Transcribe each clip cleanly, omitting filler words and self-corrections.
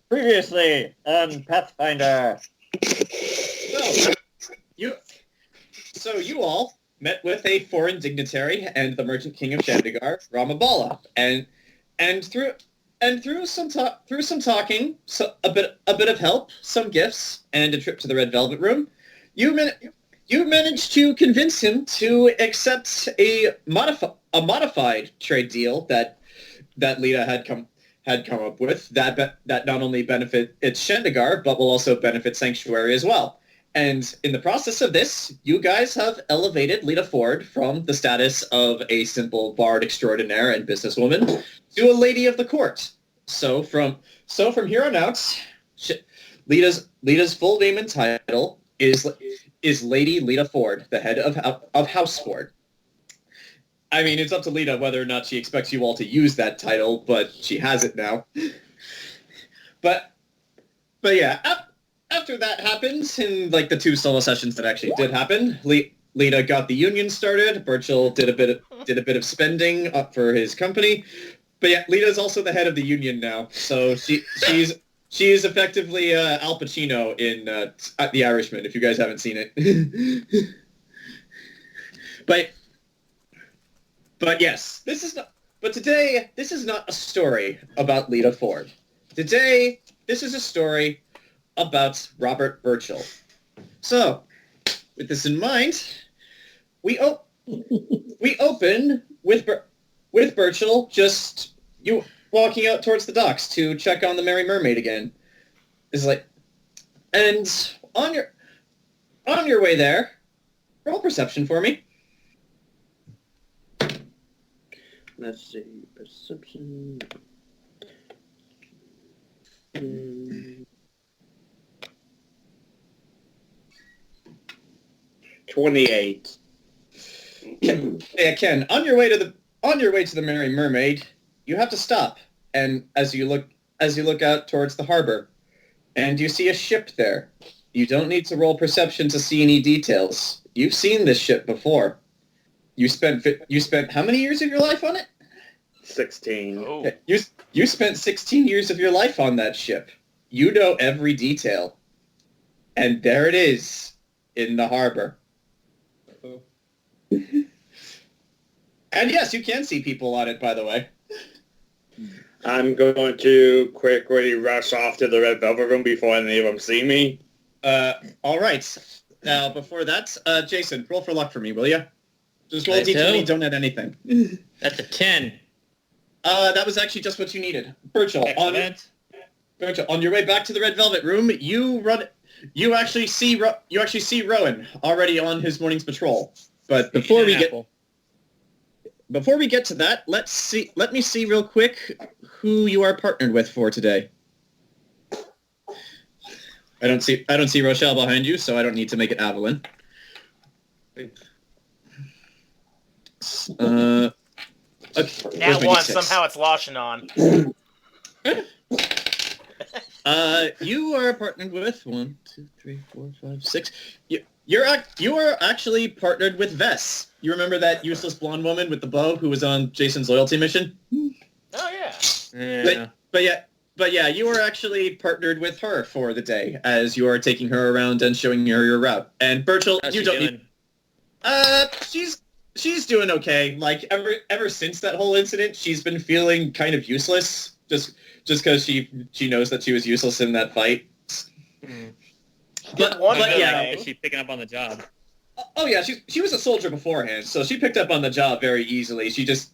Previously on Pathfinder. So you all met with a foreign dignitary and the merchant king of Shandigar, Ramabala, and through some talking, a bit of help, some gifts, and a trip to the Red Velvet Room, you managed to convince him to accept a modified trade deal that Lita had come up with that not only benefits Shandigar but will also benefit Sanctuary as well. And in the process of this, you guys have elevated Lita Ford from the status of a simple bard extraordinaire and businesswoman to a lady of the court. So from here on out, Lita's full name and title is Lady Lita Ford, the head of House Ford. I mean, it's up to Lita whether or not she expects you all to use that title, but she has it now. But yeah. After that happens, in like the 2 solo sessions that actually did happen, Lita got the union started. Burchill did a bit of spending up for his company, but yeah, Lita's also the head of the union now. So she's effectively Al Pacino in The Irishman. If you guys haven't seen it, but yes, this is not. But today, this is not a story about Lita Ford. Today, this is a story about Robert Burchill. So, with this in mind, we open with Burchill just you walking out towards the docks to check on the Merry Mermaid again. It's like, and on your way there, roll perception for me. Let's see, perception. 28. Ken, on your way to the Merry Mermaid, you have to stop, and as you look out towards the harbor, and you see a ship there. You don't need to roll perception to see any details. You've seen this ship before. You spent how many years of your life on it? 16. Oh. You spent 16 years of your life on that ship. You know every detail. And there it is in the harbor. And yes, you can see people on it, by the way. I'm going to quickly rush off to the Red Velvet Room before any of them see me. All right. Now, before that, Jayson, roll for luck for me, will you? Just roll I D20, do? don't add anything. That's a 10. That was actually just what you needed. Burchill, Excellent. on your way back to the Red Velvet Room, you actually see Rowan already on his morning's patrol. But before we get to that, let me see real quick who you are partnered with for today. I don't see Rochelle behind you, so I don't need to make it Avalon. Okay, Nat 1, somehow it's Lashanon. You are partnered with 1, 2, 3, 4, 5, 6. You are actually partnered with Vess. You remember that useless blonde woman with the bow who was on Jason's loyalty mission? Oh yeah. Yeah. But yeah, you are actually partnered with her for the day as you are taking her around and showing her your route. And Burchill, How's you she don't doing? need. She's doing okay. Like ever since that whole incident, she's been feeling kind of useless. Just because she knows that she was useless in that fight. But yeah, Is she picking up on the job? oh yeah, she was a soldier beforehand, so she picked up on the job very easily. She just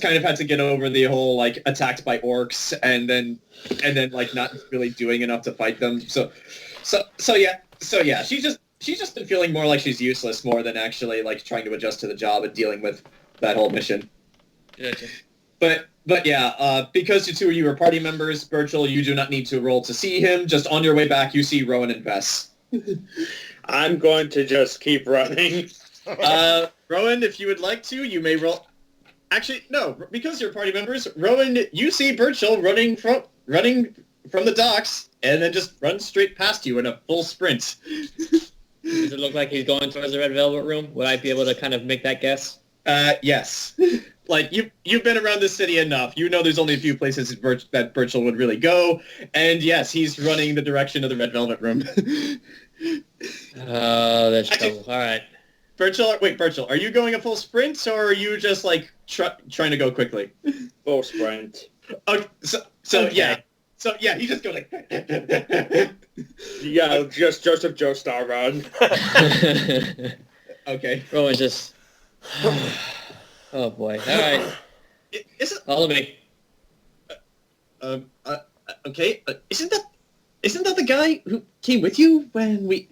kind of had to get over the whole like attacked by orcs and then like not really doing enough to fight them. So yeah, she's just been feeling more like she's useless more than actually like trying to adjust to the job and dealing with that whole mission. Gotcha. But yeah, because the two of you are party members, Burchill, you do not need to roll to see him. Just on your way back, you see Rowan and Vess. I'm going to just keep running. Rowan, if you would like to, you may roll. Actually, no, because you're party members, Rowan, you see Burchill running from the docks and then just runs straight past you in a full sprint. Does it look like he's going towards the Red Velvet Room? Would I be able to kind of make that guess? Yes. like you've been around this city enough. You know there's only a few places that Burchill would really go, and yes, he's running the direction of the Red Velvet Room. Oh, that's trouble. All right. Burchill, are you going a full sprint, or are you just like trying to go quickly? Full sprint. Okay, so Okay. yeah, he just goes like. Yeah, just Joseph Joestar run. Okay. Rowan just... Oh, boy. All right. Is it? Follow me. Okay. Isn't that the guy who came with you when we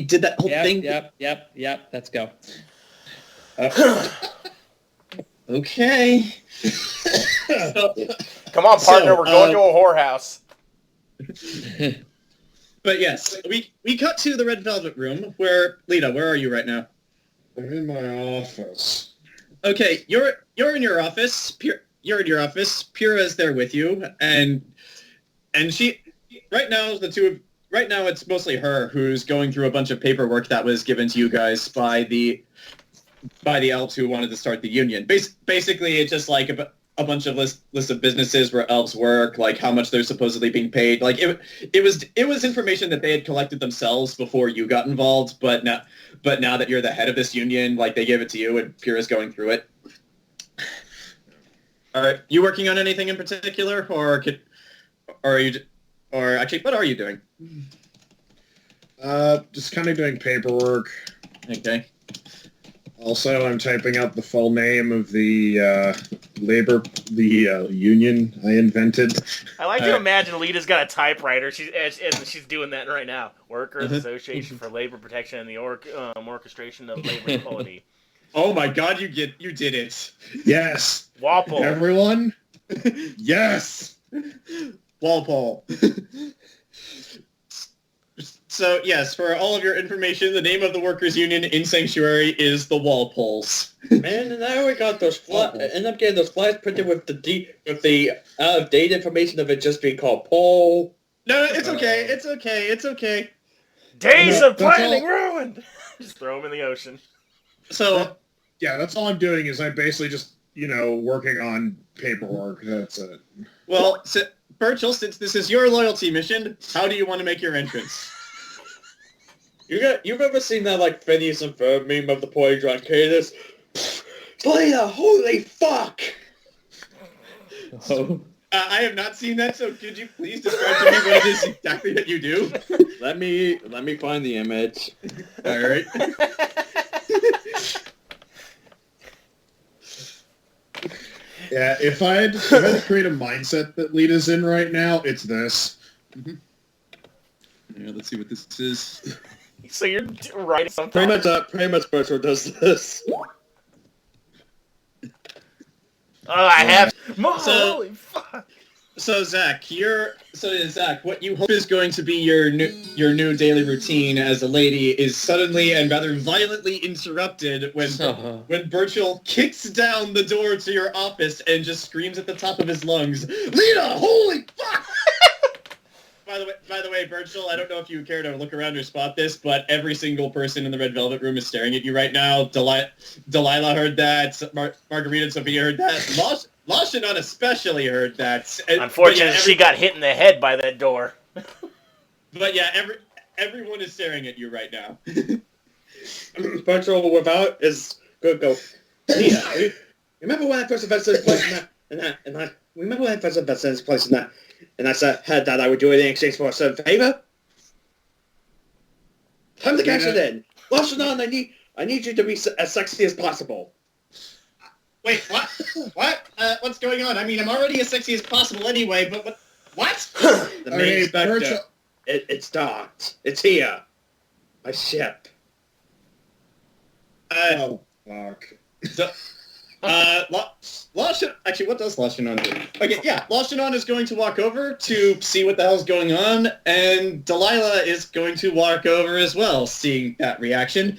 did that whole thing? Yep. Let's go. Okay. Come on, partner. We're going to a whorehouse. But yes, we cut to the Red Velvet Room where Lita. Where are you right now? I'm in my office. Okay, you're in your office. You're in your office. Pyrrha's there with you, and she. Right now, it's mostly her who's going through a bunch of paperwork that was given to you guys by the elves who wanted to start the union. Basically, it's just like a bunch of lists of businesses where elves work, like how much they're supposedly being paid. Like it was information that they had collected themselves before you got involved, but now that you're the head of this union, like they gave it to you, and Pyrrha's going through it. All right, you working on anything in particular, or actually, what are you doing? Just kind of doing paperwork. Okay. Also, I'm typing out the full name of the union I invented. I like to imagine Lita's got a typewriter. She's doing that right now. Workers Association for Labor Protection and the Orchestration of Labor Equality. Oh my God, you did it. Yes. Wapple. Everyone. Yes. Walpole. So, yes, for all of your information, the name of the workers' union in Sanctuary is the Walpoles. Man, and I already got those end up getting those flyers printed with the out-of-date information of it just being called Pole. No, it's okay. It's okay. Days No, of that's planning all- ruined. Just throw him in the ocean. So, Yeah, that's all I'm doing is I'm basically just, working on paperwork. That's it. well, Burchill, since this is your loyalty mission, how do you want to make your entrance? You've ever seen that, like, Phineas and Ferb meme of the Polygon Cadus? Lita, holy fuck! Oh. I have not seen that, so could you please describe to me what it is exactly that you do? Let me find the image. All right. Yeah, if I had to create a mindset that Lita's in right now, it's this. Yeah, let's see what this is. So you're writing something. Pretty much Burchill does this. Oh, I have. So- Holy fuck. So Zach, what you hope is going to be your new daily routine as a lady is suddenly and rather violently interrupted when Burchill kicks down the door to your office and just screams at the top of his lungs, "Lita, holy fuck!" By the way, Burchill, I don't know if you care to look around or spot this, but every single person in the Red Velvet Room is staring at you right now. Delilah heard that. Margarita and Sophia heard that. Lashanon especially heard that. Unfortunately, she got hit in the head by that door. But yeah, everyone is staring at you right now. Burchill without is good go. Lita, remember when I first invested in this place and I remember when I first invested in this place and I said that I would do it in exchange for a certain favor? Time to cash it in. Lashanon, I need you to be as sexy as possible. Wait, what? What? What's going on? I mean, I'm already as sexy as possible anyway, but what? The main Okay, spectre. Burchill. It's docked. It's here. My ship. Oh, fuck. Actually, what does Lashanon do? Okay, yeah, Lashanon is going to walk over to see what the hell's going on, and Delilah is going to walk over as well, seeing that reaction.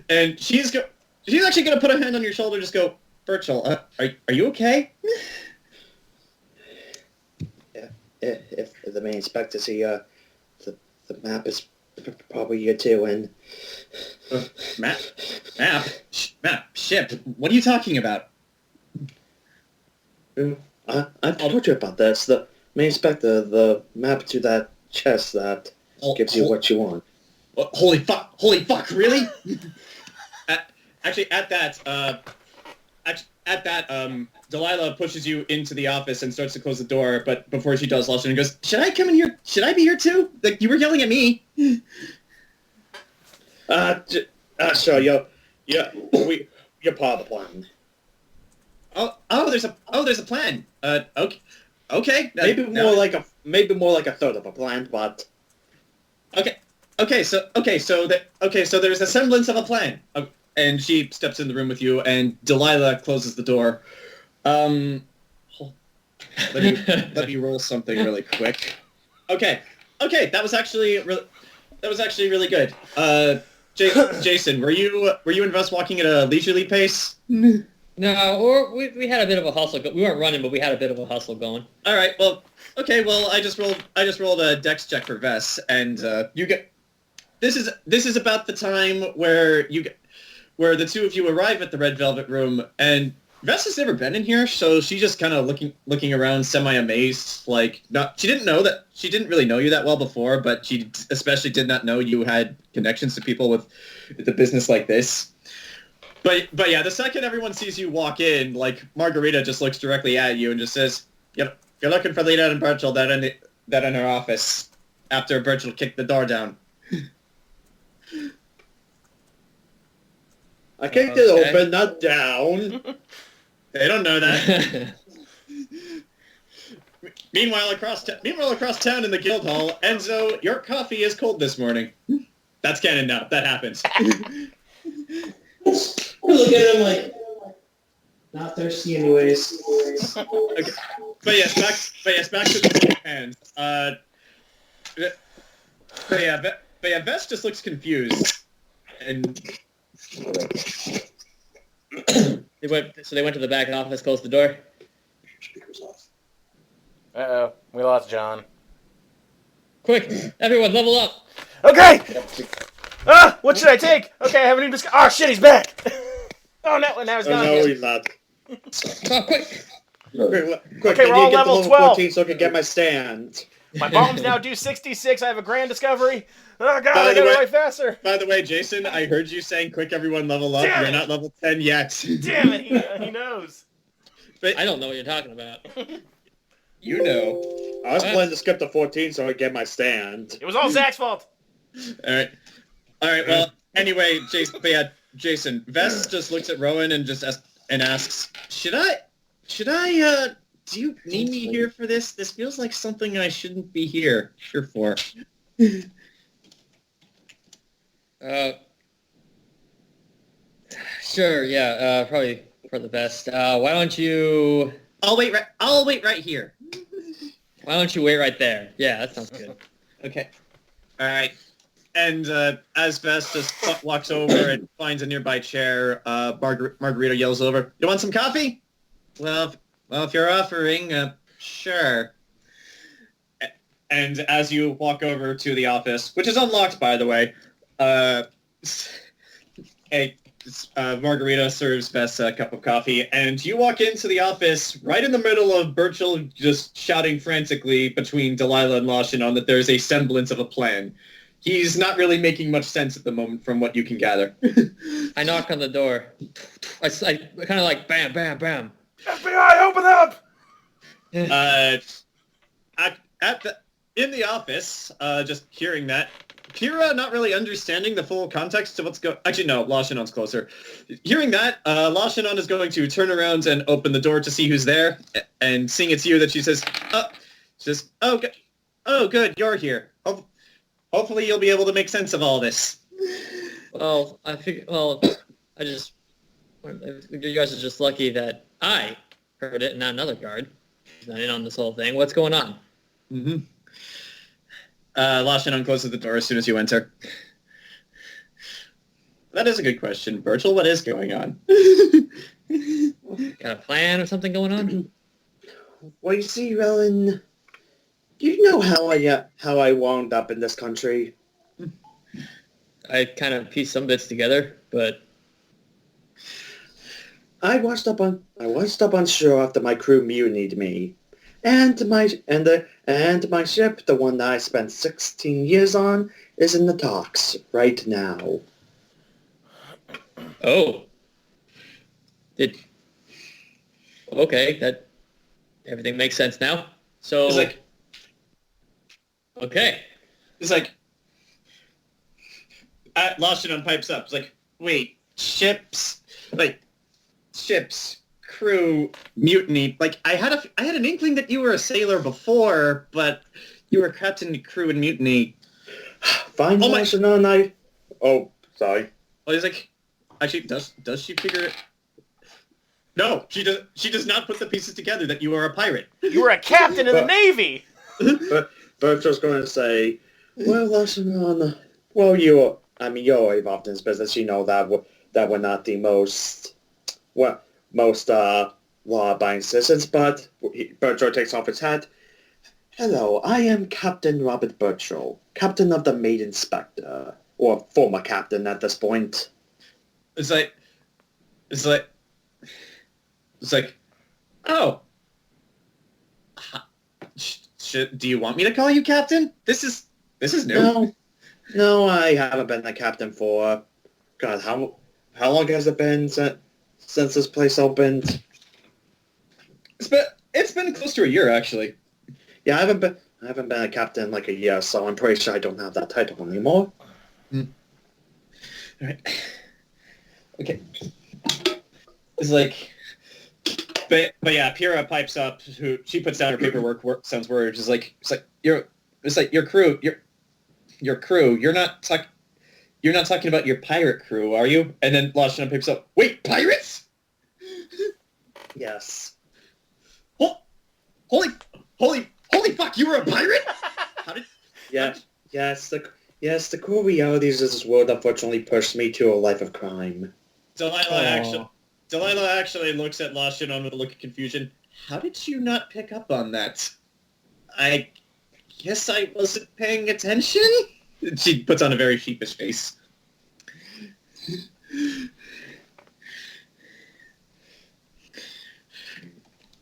And she's actually going to put a hand on your shoulder and just go, "Burchill, are you okay?" Yeah, if the main spectre see the map is probably here too, and Map, ship. What are you talking about? I told you about this. The main inspector, the map to that chest that gives you what you want. Holy fuck, really? Delilah pushes you into the office and starts to close the door, but before she does, Lawson goes, should I come in here? Should I be here too? Like, you were yelling at me. Sure, you're part of the plan. There's a plan. Okay. Maybe more like a third of a plan, but Okay, so there's a semblance of a plan. And she steps in the room with you, and Delilah closes the door. Let me roll something really quick. Okay, that was actually really good. Jayson, were you and Vess walking at a leisurely pace? No, or we had a bit of a hustle. We weren't running, but we had a bit of a hustle going. All right. Well, okay. Well, I just rolled a dex check for Vess, and you get. This is about the time where the two of you arrive at the Red Velvet Room, and Vess has never been in here, so she's just kind of looking around, semi-amazed. Like, she didn't really know you that well before, but she especially did not know you had connections to people with the business like this. But yeah, the second everyone sees you walk in, like, Margarita just looks directly at you and just says, "Yep, you're looking for Lita and Burchill that in her office after Burchill kicked the door down." I kicked it open, not down. They don't know that. Meanwhile, across town in the guild hall, Enzo, your coffee is cold this morning. That's canon now. That happens. I look at him like, not thirsty anyways. Okay. But yes, back to the hands. But yeah, Vess just looks confused, and They went to the back office, closed the door. Uh-oh, we lost John. Quick, everyone, level up. Okay! What should I take? Okay, I haven't even oh shit, he's back! Oh no, now he's gone. No, he's not. Oh, quick. Quick, Okay, we're all level 12. 14 so I can get my stand. My bombs now do 66, I have a grand discovery. Oh god, I gotta way faster. by the way, Jayson, I heard you saying quick everyone level up. Damn You're it. not level 10 yet. Damn it, he knows. But I don't know what you're talking about. you know. I was planning to skip to 14 so I could get my stand. It was all Zach's fault. Alright, well, anyway, Jayson, Vess just looks at Rowan and just asks, should I, do you need me here for this? This feels like something I shouldn't be here for. Sure, yeah, probably for the best. Why don't you... I'll wait right here. Why don't you wait right there? Yeah, that sounds good. Okay. Alright. And as Vess just walks over and finds a nearby chair, Margarita yells over, "You want some coffee?" Well, if you're offering, sure. And as you walk over to the office, which is unlocked, by the way, Margarita serves Vess a cup of coffee, and you walk into the office right in the middle of Burchill just shouting frantically between Delilah and Lawson on that there's a semblance of a plan. He's not really making much sense at the moment from what you can gather. I knock on the door. I kind of like, bam, bam, bam. FBI, open up! In the office, just hearing that, Kira not really understanding the full context of what's going... Actually, no, Lashanon's closer. Hearing that, Lashanon is going to turn around and open the door to see who's there, and seeing it's you that she says, oh, good, you're here. Hopefully you'll be able to make sense of all this. Well, you guys are just lucky that I heard it and not another guard. He's not in on this whole thing. What's going on? Mm-hmm. Lashanon closes the door as soon as you enter. That is a good question. Burchill, what is going on? Got a plan or something going on? Well, you see, Rowan, you know how I wound up in this country. I kind of pieced some bits together, but... I was up on shore after my crew mutinied me. And my ship, the one that I spent 16 years on, is in the docks right now. Oh. Okay, that everything makes sense now. So It's like, okay. it's like, Lashinon pipes up. It's like, wait, ships, crew, mutiny. Like, I had an inkling that you were a sailor before, but you were captain, crew, and mutiny. Fine, Oh my- Lashinon, Oh, sorry. Well, he's like, actually, does she figure it? No, she does. She does not put the pieces together that you are a pirate. You were a captain in the Navy! But Burchill's going to say, well, Lashinon, well, you're involved in this business. You know that we're not the most law-abiding citizens, but Burchill takes off his hat. Hello, I am Captain Robert Burchill, captain of the Maid Inspector, or former captain at this point. It's like, oh, do you want me to call you captain? This is new. No, I haven't been the captain for, God, how long has it been since this place opened? It's been close to a year, actually. Yeah, I haven't been a captain in like a year, so I'm pretty sure I don't have that title anymore. All right. Okay. It's like, but yeah, Pyrrha pipes up. She puts down her paperwork. Sounds words. It's like your crew. Your crew. You're not talking about your pirate crew, are you? And then Lashinon pipes up. Wait, pirates? Yes. Holy fuck! You were a pirate? How did? Yes, the cruel realities of this world unfortunately pushed me to a life of crime. Delilah actually looks at Lashinon with a look of confusion. How did you not pick up on that? I guess I wasn't paying attention? She puts on a very sheepish face.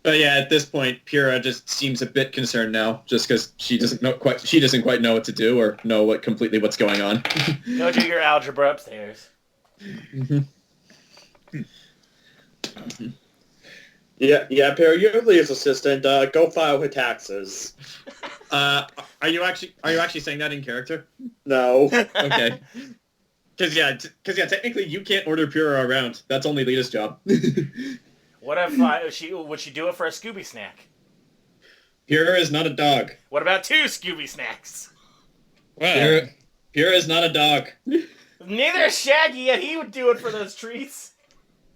But yeah, at this point, Pyrrha just seems a bit concerned now, just because she doesn't quite know what to do or know what's going on. Go do your algebra upstairs. Yeah, Perry, you're Leah's assistant. Go file her taxes. Are you actually saying that in character? No. Okay. Because technically you can't order Pyrrha around. That's only Lita's job. What if would she do it for a Scooby snack? Pyrrha is not a dog. What about 2 Scooby snacks? Well, Pyrrha is not a dog. Neither is Shaggy, yet he would do it for those treats.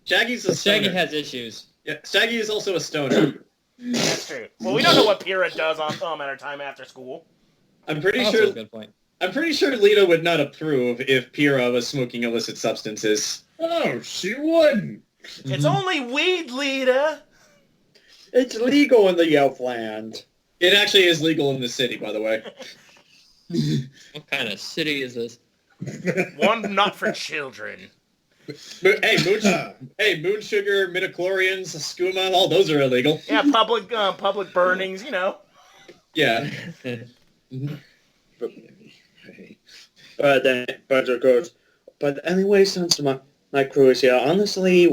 Shaggy's a stoner. Shaggy has issues. Yeah, Shaggy is also a stoner. That's true. Well, we don't know what Pyrrha does on at her time after school. I'm pretty Also sure. a good point. I'm pretty sure Lita would not approve if Pyrrha was smoking illicit substances. Oh, she wouldn't. It's only weed, Lita. It's legal in the Elfland. It actually is legal in the city, by the way. What kind of city is this? One not for children. Hey, moon sugar, midichlorians, skooma, all those are illegal. Yeah, public burnings, you know. Yeah. Then Burchill goes, but anyway, since my crew is here, honestly,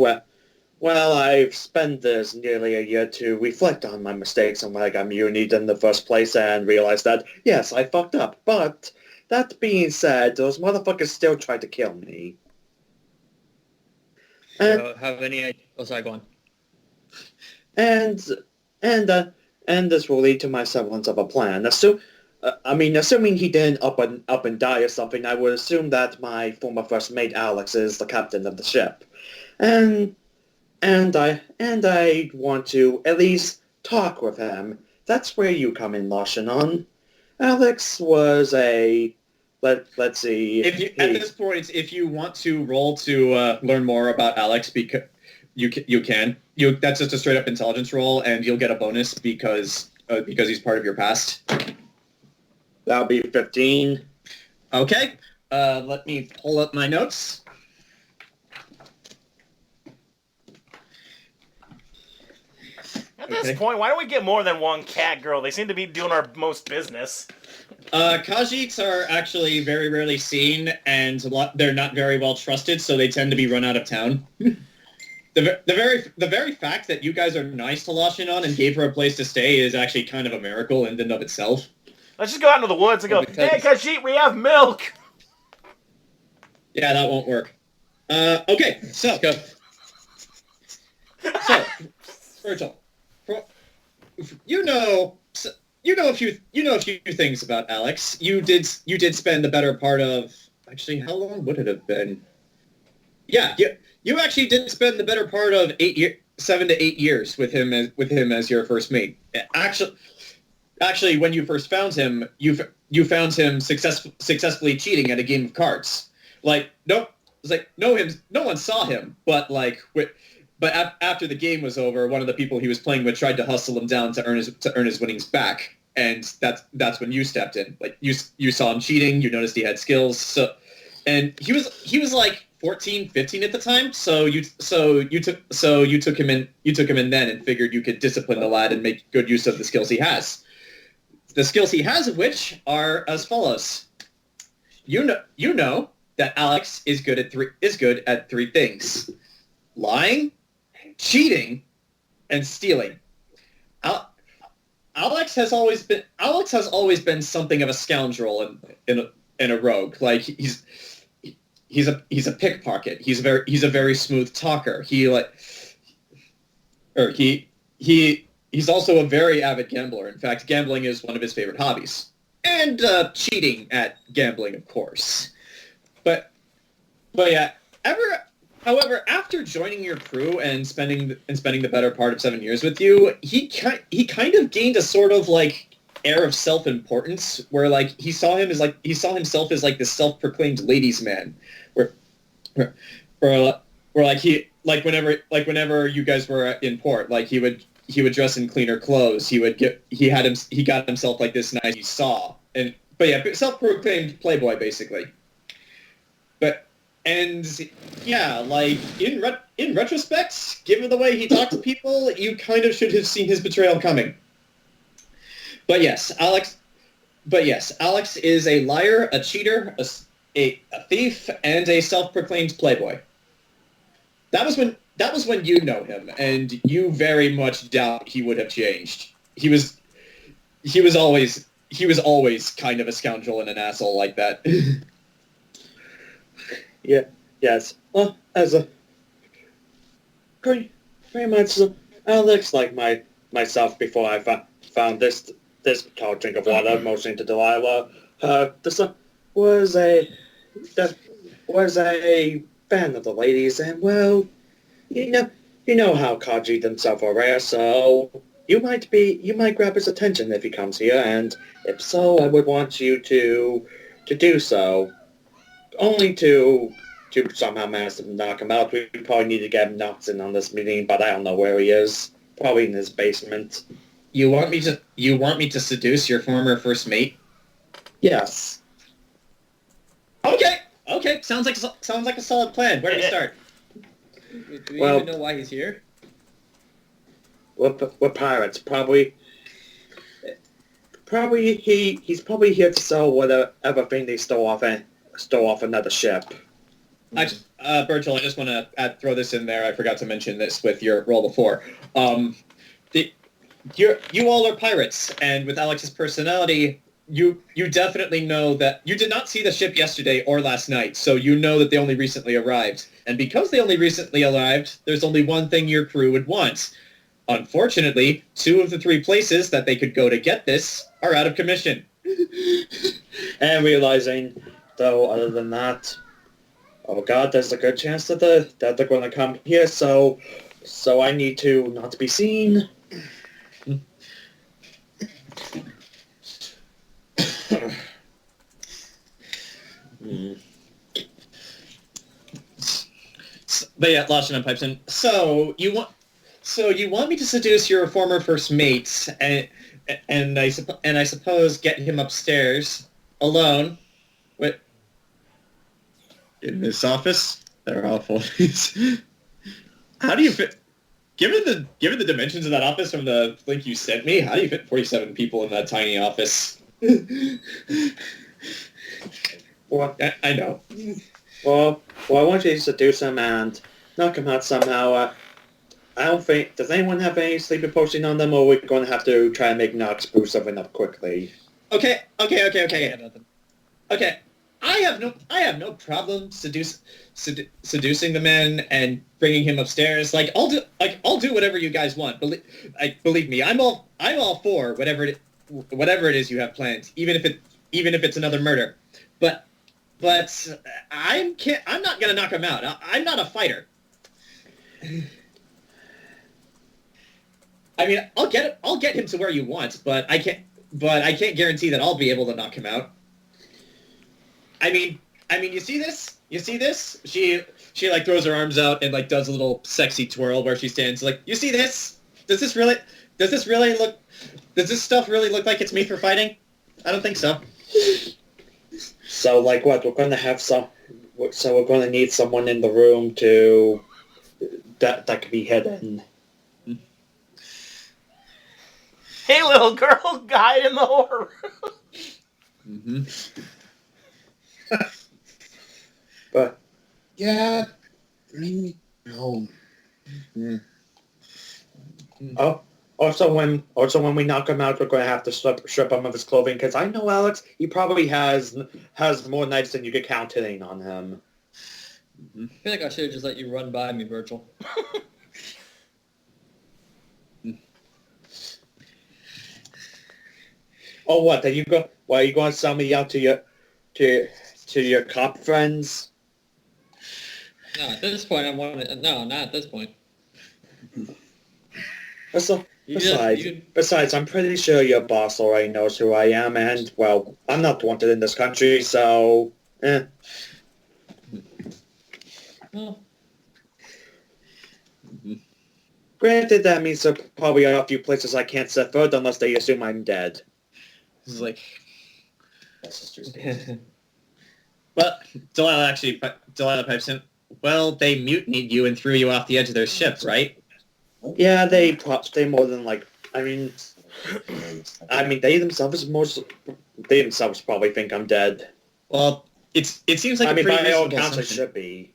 well, I've spent this nearly a year to reflect on my mistakes and why I got mutinied in the first place and realized that, yes, I fucked up. But that being said, those motherfuckers still tried to kill me. Have any? Oh, sorry. Go on. And this will lead to my semblance of a plan. Assuming he didn't up and die or something, I would assume that my former first mate Alex is the captain of the ship, and I want to at least talk with him. That's where you come in, Lashinon. Alex was a let's see. At this point, if you want to roll to learn more about Alex, because you can. That's just a straight up intelligence roll, and you'll get a bonus because he's part of your past. That'll be 15. Okay. Let me pull up my notes. At this point, why don't we get more than one cat girl? They seem to be doing our most business. Khajiits are actually very rarely seen, and they're not very well trusted, so they tend to be run out of town. The very fact that you guys are nice to Lashinon and gave her a place to stay is actually kind of a miracle in and of itself. Let's just go out into the woods and go, hey, Khajiit, we have milk! Yeah, that won't work. Okay, so... So, Burchill, you know a few things about Alex. You did spend the better part of, actually, how long would it have been? Yeah, you actually did spend the better part of 7 to 8 years with him as your first mate. Actually, when you first found him, you found him successfully cheating at a game of cards. No one saw him, but after the game was over, one of the people he was playing with tried to hustle him down to earn his winnings back, and that's when you stepped in. You saw him cheating, you noticed he had skills, and he was like 14, 15 at the time, so you took him in then and figured you could discipline the lad and make good use of the skills he has. The skills he has of which are as follows. You know that Alex is good at three things: lying, cheating, and stealing. Alex has always been something of a scoundrel and a rogue. Like he's a pickpocket. He's a very smooth talker. He's also a very avid gambler. In fact, gambling is one of his favorite hobbies, and cheating at gambling, of course. But yeah, However, after joining your crew and spending the better part of 7 years with you, he kind of gained a sort of like air of self-importance, where like he saw himself as like this self-proclaimed ladies' man, where whenever you guys were in port, like he would dress in cleaner clothes. He got himself like this nice saw, but yeah, self-proclaimed playboy basically. And yeah, like in retrospect, given the way he talked to people, you kind of should have seen his betrayal coming. But yes, Alex is a liar, a cheater, a thief, and a self-proclaimed playboy. That was when you know him, and you very much doubt he would have changed. He was always kind of a scoundrel and an asshole like that. Yeah, yes. Well, as a pretty much Alex, like myself before I found this cold drink of water, motioning to Delilah. This was a fan of the ladies, and well, you know how Khajiit himself are rare, so you might grab his attention if he comes here, and if so, I would want you to do so. Only to somehow manage to knock him out. We probably need to get him knocked in on this meeting, but I don't know where he is. Probably in his basement. You want me to seduce your former first mate? Yes. Okay. Sounds like a solid plan. Where do we start? Do we even know why he's here? We're pirates. Probably he's probably here to sell whatever thing they stole off another ship. Burchill, I just want to throw this in there. I forgot to mention this with your roll before. You all are pirates, and with Alex's personality, you definitely know that you did not see the ship yesterday or last night, so you know that they only recently arrived. And because they only recently arrived, there's only one thing your crew would want. Unfortunately, 2 of the 3 places that they could go to get this are out of commission. And realizing, though, other than that, oh god, there's a good chance that they're going to come here, so I need to not to be seen. But yeah, Lashinon pipes in. So you want me to seduce your former first mate, and I suppose get him upstairs alone. What? In this office? They're awful. How do you fit? given the dimensions of that office from the link you sent me, how do you fit 47 people in that tiny office? Well, I know. well, I want you to seduce him and knock him out somehow. I don't think... Does anyone have any sleeping potion on them, or are we going to have to try and make Nox brew something up quickly? Okay. Yeah, nothing. Okay. I have no problem seducing the man and bringing him upstairs. I'll do whatever you guys want. Believe me, I'm all for whatever it is you have planned, even if it's another murder. But I'm not gonna knock him out. I'm not a fighter. I mean, I'll get him to where you want, but I can't guarantee that I'll be able to knock him out. I mean, you see this? You see this? She throws her arms out and does a little sexy twirl where she stands. You see this? Does this stuff really look like it's made for fighting? I don't think so. So, what? We're going to have so we're going to need someone in the room to that could be hidden. Hey, little girl, hide in the horror. Mm-hmm. But Yeah. No. also when we knock him out, we're going to have to strip him of his clothing, because I know Alex, he probably has more knives than you could count hitting on him. I feel like I should have just let you run by me, Burchill. Oh, what? Are you going to sell me out to your cop friends? No, at this point, no, not at this point. Besides, I'm pretty sure your boss already knows who I am, and, well, I'm not wanted in this country, so, Well, Granted, that means there probably are a few places I can't set foot unless they assume I'm dead. This is well, Delilah pipes in. Well, they mutinied you and threw you off the edge of their ship, right? Yeah, they more than they themselves probably think I'm dead. Well, it seems like a pretty by all reasonable accounts I assumption. should be.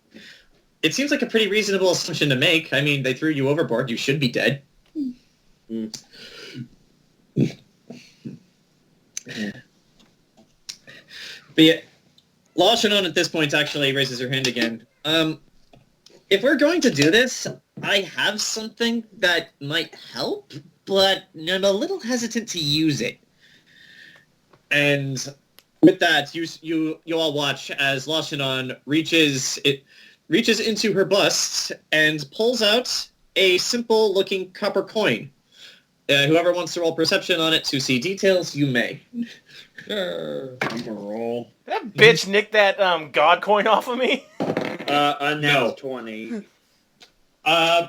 It seems like a pretty reasonable assumption to make. I mean, they threw you overboard. You should be dead. Mm. But yeah, Law Shannon at this point actually raises her hand again. If we're going to do this, I have something that might help, but I'm a little hesitant to use it. And with that, you all watch as Law Shannon reaches into her bust and pulls out a simple-looking copper coin. Whoever wants to roll perception on it to see details, you may. sure. I'm gonna roll. That bitch nicked that god coin off of me. No. 20.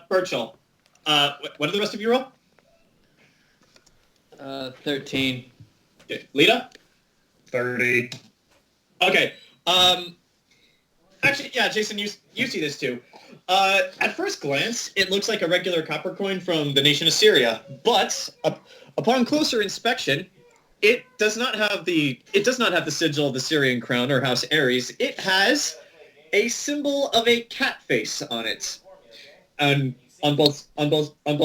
Burchill. What did the rest of you roll? 13. Okay. Lita? 30. Okay. Actually, yeah, Jayson, you see this too. At first glance, it looks like a regular copper coin from the nation of Syria, but upon closer inspection, it does not have the sigil of the Syrian crown or House Ares. It has a symbol of a cat face on it, and on both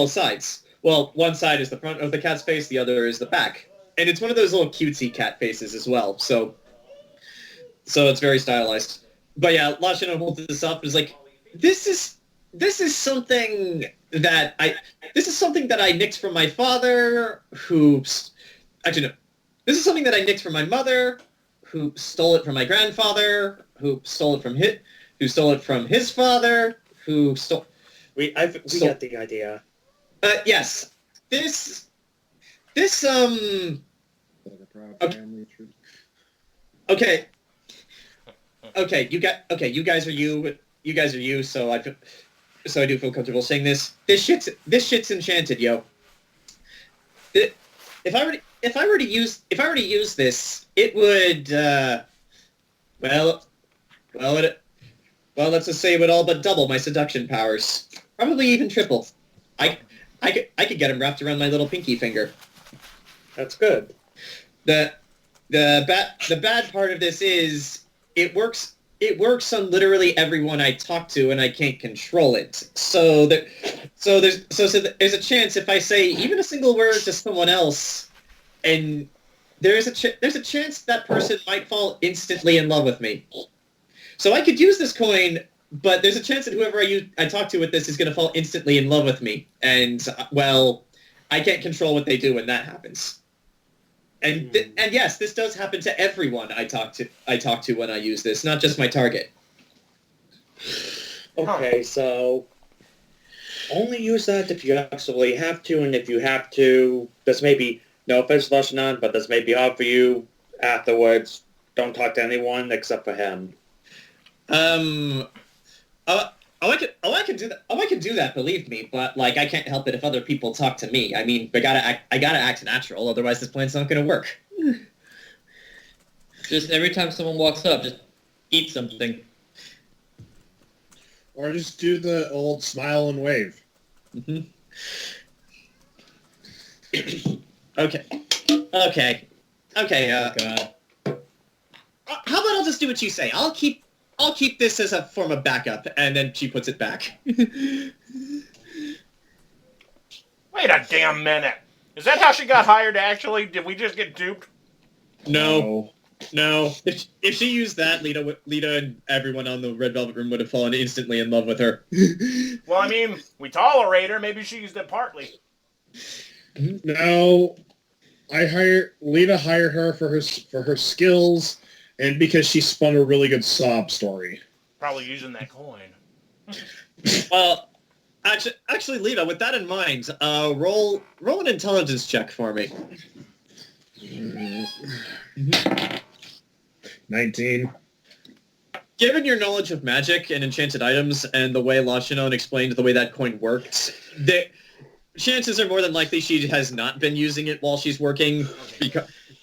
sides. Well, one side is the front of the cat's face, the other is the back, and it's one of those little cutesy cat faces as well. So it's very stylized. But yeah, Lashana holds this up and is like, this is something that I nicked from my father, This is something that I nicked from my mother, who stole it from my grandfather, who stole it from his father, who stole... We get the idea. Yes. Okay. Okay, you guys are you, so I do feel comfortable saying this. This shit's enchanted, yo. If I were to use this, it would let's just say it would all but double my seduction powers. Probably even triple. I could get him wrapped around my little pinky finger. That's good. The bad part of this is it works on literally everyone I talk to, and I can't control it. So there's a chance if I say even a single word to someone else, and there's a chance that person might fall instantly in love with me. So I could use this coin, but there's a chance that whoever I talk to with this is going to fall instantly in love with me, and well, I can't control what they do when that happens. And and yes, this does happen to everyone I talk to when I use this, not just my target. Okay, so only use that if you absolutely have to, and if you have to, this may be, no offense, Lushanon, but this may be hard for you afterwards. Don't talk to anyone except for him. I can do that. I can do that. Believe me, but like I can't help it if other people talk to me. I mean, I gotta act natural. Otherwise, this plan's not gonna work. Just every time someone walks up, just eat something. Or just do the old smile and wave. Mm-hmm. Okay. God. How about I'll just do what you say? I'll keep this as a form of backup, and then she puts it back. Wait a damn minute. Is that how she got hired, actually? Did we just get duped? No. If she used that, Lita and everyone on the Red Velvet Room would have fallen instantly in love with her. Well, I mean, we tolerate her. Maybe she used it partly. No, Lita hired her for her skills, and because she spun a really good sob story. Probably using that coin. Well, actually, Lita, with that in mind, roll an intelligence check for me. 19. Given your knowledge of magic and enchanted items and the way Lashinon explained the way that coin works, the chances are more than likely she has not been using it while she's working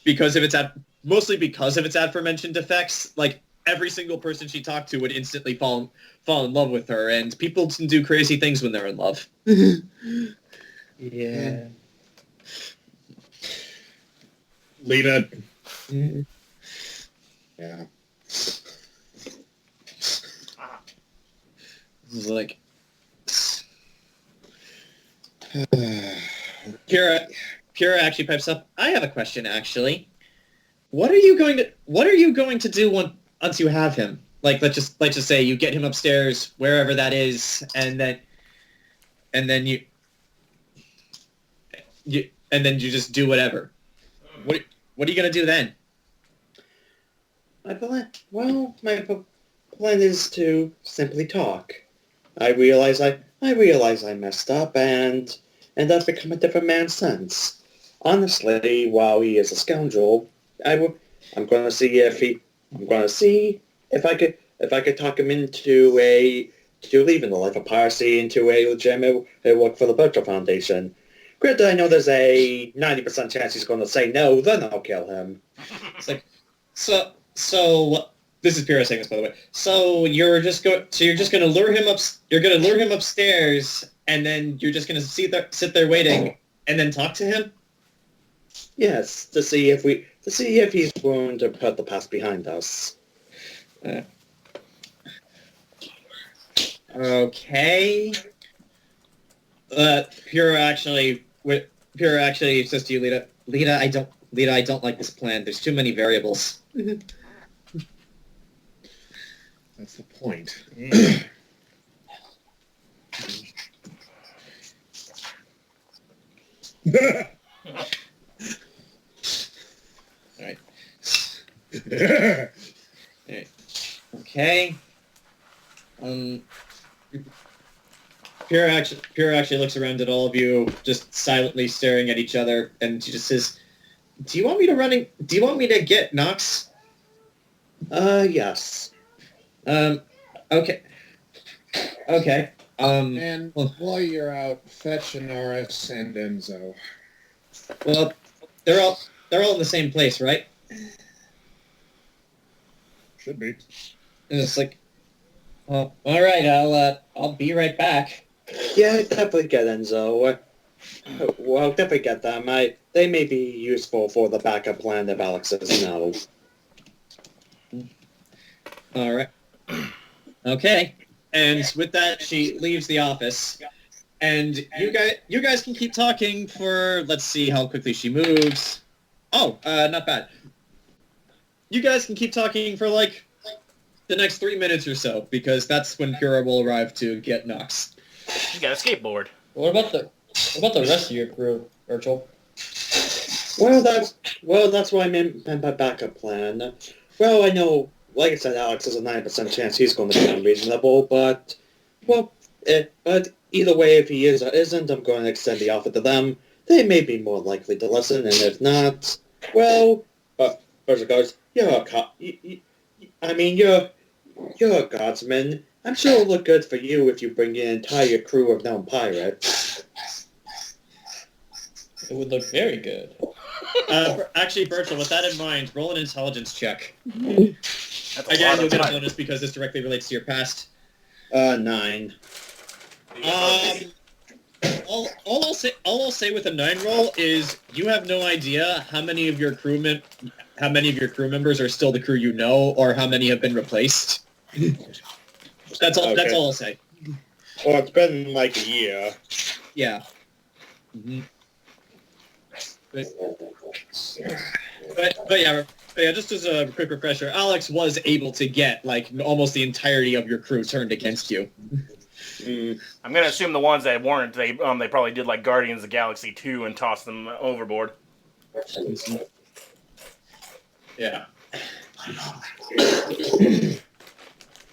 because of its mostly because of its aforementioned effects. Like every single person she talked to would instantly fall in love with her, and people can do crazy things when they're in love. Yeah. Lita. Yeah. This is like Pura actually pipes up. I have a question, actually. What are you going to do once you have him? Like, let's just say you get him upstairs, wherever that is, and then you just do whatever. What are you gonna do then? My plan is to simply talk. I realize I messed up, and I've become a different man since. Honestly, while he is a scoundrel, I'm going to see if I could talk him into leaving the life of piracy into a legitimate work for the Burchill Foundation. Granted, I know there's a 90% chance he's going to say no. Then I'll kill him. It's like, so this is Pyrrha saying this, by the way. So you're just going to lure him up. You're going to lure him upstairs, and then you're just going to sit there waiting, and then talk to him. Yes, to see if he's willing to put the past behind us. Okay. Pyrrha actually says to you, Lita, I don't like this plan. There's too many variables. That's the point. Alright. Alright. Okay. Pyrrha actually looks around at all of you, just silently staring at each other, and she just says, Do you want me to get Nox? Yes. Okay. Okay. And while you're out, fetch Anaris and Enzo. Well, they're all in the same place, right? Should be. And it's like, well, all right, I'll be right back. Yeah, definitely get Enzo. Well, definitely get them. They may be useful for the backup plan if Alex says no. All right. Okay. And with that, she leaves the office. And you guys can keep talking for, let's see how quickly she moves. Oh, not bad. You guys can keep talking for, like, the next 3 minutes or so, because that's when Kira will arrive to get Nox. You got a skateboard. What about the rest of your crew, Burchill? Well, that's what I meant by backup plan. Well, I know, like I said, Alex has a 9% chance he's going to be unreasonable, but either way, if he is or isn't, I'm going to extend the offer to them. They may be more likely to listen, and if not, well, Burchill goes, you're a guardsman. I'm sure it'll look good for you if you bring an entire crew of known pirates. It would look very good. Actually, Burchill, with that in mind, roll an intelligence check. That's a Again, lot you'll of get a time. bonus because this directly relates to your past. 9. All I'll say with a 9 roll is you have no idea how many of your crew members are still the crew you know, or how many have been replaced. That's all. Okay. That's all I'll say. Well, it's been like a year. Yeah. Mm-hmm. But yeah, just as a quick refresher, Alex was able to get like almost the entirety of your crew turned against you. I'm gonna assume the ones that weren't, they probably did like Guardians of the Galaxy 2 and tossed them overboard. Yeah.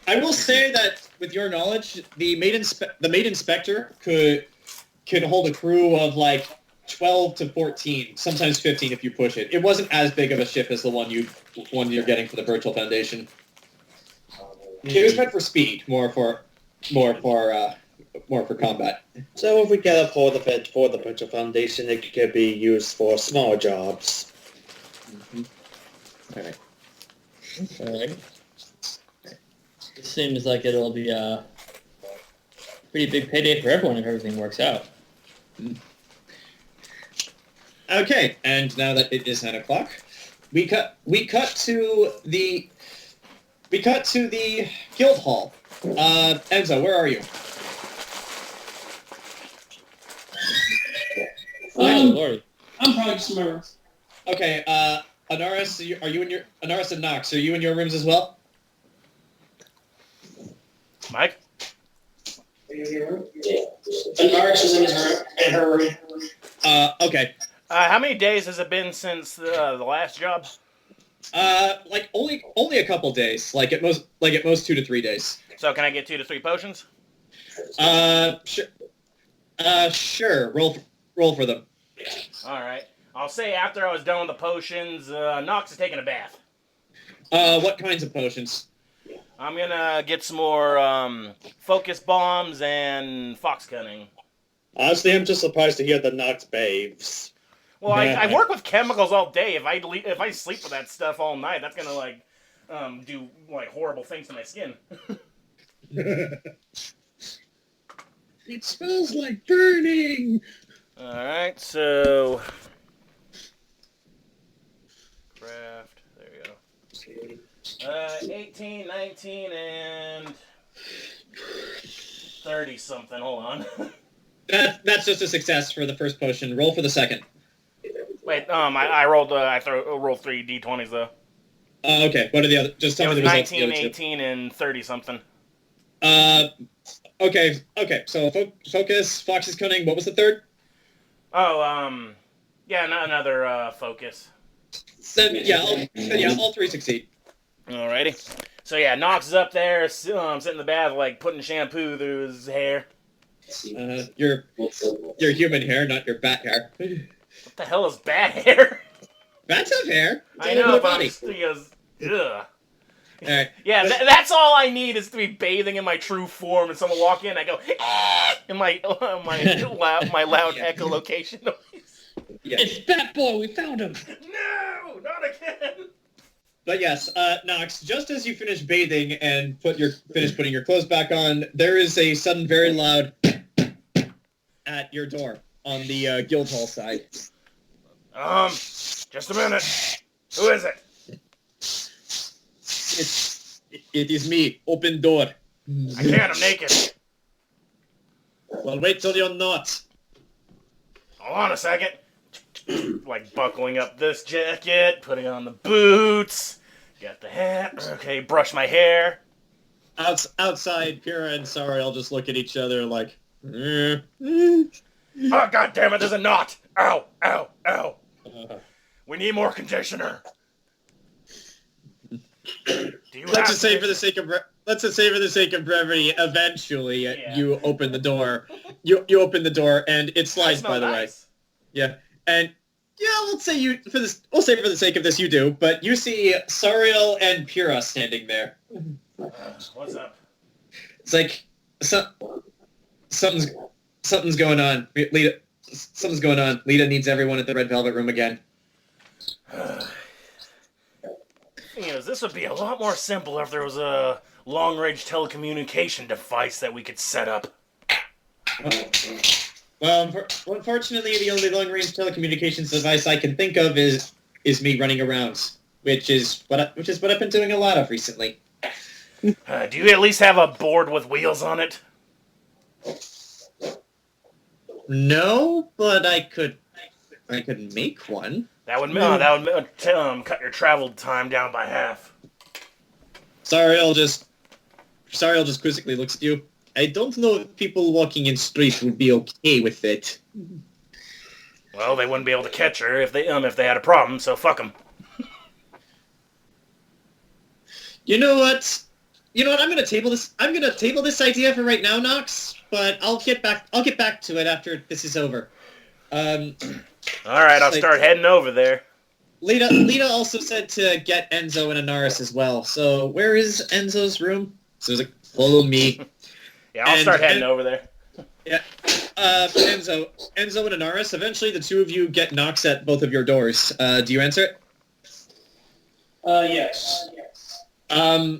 I will say that with your knowledge, the maid inspector could hold a crew of like 12 to 14, sometimes 15 if you push it. It wasn't as big of a ship as the one you're getting for the Burchill Foundation. It was meant for speed, more for combat. So if we get a hold of it for the Burchill Foundation, it could be used for small jobs. Okay. Alright. It seems like it'll be a pretty big payday for everyone if everything works out. Okay, and now that it is 9 o'clock, we cut to the guild hall. Enzo, where are you? Oh, Lord. I'm probably somewhere. Okay, Anaris, are you in your Anaris and Nox? Are you in your rooms as well? Mike? And Anaris is in her room. Okay. How many days has it been since the last job? Like only a couple days. Like at most 2 to 3 days. So can I get 2 to 3 potions? Sure. Sure. Roll for them. All right. I'll say after I was done with the potions, Nox is taking a bath. What kinds of potions? I'm gonna get some more focus bombs and fox cunning. Honestly, I'm just surprised to hear the Nox babes. Well, I work with chemicals all day. If I sleep with that stuff all night, that's gonna like do like horrible things to my skin. It smells like burning. All right, so craft. There you go. 18, 19, and 30 something. Hold on. That's just a success for the first potion. Roll for the second. Wait, I rolled. rolled 3 d20s though. Okay. What are the other? Just tell It me was the results. 19, of the other 18, and 30 something. two. Okay. So focus, Fox's cunning. What was the third? Oh, yeah, another focus. All 3 succeed. Alrighty. So yeah, Nox is up there, sitting in the bath, like putting shampoo through his hair. Your human hair, not your bat hair. What the hell is bat hair? Bats have hair. It's I all over know, their but body. he goes, ugh. All right. Yeah, that's all I need is to be bathing in my true form, and someone walk in, I go, ah! in my loud echolocation noise. Yeah. It's Bat Boy, we found him! No, not again. But yes, Nox, just as you finish bathing and finish putting your clothes back on, there is a sudden, very loud at your door on the guild hall side. Just a minute. Who is it? It is me. Open door. I can't, I'm naked. Well, wait till you're not. Hold on a second. Like buckling up this jacket, putting on the boots, got the hat. Okay, brush my hair. Outside, Pyrrha and Sariel just look at each other like, Oh, god damn it, there's a knot! Ow, ow, ow. We need more conditioner. Let's just say for the sake of brevity, eventually you open the door. You open the door and it slides, by the way. Yeah. And we'll say for the sake of this you do, but you see Sariel and Pyrrha standing there. What's up? It's like something's going on. Lita, something's going on. Lita needs everyone at the Red Velvet Room again. This would be a lot more simple if there was a long-range telecommunication device that we could set up. Well, unfortunately, the only long-range telecommunications device I can think of is me running around, which is what I've been doing a lot of recently. Do you at least have a board with wheels on it? No, but I could make one. That would cut your travel time down by half. Sariel just quizzically looks at you. I don't know if people walking in streets would be okay with it. Well, they wouldn't be able to catch her if they had a problem. So fuck them. You know what? I'm gonna table this idea for right now, Nox. But I'll get back to it after this is over. All right, I'll start heading over there. Lita also said to get Enzo and Anaris as well. So where is Enzo's room? So he's like, follow me. Yeah, I'll start heading over there. Yeah. Enzo and Anaris, eventually the two of you get knocks at both of your doors. Do you answer it? Yes. That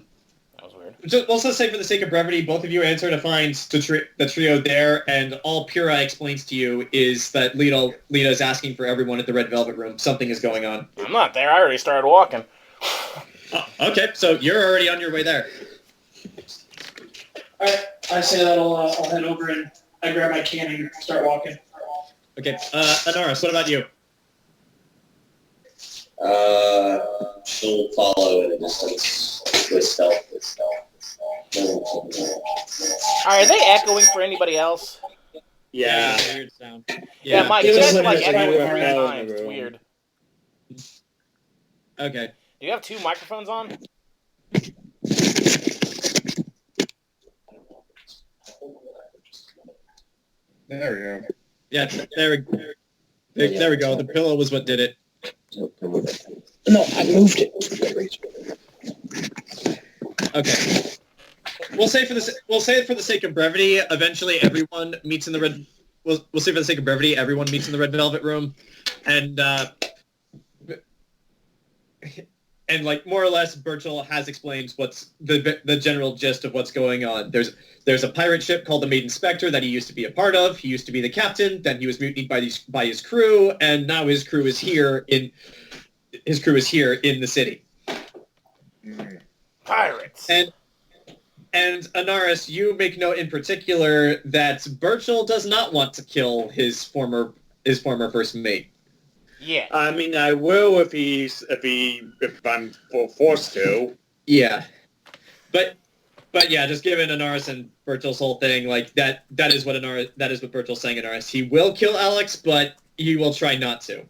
was weird. Just, also say for the sake of brevity, both of you answer to find the trio there, and all Pyrrha explains to you is that Lita is asking for everyone at the Red Velvet Room. Something is going on. I'm not there. I already started walking. Oh, okay, so you're already on your way there. Alright, I say that I'll head over and I grab my can and start walking. Okay, Anaris, what about you? She'll follow in a distance with stealth. Are they echoing for anybody else? Yeah. Weird sound. Yeah, Mike, you Give us guys a like minute, echoing we're 3 now in the times. It's room. weird. Okay. Do you have 2 microphones on? There we go. Yeah, there we go. The pillow was what did it. No, I moved it. Okay. We'll say for the sake of brevity, eventually everyone meets in the red. We'll say for the sake of brevity, everyone meets in the Red Velvet Room, and like more or less, Burchill has explained what's the general gist of what's going on. There's a pirate ship called the Maiden Spectre that he used to be a part of. He used to be the captain. Then he was mutinied by his crew, and now his crew is here in the city. Pirates. And Anaris, you make note in particular that Burchill does not want to kill his former first mate. Yeah. I mean, I will if I'm forced to. Yeah, but yeah, just given Anaris and Burchill's whole thing, like that is what Burchill's saying. Anaris, he will kill Alex, but he will try not to.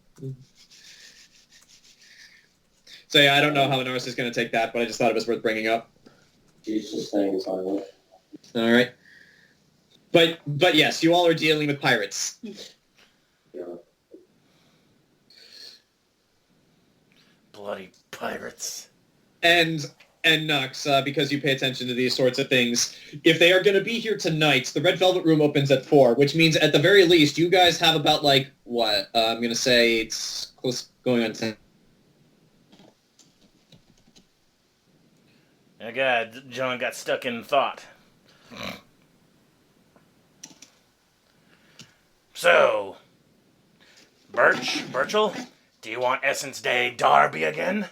So yeah, I don't know how Anaris is going to take that, but I just thought it was worth bringing up. He's just staying silent. All right, but yes, you all are dealing with pirates. Yeah. Bloody pirates. And Nux, because you pay attention to these sorts of things, if they are going to be here tonight, the Red Velvet Room opens at 4, which means at the very least you guys have about I'm going to say it's close going on 10. Oh God, John got stuck in thought. Burchill, do you want Essence Day Derby again?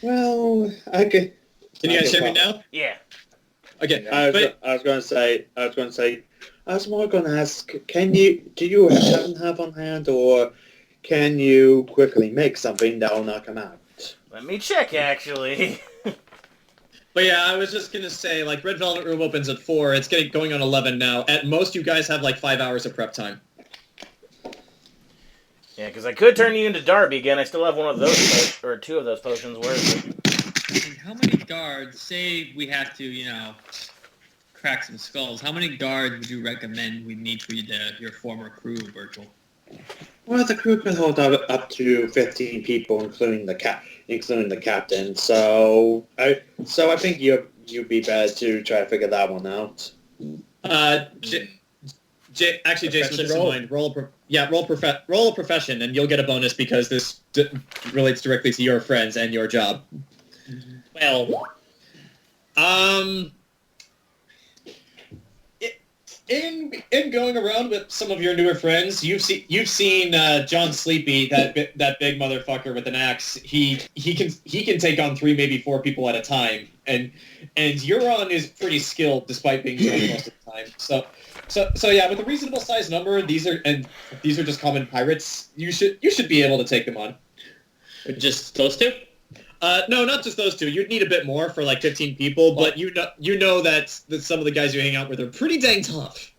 Well, I could. Can you guys hear me now? Yeah. Okay, I was going to say, I was more going to ask, do you have on hand, or can you quickly make something that will knock him out? Let me check, actually. But yeah, I was just gonna say, like, Red Velvet Room opens at 4. It's going on 11 now. At most, you guys have like 5 hours of prep time. Yeah, because I could turn you into Darby again. I still have one of those, or 2 of those potions. Where is it? How many guards, say we have to, crack some skulls, how many guards would you recommend we need for your former crew, Burchill? Well, the crew could hold up to 15 people, including the captain. So I think you'd be better to try to figure that one out. Actually, Jayson, with this in mind, roll a profession, and you'll get a bonus because this relates directly to your friends and your job. Well, in going around with some of your newer friends, you've seen John Sleepy, that big motherfucker with an axe. He can take on 3, maybe 4 people at a time, and Euron is pretty skilled despite being drunk most of the time. So yeah, with a reasonable sized number, these are just common pirates. You should be able to take them on. just those 2? No, not just those 2. You'd need a bit more for like 15 people, but you know that some of the guys you hang out with are pretty dang tough.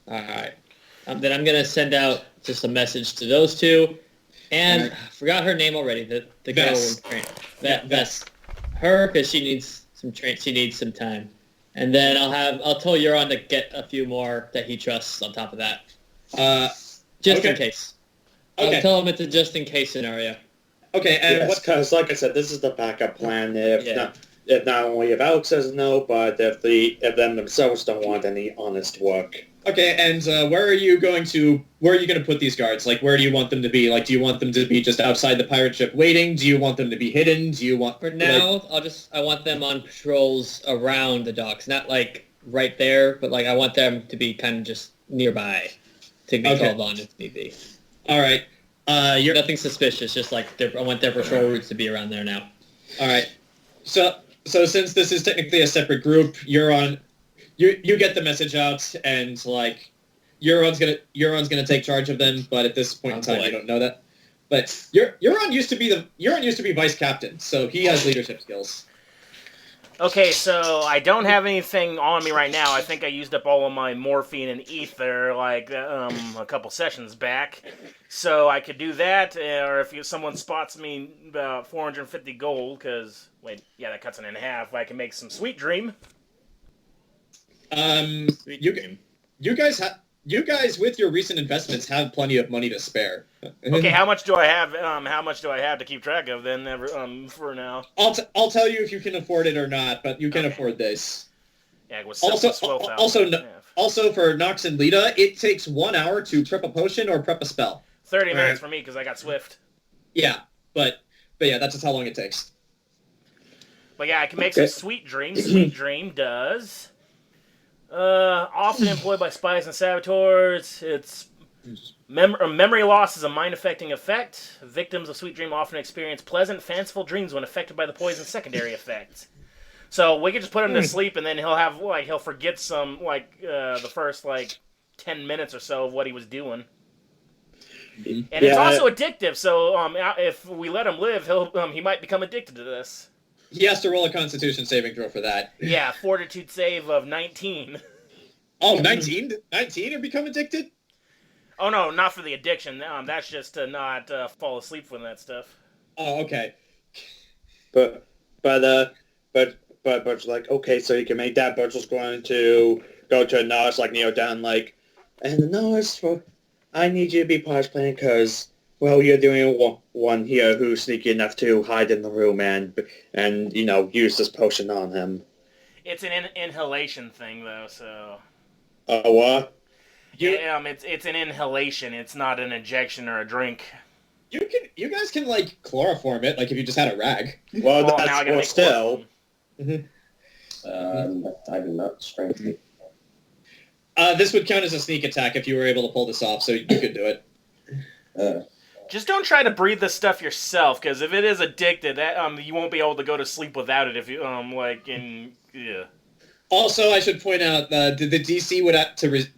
Alright. Then I'm going to send out just a message to those 2. And I forgot her name already, the girl Vess. with train. Vess. Her, because she needs some time. And then I'll tell Euron to get a few more that he trusts on top of that. Just in case. Okay. I'll tell him it's a just in case scenario. Okay, and Because, like I said, this is the backup plan. If not only if Alex says no, but if them themselves don't want any honest work. Okay, and where are you going to put these guards? Like, where do you want them to be? Like, do you want them to be just outside the pirate ship waiting? Do you want them to be hidden? Do you want... For now, I want them on patrols around the docks. Not, like, right there, but, like, I want them to be kind of just nearby to be called on if need be. All right. Nothing suspicious, just, like, I want their patrol routes to be around there now. All right. So since this is technically a separate group, you get the message out, and like Euron's gonna take charge of them. But at this point in time, you don't know that. But Euron used to be vice captain, so he has leadership skills. Okay, so I don't have anything on me right now. I think I used up all of my morphine and ether like a couple sessions back. So I could do that, or if someone spots me about 450 gold, because, that cuts it in half, I can make some sweet dream. You guys with your recent investments have plenty of money to spare. Okay, how much do I have? How much do I have to keep track of then? For now. I'll tell you if you can afford it or not, but you can afford this. Yeah, it was also for Nox and Lita, it takes 1 hour to prep a potion or prep a spell. 30 minutes for me because I got Swift. Yeah, but yeah, that's just how long it takes. But yeah, I can make some sweet dreams. Sweet dream does. Often employed by spies and saboteurs. It's memory loss is a mind-affecting effect. Victims of Sweet Dream often experience pleasant, fanciful dreams when affected by the poison's secondary effects. So we could just put him to sleep, and then he'll forget some the first 10 minutes or so of what he was doing. And it's also addictive. So if we let him live, he might become addicted to this. He has to roll a Constitution saving throw for that. Yeah, fortitude save of 19. Oh, 19? 19 or become addicted? Oh, no, not for the addiction. That's just to not fall asleep from that stuff. Oh, okay. But okay, so you can make that. Burchill's going to go to Anaris, kneel down, and Anaris, I need you to be part of playing because, well, you're the only one here who's sneaky enough to hide in the room and use this potion on him. It's an inhalation thing, though, so... Oh, what? It's an inhalation. It's not an injection or a drink. You guys can, chloroform it, if you just had a rag. Well, that's still... I do not strength. This would count as a sneak attack if you were able to pull this off, so you could do it. Just don't try to breathe this stuff yourself, because if it is addicted, that, you won't be able to go to sleep without it if you, yeah. Also, I should point out the DC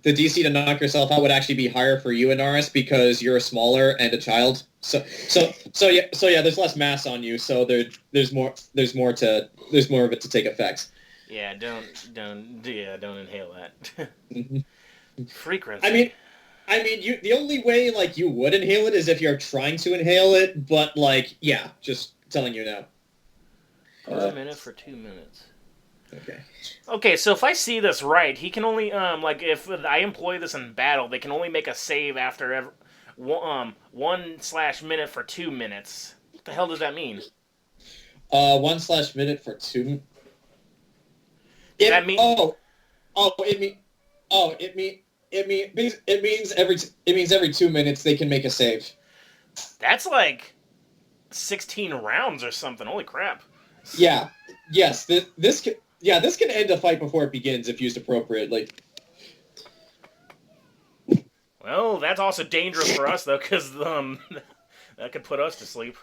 the DC to knock yourself out would actually be higher for you, Anaris, because you're smaller and a child. So yeah. There's less mass on you, so there's more of it to take effect. Yeah, don't inhale that. Frequency. I mean, the only way you would inhale it is if you're trying to inhale it, but yeah, just telling you now. 1 minute for 2 minutes. Okay. Okay, so if I see this right, he can only if I employ this in battle, they can only make a save after 1/minute for 2 minutes. What the hell does that mean? 1/minute for 2. That mean? It means every 2 minutes they can make a save. That's 16 rounds or something. Holy crap. Yeah. Yes. This can end a fight before it begins if used appropriately. Well, that's also dangerous for us though, because that could put us to sleep.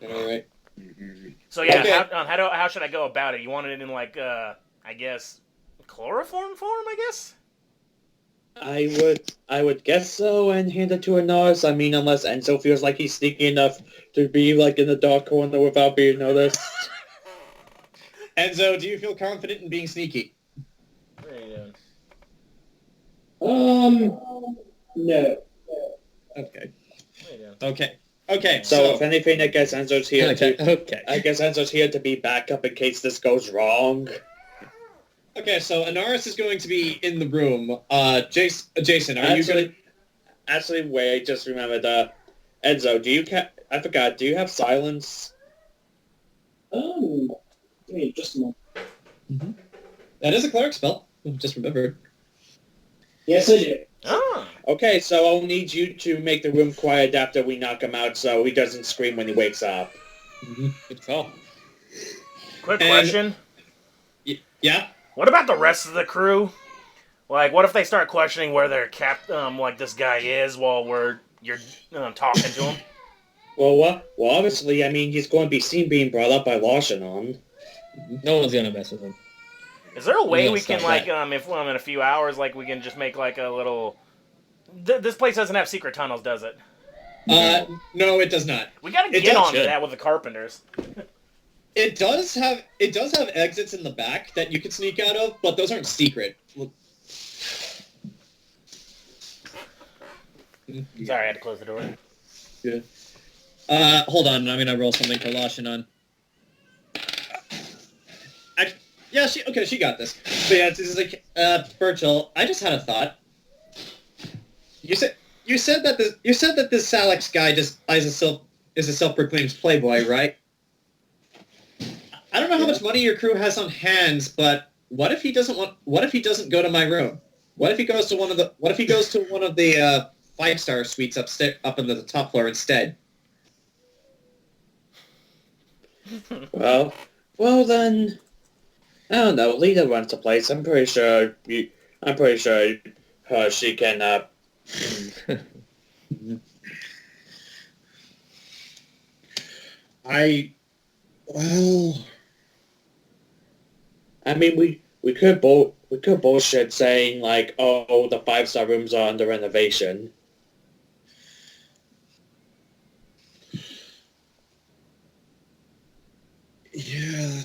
All right. So yeah, Okay. how should I go about it? You want it in I guess chloroform form? I guess. I would guess so, and hand it to Anaris. I mean, unless Enzo feels like he's sneaky enough to be in the dark corner without being noticed. Enzo, do you feel confident in being sneaky? What are you doing? No. Okay. What are you doing? Okay. So if anything, I guess Enzo's here Okay. I guess Enzo's here to be backup in case this goes wrong. Okay, so Anaris is going to be in the room. Jayson, are you going to... Actually, wait, just remembered, Enzo, I forgot, do you have silence? Wait, just a moment. Mm-hmm. That is a cleric spell. Just remember. Yes, I do. Oh. Okay, so I'll need you to make the room quiet after we knock him out so he doesn't scream when he wakes up. Mm-hmm. Good call. Quick question. Yeah? What about the rest of the crew? What if they start questioning where their this guy is while you're talking to him? Well, obviously, I mean, he's going to be seen being brought up by Lashanon. No one's gonna mess with him. Is there a way No, we it's can not that. if in a few hours we can just make a little? This place doesn't have secret tunnels, does it? No, it does not. We gotta It get does. onto that with the carpenters. It does have exits in the back that you can sneak out of, but those aren't secret. Sorry, I had to close the door. Yeah. Hold on. I'm gonna roll something for Lashanon. Yeah, she got this. But yeah, this is Burchill, I just had a thought. You said that this Salix guy just is a self-proclaimed playboy, right? I don't know how much money your crew has on hands, but what if he doesn't go to my room? What if he goes to one of the 5-star suites up in the top floor instead? Well then, I don't know. Lita runs the place. I'm pretty sure she can. I mean, we could bullshit saying oh, the 5-star rooms are under renovation. Yeah.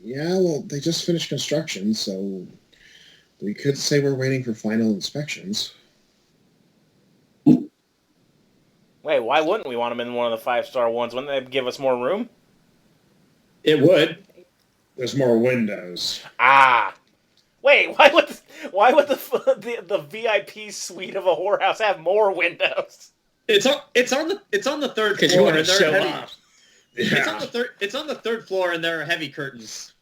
Yeah, well, they just finished construction, so we could say we're waiting for final inspections. Wait, why wouldn't we want them in one of the 5-star ones? Wouldn't they give us more room? It would. There's more windows. Ah. Wait, why would the VIP suite of a whorehouse have more windows? It's on the third Because you floor. want to and show they're heavy. off. It's on the third floor, and there are heavy curtains.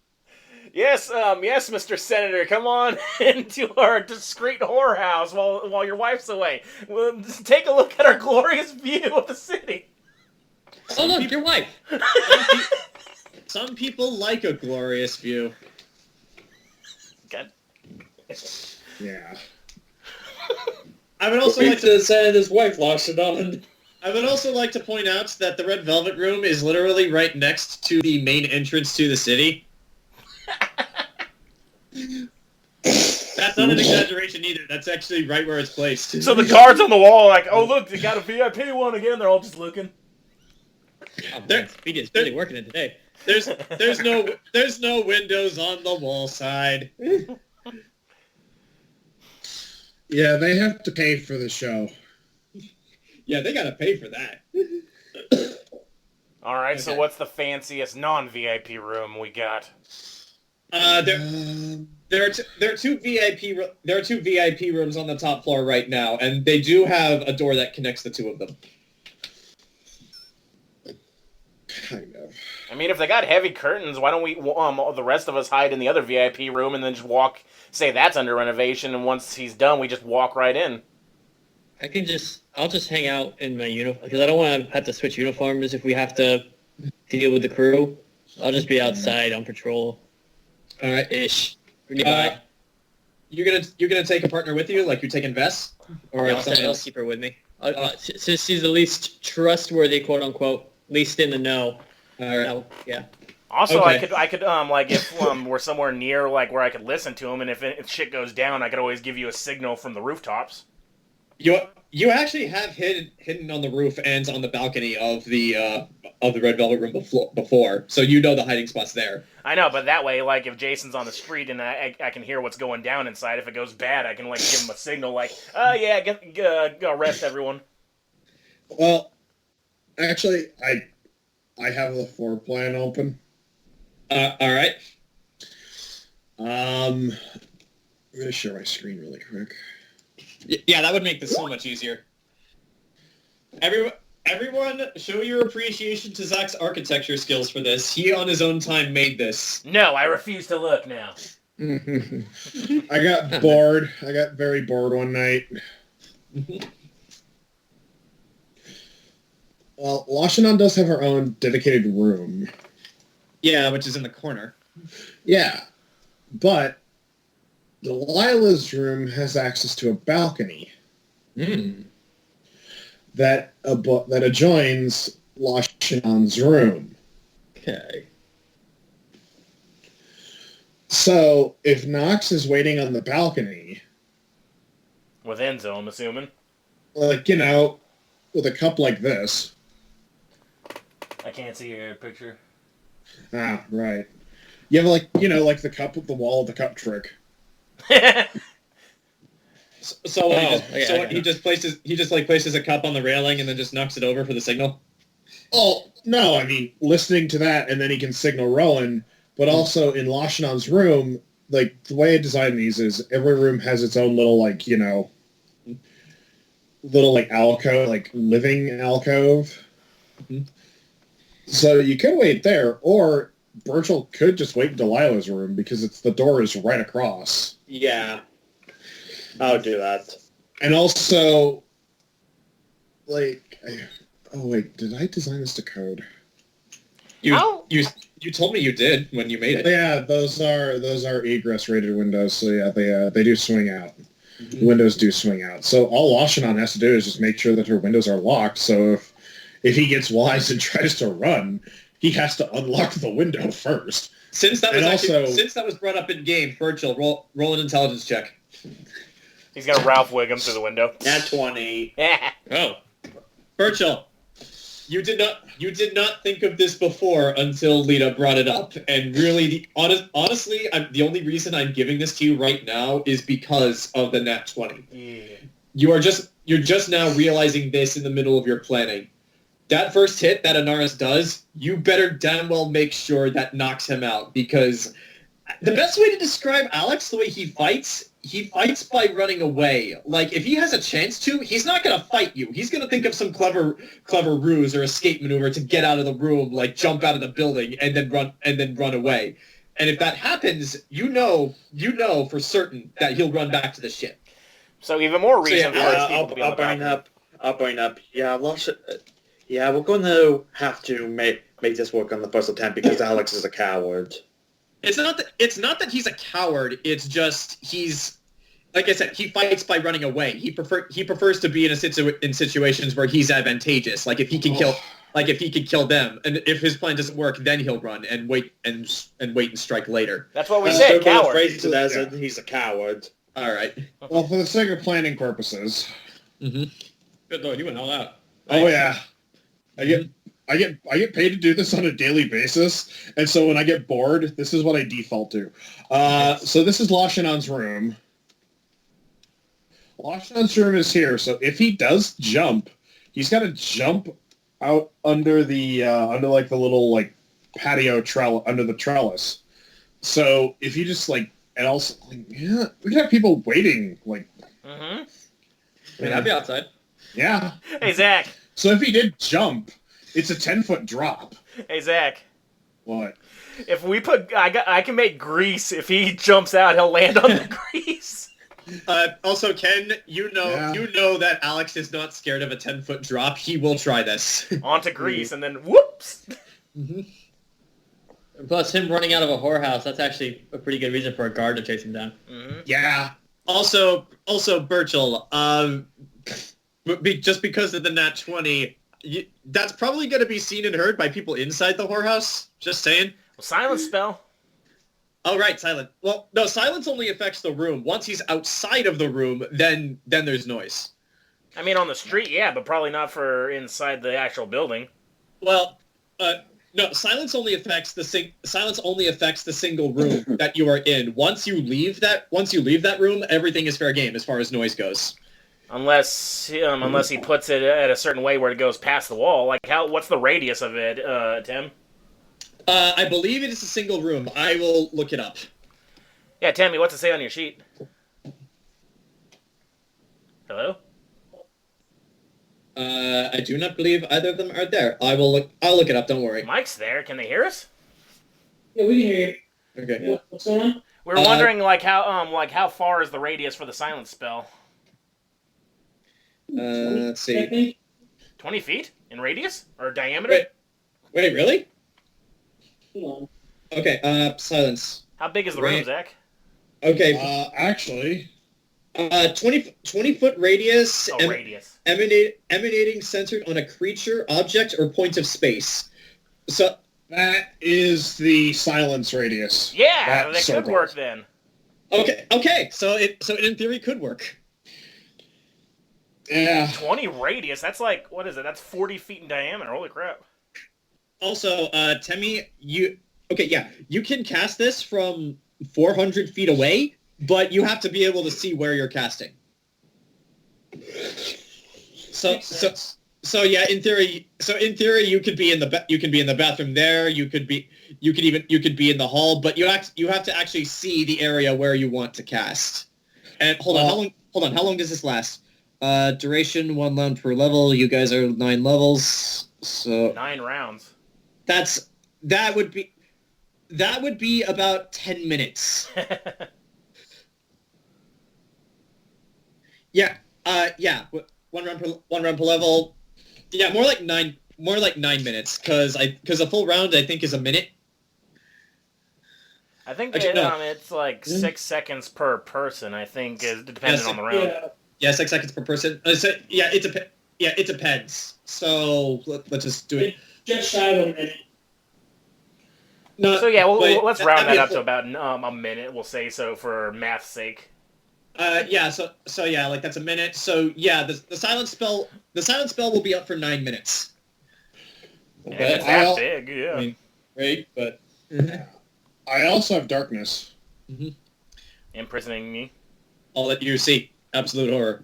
Yes, Mr. Senator, come on into our discreet whorehouse while your wife's away. Well, just take a look at our glorious view of the city. Oh look, your wife. Some people like a glorious view. God. Yeah. I would also Wait like to to say his wife lost it on. I would also like to point out that the Red Velvet Room is literally right next to the main entrance to the city. That's not an exaggeration either. That's actually right where it's placed. So the guards on the wall are like, oh look, they got a VIP one again. They're all just looking. Oh, man, Speedy is really working it today. There's no windows on the wall side. Yeah, they have to pay for the show. Yeah, they gotta pay for that. All right, so Okay. what's the fanciest non-VIP room we got? There are two VIP rooms on the top floor right now, and they do have a door that connects the two of them. Kind of. I mean, if they got heavy curtains, why don't we, the rest of us hide in the other VIP room and then just walk, say that's under renovation, and once he's done, we just walk right in. I'll just hang out in my uniform, because I don't want to have to switch uniforms if we have to deal with the crew. I'll just be outside on patrol. All right. Ish. Nearby. You're gonna take a partner with you, like you're taking Vess, or Yeah, someone I'll else? keep her with me. Since she's the least trustworthy, quote unquote, least in the know. All right. No, yeah. Also, Okay. I could, like, if we're somewhere near, like, where I could listen to him, and if shit goes down, I could always give you a signal from the rooftops. You actually have hidden on the roof and on the balcony of the Red Velvet Room before, so you know the hiding spots there. I know, but that way, like, if Jason's on the street and I can hear what's going down inside, if it goes bad, I can, like, give him a signal, like, oh, yeah, arrest everyone. Well, actually, I have the floor plan open. All right. I'm going to share my screen really quick. Yeah, that would make this so much easier. Everyone, show your appreciation to Zach's architecture skills for this. He, on his own time, made this. No, I refuse to look now. I got bored. I got very bored one night. Well, Lashanon does have her own dedicated room. Yeah, which is in the corner. Yeah, but Delilah's room has access to a balcony that adjoins Lashanon's room. Okay. So if Nox is waiting on the balcony, With Enzo, I'm assuming. like, with a cup like this. I can't see your picture. Ah, right. You have like the cup with the wall of the cup trick. So okay. he just places a cup on the railing and then just knocks it over for the signal. Oh, no, I mean, listening to that, and then he can signal Rowan, but also in Lashanon's room, like, the way I design these is every room has its own little, like, little, like, alcove, like, living alcove. Mm-hmm. So you could wait there, or Burchill could just wait in Delilah's room, because the door is right across. Yeah. I'll do that. And also, like... Oh, wait, did I design this to code? You told me you did when you made it. Yeah, those are egress rated windows, so yeah, they do swing out. Mm-hmm. The windows do swing out. So all Lashanon has to do is just make sure that her windows are locked, so if he gets wise and tries to run, he has to unlock the window first. Since that was brought up in game, Burchill, roll an intelligence check. He's gonna Ralph Wiggum through the window. Nat 20. Oh. Burchill, you did not think of this before until Lita brought it up, and really, honestly, the only reason I'm giving this to you right now is because of the nat 20. Yeah. You're just now realizing this in the middle of your planning. That first hit that Anaris does, you better damn well make sure that knocks him out, because the best way to describe Alex, the way he fights by running away. Like, if he has a chance to, he's not going to fight you. He's going to think of some clever ruse or escape maneuver to get out of the room, like jump out of the building and then run away. And if that happens, you know for certain that he'll run back to the ship. So even more reason for Yeah, people to be on I'll the bring balcony. I'll bring up. Yeah, we're going to have to make this work on the first attempt because Alex is a coward. It's not that he's a coward. It's just like I said, he fights by running away. He prefers to be in situations where he's advantageous. Like if he can kill them, and if his plan doesn't work, then he'll run and wait and strike later. That's what we I'm said, still gonna coward. phrase it as he's a coward. All right. Well, for the sake of planning purposes. Mm-hmm. Good lord, you went all out. Oh yeah, I get paid to do this on a daily basis, and so when I get bored, this is what I default to. So this is Lashanon's room. Lashanon's room is here, so if he does jump, he's got to jump out under the under like the little like patio under the trellis. So if you just like, and also yeah, we could have people waiting like. Mm-hmm. I mean, I'd be outside. Yeah. Hey, Zach. So if he did jump, it's a 10-foot drop. Hey, Zach. What? If we put... I can make grease. If he jumps out, he'll land on the grease. Also, Ken, you know that Alex is not scared of a 10-foot drop. He will try this. Onto grease, and then whoops! Mm-hmm. Plus, him running out of a whorehouse, that's actually a pretty good reason for a guard to chase him down. Mm-hmm. Yeah. Also, Burchill, just because of the nat 20, that's probably going to be seen and heard by people inside the whorehouse. Just saying. Well, silence spell. Oh, right, silent. Well, no, silence only affects the room. Once he's outside of the room, then there's noise. I mean, on the street, yeah, but probably not for inside the actual building. Well, no, silence only affects the single room that you are in. Once you leave that room, everything is fair game as far as noise goes. Unless he puts it at a certain way where it goes past the wall. Like, what's the radius of it, Tim? I believe it is a single room. I will look it up. Yeah, Tammy, what's it say on your sheet? Hello? I do not believe either of them are there. I'll look it up, don't worry. Mike's there. Can they hear us? Yeah, we can hear you. Okay. Yeah, what's going on? We were wondering, how far is the radius for the silence spell? Let's see. I think. 20 feet in radius? Or diameter? Wait, really? Hold on. Okay, silence. How big is the room, Zach? Okay. Actually... 20-foot radius, Radius. emanating centered on a creature, object, or point of space. So that is the silence radius. Yeah, that could work then. Okay. So it in theory could work. Yeah. 20 radius. That's like, what is it? That's 40 feet in diameter. Holy crap. Also, Temme, you can cast this from 400 feet away. But you have to be able to see where you're casting. So yeah, in theory, you could be in the bathroom there. You could be in the hall, but you have to actually see the area where you want to cast. And hold on, how long does this last? Duration 1 round per level. You guys are 9 levels, so 9 rounds. That would be about 10 minutes. Yeah. 1 round per level. Yeah, more like 9 minutes, because a full round I think is a minute. I think no. It's like 6 seconds per person. I think depending on the round. Yeah, 6 seconds per person. It depends. So let's just do it. Just shy of a minute. No. So yeah, let's round that up to about a minute. We'll say so for math's sake. So yeah, like that's a minute. So yeah, the silence spell will be up for 9 minutes. Okay. Yeah, it's that big, yeah. I mean, right, but I also have darkness. Mm-hmm. Imprisoning me. All that you see, absolute horror.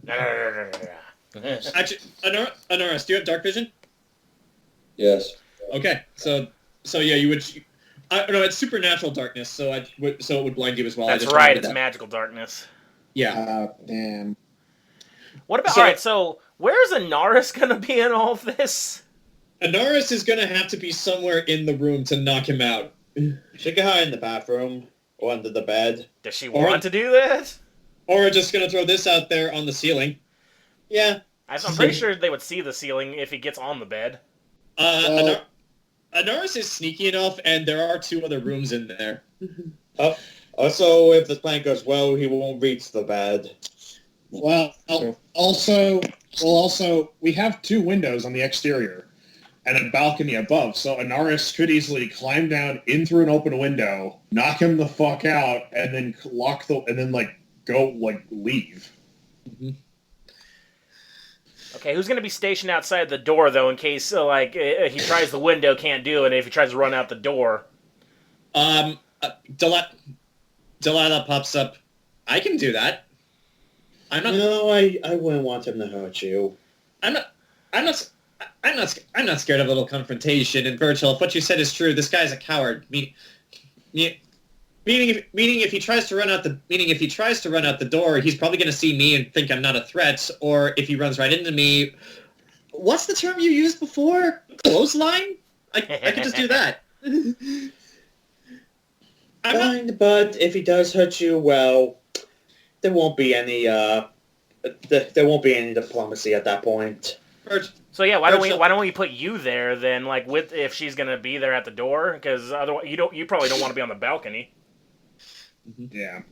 Actually, Anaris, do you have dark vision? Yes. Okay, so yeah, you would. No, it's supernatural darkness, so it would blind you as well. That's right. It's magical darkness. Yeah. Damn. What about... Alright, so where's Anaris going to be in all of this? Anaris is going to have to be somewhere in the room to knock him out. She can hide in the bathroom or under the bed. Does she want to do that? Or we're just going to throw this out there on the ceiling. Yeah. I'm pretty sure they would see the ceiling if he gets on the bed. Anaris is sneaky enough, and there are 2 other rooms in there. Also, if the plan goes well, he won't reach the bed. Well, also, we have 2 windows on the exterior and a balcony above, so Anaris could easily climb down in through an open window, knock him the fuck out, and then leave. Mm-hmm. Okay, who's going to be stationed outside the door, though, in case, he tries the window, can't do it, and if he tries to run out the door? Delilah pops up. I can do that. No, I wouldn't want him to hurt you. I'm not scared of a little confrontation. And Burchill, if what you said is true, this guy's a coward. Meaning if he tries to run out the door, he's probably going to see me and think I'm not a threat. Or if he runs right into me, what's the term you used before? Clothesline? I could just do that. Fine, but if he does hurt you, well, there won't be any diplomacy at that point. So yeah, why don't we put you there then? If she's gonna be there at the door, because otherwise you probably don't want to be on the balcony. Yeah.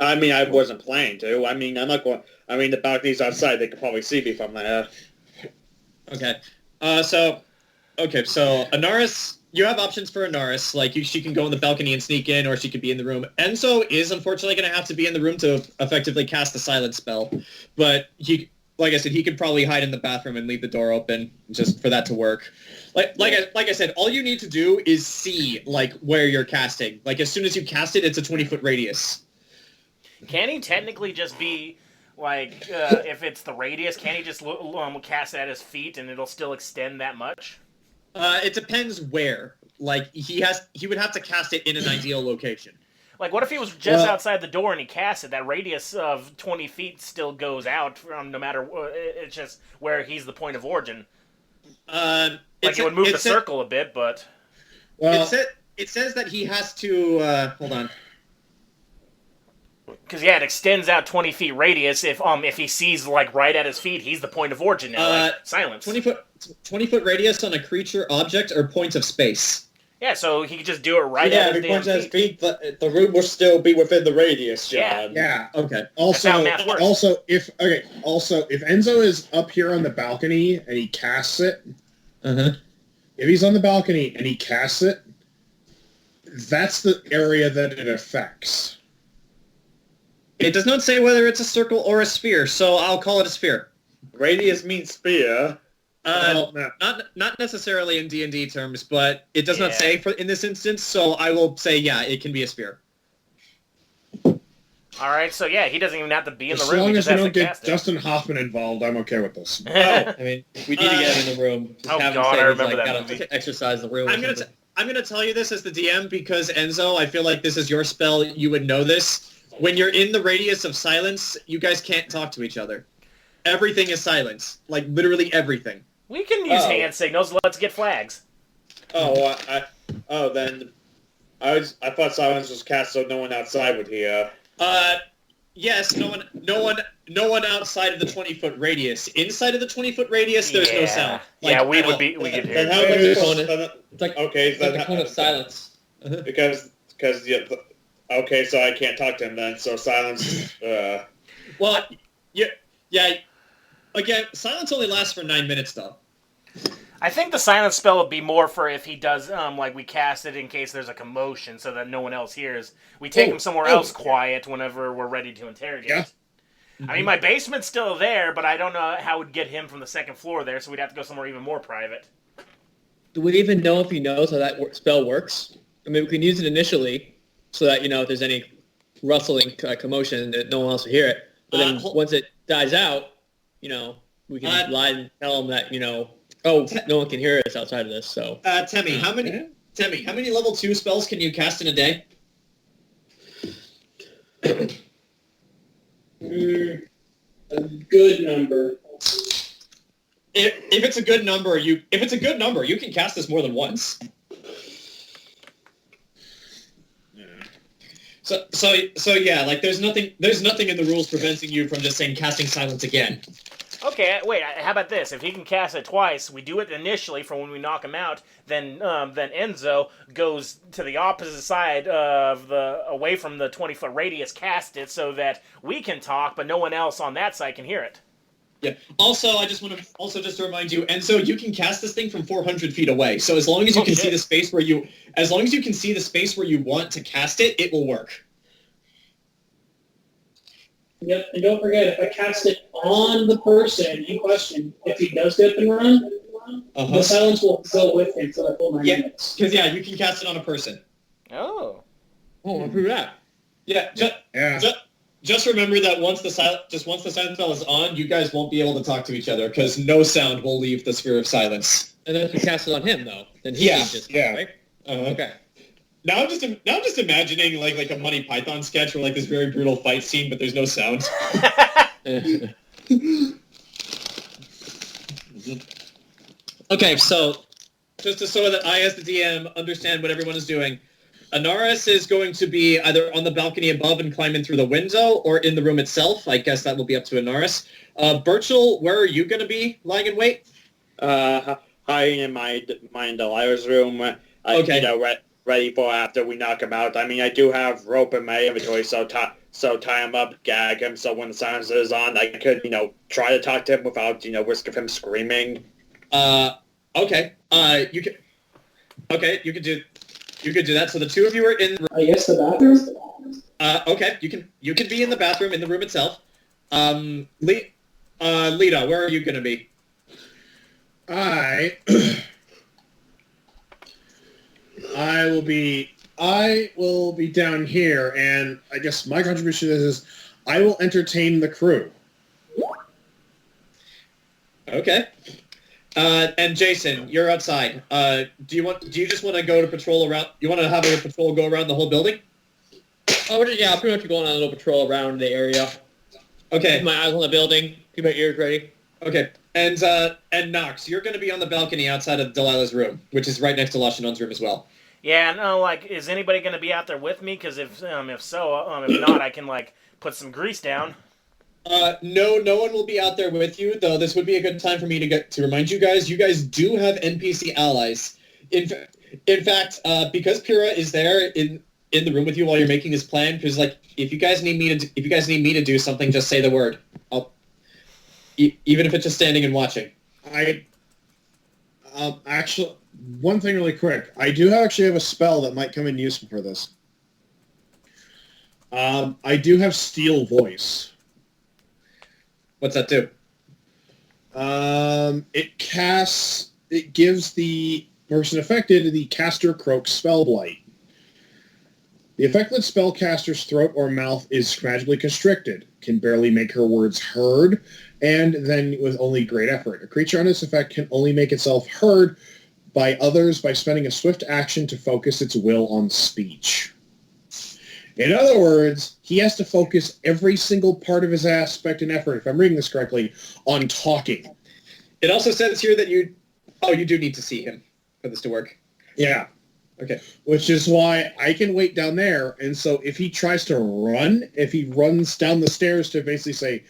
I mean, I wasn't planning to. I mean, I'm not going. I mean, the balcony's outside. They could probably see me from there. Okay. So Anaris, you have options for Anaris. She can go on the balcony and sneak in, or she could be in the room. Enzo is unfortunately going to have to be in the room to effectively cast the silence spell. But like I said, he could probably hide in the bathroom and leave the door open just for that to work. Like I said, all you need to do is see where you're casting. As soon as you cast it, it's a 20-foot radius. Can he technically just be if it's the radius? Can he just cast it at his feet and it'll still extend that much? It depends where. He would have to cast it in an ideal location. What if he was just outside the door and he cast it? That radius of 20 feet still goes out from no matter. It's just where he's the point of origin. It would move the circle a bit, but. Well, it says that he has to. Hold on. Because it extends out 20 feet radius. If he sees right at his feet, he's the point of origin now. Silence. 20 foot radius on a creature, object, or point of space. Yeah, so he could just do it right at his damn feet. The room will still be within the radius, John. Yeah. Okay. Also, if Enzo is up here on the balcony and he casts it, if he's on the balcony and he casts it, that's the area that it affects. It does not say whether it's a circle or a sphere, so I'll call it a sphere. Radius means sphere. Not necessarily in D&D terms, but it does not say in this instance, so I will say, it can be a sphere. Alright, so he doesn't even have to be in the room. As long as we don't get cast Justin Hoffman involved, I'm okay with this. I mean, we need to get him in the room. Just have him say I remember that gotta movie. exercise the room. I'm gonna tell you this as the DM because, Enzo, I feel like this is your spell. You would know this. When you're in the radius of silence, you guys can't talk to each other. Everything is silence. Literally everything. We can use hand signals. Let's get flags. Then I thought silence was cast so no one outside would hear. Yes, no one outside of the 20-foot radius. Inside of the 20-foot radius, there's no sound. We could hear. Then how It's much? Okay, like the cone of silence. Because okay, so I can't talk to him then. So silence. Well, yeah. Again, silence only lasts for 9 minutes, though. I think the silence spell would be more for if he does, we cast it in case there's a commotion so that no one else hears. We take him somewhere else quiet whenever we're ready to interrogate. Yeah. I mean, my basement's still there, but I don't know how we'd get him from the second floor there, so we'd have to go somewhere even more private. Do we even know if he knows how that spell works? I mean, we can use it initially so that, if there's any rustling commotion, that no one else will hear it. But then once it dies out, we can lie and tell him that, no one can hear us outside of this. So, Temme, how many level 2 spells can you cast in a day? A good number. If it's a good number, you can cast this more than once. So yeah, there's nothing in the rules preventing you from just saying casting silence again. Okay, wait. How about this? If he can cast it twice, we do it initially for when we knock him out. Then Enzo goes to the opposite side of away from the 20-foot radius, cast it so that we can talk, but no one else on that side can hear it. Yeah. Also, I just want to just to remind you, Enzo, you can cast this thing from 400 feet away. So as long as you can see the space where you want to cast it, it will work. Yep, and don't forget, if I cast it on the person in question, if he does get the run, the silence will go with him for the full 9 minutes. Because you can cast it on a person. Oh. Oh, I'll prove that. Yeah. Just remember that once the silent spell is on, you guys won't be able to talk to each other because no sound will leave the sphere of silence. And then if you cast it on him, though, then he can just right? Okay. Now I'm just imagining like a Monty Python sketch where like this very brutal fight scene, but there's no sound. Okay, so just so that I, as the DM, understand what everyone is doing, Anaris is going to be either on the balcony above and climb in through the window, or in the room itself. I guess that will be up to Anaris. Burchill, where are you going to be lying in wait? Hiding in my Delilah's room. Okay. Ready for after we knock him out. I mean, I do have rope in my inventory, so tie him up, gag him, so when the silence is on, I could, try to talk to him without, risk of him screaming. Okay. You could do that. So the two of you are in. I guess the bathroom. Okay. You can be in the bathroom in the room itself. Lita, where are you going to be? I will be down here, and I guess my contribution is I will entertain the crew. Okay. And Jayson, you're outside. Do you just want to go to patrol around? You want to have a patrol go around the whole building? Oh, yeah, I'll pretty much be going on a little patrol around the area. Okay. Keep my eyes on the building. Keep my ears ready. Okay. And Nox, you're going to be on the balcony outside of Delilah's room, which is right next to Lashanon's room as well. Yeah, no, is anybody going to be out there with me? Because if so, if not, I can, put some grease down. No one will be out there with you, though this would be a good time for me to remind you guys do have NPC allies. In fact, because Pyrrha is there in the room with you while you're making this plan, because, if you guys need me to do something, just say the word. Even if it's just standing and watching. Actually, one thing really quick. I do actually have a spell that might come in useful for this. I do have Steel Voice. What's that do? It gives the person affected the caster croak spell blight. The affected spellcaster's throat or mouth is magically constricted, can barely make her words heard, and then with only great effort. A creature on this effect can only make itself heard by others by spending a swift action to focus its will on speech. In other words, he has to focus every single part of his aspect and effort, if I'm reading this correctly, on talking. It also says here that you do need to see him for this to work. Yeah. Okay. Which is why I can wait down there, and so if he tries to run, if he runs down the stairs to basically say,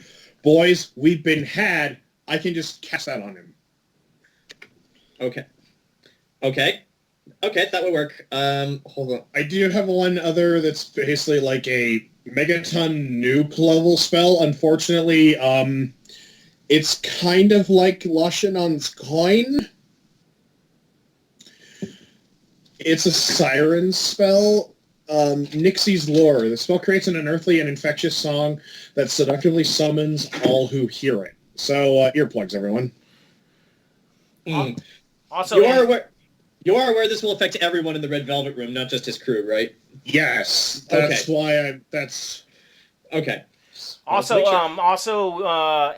boys, we've been had, I can just cast that on him. Okay, that would work. Hold on. I do have one other that's basically like a megaton nuke level spell. Unfortunately, it's kind of like Lashanon's coin. It's a siren spell. Nixie's Lure. The spell creates an unearthly and infectious song that seductively summons all who hear it. So, earplugs, everyone. Also, you are aware this will affect everyone in the Red Velvet Room, not just his crew, right? Yes. That's why that's... Okay. Also,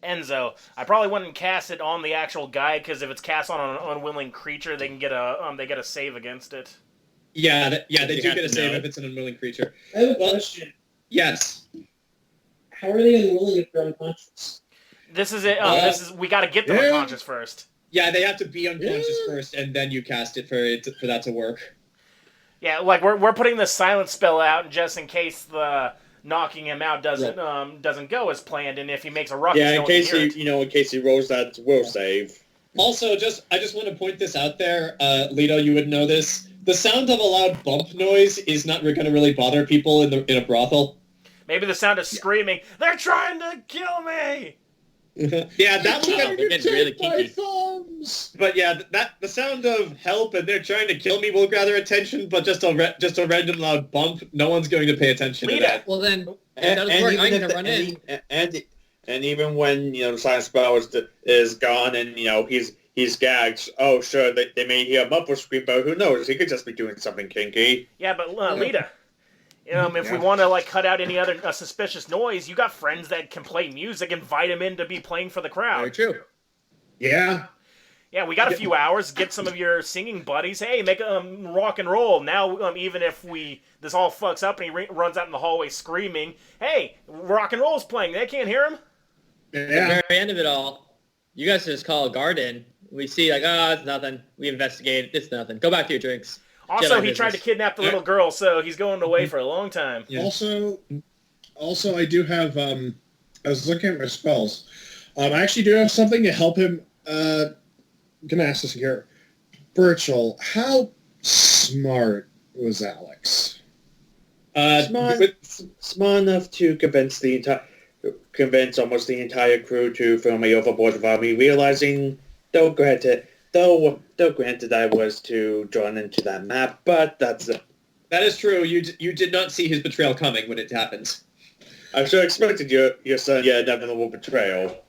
Enzo, I probably wouldn't cast it on the actual guy, because if it's cast on an unwilling creature, they can get a save against it. Yeah, they do get a save if it's an unwilling creature. I have a question. Yes. How are they unwilling if they're unconscious? This is it. We got to get them unconscious first. Yeah, they have to be unconscious first, and then you cast it for that to work. Yeah, we're putting the silence spell out just in case knocking him out doesn't go as planned, and if he makes a ruckus, Yeah, no in one can case hear he, it. in case he rolls that will save. Also, I just want to point this out there, Lita, you would know this. The sound of a loud bump noise is not going to really bother people in a brothel. Maybe the sound of screaming, "They're trying to kill me!" Yeah, that would They're getting really kinky. thumbs. But yeah, the sound of help and they're trying to kill me will gather attention, but just a random loud bump, no one's going to pay attention to Lita. that. Well then, that doesn't work. I'm gonna run in. And even when the silent spell is gone and he's gagged. Oh, sure, they may hear a muffled scream, but who knows? He could just be doing something kinky. Yeah, but Lita, if we want to cut out any other suspicious noise, you got friends that can play music. Invite them in to be playing for the crowd. Very true. Yeah. Yeah, we got a few hours. Get some of your singing buddies. Hey, make a rock and roll. Now, even if this all fucks up and he runs out in the hallway screaming, "Hey, rock and roll's playing." They can't hear him. At the Yeah. very end of it all, you guys just call a guard in. We see it's nothing. We investigate. It's nothing. Go back to your drinks. Also, Jedi he tried to business. kidnap the little girl, so he's going away for a long time. Yeah. Also, I do have. I was looking at my spells. I actually do have something to help him. I'm gonna ask this here, Burchill. How smart was Alex? Smart enough to convince almost the entire crew to throw me overboard without me realizing. Though granted I was too drawn into that map, but that's it. That is true. You did not see his betrayal coming when it happened. I should have expected your son, inevitable betrayal.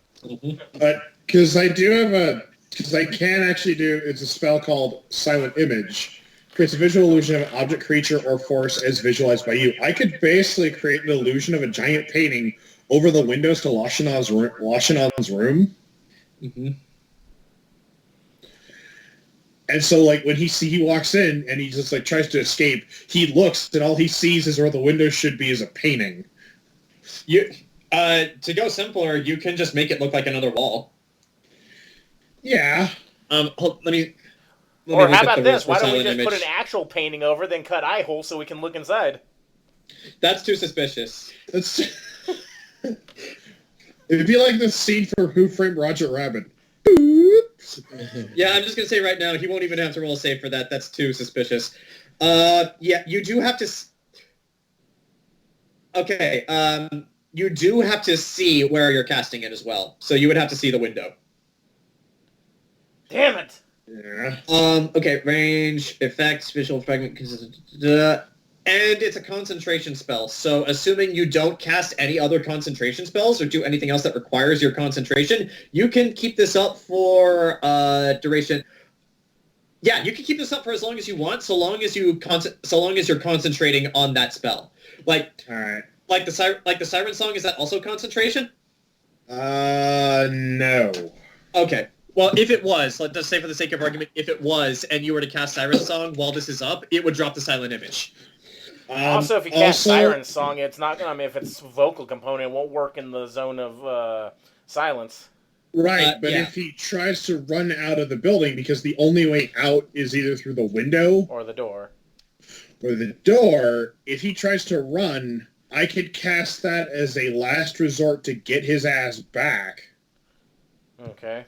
But because I do have because I can actually do, it's a spell called Silent Image. Creates a visual illusion of an object, creature, or force as visualized by you. I could basically create an illusion of a giant painting over the windows to Lashanon's room. Mm-hmm. And so, when he walks in and he just tries to escape, he looks and all he sees is where the window should be is a painting. To go simpler, you can just make it look like another wall. Yeah. Let me Or look how at about the this? rules Why for don't we silent just put an image. actual painting over, then cut eye holes so we can look inside? That's too suspicious. That's it'd be like the scene for Who Framed Roger Rabbit. Yeah, I'm just gonna say right now, he won't even have to roll a save for that. That's too suspicious. Yeah, you do have to. Okay. You do have to see where you're casting it as well. So you would have to see the window. Damn it! Yeah. Okay, range, effects, visual fragment, and it's a concentration spell. So assuming you don't cast any other concentration spells or do anything else that requires your concentration, you can keep this up for duration. Yeah, you can keep this up for as long as you want, so long as you're concentrating on that spell. All right. Like the siren song, is that also concentration? No. Okay. Well, if it was, let's just say for the sake of argument, if it was, and you were to cast Siren Song while this is up, it would drop the silent image. Also, if you cast Siren Song, it's not gonna. I mean, if it's vocal component, it won't work in the zone of silence. Right, but yeah. if he tries to run out of the building, because the only way out is either through the window Or the door. or the door, if he tries to run, I could cast that as a last resort to get his ass back. Okay.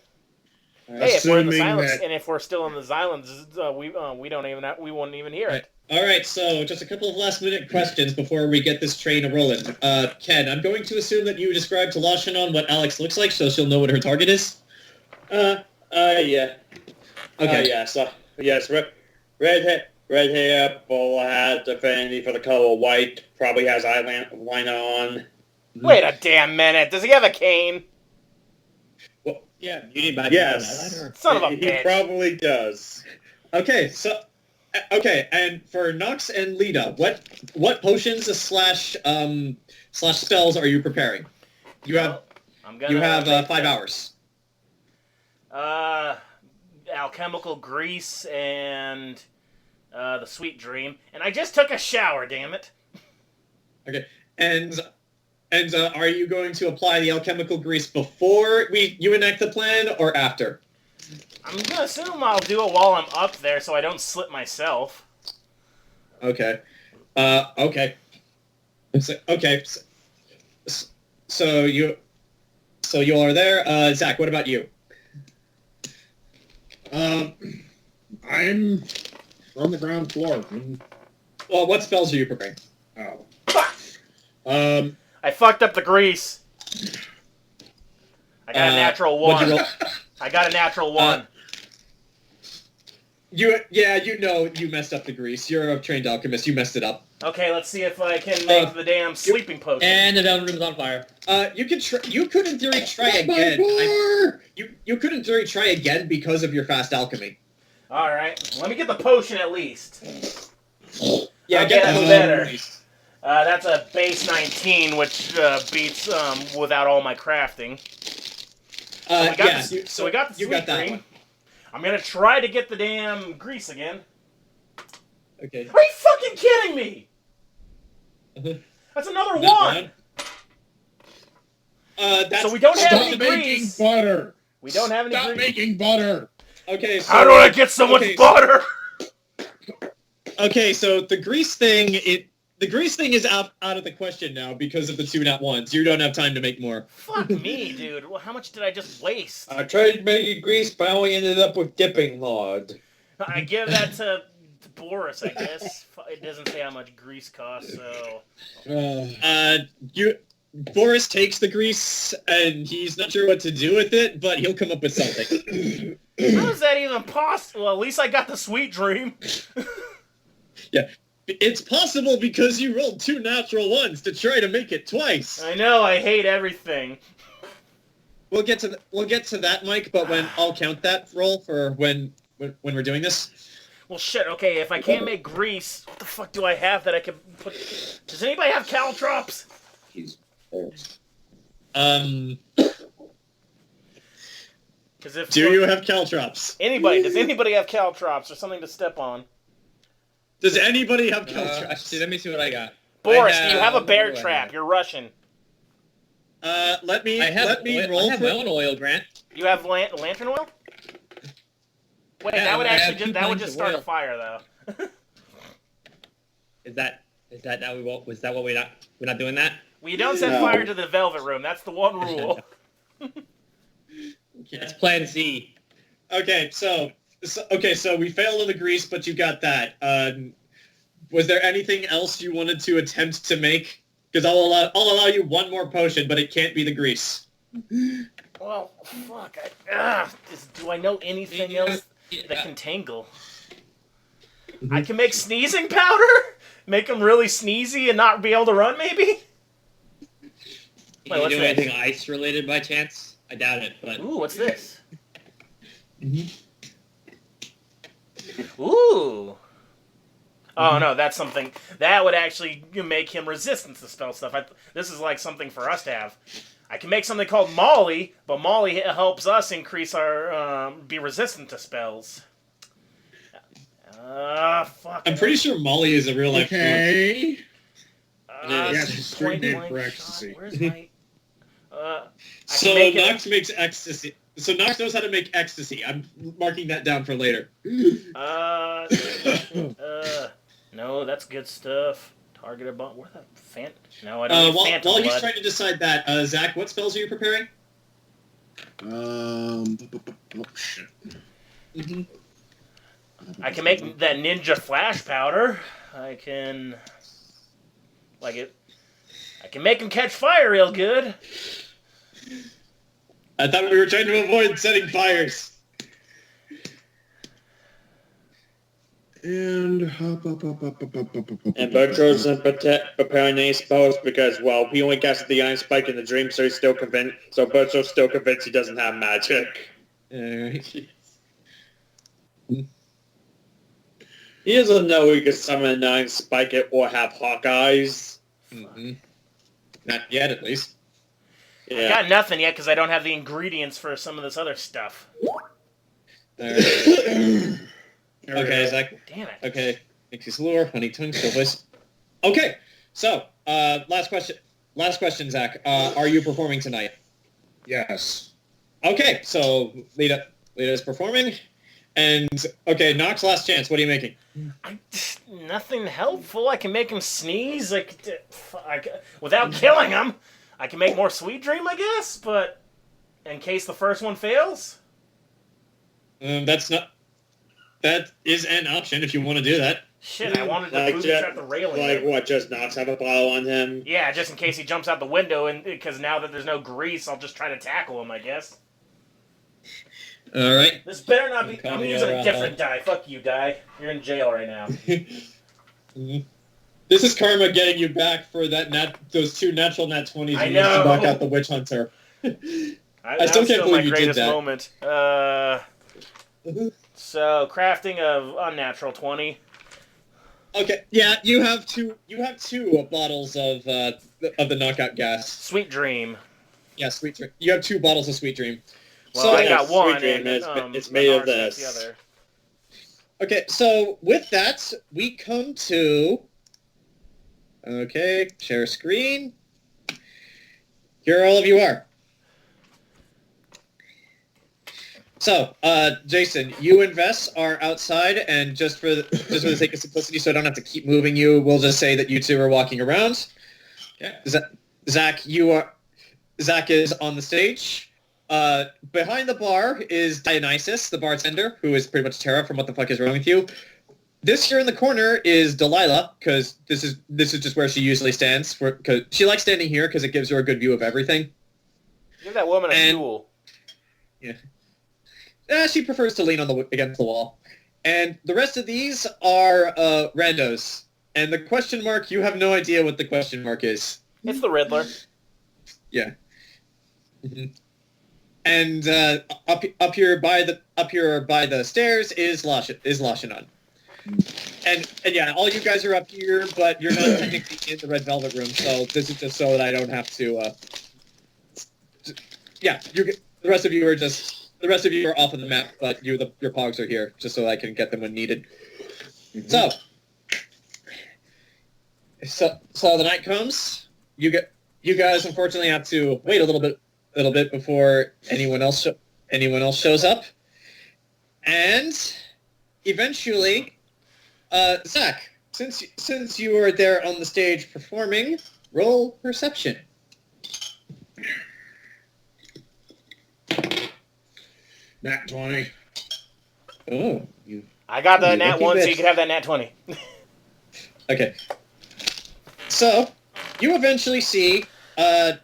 Hey, if we're in the Assuming silence, that- and if we're still in the silence, we won't even hear it. All right, so just a couple of last-minute questions before we get this train a-rolling. Ken, I'm going to assume that you described to Lashanon what Alex looks like, so she'll know what her target is? Yeah. Okay. Yes, red hair, full hat, affinity for the color white, probably has eyeliner on. Wait a damn minute. Does he have a cane? Yeah, you need my Yes. Son of a He bitch. probably does. Okay, and for Nox and Lita, what potions slash spells are you preparing? You have I'm gonna 5 hours. Alchemical grease and the sweet dream, and I just took a shower. Damn it! Okay, and are you going to apply the alchemical grease before you enact the plan or after? I'm gonna assume I'll do it while I'm up there, so I don't slip myself. Okay. Okay. So you are there. Zach, what about you? I'm on the ground floor. Well, what spells are you preparing? Oh. I fucked up the grease. I got a natural what'd 1. you roll? I got a natural 1. You messed up the grease. You're a trained alchemist. You messed it up. Okay, let's see if I can make the damn sleeping potion. And the velvet room's on fire. You could in theory try again. You could in theory try again because of your fast alchemy. All right, let me get the potion at least. Yeah, okay, that's better. That's a base 19, which beats without all my crafting. So we got the sweet dream. I'm gonna try to get the damn grease again. Okay. Are you fucking kidding me? That's another 1. So we don't have any grease. Butter. We don't have any grease. Stop making butter. Okay. So, how do I get so much butter? Okay, so the grease thing is out of the question now because of the 2 nat 1s. You don't have time to make more. Fuck me, dude. Well, how much did I just waste? I tried making grease, but I only ended up with dipping lard. I give that to Boris, I guess. It doesn't say how much grease costs, so... Boris takes the grease, and he's not sure what to do with it, but he'll come up with something. How is that even possible? Well, at least I got the sweet dream. Yeah. It's possible because you rolled 2 natural 1s to try to make it twice. I know, I hate everything. We'll get to that, Mike, but I'll count that roll for when we're doing this. Well, shit, okay, if I can't make grease, what the fuck do I have that I can put... Does anybody have caltrops? Do you have caltrops? Does anybody have caltrops or something to step on? Does anybody have caltrops? Let me see what I got. Boris, do you have a bear trap? You're Russian. Let me roll. I have my own oil, Grant. You have lantern oil? Wait, Yeah, that would just start a fire, though. Was that what we're not doing that? Well, you don't set fire to the velvet room. That's the one rule. It's plan Z. Okay, so we failed on the grease, but you got that. Was there anything else you wanted to attempt to make? Because I'll allow you 1 more potion, but it can't be the grease. Well, fuck. Do I know anything else that can tangle? I can make sneezing powder? Make them really sneezy and not be able to run, maybe? Can you do anything ice-related by chance? I doubt it, but... Ooh, what's this? Ooh. Oh, no, that's something... That would actually make him resistant to spell stuff. This is like something for us to have. I can make something called Molly, but Molly helps us increase our... be resistant to spells. Fuck. I'm pretty sure Molly is a real-life Okay. Yes, it's a street name for ecstasy. Where's my... So Nox makes ecstasy. So Nox knows how to make ecstasy. I'm marking that down for later. No, that's good stuff. Targeted bomb. Where the No, I don't. While he's trying to decide that, Zach, what spells are you preparing? Shit. I can make that ninja flash powder. I can make him catch fire real good. I thought we were trying to avoid setting fires. And Burchill's not preparing any spells because, well, he only casted the Iron Spike in the dream, so he's still convinced. So Burchill's still convinced he doesn't have magic. Alright. He doesn't know he can summon an Iron Spike or have Hawkeyes. Mm-hmm. Not yet, at least. I got nothing yet because I don't have the ingredients for some of this other stuff. Okay, Zach. Damn it. Okay. Mixie's lure, honey tongue, still voice. Okay, so, last question, Zach. Are you performing tonight? yes. Okay, so Lita is performing. And, okay, Nox, last chance. What are you making? Nothing helpful. I can make him sneeze. Without killing him. I can make more Sweet Dream, I guess, but in case the first one fails? That is an option if you want to do that. Shit, I wanted to bootstrap the railing. Like what, just Nox have a bottle on him? Yeah, just in case he jumps out the window, and because now that there's no grease, I'll just try to tackle him, I guess. Alright. This better not be... I'm using a different die. Fuck you, die. You're in jail right now. This is karma getting you back for those 2 natural nat 20s I you know. used to knock out the Witch Hunter. I still can't believe you did that. Moment. So, crafting of unnatural 20. Okay, yeah, you have two bottles of the knockout gas. Sweet Dream. Yeah, Sweet Dream. You have 2 bottles of Sweet Dream. Well, I got one, Dream, and it's made of this. The other. Okay, so with that, we come to... Okay, share screen. Here all of you are. So, Jayson, you and Vess are outside, and just for the sake of simplicity, so I don't have to keep moving you, we'll just say that you 2 are walking around. Okay. Zach is on the stage. Behind the bar is Dionysus, the bartender, who is pretty much Tara from What the Fuck Is Wrong With You. This here in the corner is Delilah, because this is just where she usually stands. Because she likes standing here because it gives her a good view of everything. Give that woman a stool. Yeah. She prefers to lean against the wall. And the rest of these are randos. And the question mark, you have no idea what the question mark is. It's the Riddler. Yeah. Mm-hmm. And up here by the stairs is Lashanon. And yeah, all you guys are up here, but you're not technically in the Red Velvet Room, so this is just so that I don't have to. The rest of you are off of the map, but your pogs are here, just so I can get them when needed. Mm-hmm. So the night comes. You guys unfortunately have to wait a little bit before anyone else shows up, and eventually. Zach, since you were there on the stage performing, roll perception. Nat 20. Oh, I got the nat 1, so you can have that nat 20. Okay. So, you eventually see, for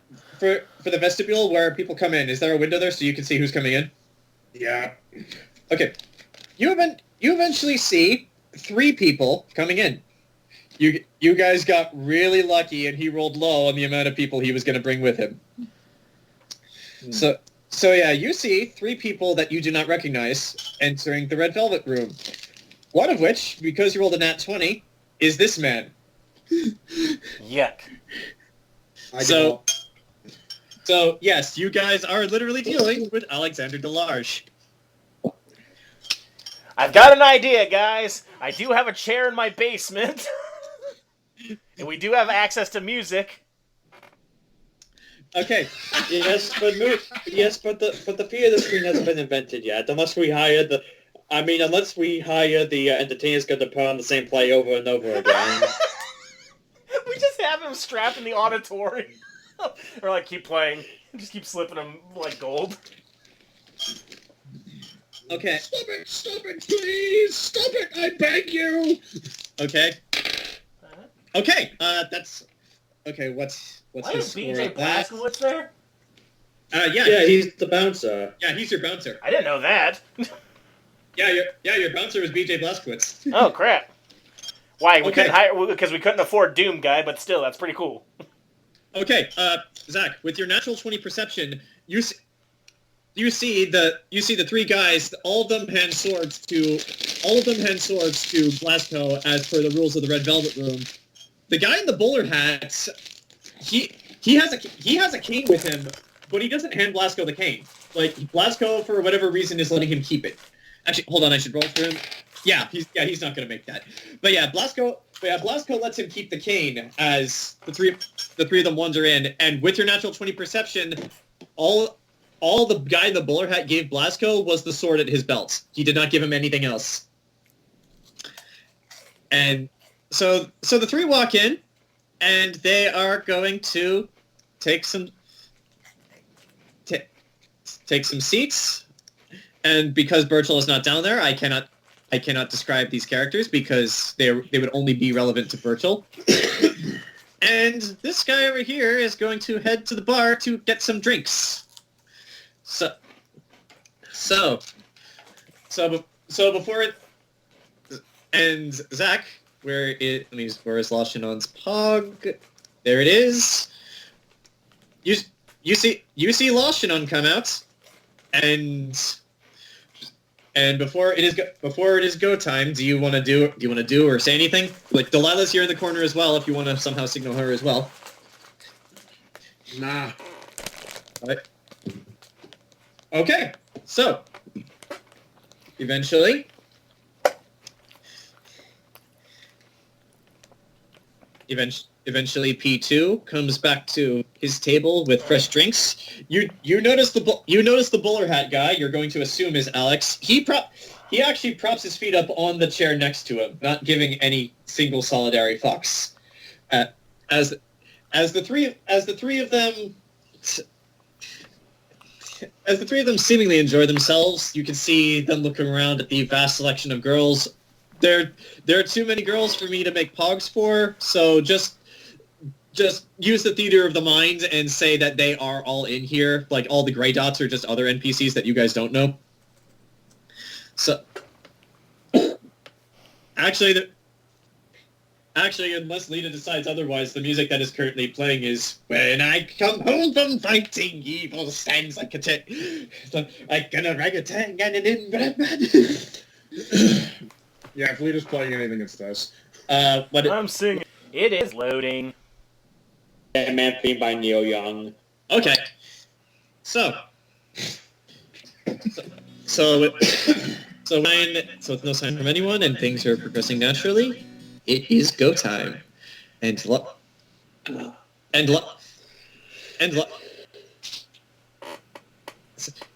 the vestibule where people come in, is there a window there so you can see who's coming in? Yeah. Okay. You eventually see 3 people coming in. You guys got really lucky, and he rolled low on the amount of people he was going to bring with him. So yeah, you see 3 people that you do not recognize entering the Red Velvet Room. One of which, because you rolled a nat 20, is this man. Yuck. So yes, you guys are literally dealing with Alexander Delarge. I've got an idea, guys. I do have a chair in my basement. And we do have access to music. Okay. Yes, but the fear of the screen hasn't been invented yet. Unless we hire the entertainers going to put on the same play over and over again. We just have him strapped in the auditorium. Or keep playing. Just keep slipping him gold. Okay. Stop it, please! Stop it, I beg you! Okay. Okay, that's... Okay, what's Why his is score? BJ Blazkowicz there? Yeah, he's the bouncer. Yeah, he's your bouncer. I didn't know that. Your bouncer was BJ Blazkowicz. Oh, crap. Why? We Okay. couldn't hire... Because we couldn't afford Doom Guy, but still, that's pretty cool. Okay, Zach, with your natural 20 perception, you see the 3 guys. All of them hand swords to Blasco as per the rules of the Red Velvet Room. The guy in the bowler hat, he has a cane with him, but he doesn't hand Blasco the cane. Blasco, for whatever reason, is letting him keep it. Actually, hold on, I should roll for him. Yeah, he's not gonna make that. But yeah, Blasco lets him keep the cane as the three of them wander in, and with your natural 20 perception, all all the guy in the bowler hat gave Blasco was the sword at his belt. He did not give him anything else. And so the three walk in, and they are going to take some seats. And because Burchill is not down there, I cannot describe these characters because they would only be relevant to Burchill. And this guy over here is going to head to the bar to get some drinks. So before it, and Zach, where's Lashinon's pog? There it is. You see Lashinon come out, and before it is go time, do you want to do or say anything? Like Delilah's here in the corner as well. If you want to somehow signal her as well. Nah. Right. Okay. So eventually P2 comes back to his table with fresh drinks. You notice the bowler hat guy. You're going to assume is Alex. He actually props his feet up on the chair next to him, not giving any single solitary fucks. As the three of them seemingly enjoy themselves, you can see them looking around at the vast selection of girls. There are too many girls for me to make pogs for, so just use the theater of the mind and say that they are all in here. Like, all the gray dots are just other NPCs that you guys don't know. So, actually, unless Lita decides otherwise, the music that is currently playing is "When I come home from fighting, evil stands like a orangutan and an inbred man." Yeah, if Lita's playing anything, it's this. But I'm singing. It is loading. Man theme by Neil Young. Okay. So with no sign from anyone and things are progressing naturally, it is go time. And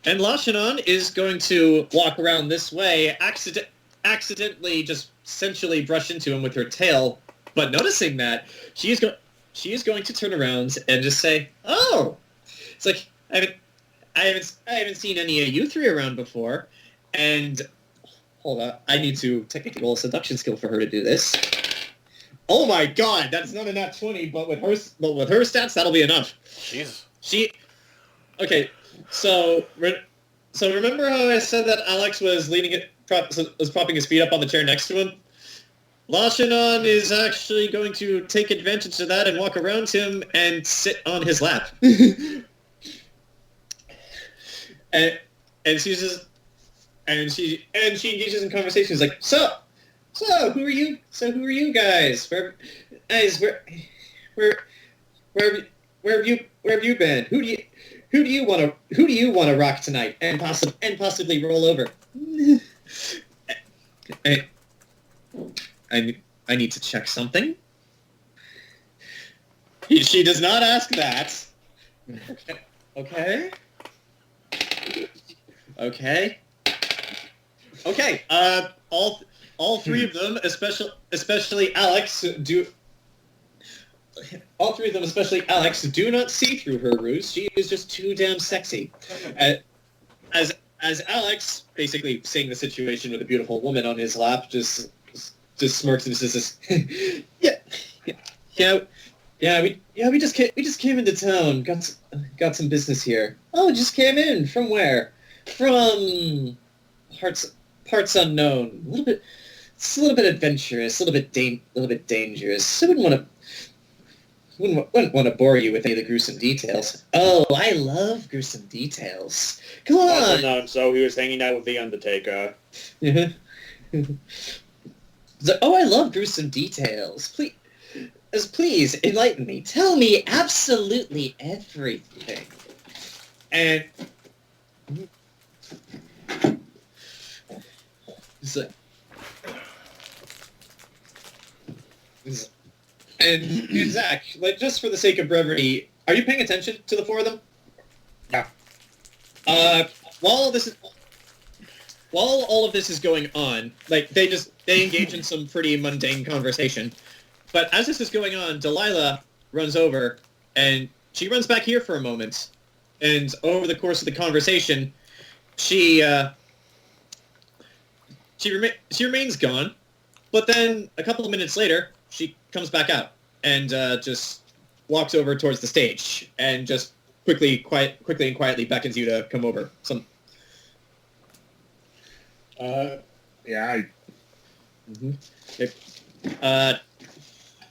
Lashinon is going to walk around this way, accidentally just essentially brush into him with her tail, but noticing that, she is going to turn around and just say, "Oh, it's like I haven't seen any of you three around before." And hold on, I need to technically roll a seduction skill for her to do this. Oh my god, that's not a nat 20, but with her stats, that'll be enough. Jesus. Okay, so remember how I said that Alex was propping his feet up on the chair next to him? Lashinon is actually going to take advantage of that and walk around him and sit on his lap. and she's just she engages in conversations like, so who are you guys? Where have you been? Who do you want to rock tonight and possibly roll over? I need to check something. She does not ask that. Okay. All three of them, especially Alex, do not see through her ruse. She is just too damn sexy. As Alex, basically seeing the situation with a beautiful woman on his lap, just smirks and says, we just came into town, got some business here. Oh, just came in. From where? From parts unknown. It's a little bit adventurous, a little bit dangerous. I wouldn't want to bore you with any of the gruesome details. Oh, I love gruesome details. Come on. No, so he was hanging out with the Undertaker. I love gruesome details. Please enlighten me. Tell me absolutely everything. And Zach, like, just for the sake of brevity, are you paying attention to the four of them? Yeah. While all of this is going on, like they engage in some pretty mundane conversation. But as this is going on, Delilah runs over and she runs back here for a moment. And over the course of the conversation, she remains gone. But then a couple of minutes later, she comes back out and just walks over towards the stage and just quickly and quietly beckons you to come over.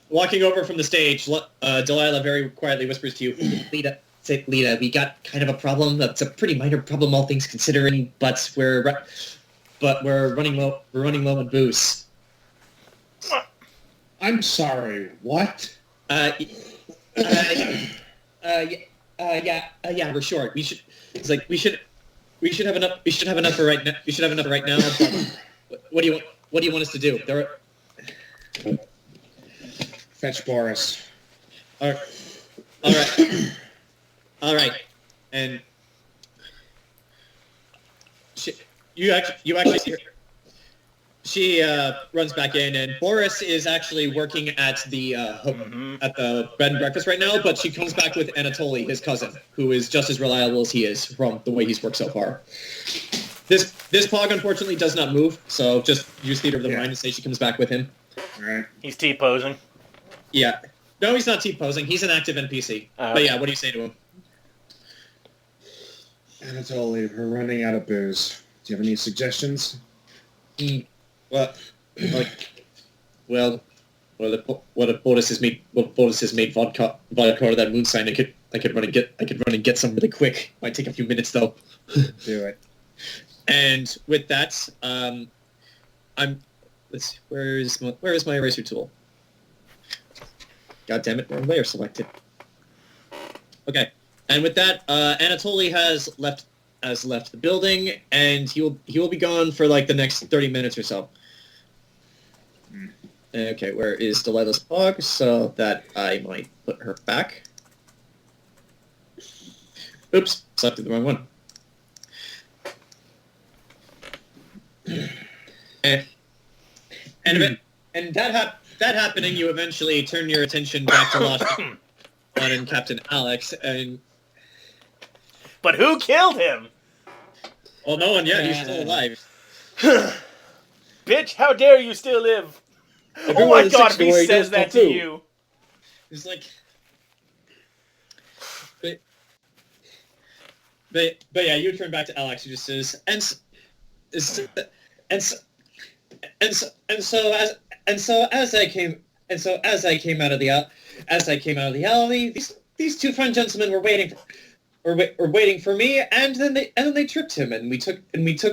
Walking over from the stage, Delilah very quietly whispers to you, Lita, we got kind of a problem. It's a pretty minor problem, all things considering, but we're running low on booze. I'm sorry, what? Yeah, we're short. We should have enough for right now. We should have enough right now. What do you want us to do? Fetch Boris. All right. And she runs back in, and Boris is actually working at the bed and breakfast right now. But she comes back with Anatoly, his cousin, who is just as reliable as he is from the way he's worked so far. This pog unfortunately does not move, so just use theater of the mind and say she comes back with him. All right. He's T-posing. Yeah. No, he's not T-posing. He's an active NPC. But yeah, what do you say to him? Anatoly, we're running out of booze. Do you have any suggestions? What if Boris has made vodka out of that moonshine? I could run and get some really quick. Might take a few minutes though. Do it. And with that, let's see, where is my eraser tool? God damn it, wrong layer selected. Okay, and with that, Anatoly has left the building, and he will be gone for like the next 30 minutes or so. Okay, where is Delilah's pog so that I might put her back? Oops, selected the wrong one. And that happening, you eventually turn your attention back to Lashon and Captain Alex, and... But who killed him? Well, no one yet. He's still alive. Bitch, how dare you still live? Oh my god, if he says that to you. He's like... But yeah, you turn back to Alex, who just says, so as I came out of the alley, these two fine gentlemen were waiting for me, and then they tripped him, and we took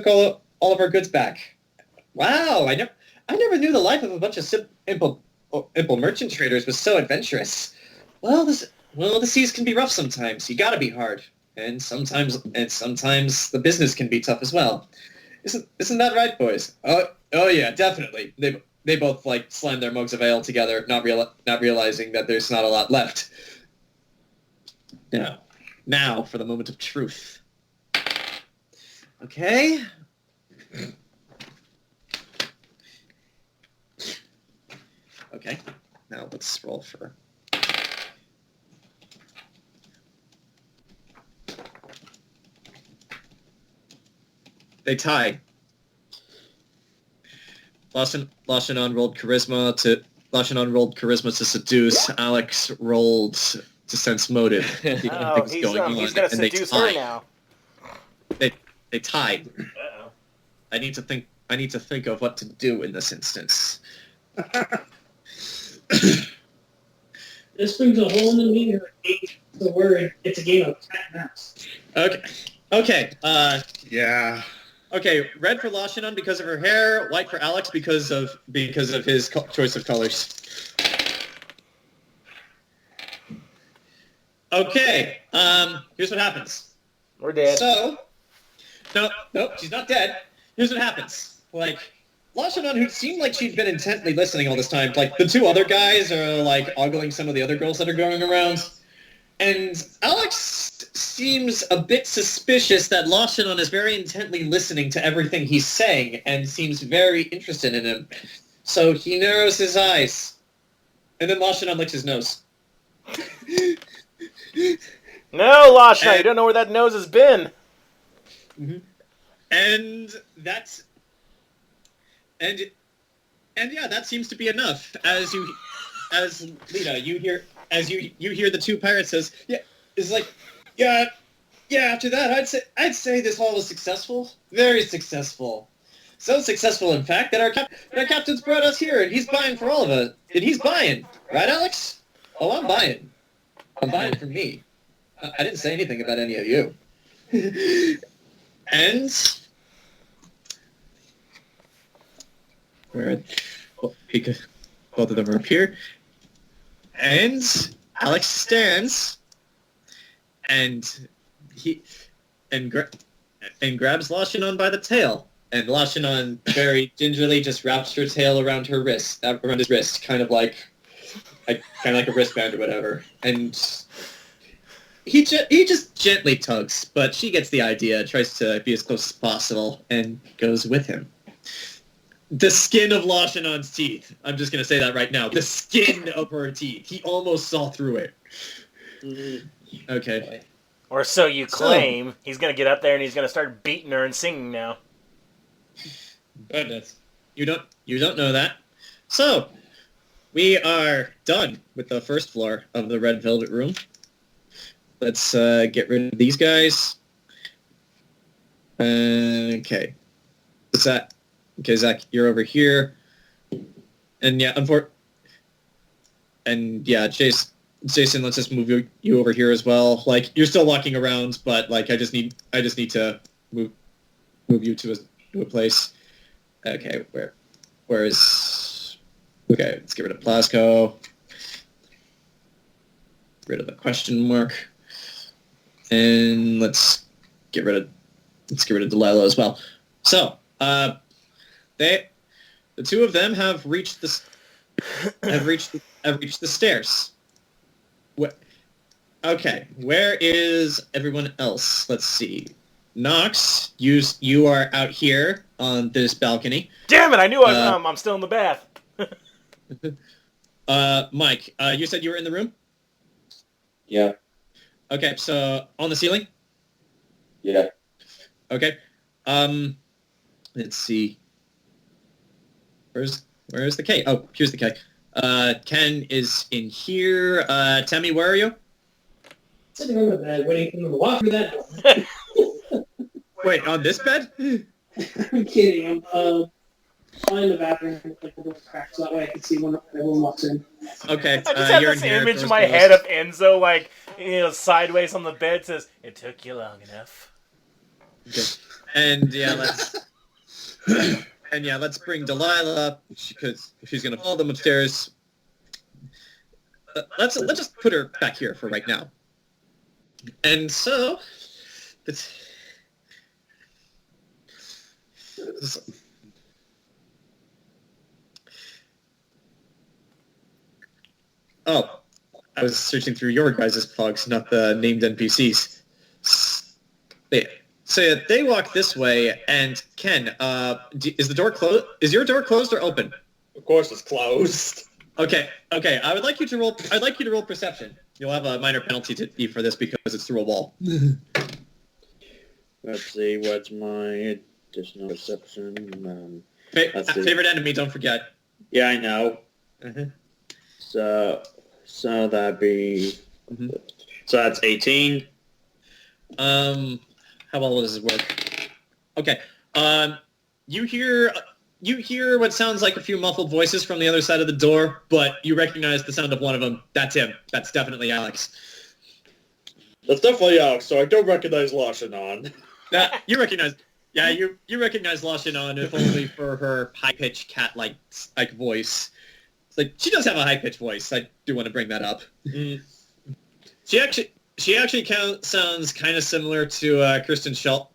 all of our goods back. Wow, I never knew the life of a bunch of simple merchant traders was so adventurous. Well, the seas can be rough sometimes. You gotta be hard, and sometimes the business can be tough as well. Isn't that right, boys? Oh yeah, definitely. They both like slam their mugs of ale together, not realizing that there's not a lot left. Now for the moment of truth. Okay. Okay. Now let's roll for. They tied. Lashanon rolled charisma to seduce. Alex rolled to sense motive. He's gonna seduce her now. They tied. Uh-oh. I need to think of what to do in this instance. This brings a whole new meaning to the word. It's a game of cat and mouse. Okay. Yeah. Okay, red for Lashanon because of her hair, white for Alex because of his choice of colors. Okay, here's what happens. We're dead. So, no, she's not dead. Here's what happens. Like, Lashanon, who seemed like she'd been intently listening all this time, like, the two other guys are, like, ogling some of the other girls that are going around. And Alex just seems a bit suspicious that Lashanon is very intently listening to everything he's saying and seems very interested in him. So he narrows his eyes. And then Lashanon licks his nose. No, Lashanon, you don't know where that nose has been. Mm-hmm. And that's... And yeah, that seems to be enough. As Lita, you hear the two pirates says, after that, I'd say this haul was successful. Very successful. So successful, in fact, that our captain's brought us here, and he's buying for all of us. And he's buying. Right, Alex? Oh, I'm buying. I'm buying for me. I didn't say anything about any of you. And... because both of them are up here. And Alex stands and grabs Lashanon by the tail. And Lashanon very gingerly just wraps her tail around his wrist, kind of like a wristband or whatever. And he just gently tugs, but she gets the idea, tries to be as close as possible, and goes with him. The skin of Lashanon's teeth. I'm just going to say that right now. The skin of her teeth. He almost saw through it. Okay. Or so you claim. He's going to get up there and he's going to start beating her and singing now. Goodness. You don't know that. So, we are done with the first floor of the Red Velvet Room. Let's get rid of these guys. Okay. What's that? Okay, Zach, you're over here. And yeah, Jayson, let's just move you over here as well. Like, you're still walking around, but like I just need to move you to a place. Okay, where is? Okay, let's get rid of Plasco. Get rid of the question mark. And let's get rid of Delilah as well. So, the two of them have reached the stairs. Okay, where is everyone else? Let's see. Nox, you are out here on this balcony. Damn it! I knew I'm still in the bath. Mike, you said you were in the room? Yeah. Okay, so on the ceiling? Yeah. Okay. Let's see. Where's the K? Oh, here's the K. Ken is in here. Temme, where are you? Sitting on the bed, waiting for them to walk through that door. Wait, on this bed? I'm kidding. I'm in the bathroom, like the door cracked, so that way I can see when everyone walks in. Okay, I just have you're this in here. image in my head of Enzo, like, sideways on the bed, says, "It took you long enough." Okay. And yeah, let's bring Delilah up because she's gonna follow them upstairs. Let's just put her back here for right now. And so, oh, I was searching through your guys' plugs, not the named NPCs. So they walk this way, and Ken, is the door closed? Is your door closed or open? Of course, it's closed. Okay. I'd like you to roll perception. You'll have a minor penalty for this because it's through a wall. Let's see, what's my additional perception? Favorite enemy, don't forget. Yeah, I know. Mm-hmm. So that'd be... Mm-hmm. So that's 18. How well does this work? Okay. You hear what sounds like a few muffled voices from the other side of the door, but you recognize the sound of one of them. That's him. That's definitely Alex. That's definitely Alex, so I don't recognize Lashanon. You recognize Lashanon, if only for her high-pitched cat-like voice. It's like, she does have a high-pitched voice. I do want to bring that up. Mm. She actually sounds kind of similar to Kristen Shaw,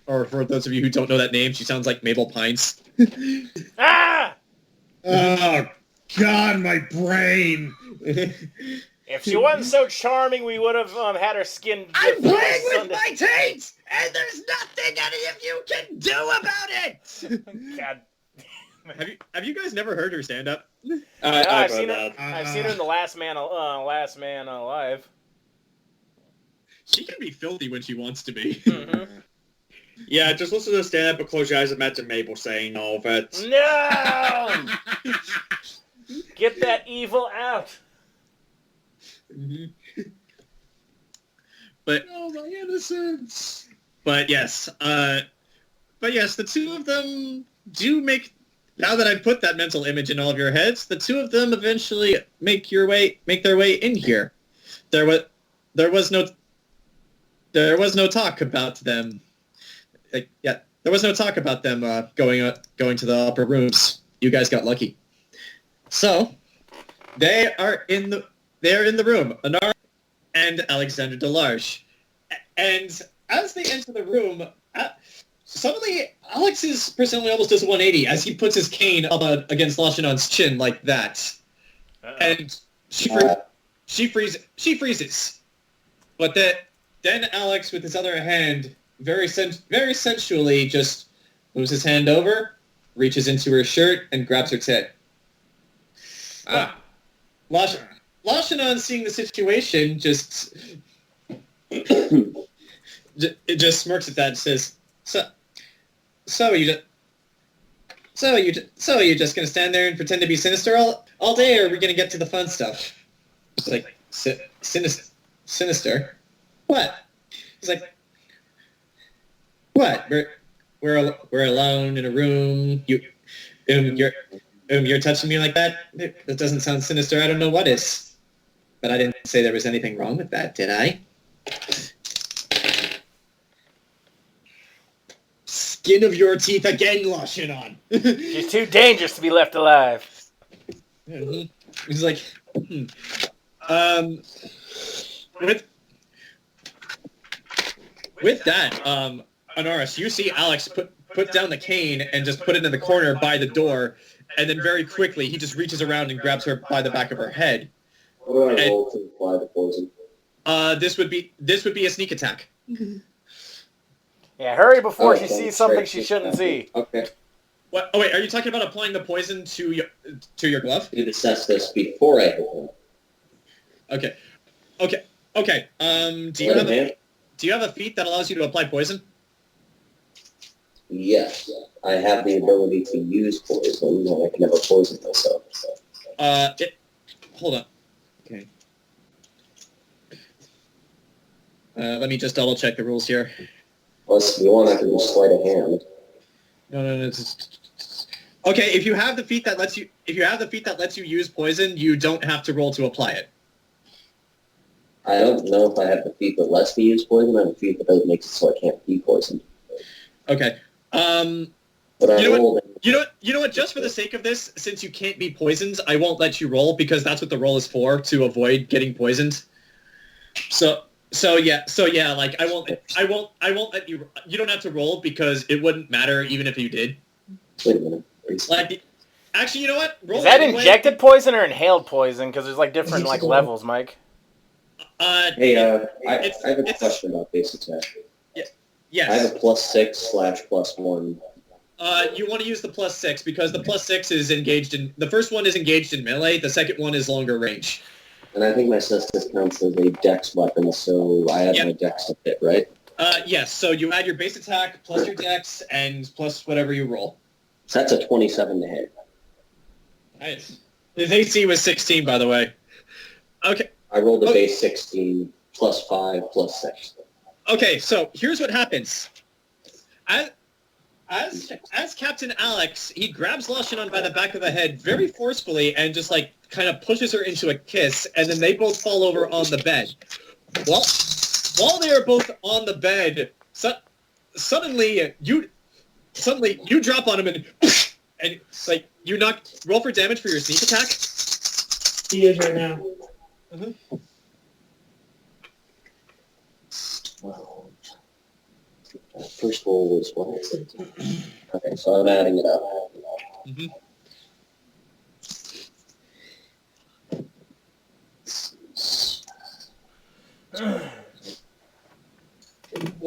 or for those of you who don't know that name, she sounds like Mabel Pines. Ah! Oh, God, my brain! If she wasn't so charming, we would have had her skin. I'm playing with my taint, and there's nothing any of you can do about it. God. Have you guys never heard her stand up? I've seen her. I've seen her in the Last Man Alive. She can be filthy when she wants to be. Mm-hmm. Yeah, just listen to the stand-up and close your eyes. Imagine Mabel saying all of it. No! Get that evil out. But Oh, my innocence. But yes, the two of them do make. Now that I've put that mental image in all of your heads, the two of them eventually make their way in here. There was no talk about them. There was no talk about them going to the upper rooms. You guys got lucky. So they're in the room, Anaris and Alexander Delarge. And as they enter the room, suddenly Alex's personality almost does a 180 as he puts his cane up against Lashinon's chin like that. And she freezes. But then Alex, with his other hand, very sensually, just moves his hand over, reaches into her shirt, and grabs her tit. Lashinon, seeing the situation, just smirks at that and says, "So are you just gonna stand there and pretend to be sinister all day, or are we gonna get to the fun stuff?" It's like, sinister? What? It's like, what? We're alone in a room. You're touching me like that? That doesn't sound sinister. I don't know what is. But I didn't say there was anything wrong with that, did I? Skin of your teeth again, Lashinon. She's too dangerous to be left alive. He's like, With that, Anaris, you see Alex put down the cane and just put it in the corner by the door, and then very quickly he just reaches around and grabs her by the back of her head. What do I roll to apply the poison? This would be a sneak attack. Yeah, hurry before she sees something she shouldn't see. Okay. What? Oh wait, are you talking about applying the poison to your glove? You'd assess this before I hit him. Okay. Do you have a feat that allows you to apply poison? Yes. I have the ability to use poison, and I can never poison myself. So. Hold on. Okay. Let me just double check the rules here. Unless you want, I can just sleight of hand. No. Okay, if you have the feat that lets you use poison, you don't have to roll to apply it. I don't know if I have the feat that lets me use poison. I have a feat that makes it so I can't be poisoned. Okay. But I rolled. You know what? Just for the sake of this, since you can't be poisoned, I won't let you roll because that's what the roll is for, to avoid getting poisoned. So yeah. Like I won't let you. You don't have to roll because it wouldn't matter even if you did. Wait a minute. Like, actually, you know what? Roll Is that anyway. injected poison or inhaled poison? Because there's like different like levels, Mike. Hey, I have a question about base attack. Yes. I have a +6/+1. You want to use the +6 because the +6 is engaged in... The first one is engaged in melee. The second one is longer range. And I think my cestus counts as a dex weapon, so I add my dex to hit, right? Yes, so you add your base attack plus your dex and plus whatever you roll. So that's a 27 to hit. Nice. His AC was 16, by the way. Okay. I rolled a base 16, +5, +6. Okay, so here's what happens. As Captain Alex, he grabs Lashinon by the back of the head very forcefully and just like kind of pushes her into a kiss, and then they both fall over on the bed. While they are both on the bed, suddenly you drop on him and it's like you roll for damage for your sneak attack. He is right now. Mm-hmm. Wow. First roll was what? Okay, so I'm adding it up. Mm-hmm.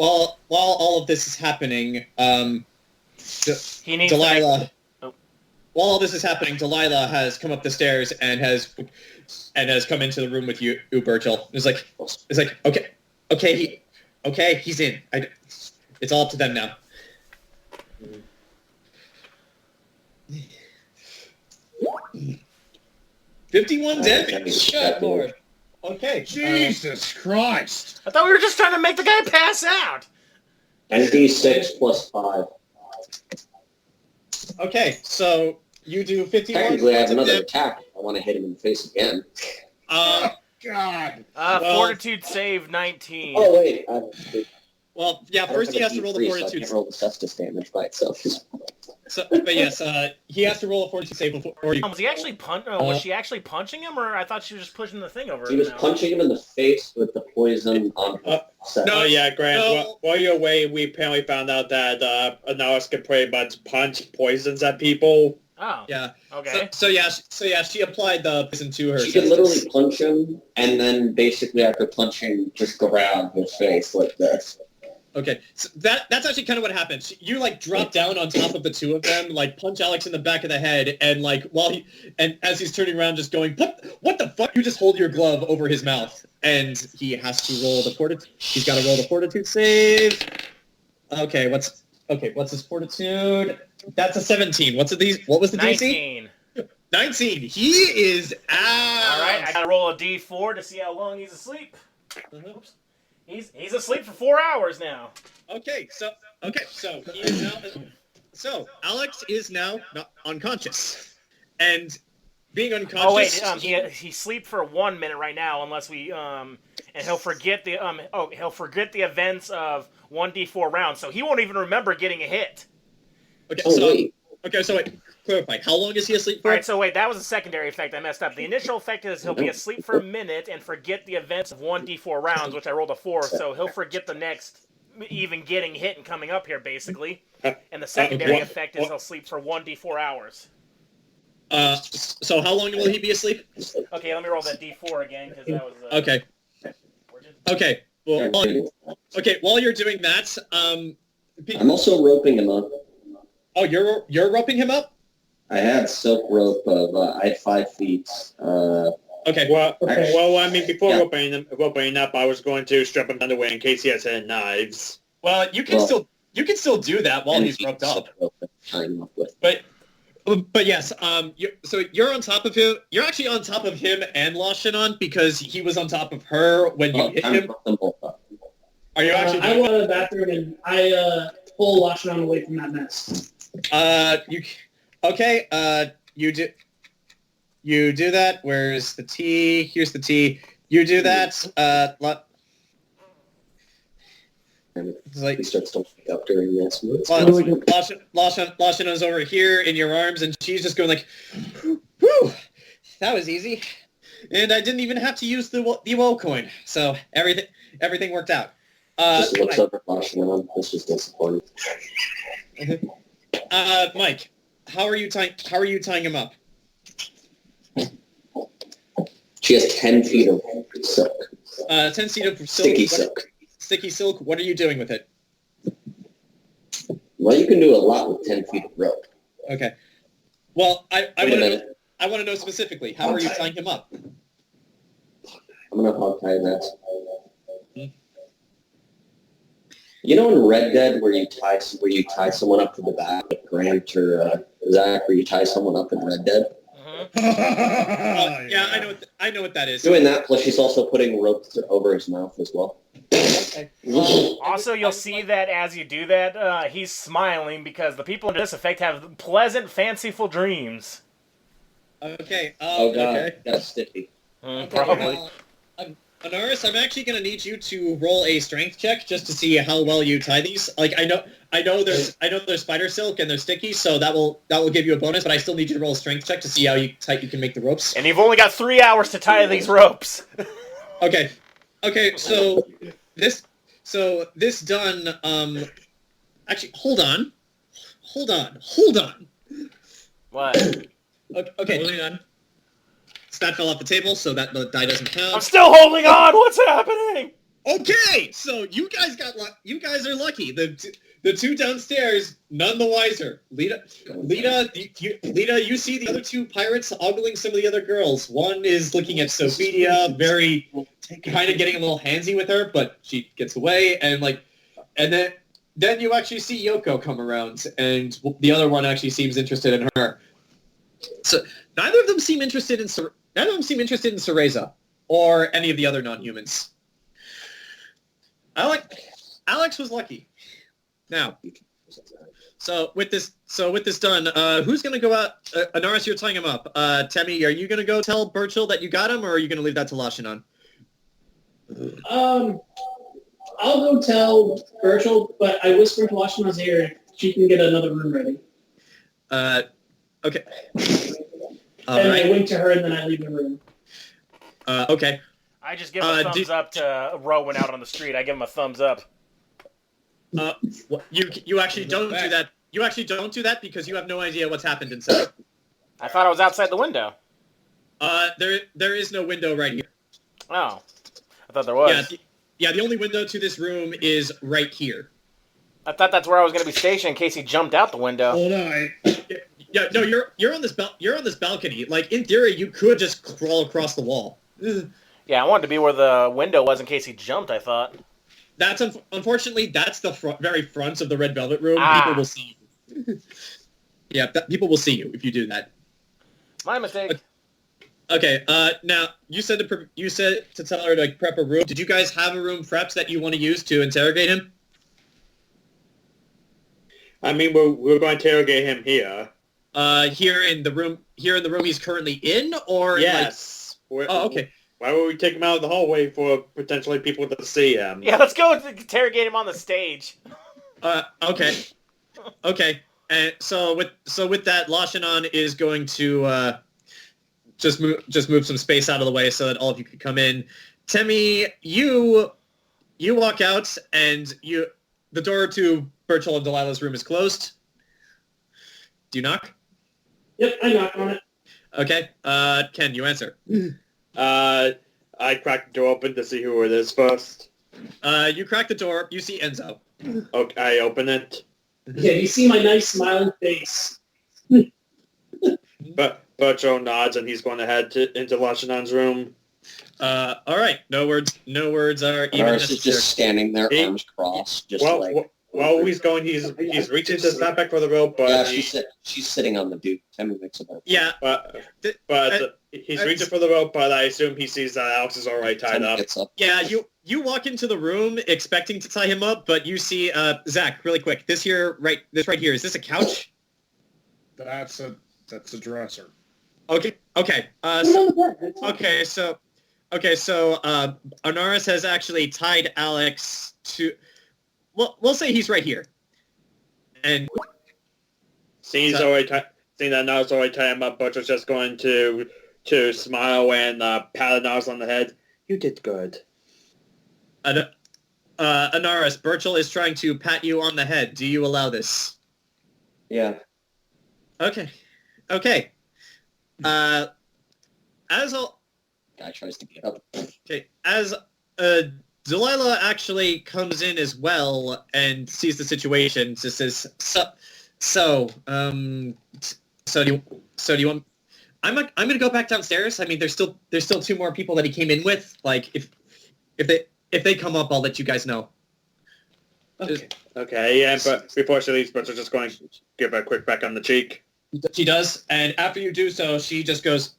while all of this is happening, He needs Delilah. Oh. While all this is happening, Delilah has come up the stairs and has come into the room with you, Burchill. It's like, okay, he's in. It's all up to them now. 51 damage. Good lord. Okay. Jesus Christ! I thought we were just trying to make the guy pass out. And D6 plus 5. Okay, so you do 51. Technically, I have points of another damage. attack. I want to hit him in the face again. God. Fortitude save 19. Oh, wait. Well, yeah. First, he has to roll the So I fortitude. can't roll the Cestus damage by itself. So, but yes, he has to roll a fortitude save before you. Was he actually was she actually punching him, or I thought she was just pushing the thing over He him was now? punching him in the face with the poison on her set. Oh yeah, Grant. No. While you're away, we apparently found out that Anaris can pretty much punch poisons at people. Oh. Yeah. Okay. So she applied the poison to her. She could literally punch him, and then basically after punching, just grab his face like this. Okay, so that's actually kind of what happened. You like drop down on top of the two of them, like punch Alex in the back of the head, and like as he's turning around, just going, "What the fuck?" You just hold your glove over his mouth, and he has to roll the fortitude. He's got to roll the fortitude save. Okay, what's his fortitude? That's a 17. What was the DC? 19. He is out. All right, I gotta roll a d4 to see how long he's asleep. Oops. He's asleep for 4 hours now. Okay, so he is now. So Alex is now not unconscious, and being unconscious. Oh wait, he sleep for 1 minute right now, unless we and he'll forget the events of 1d4 rounds, so he won't even remember getting a hit. Okay, so wait, clarify. How long is he asleep for? All right, so wait, that was a secondary effect. I messed up. The initial effect is he'll be asleep for a minute and forget the events of 1d4 rounds, which I rolled a 4, so he'll forget the next even getting hit and coming up here, basically. And the secondary effect is he'll sleep for 1d4 hours. So how long will he be asleep? Okay, let me roll that d4 again, because that was... Okay. Okay. Well, while you're doing that, I'm also roping him up. Oh, you're roping him up? I had silk rope of, I had 5 feet. Okay. Well, I mean, before roping up, I was going to strip him underwear in case he has any knives. Well, you can still do that while he's roped up. But yes, you're on top of him. You're actually on top of him and Lashanon because he was on top of her when you hit him. Are you actually? I went to the bathroom and I pull Lashanon away from that mess. You do that. Where's the tea? Here's the tea. You do that. Like, he starts to wake up during this. Lashanon's over here in your arms, and she's just going like, "Whew, that was easy," and I didn't even have to use the woe coin, so everything worked out. Just looks over Lashanon. This is disappointing. Mike, how are you tying him up? She has 10 feet of silk. 10 feet of silk. Sticky silk. Sticky silk. What are you doing with it? Well, you can do a lot with 10 feet of rope. Okay. Well, I want to know specifically. How are you tying him up? I'm gonna hog tie that. You know in Red Dead where you tie someone up to the back, like Grant or Zach, where you tie someone up in Red Dead? Yeah, I know what that is. Doing that, plus she's also putting rope over his mouth as well. Okay. Also, you'll see that as you do that, he's smiling because the people in this effect have pleasant, fanciful dreams. Okay. Oh god, okay. That's sticky. Probably. Anaris, I'm actually going to need you to roll a strength check just to see how well you tie these. Like I know there's spider silk and they're sticky, so that will give you a bonus. But I still need you to roll a strength check to see how tight you can make the ropes. And you've only got 3 hours to tie these ropes. Okay. So this done. Actually, hold on. What? Okay. Holding on. Stat fell off the table, so that the die doesn't count. I'm still holding on! What's happening? Okay, so you guys you guys are lucky. The two downstairs, none the wiser. Lita, you see the other two pirates ogling some of the other girls. One is looking at Sophia, very kind of getting a little handsy with her, but she gets away, and then you actually see Yoko come around, and the other one actually seems interested in her. So neither of them seem interested in Cereza or any of the other non-humans. Alex was lucky. Now, so with this done, who's gonna go out? Anaris, you're tying him up. Temme, are you gonna go tell Burchill that you got him, or are you gonna leave that to Lashinon? I'll go tell Burchill, but I whispered to Lashinon's ear she can get another room ready. Okay. And I wink to her, and then I leave the room. Okay. I just give a thumbs up to Rowan out on the street. I give him a thumbs up. You actually don't do that. You actually don't do that because you have no idea what's happened inside. I thought I was outside the window. There is no window right here. Oh, I thought there was. Yeah, the only window to this room is right here. I thought that's where I was going to be stationed in case he jumped out the window. Oh no! No, you're on this balcony. Like in theory, you could just crawl across the wall. Yeah, I wanted to be where the window was in case he jumped, I thought. That's unfortunately that's the very front of the Red Velvet Room. People will see you. Yeah, people will see you if you do that. My mistake. Okay. Now you said to tell her to prep a room. Did you guys have a room prepped that you want to use to interrogate him? I mean, we're going to interrogate him here. Here in the room he's currently in, or yes. Okay. Why would we take him out of the hallway for potentially people to see him? Yeah, let's go interrogate him on the stage. Okay. Okay. And so with that, Lashinon is going to just move some space out of the way so that all of you can come in. Temme, you walk out, and the door to Burchill and Delilah's room is closed. Do you knock? Yep, I knock on it. Okay. Ken, you answer. I crack the door open to see who it is first. You crack the door. You see Enzo. Okay, I open it. Yeah, you see my nice smiling face. But Burchill nods, and he's going to head into Lashinon's room. All right. No words are even Anaris necessary. is just standing there, arms crossed, just While he's going, he's reaching to snap back for the rope, but yeah, she's sitting on the dude. Temme makes about. Yeah, but he's reaching for the rope, but I assume he sees that Alex is already tied up. Gets up. Yeah, you walk into the room expecting to tie him up, but you see Zach really quick. This right here. Is this a couch? That's a dresser. Okay. So Anaris has actually tied Alex to. Well, we'll say he's right here. And seeing that Anaris already tied him up, Butcher's just going to smile and pat Anaris on the head. You did good. Anaris, Burchill is trying to pat you on the head. Do you allow this? Yeah. Okay. As all guy tries to get up. Okay, as Delilah actually comes in as well and sees the situation, just says, so do you want? I'm gonna go back downstairs. I mean, there's still 2 more people that he came in with. Like, if they come up, I'll let you guys know. Okay, yeah, but before she leaves, Butcher's just going to give her a quick peck on the cheek. She does, and after you do so, she just goes.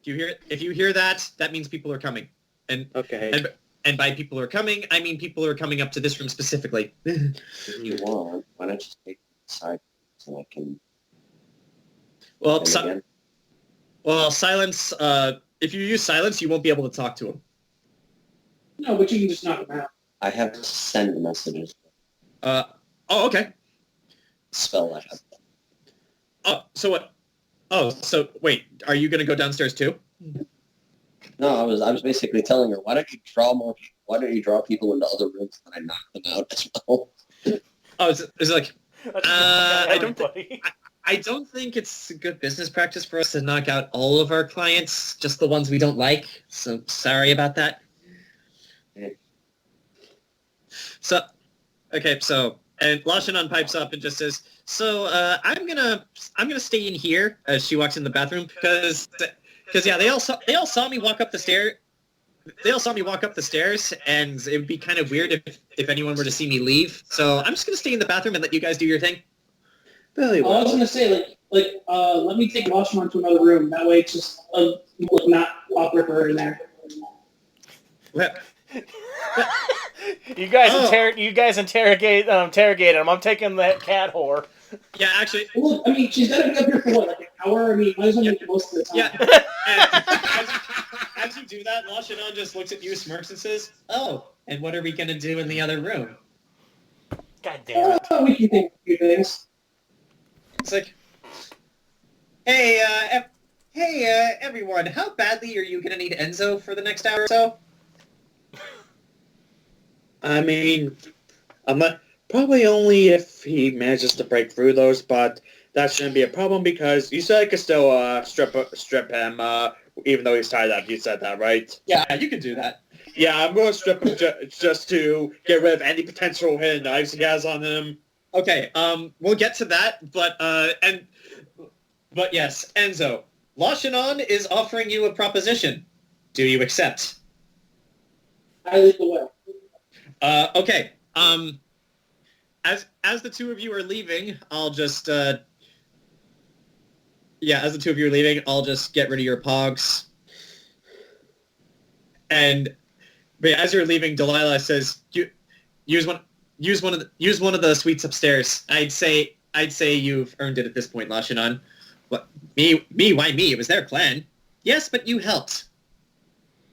If you hear that, that means people are coming. And and by people who are coming, I mean people who are coming up to this room specifically. If you want, why don't you take the side so I can... Well, silence, if you use silence, you won't be able to talk to him. No, but you can just knock him out. I have to send messages. Okay. Spell I have. Oh, so what? Oh, so wait, are you going to go downstairs too? No, I was basically telling her, why don't you draw people into other rooms and I knock them out as well? Oh, is it like, I I don't think it's a good business practice for us to knock out all of our clients, just the ones we don't like. So sorry about that. So, okay, so and Lashanon pipes up and just says, "So I'm gonna stay in here." As she walks in the bathroom, because yeah, they all saw me walk up the stair. They all saw me walk up the stairs, and it would be kind of weird if anyone were to see me leave. So I'm just gonna stay in the bathroom and let you guys do your thing. Very well. I was gonna say let me take Washington to another room. That way, it's just not awkward for her in there. You guys interrogate him. I'm taking that cat whore. Yeah, actually. Well, I mean, she's gotta be up here for what, like an hour? I mean, might as well make the most of the time. Yeah. And as you do that, Lashanon just looks at you, smirks, and says, "Oh, and what are we gonna do in the other room?" God damn it. We can think of a few things. It's like, hey, everyone, how badly are you gonna need Enzo for the next hour or so? I mean, I'm not, probably only if he manages to break through those, but that shouldn't be a problem because you said I could still strip him, even though he's tied up. You said that, right? Yeah, you can do that. Yeah, I'm going to strip him just to get rid of any potential hidden knives he has on him. Okay, we'll get to that, but yes, Enzo, Lashanon is offering you a proposition. Do you accept? I lead the way. Okay. As the two of you are leaving, I'll just as the two of you are leaving, I'll just get rid of your pogs. But as you're leaving, Delilah says, use one of the suites upstairs. I'd say you've earned it at this point, Lashanon. What? Me? Why me? It was their plan. Yes, but you helped.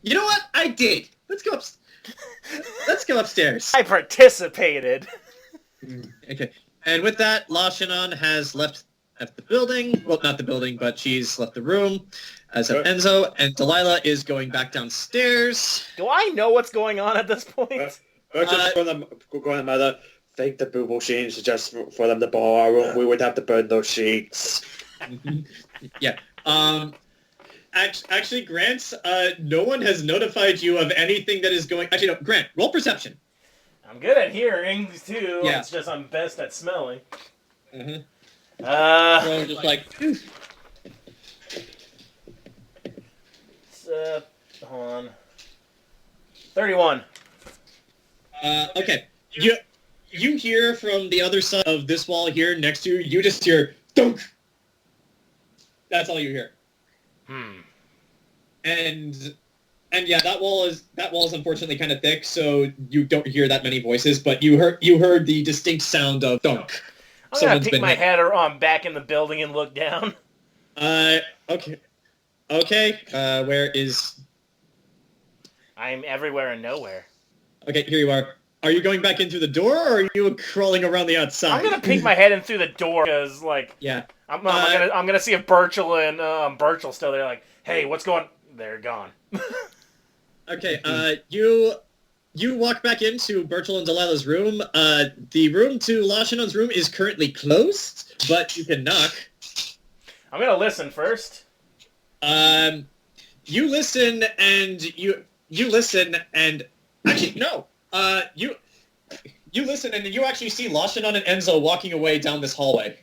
You know what? I did. Let's go upstairs. I participated. Okay. And with that, Lashanon has left the building. Well, not the building, but she's left the room. As of Enzo, and Delilah is going back downstairs. Do I know what's going on at this point? Just for them going to mother, think the boo machines just for them to borrow our room. We would have to burn those sheets. Yeah. Actually, Grant, no one has notified you of anything that is going... Actually, no, Grant, roll perception. I'm good at hearing, too. Yeah. It's just I'm best at smelling. So just hold on. 31. Okay. You hear from the other side of this wall here next to you, you just hear thunk. That's all you hear. And yeah, that wall is unfortunately kind of thick, so you don't hear that many voices, but you heard the distinct sound of thunk. I'm gonna peek my head back in the building and look down. Okay. Where is... I'm everywhere and nowhere. Okay, here you are. Are you going back in through the door, or are you crawling around the outside? I'm gonna peek my head in through the door because, yeah. I'm gonna see if Burchill and Burchill's still there. Like, hey, what's going? They're gone. Okay. You walk back into Burchill and Delilah's room. The room to Lashanon's room is currently closed, but you can knock. I'm gonna listen first. You listen and actually no. You listen and you actually see Lashanon and Enzo walking away down this hallway.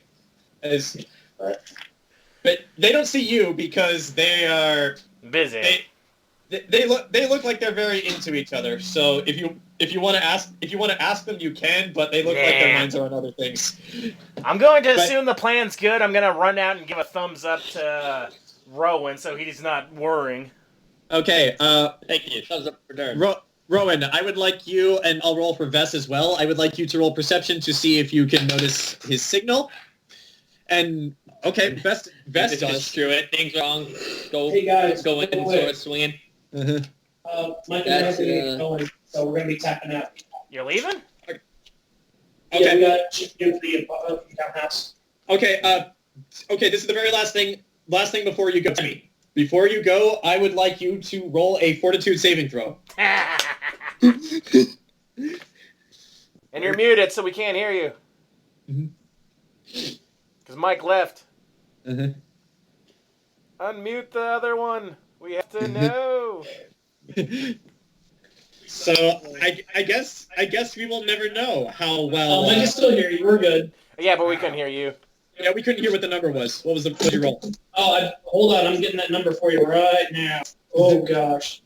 But they don't see you because they are busy. They look like they're very into each other. So if you want to ask them, you can. But they look like their minds are on other things. I'm going to assume the plan's good. I'm gonna run out and give a thumbs up to Rowan so he's not worrying. Okay. Thank you. Thumbs up for Darren. Rowan, I would like you, and I'll roll for Vess as well. I would like you to roll perception to see if you can notice his signal. And okay, Vess does. Screw it. Things wrong. Hey guys, go in, sword swinging. Mike and I have to get going, so we're gonna be tapping out. You're leaving? Okay. Yeah, we got to do the townhouse. Okay. This is the very last thing before you go to me. Before you go, I would like you to roll a fortitude saving throw. And you're muted, so we can't hear you. Because Because Mike left. Uh-huh. Unmute the other one. We have to know. So I guess we will never know how well. I can still hear you. We're good. Yeah, but we couldn't hear you. Yeah, we couldn't hear what the number was. What did you roll? Oh, hold on. I'm getting that number for you right now. Oh, gosh.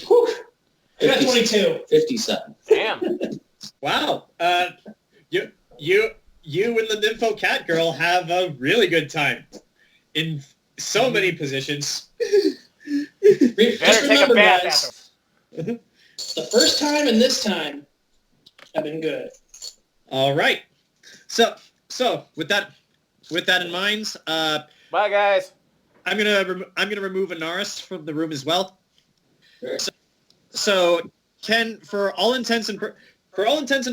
Whew. I got 22. 57. Damn. Wow. You and the Nympho Cat Girl have a really good time in so many positions. Better Just take remember, a bath guys, after. the first time and this time have been good. All right. So with that in mind, Bye, guys. I'm gonna remove Anaris from the room as well. So Ken, for all intents and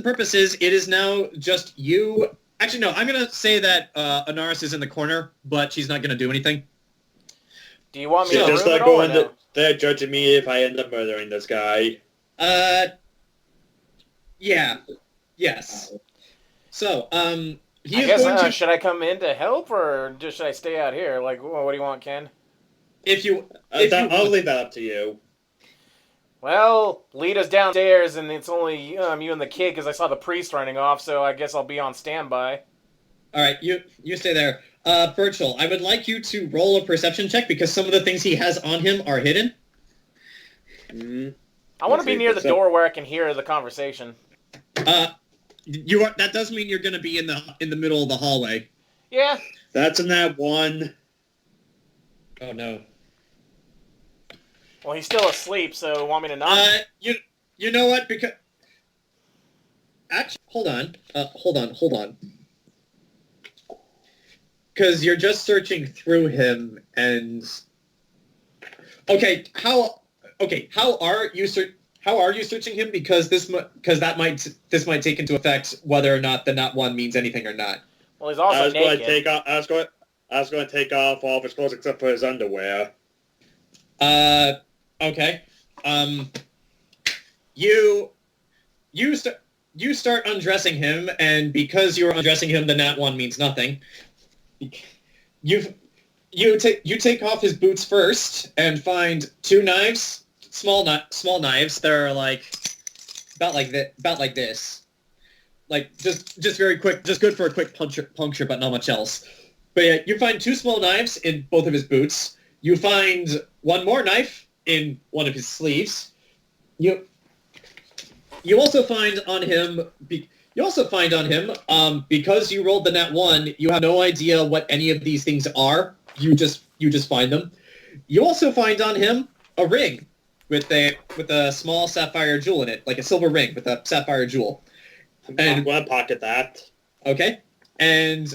purposes, it is now just you. Actually, no. I'm gonna say that Anaris is in the corner, but she's not gonna do anything. Do you want me So to just room like it all or going no? they're judging me if I end up murdering this guy. Yeah. Yes. So, he I is guess, going to. should I come in to help, or just should I stay out here? Like, what do you want, Ken? I'll leave that up to you. Well, Lita's downstairs, and it's only you and the kid, because I saw the priest running off, so I guess I'll be on standby. All right, you stay there. Burchill, I would like you to roll a perception check because some of the things he has on him are hidden. I want to be near the door where I can hear the conversation. That does mean you're going to be in the middle of the hallway. Yeah. That's in that one. Oh no. Well, he's still asleep, so want me to knock? You know what? Because actually, hold on. Because you're just searching through him, and how are you searching him? Because this might take into effect whether or not the not one means anything or not. Well, he's also naked. I was going to take off all of his clothes except for his underwear. Okay. You start undressing him, and because you're undressing him, the nat one means nothing. You take off his boots first and find two knives, small knives. They're about like this, like just very quick, just good for a quick puncture, but not much else. But yeah, you find two small knives in both of his boots. You find one more knife in one of his sleeves. You also find on him. Because you rolled the nat 1, you have no idea what any of these things are. You just find them. You also find on him a ring with a small sapphire jewel in it, like a silver ring with a sapphire jewel. And I'm going to pocket that. Okay. And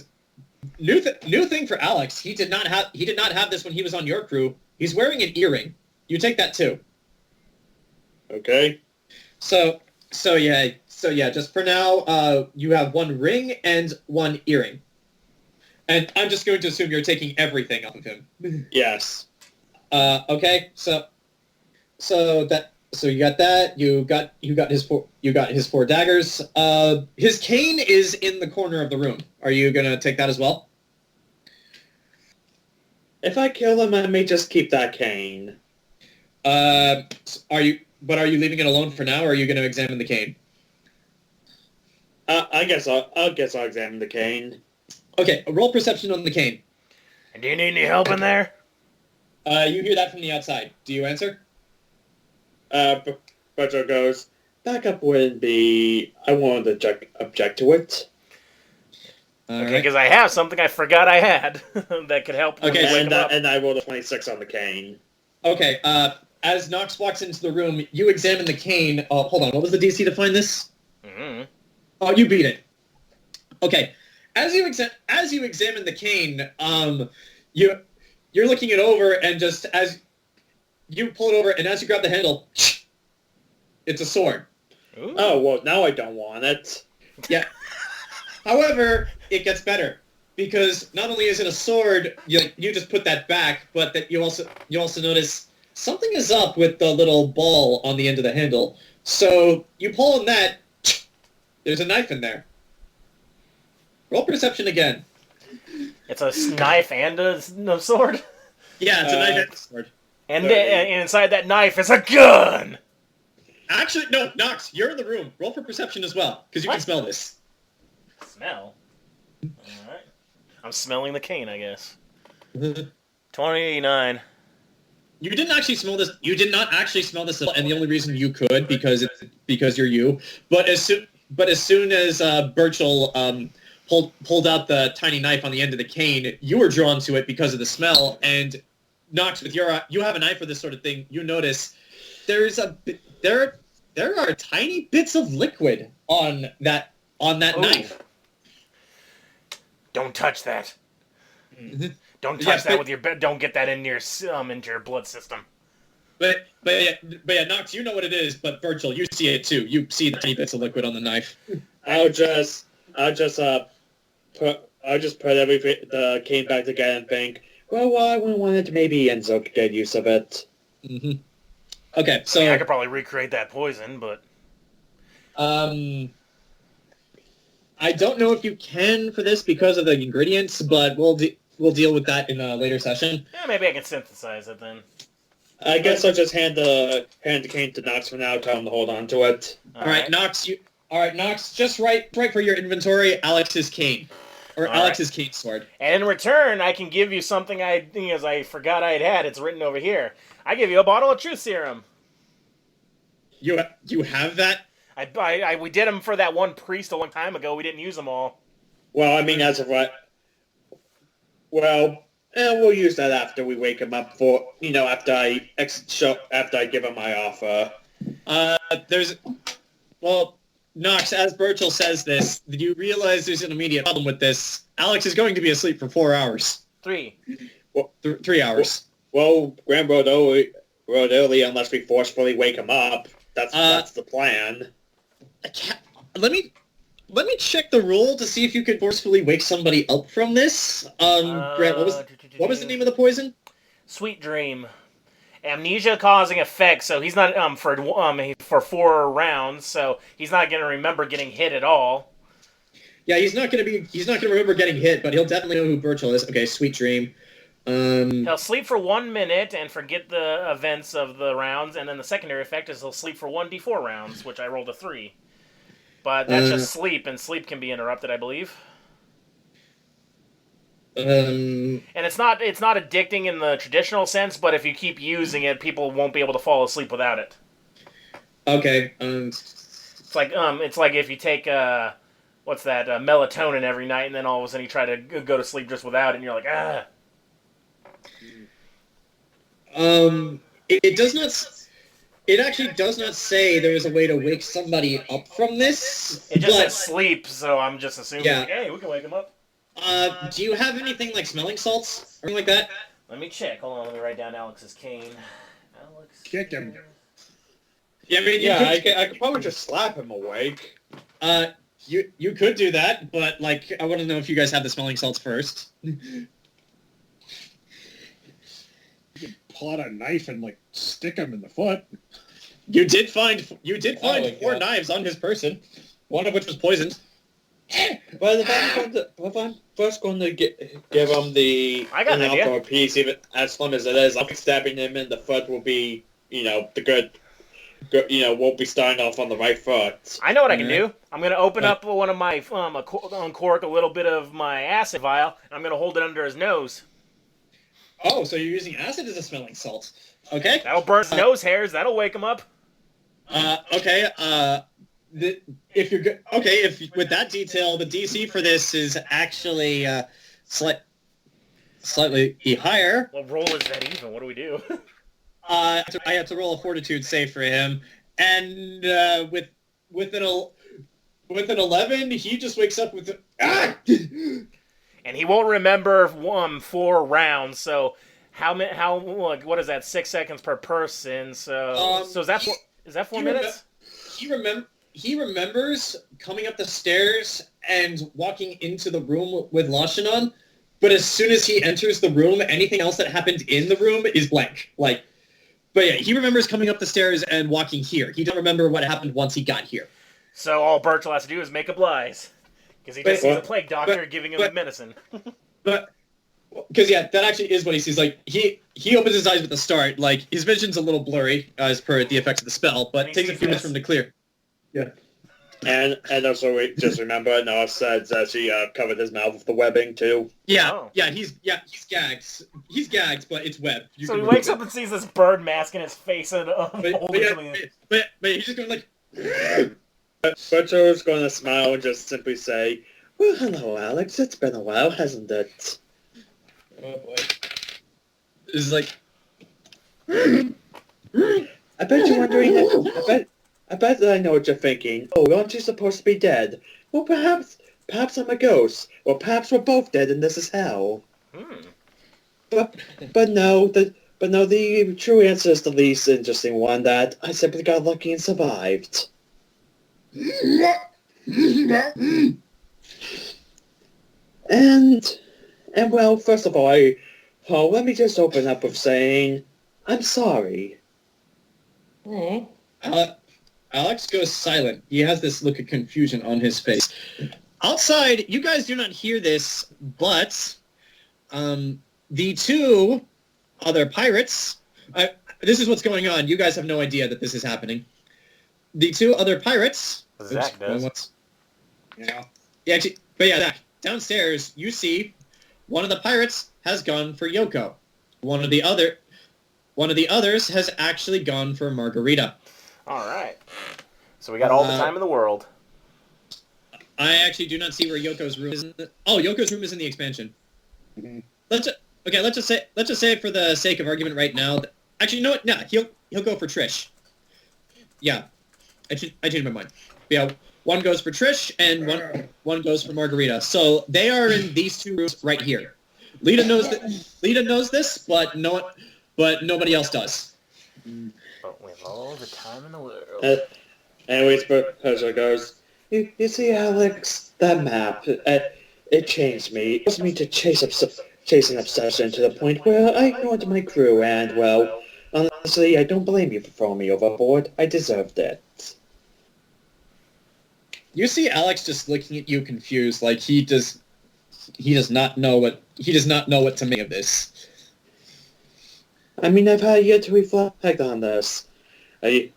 new thing for Alex, he did not have this when he was on your crew. He's wearing an earring. You take that too. Okay. So yeah, just for now, you have one ring and one earring. And I'm just going to assume you're taking everything off of him. Yes. Okay, so you got that. You got his four daggers. His cane is in the corner of the room. Are you gonna take that as well? If I kill him, I may just keep that cane. Are you leaving it alone for now, or are you gonna examine the cane? I guess I'll examine the cane. Okay, roll perception on the cane. Do you need any help in there? You hear that from the outside. Do you answer? Burchill goes, backup wouldn't be... I won't object to it. Okay, because I have something I forgot I had that could help. Okay, wake him up. And I rolled a 26 on the cane. Okay, as Nox walks into the room, you examine the cane. Hold on, what was the DC to find this? Mm-hmm. Oh, you beat it. Okay, as you examine the cane, you're looking it over, and just as you pull it over, and as you grab the handle, it's a sword. Ooh. Oh, well, now I don't want it. Yeah. However, it gets better, because not only is it a sword, you just put that back, but that you also notice something is up with the little ball on the end of the handle. So you pull on that, there's a knife in there. Roll perception again. It's a knife and a sword? Yeah, it's a knife and a sword. And inside that knife is a gun! Actually, no, Nox, you're in the room. Roll for perception as well, because you can smell this. Smell? Alright. I'm smelling the cane, I guess. 2089. You didn't actually smell this. You did not actually smell this, and the only reason you could because you're you. But as soon as Burchill pulled out the tiny knife on the end of the cane, you were drawn to it because of the smell. And Nox, with you have an eye for this sort of thing. You notice there are tiny bits of liquid on that knife. Don't touch that. Don't touch that with your bed. Don't get that into your blood system. But yeah, Nox, you know what it is. But Burchill, you see it too. You see the tiny bits of liquid on the knife. I'll just put the cane back together and think, well, I wouldn't want it. Maybe Enzo could get use of it. Mm-hmm. Okay, so I could probably recreate that poison, but I don't know if you can for this because of the ingredients, but we'll deal with that in a later session. Yeah, maybe I can synthesize it then. I guess I'll just hand the cane to Nox for now. Tell him to hold on to it. All right, Nox. Nox. Just write for your inventory, Alex's cane, or Alex's cane sword. And in return, I can give you something I forgot I had. It's written over here. I give you a bottle of truth serum. You have that? We did them for that one priest a long time ago. We didn't use them all. Well, I mean, as of what? Well, we'll use that after we wake him up after I give him my offer. Nox, as Burchill says this, do you realize there's an immediate problem with this? Alex is going to be asleep for 4 hours. 3. Well, 3 hours. Well, Graham rode early unless we forcefully wake him up. That's the plan. Let me check the rule to see if you could forcefully wake somebody up from this. Grant, what was the name of the poison? Sweet Dream. Amnesia causing effect, so he's not for 4 rounds, so he's not going to remember getting hit at all. Yeah, he's not going to remember getting hit, but he'll definitely know who Burchill is. Okay, Sweet Dream. He'll sleep for 1 minute and forget the events of the rounds, and then the secondary effect is he'll sleep for 1d4 rounds, which I rolled a 3. But that's just sleep, and sleep can be interrupted, I believe. And it's not addicting in the traditional sense, but if you keep using it, people won't be able to fall asleep without it. Okay. It's like if you take melatonin every night, and then all of a sudden you try to go to sleep just without it, and you're like, ah. It does not. It actually does not say there is a way to wake somebody up from this. It just says sleep, so I'm just assuming, hey, we can wake him up. Do you have anything like smelling salts or anything like that? Let me check. Hold on, let me write down Alex's cane. Kick him. Yeah, I mean, I could probably just slap him awake. You could do that, but I want to know if you guys have the smelling salts first. Pull out a knife and stick him in the foot. You did find 4 knives on his person, one of which was poisoned. Well, if I'm first going to give him the alcohol piece, even as fun as it is, I think stabbing him in the foot will be, the good, won't be starting off on the right foot. I know what I can do. I'm going to open up one of my, uncork a little bit of my acid vial, and I'm going to hold it under his nose. Oh, so you're using acid as a smelling salt. Okay. That'll burn his nose hairs. That'll wake him up. Okay. If you're good, if with that detail, the DC for this is actually slightly higher. What roll is that even? What do we do? I have to roll a fortitude save for him, and with an 11, he just wakes up with And he won't remember 4 rounds. So what is that? 6 seconds per person. So is that 4 minutes? He remembers coming up the stairs and walking into the room with Lashanon, but as soon as he enters the room, anything else that happened in the room is blank. But yeah, he remembers coming up the stairs and walking here. He don't remember what happened once he got here. So all Burchill has to do is make up lies. Because he just sees a plague doctor giving him medicine. But because that actually is what he sees. Like he opens his eyes at the start. Like his vision's a little blurry as per the effects of the spell, but it takes a few minutes for him to clear. Yeah. And also just remember, Noah said that she covered his mouth with the webbing too. Oh. He's gagged. He's gagged, but it's web. So he wakes up and sees this bird mask in his face and but he's just going like. Burchill's going to smile and just simply say, "Well, hello, Alex. It's been a while, hasn't it?" Oh boy. This is like. I bet you're wondering. I bet that I know what you're thinking. Oh, aren't you supposed to be dead? Well, perhaps I'm a ghost, or perhaps we're both dead and this is hell. But no, the true answer is the least interesting one. That I simply got lucky and survived. And well, first of all, let me just open up with saying, I'm sorry. Alex goes silent. He has this look of confusion on his face. Outside, you guys do not hear this, but the two other pirates... this is what's going on. You guys have no idea that this is happening. The two other pirates... Zach does. Yeah, actually, Zach, downstairs, you see one of the pirates has gone for Yoko. One of the others has actually gone for Margarita. All right. So we got all the time in the world. I actually do not see where Yoko's room is. Yoko's room is in the expansion. Mm-hmm. Let's just say for the sake of argument right now. Actually, you know what? Nah, he'll go for Trish. Yeah, I changed my mind. Yeah, one goes for Trish and one goes for Margarita. So they are in these two rooms right here. Lita knows this, but nobody else does. But we have all the time in the world. Anyways, Burchill goes, you see, Alex, that map, it changed me. It forced me to chase an obsession to the point where I ignored my crew, and, well, honestly, I don't blame you for throwing me overboard. I deserved it. You see Alex just looking at you confused, like he does not know what to make of this. I mean, I've had a year to reflect on this. I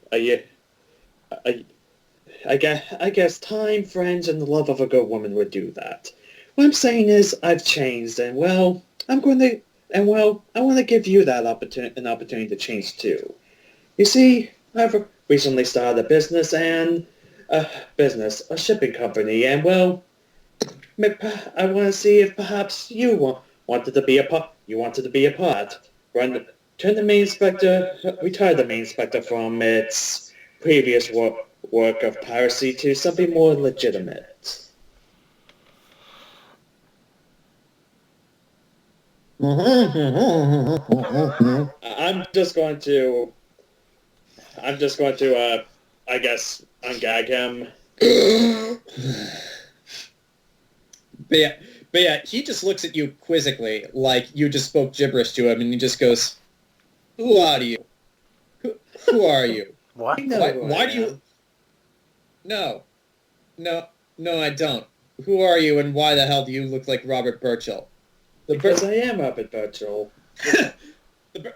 guess time, friends, and the love of a good woman would do that. What I'm saying is, I've changed, and well, I want to give you that an opportunity to change too. You see, I've recently started a business, a shipping company, and well, I want to see if perhaps you wanted to be a part. Retire the main inspector from its previous work of piracy to something more legitimate. I'm just going to, I guess, ungag him. But yeah, he just looks at you quizzically, like you just spoke gibberish to him, and he just goes, "Who are you? Who are you? What? Why do you? No, I don't. Who are you, and why the hell do you look like Robert Burchill?" Because I am Robert Burchill. The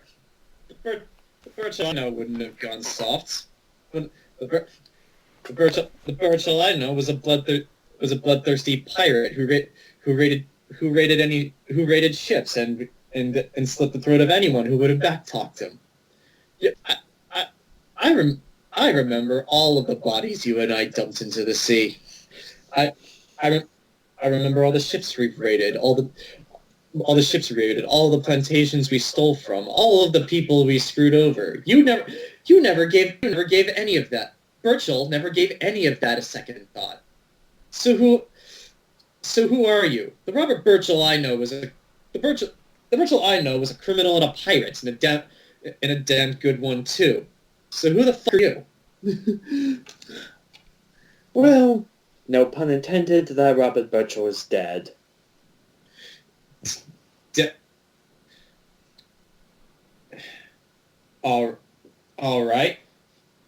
Burchill I know wouldn't have gone soft. The Burchill I know was a bloodthirsty pirate who raided ships and slit the throat of anyone who would have backtalked him. Yeah, I remember all of the bodies you and I dumped into the sea. I remember all the ships we've raided, all the plantations we stole from, all of the people we screwed over. You never gave any of that. Burchill never gave any of that a second thought. So who are you? The Robert Burchill I know was a criminal and a pirate, and a damn good one too. So who the fuck are you? Well, no pun intended, that Robert Burchill is dead. All right.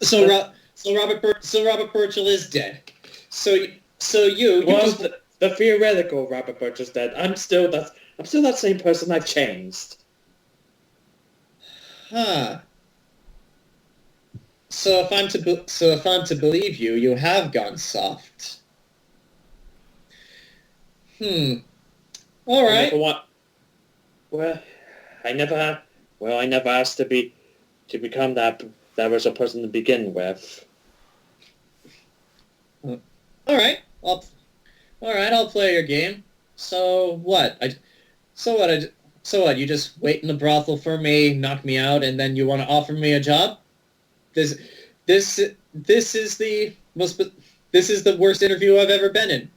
So Robert Burchill is dead. So you Well, the theoretical Robert Burchill's dead. I'm still I'm still that same person. I've changed. Huh. So if I'm to believe you, you have gone soft. All right. Well, I never asked to become that was a person to begin with. All right. I'll play your game. So what? So what? You just wait in the brothel for me, knock me out, and then you want to offer me a job? This is the worst interview I've ever been in.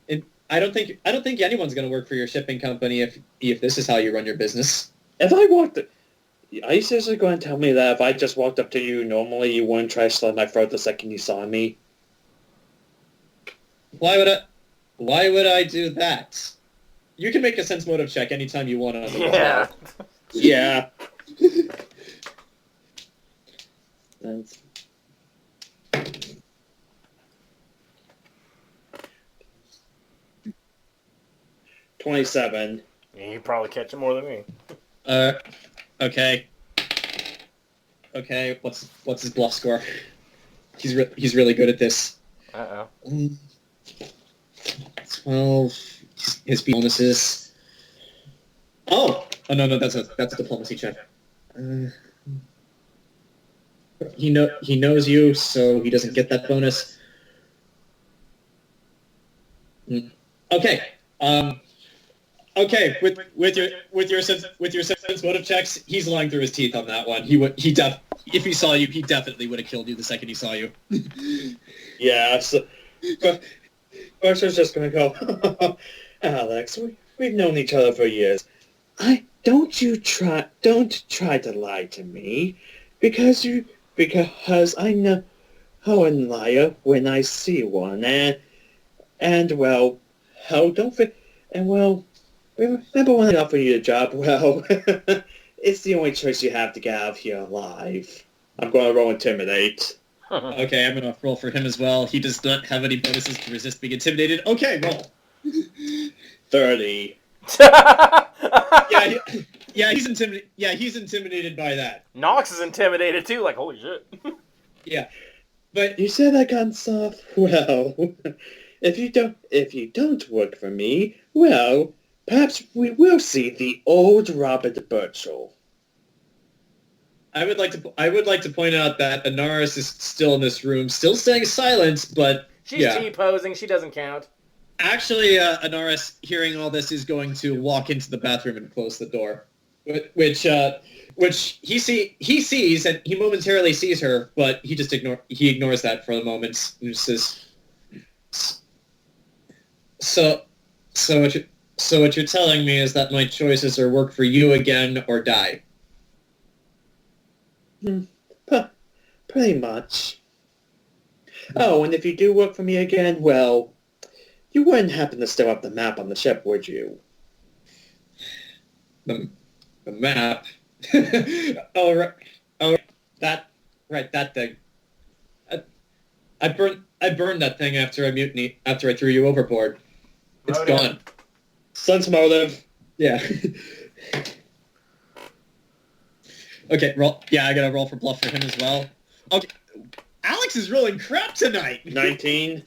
And I don't think anyone's going to work for your shipping company if this is how you run your business. Are you seriously going to tell me that if I just walked up to you normally, you wouldn't try to slit my throat the second you saw me? Why would I do that? You can make a sense motive check anytime you want on the Yeah. Yeah. That's... 27. Yeah, you probably catch it more than me. Okay. Okay, what's his bluff score? He's really good at this. 12. His bonuses. Oh no, that's a diplomacy check. He knows you, so he doesn't get that bonus. Okay. Okay. With your sense motive checks, he's lying through his teeth on that one. If he saw you, he definitely would have killed you the second he saw you. Yeah. So, Burchill's just gonna go. Alex, we've known each other for years. Don't try to lie to me, because I know how a liar when I see one, and well, remember when I offered you a job? Well, it's the only choice you have to get out of here alive. I'm going to roll Intimidate. Okay, I'm going to roll for him as well. He does not have any bonuses to resist being intimidated. Okay, roll. 30. He's intimidated. Yeah, he's intimidated by that. Nox is intimidated too. Like, holy shit. Yeah, but You said I got soft. Well, if you don't work for me, well, perhaps we will see the old Robert Burchill. I would like to point out that Anaris is still in this room, still staying silent, but She's T-posing. She doesn't count. Actually, Anaris, hearing all this, is going to walk into the bathroom and close the door, which he sees, and he momentarily sees her, but he just ignores that for the moment. And says, "So what you're telling me is that my choices are work for you again or die." Pretty much. Oh, and if you do work for me again, well, you wouldn't happen to stir up the map on the ship, would you? The map? Oh, that thing. I burned that thing after I threw you overboard. It's gone. Sense motive. Yeah. Okay, roll. Yeah, I gotta roll for bluff for him as well. Okay, Alex is rolling crap tonight. 19.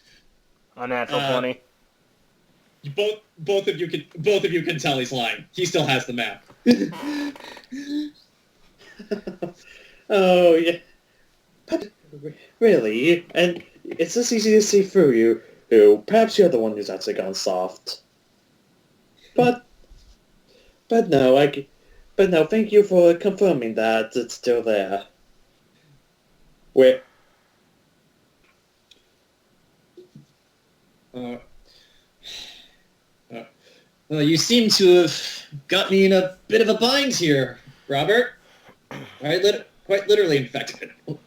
Unnatural 20. Both of you can tell he's lying. He still has the map. Oh yeah. But really, and it's this easy to see through you. Who perhaps you're the one who's actually gone soft. But no, thank you for confirming that it's still there. Where? Well, you seem to have got me in a bit of a bind here, Robert. Quite literally, in fact.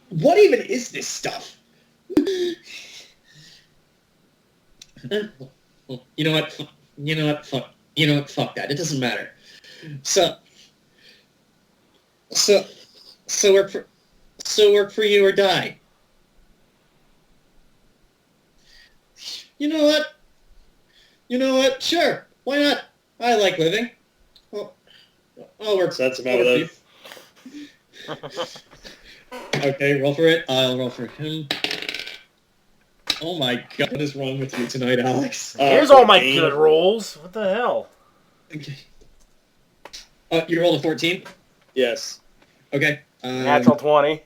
What even is this stuff? Well, you know what? Fuck that. It doesn't matter. So work for you or die. You know what? Sure. Why not? I like living. I'll work. That's about it. Okay, roll for it. I'll roll for him. Oh my god, what is wrong with you tonight, Alex? Here's all my good rolls. What the hell? Okay. You rolled a 14? Yes. Okay. Natural 20.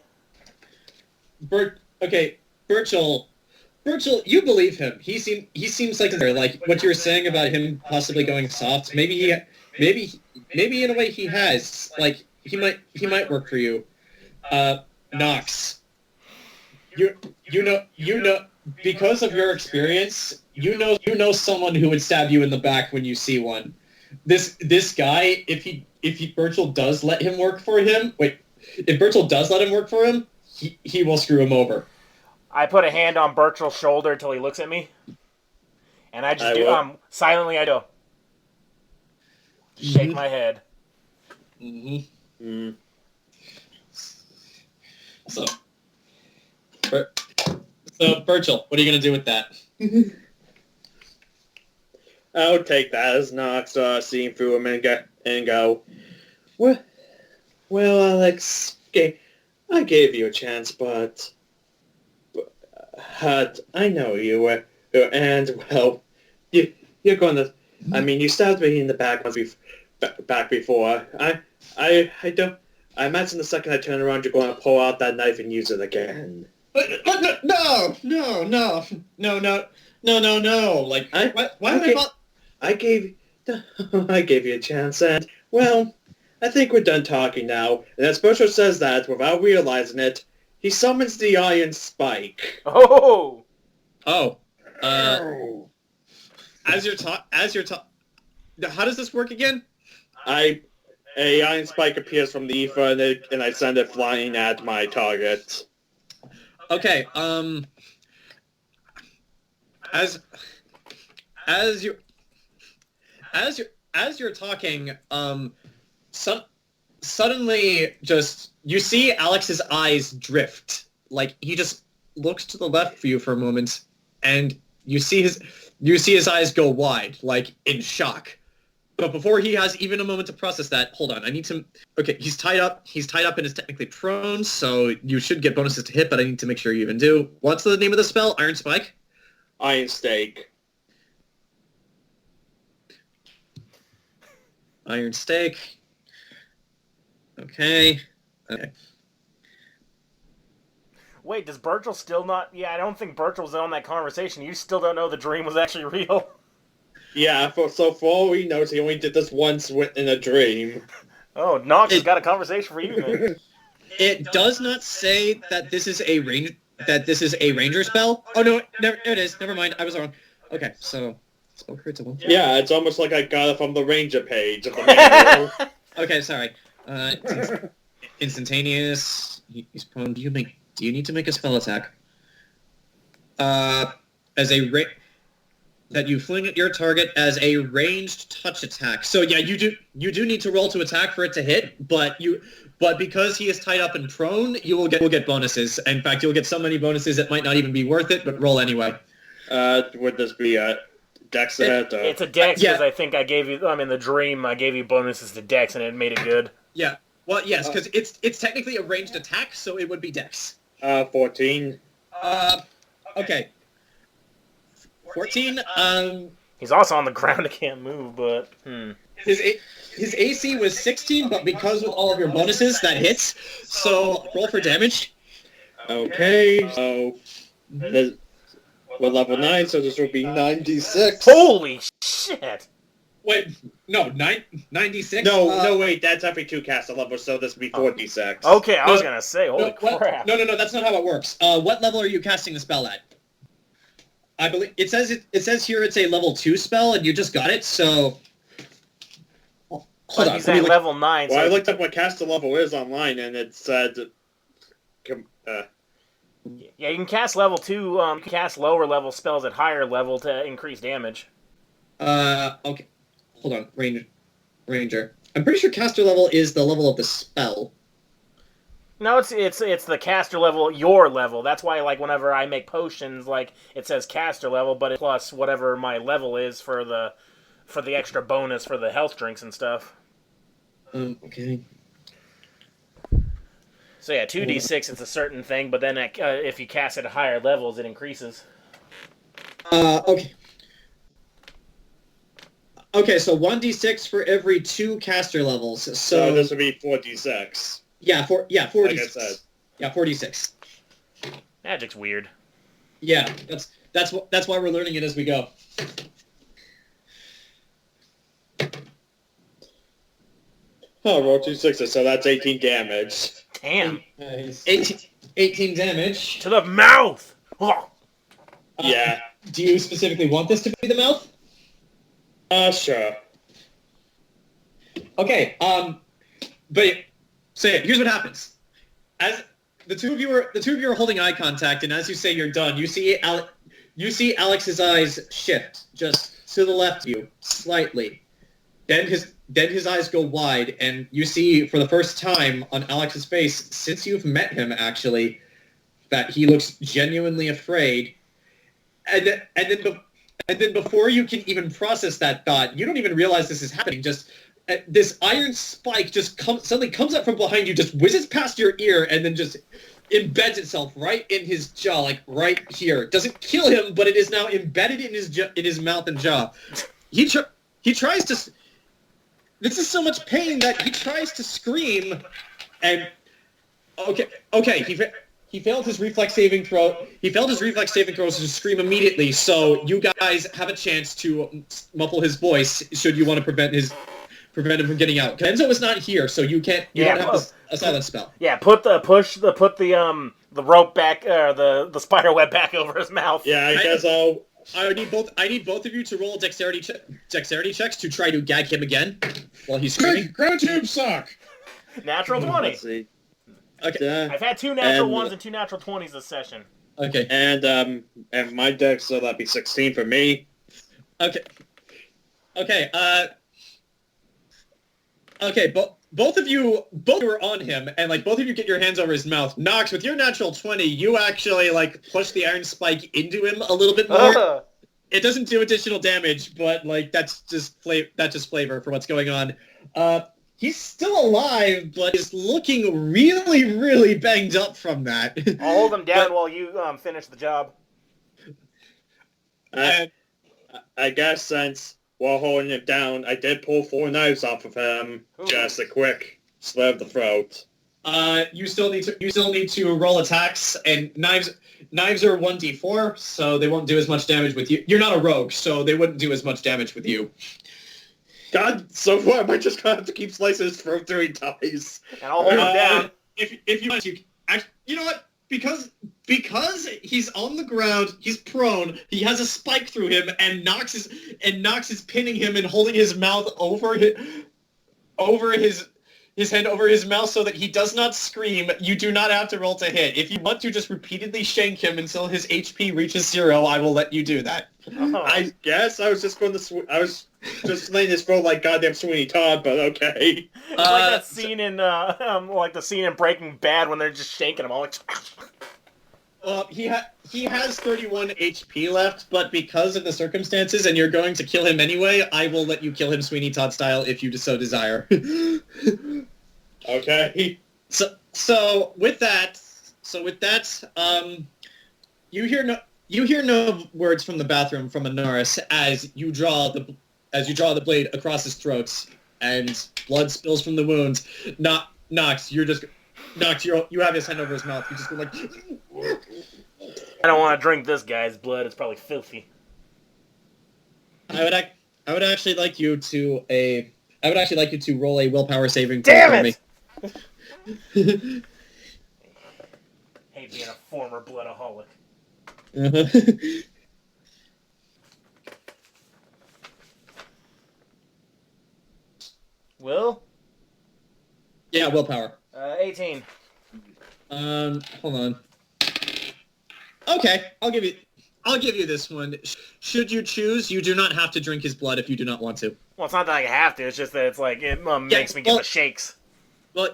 Burchill, you believe him. He seems like what you were saying about him possibly going soft. Maybe in a way he has. Like he might work for you. Nox. You know because of your experience, you know someone who would stab you in the back when you see one. This guy, if Burchill does let him work for him, if Burchill does let him work for him, he will screw him over. I put a hand on Burchill's shoulder until he looks at me, and I just silently. I go, shake my head. Mm-hmm. Mm. So Burchill, what are you gonna do with that? I'll take that as Nox seeing through him and go, well, Alex, I gave you a chance, but I know you, and, well, you're going to, I mean, you stabbed me in the back back before. I imagine the second I turn around, you're going to pull out that knife and use it again. No. Like, why would I gave you a chance, and, well, I think we're done talking now. And as Burchill says that, without realizing it, he summons the Iron Spike. Oh! As you're how does this work again? A Iron Spike appears from the ether, and I send it flying at my target. Okay, as you're talking, suddenly just you see Alex's eyes drift. Like he just looks to the left for you for a moment, and you see his eyes go wide, like in shock. But before he has even a moment to process that, hold on, I need to... Okay, he's tied up and is technically prone, so you should get bonuses to hit, but I need to make sure you even do. What's the name of the spell? Iron Spike? Iron Stake. Iron Stake. Okay. Wait, does Burchill still not... Yeah, I don't think Burchill's on that conversation. You still don't know the dream was actually real? Yeah, for all we know, he only did this once in a dream. Oh, Nox has got a conversation for you, man. It does not say that this is a ranger spell. Oh no, it is. Never mind, I was wrong. Okay, so spell crits at 1. Yeah, it's almost like I got it from the ranger page of the manual. Okay, sorry. Instantaneous. He's prone. Do you need to make a spell attack? That you fling at your target as a ranged touch attack. So yeah, you do need to roll to attack for it to hit, but because he is tied up and prone, you will get bonuses. In fact, you'll get so many bonuses it might not even be worth it, but roll anyway. Would this be a dex hit? It's a dex because I think I gave you. In the dream, I gave you bonuses to dex, and it made it good. Yeah. Well, yes, because it's technically a ranged attack, so it would be dex. 14. Okay. 14. He's also on the ground. He can't move, but His AC was 16, but because with all of your bonuses, that hits. So roll for damage. Okay. So we're level 9, so this will be 96. Holy shit! Wait, no, 96? No, wait, that's every 2 caster levels, so this will be 4d6. Okay, I was gonna say, holy crap. No, that's not how it works. What level are you casting the spell at? I believe it says here it's a level 2 spell, and you just got it. So hold on. He's at level 9. Well, so I looked up what caster level is online, and it said. Yeah, you can cast level 2. You can cast lower level spells at higher level to increase damage. Okay. Hold on, Ranger. I'm pretty sure caster level is the level of the spell. No, it's the caster level, your level. That's why, like, whenever I make potions, like, it says caster level, but it's plus whatever my level is for the extra bonus for the health drinks and stuff. Okay. So yeah, 2d6 it's a certain thing, but then if you cast it at higher levels, it increases. Okay. Okay, so 1d6 for every 2 caster levels. So this would be 4d6. Yeah, 4d6. Like I said. Yeah, 4d6. Magic's weird. Yeah, that's why we're learning it as we go. Oh, roll 2 6s, so that's 18 damage. Damn. Nice. 18 damage. To the mouth! Oh. Yeah. Do you specifically want this to be the mouth? Sure. Okay, but so here's what happens. As the two of you are holding eye contact, and as you say you're done, you see Alex's eyes shift just to the left of you slightly. Then his eyes go wide, and you see for the first time on Alex's face since you've met him, actually, that he looks genuinely afraid. And then before you can even process that thought, you don't even realize this is happening. Just this iron spike just suddenly comes up from behind you, just whizzes past your ear, and then just embeds itself right in his jaw, like right here. Doesn't kill him, but it is now embedded in his mouth and jaw. He tries to. This is so much pain that he tries to scream, and okay, he failed his reflex saving throw. He failed his reflex saving throws to scream immediately. So you guys have a chance to muffle his voice should you want to prevent him from getting out. Enzo is not here, so you can't. You don't have a silence spell. Yeah, put the rope back, the spider web back over his mouth. Yeah, I guess I'll. I need both of you to roll dexterity checks to try to gag him again while he's screaming. Ground tubes suck. Natural 20. Let's see. Okay. I've had 2 natural 1s and 2 natural 20s this session. Okay. And my dex, so that'd be 16 for me. Okay. Okay. Both of you are on him, and like both of you get your hands over his mouth. Nox, with your natural 20, you actually like push the iron spike into him a little bit more. It doesn't do additional damage, but like that's just flavor for what's going on. He's still alive, but is looking really, really banged up from that. I'll hold him down while you finish the job. I guess since while holding him down, I did pull 4 knives off of him. Ooh. Just a quick slit of the throat. You still need to roll attacks, and knives are 1d4, so they won't do as much damage with you. You're not a rogue, so they wouldn't do as much damage with you. God, so what? Am I just gonna have to keep slicing his throat till he dies? And I'll hold him down. If you want, you know what? Because he's on the ground, he's prone. He has a spike through him, and Nox is pinning him and holding his mouth over his hand over his mouth so that he does not scream. You do not have to roll to hit. If you want to just repeatedly shank him until his HP reaches 0, I will let you do that. Oh. I guess I was just going to. I was just laying his throat like goddamn Sweeney Todd, but okay. It's like that scene in like the scene in Breaking Bad when they're just shanking him all like. He has 31 HP left, but because of the circumstances, and you're going to kill him anyway, I will let you kill him Sweeney Todd style if you so desire. Okay. So with that, you hear no words from the bathroom from Anaris as you draw the blade across his throat, and blood spills from the wounds. Nox, you have his hand over his mouth. You just go like. I don't want to drink this guy's blood. It's probably filthy. I would actually like you to roll a willpower saving throw Damn for it! me. Hate being a former bloodaholic. Will? Yeah, willpower. 18. Hold on. Okay, I'll give you this one. Should you choose, you do not have to drink his blood if you do not want to. Well, it's not that I have to. It's just that it's like it makes me get the shakes. Well,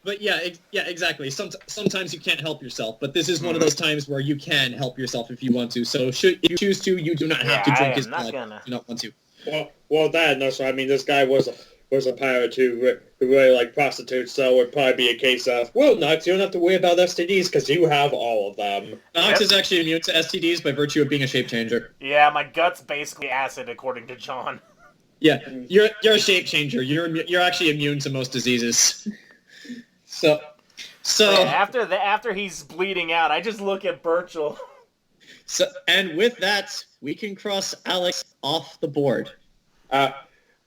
exactly. Sometimes you can't help yourself, but this is one of those times where you can help yourself if you want to. So, should you choose to, you do not have to drink his blood. If you do not want to. Well, Dad, no. So I mean, this guy was was a pirate who really like prostitutes, so it would probably be a case of, well, Nox, you don't have to worry about STDs because you have all of them. Nox is actually immune to STDs by virtue of being a shape changer. Yeah, my gut's basically acid, according to John. Yeah, you're a shape changer. You're actually immune to most diseases. So Yeah, after he's bleeding out, I just look at Burchill. So, and with that, we can cross Alex off the board.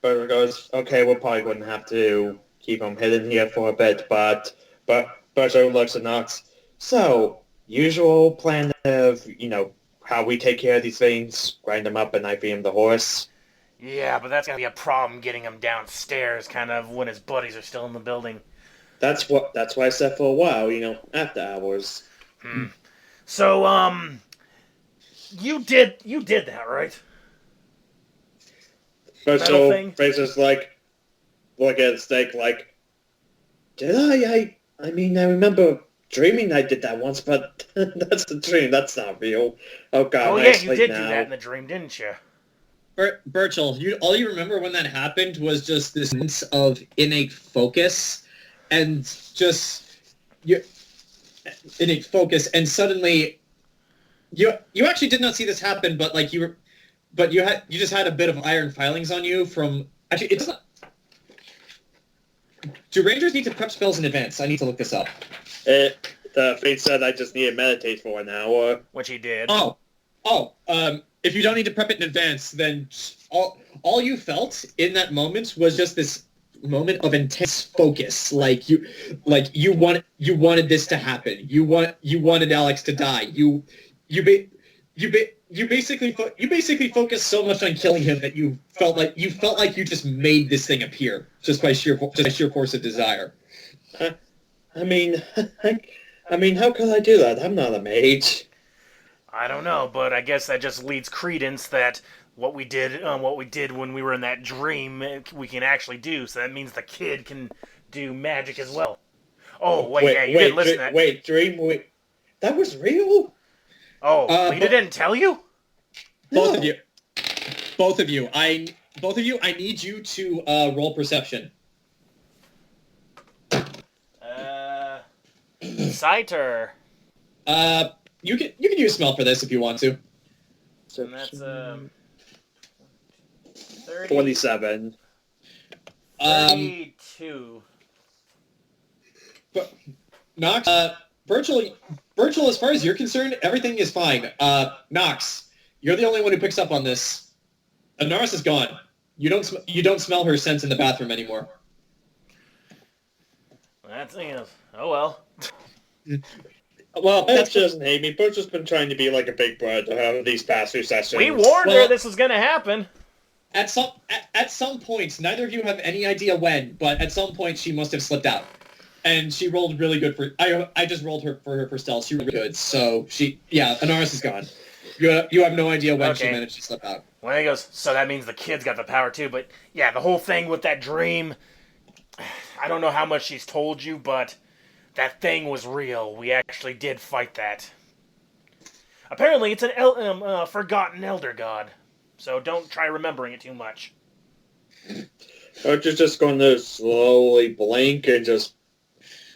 Burchill goes, okay, we probably wouldn't have to keep him hidden here for a bit, but Burchill looks at Nox. So, usual plan of, how we take care of these things, grind them up and I feed him the horse. Yeah, but that's gonna be a problem getting him downstairs, kind of, when his buddies are still in the building. That's why I said for a while, after hours. So, you did that, right? So Fraser's like, look at the stake like, did I? I mean, I remember dreaming I did that once, but that's a dream. That's not real. Oh God! Oh yeah, you did do that in the dream, didn't you? Burchill, all you remember when that happened was just this sense of innate focus, and innate focus, and suddenly, you actually did not see this happen, but like you just had a bit of iron filings on you from actually it doesn't. Do rangers need to prep spells in advance? I need to look this up. The fate said I just need to meditate for an hour. Which he did. If you don't need to prep it in advance, then all you felt in that moment was just this moment of intense focus. Like you wanted this to happen. You wanted Alex to die. You basically focused so much on killing him that you felt like you just made this thing appear just by sheer force of desire. I mean, how could I do that? I'm not a mage. I don't know, but I guess that just leads credence that what we did when we were in that dream, we can actually do. So that means the kid can do magic as well. Oh wait, yeah, you didn't listen to that. Wait, that was real? Oh, Lita didn't tell you? Both of you. I need you to roll perception. Citer. You can use smell for this if you want to. And that's 30, 27. 32. But Nox, Burchill, as far as you're concerned, everything is fine. Nox, you're the only one who picks up on this. Anaris is gone. You don't smell her scent in the bathroom anymore. That's oh well. Well, that doesn't hate me. Burchill's been trying to be like a big brother these past few sessions. We warned her this was going to happen. At some point, neither of you have any idea when, but at some point she must have slipped out. And she rolled really good for... I just rolled her for stealth. She rolled good. So Anaris is gone. You have no idea when she managed to slip out. Well, he goes, so that means the kid's got the power too. But yeah, the whole thing with that dream, I don't know how much she's told you, but that thing was real. We actually did fight that. Apparently, it's an forgotten elder god. So don't try remembering it too much. Aren't you just going to slowly blink and just...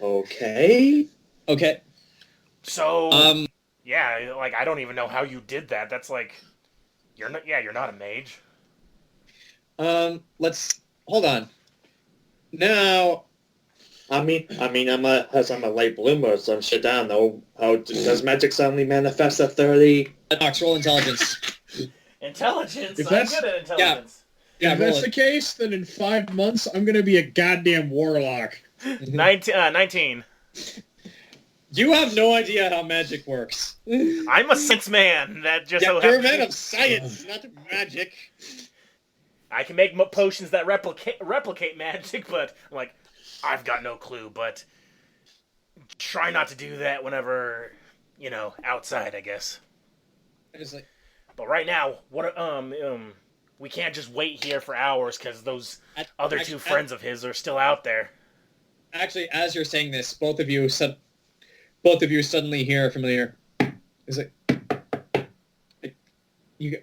Okay. So, yeah, like, I don't even know how you did that. That's like, you're not a mage. Let's, hold on. Now... I'm a late bloomer, so shit down though. How does magic suddenly manifest at 30? Nox, roll intelligence. Intelligence? If I'm that's- good at intelligence. If that's the case, then in 5 months, I'm going to be a goddamn warlock. 19. You have no idea how magic works. I'm a science man. That just so you're a happens. man of science, not magic. I can make potions that replicate magic, but I'm like, I've got no clue. But try not to do that whenever, outside, I guess. It's like, but right now, we can't just wait here for hours because those other two friends of his are still out there. Actually, as you're saying this, both of you suddenly hear a familiar. It's like you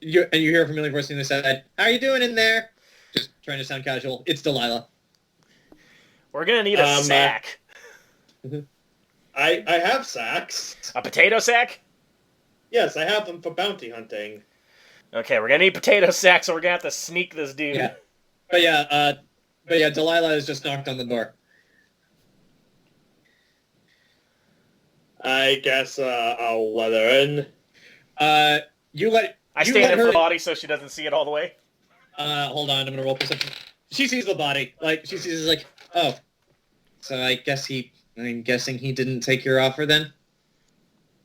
hear a familiar voice on the side. How are you doing in there? Just trying to sound casual. It's Delilah. We're gonna need a sack. I have sacks. A potato sack? Yes, I have them for bounty hunting. Okay, we're gonna need potato sacks, so we're gonna have to sneak this dude. Yeah. But yeah, Delilah has just knocked on the door. I guess I'll let her in. I stand in her her body so she doesn't see it all the way. Hold on, I'm gonna roll perception. She sees the body. Like, she sees like, oh. So I'm guessing he didn't take your offer then?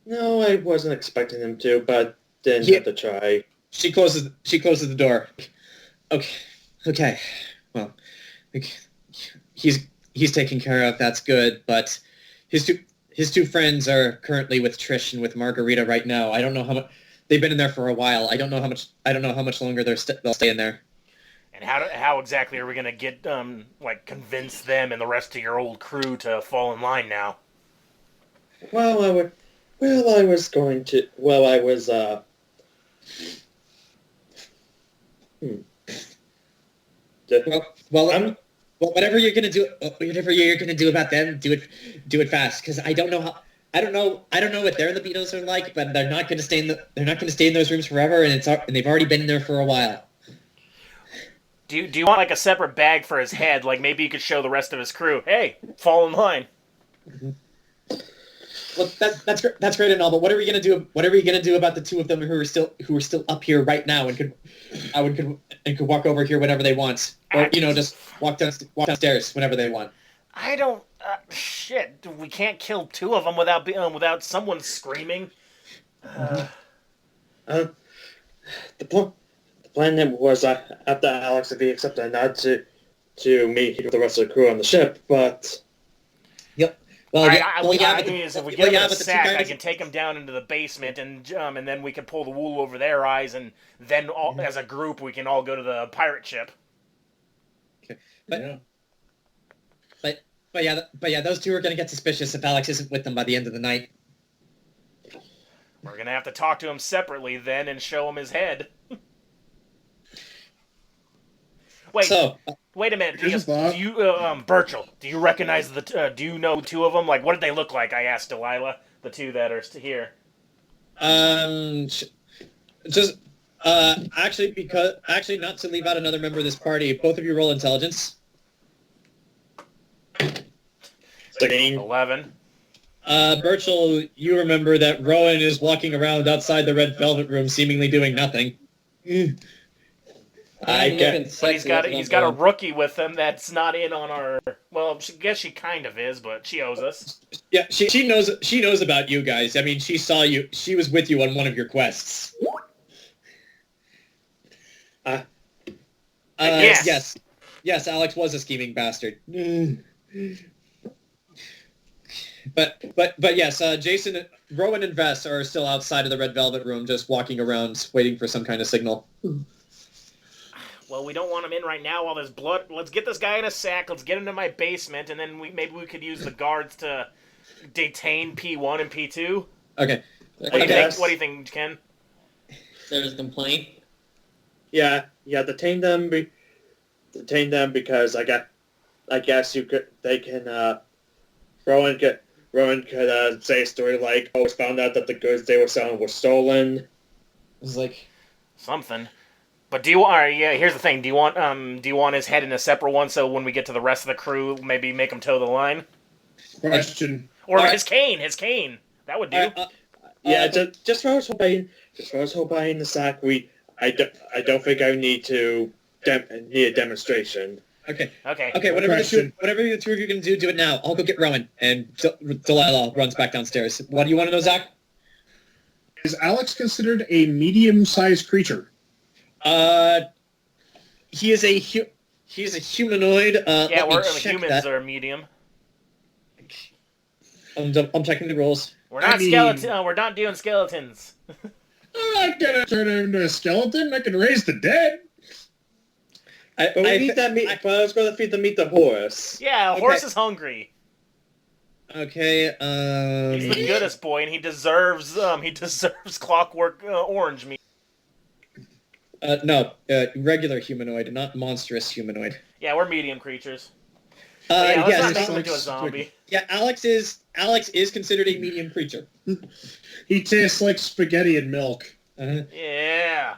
No, I wasn't expecting him to, but didn't have to try. She closes the door. Okay. Well, he's taken care of. That's good. But his two friends are currently with Trish and with Margarita right now. I don't know how much they've been in there for a while. I don't know how much longer they'll stay in there. And how exactly are we gonna get convince them and the rest of your old crew to fall in line now? Well, I was Well, whatever you're gonna do about them, do it fast. Because I don't know what their libidos are like, but they're not gonna stay in those rooms forever, and they've already been in there for a while. Do you want a separate bag for his head? Like maybe you could show the rest of his crew, hey, fall in line. Mm-hmm. Well, that's great and all, but what are we gonna do? What are we gonna do about the two of them who are still up here right now and could walk over here whenever they want, or just walk downstairs whenever they want? I don't. Shit, we can't kill two of them without someone screaming. The plan was after Alex, if he accepted not to meet with the rest of the crew on the ship, but. Yep. If we get him in a sack, I can take him down into the basement, and then we can pull the wool over their eyes, and then as a group we can all go to the pirate ship. Okay. But yeah, those two are gonna get suspicious if Alex isn't with them by the end of the night. We're gonna have to talk to him separately then and show him his head. Wait a minute. Do you Burchill? Do you recognize do you know two of them? Like, what did they look like? I asked Delilah. The two that are here. Actually, not to leave out another member of this party. Both of you roll intelligence. 11. Burchill, you remember that Rowan is walking around outside the Red Velvet Room, seemingly doing nothing. But he's got a rookie with him that's not in on our. Well, I guess she kind of is, but she owes us. Yeah, she knows about you guys. I mean, she saw you. She was with you on one of your quests. Yes. Yes, Alex was a scheming bastard. But yes, Jayson, Rowan, and Vess are still outside of the Red Velvet Room, just walking around, waiting for some kind of signal. Well, we don't want him in right now while there's blood. Let's get this guy in a sack. Let's get him to my basement, and then maybe we could use the guards to detain P1 and P2. Okay. What do you think, Ken? There's a complaint. Yeah, detain them because I guess they can. Rowan could say a story like, "Oh, it's found out that the goods they were selling were stolen." It was like something. But here's the thing. Do you want his head in a separate one so when we get to the rest of the crew, maybe make him toe the line? Question. Or his cane. That would do. Just for us hoping in the sack, I don't think I need a demonstration. Okay. Okay. Whatever the two of you can do it now. I'll go get Rowan, and Delilah runs back downstairs. What do you want to know, Zach? Is Alex considered a medium-sized creature? He is a humanoid. Humans are medium. I'm checking the rules. We're not skeleton. We're not doing skeletons. I'm not gonna turn him into a skeleton. I can raise the dead. I was going to feed the meat to horse. Yeah, horse is hungry. Okay. He's the goodest boy, and he deserves clockwork orange meat. No, regular humanoid, not monstrous humanoid. Yeah, we're medium creatures. Let's not make him into a zombie. Yeah, Alex is considered a medium creature. He tastes like spaghetti and milk. Yeah.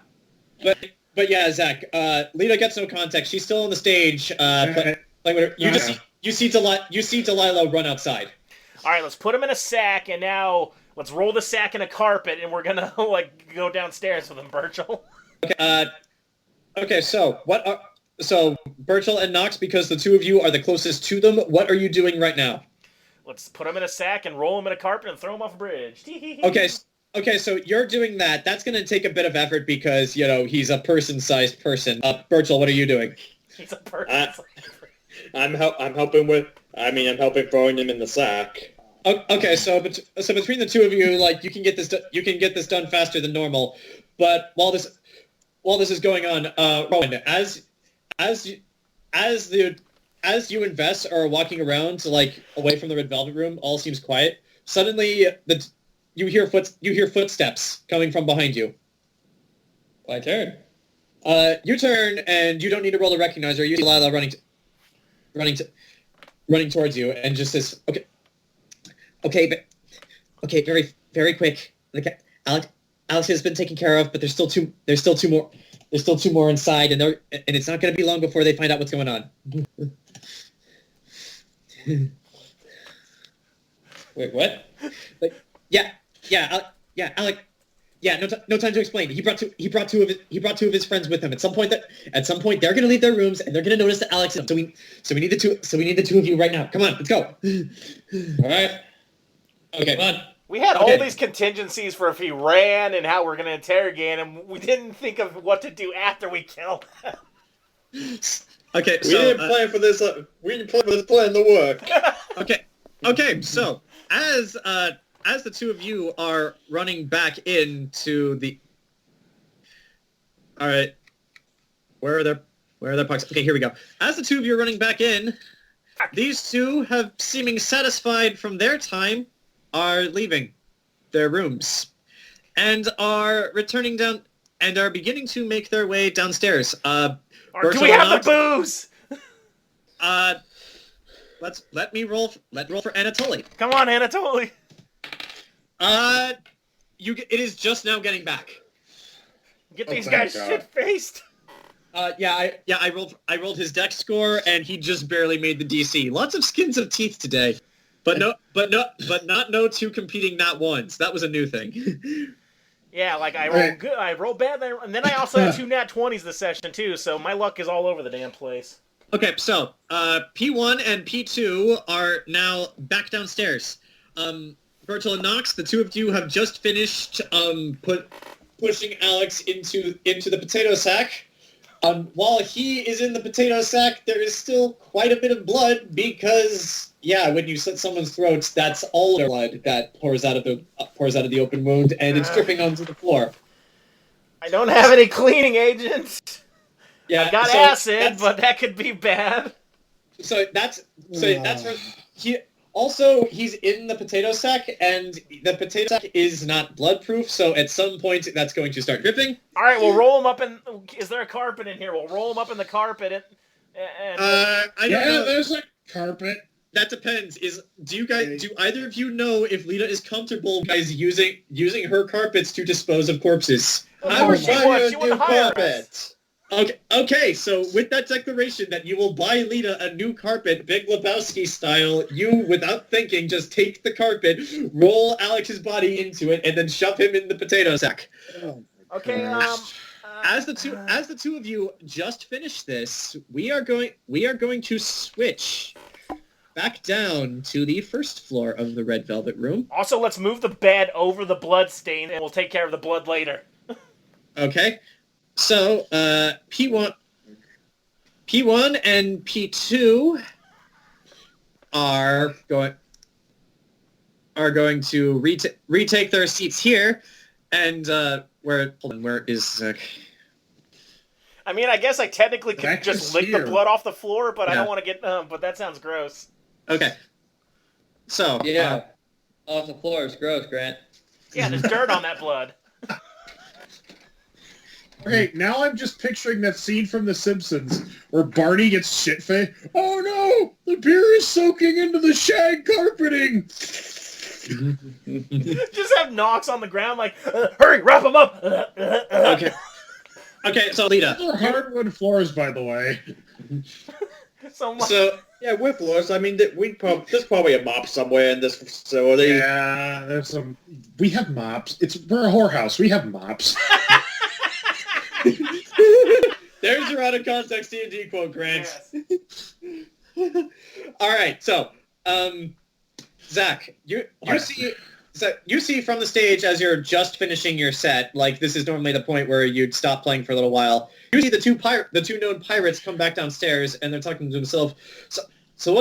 But yeah, Zach. Lita gets no context. She's still on the stage. You see Delilah run outside. All right, let's put him in a sack, and now let's roll the sack in a carpet, and we're gonna go downstairs with him, Burchill. Okay. So Burchill and Nox, because the two of you are the closest to them, what are you doing right now? Let's put him in a sack and roll him in a carpet and throw him off a bridge. Okay, so you're doing that. That's going to take a bit of effort because, he's a person-sized person. Burchill, what are you doing? He's a person-sized I'm helping throwing him in the sack. Okay, so between the two of you, you can get this done faster than normal. But while this is going on, Rowan, as you and Vess are walking around, away from the Red Velvet Room, all seems quiet. Suddenly, you hear footsteps coming from behind you. My turn. You turn, and you don't need to roll to recognize her. You see Lila running towards you, and just says, "Okay, very, very quick. Alex has been taken care of, but there's still two more inside, and it's not going to be long before they find out what's going on." Wait, what? Alec. Yeah, no time to explain. He brought two of his friends with him. At some point they're gonna leave their rooms and they're gonna notice that Alex is. So we need the two of you right now. Come on, let's go. All right. Okay, come on. We had all these contingencies for if he ran and how we're going to interrogate him. We didn't think of what to do after we killed him. Okay, we didn't plan for this. We didn't plan for this plan to work. Okay. So as the two of you are running back into the. All right. Where are their pucks? Okay, here we go. As the two of you are running back in, these two, have seeming satisfied from their time, are leaving their rooms and are returning down and are beginning to make their way downstairs. Do we have the booze? Let me roll for Anatoly. Come on, Anatoly. It is just now getting back. Get these guys shit-faced. I rolled his dex score and he just barely made the DC. Lots of skins of teeth today. But not no two competing nat ones. That was a new thing. Yeah, I rolled good. I rolled bad there, and then I also had 2 nat 20s this session too. So my luck is all over the damn place. Okay, so P1 and P2 are now back downstairs. Burchill and Nox, the two of you have just finished pushing Alex into the potato sack. While he is in the potato sack, there is still quite a bit of blood because, when you slit someone's throats, that's all their blood that pours out of the open wound, and it's dripping onto the floor. I don't have any cleaning agents. Yeah, I got acid, but that could be bad. That's where he. Also, he's in the potato sack, and the potato sack is not blood-proof, so at some point that's going to start dripping. All right, we'll roll him up in... Is there a carpet in here? We'll roll him up in the carpet and I don't know. There's a carpet. That depends. Do either of you know if Lita is comfortable guys using her carpets to dispose of corpses? Of course she would. She wouldn't hire us. Okay, so with that declaration that you will buy Lita a new carpet, Big Lebowski style, you, without thinking, just take the carpet, roll Alex's body into it, and then shove him in the potato sack. Okay, as the two of you just finished this, we are going to switch back down to the first floor of the Red Velvet Room. Also, let's move the bed over the blood stain, and we'll take care of the blood later. Okay. So, P1 and P2 are going to retake their seats here, and where is? I mean, I guess I technically could just lick the blood off the floor, but I don't want to get. But that sounds gross. Okay. So off the floor is gross, Grant. Yeah, there's dirt on that blood. Okay, now I'm just picturing that scene from The Simpsons where Barney gets shit-faced. Oh no! The beer is soaking into the shag carpeting! Just have knocks on the ground like, hurry, wrap him up! Okay. Okay, so Lita. These are hardwood floors, by the way. So, Yeah, with floors. I mean, there's probably a mop somewhere in this facility. Yeah, there's some... We have mops. We're a whorehouse. We have mops. there's your out-of-context D&D quote, Grant. Yes. All right, so, Zach, you see from the stage as you're just finishing your set, like this is normally the point where you'd stop playing for a little while. You see the two known pirates come back downstairs, and they're talking to themselves. So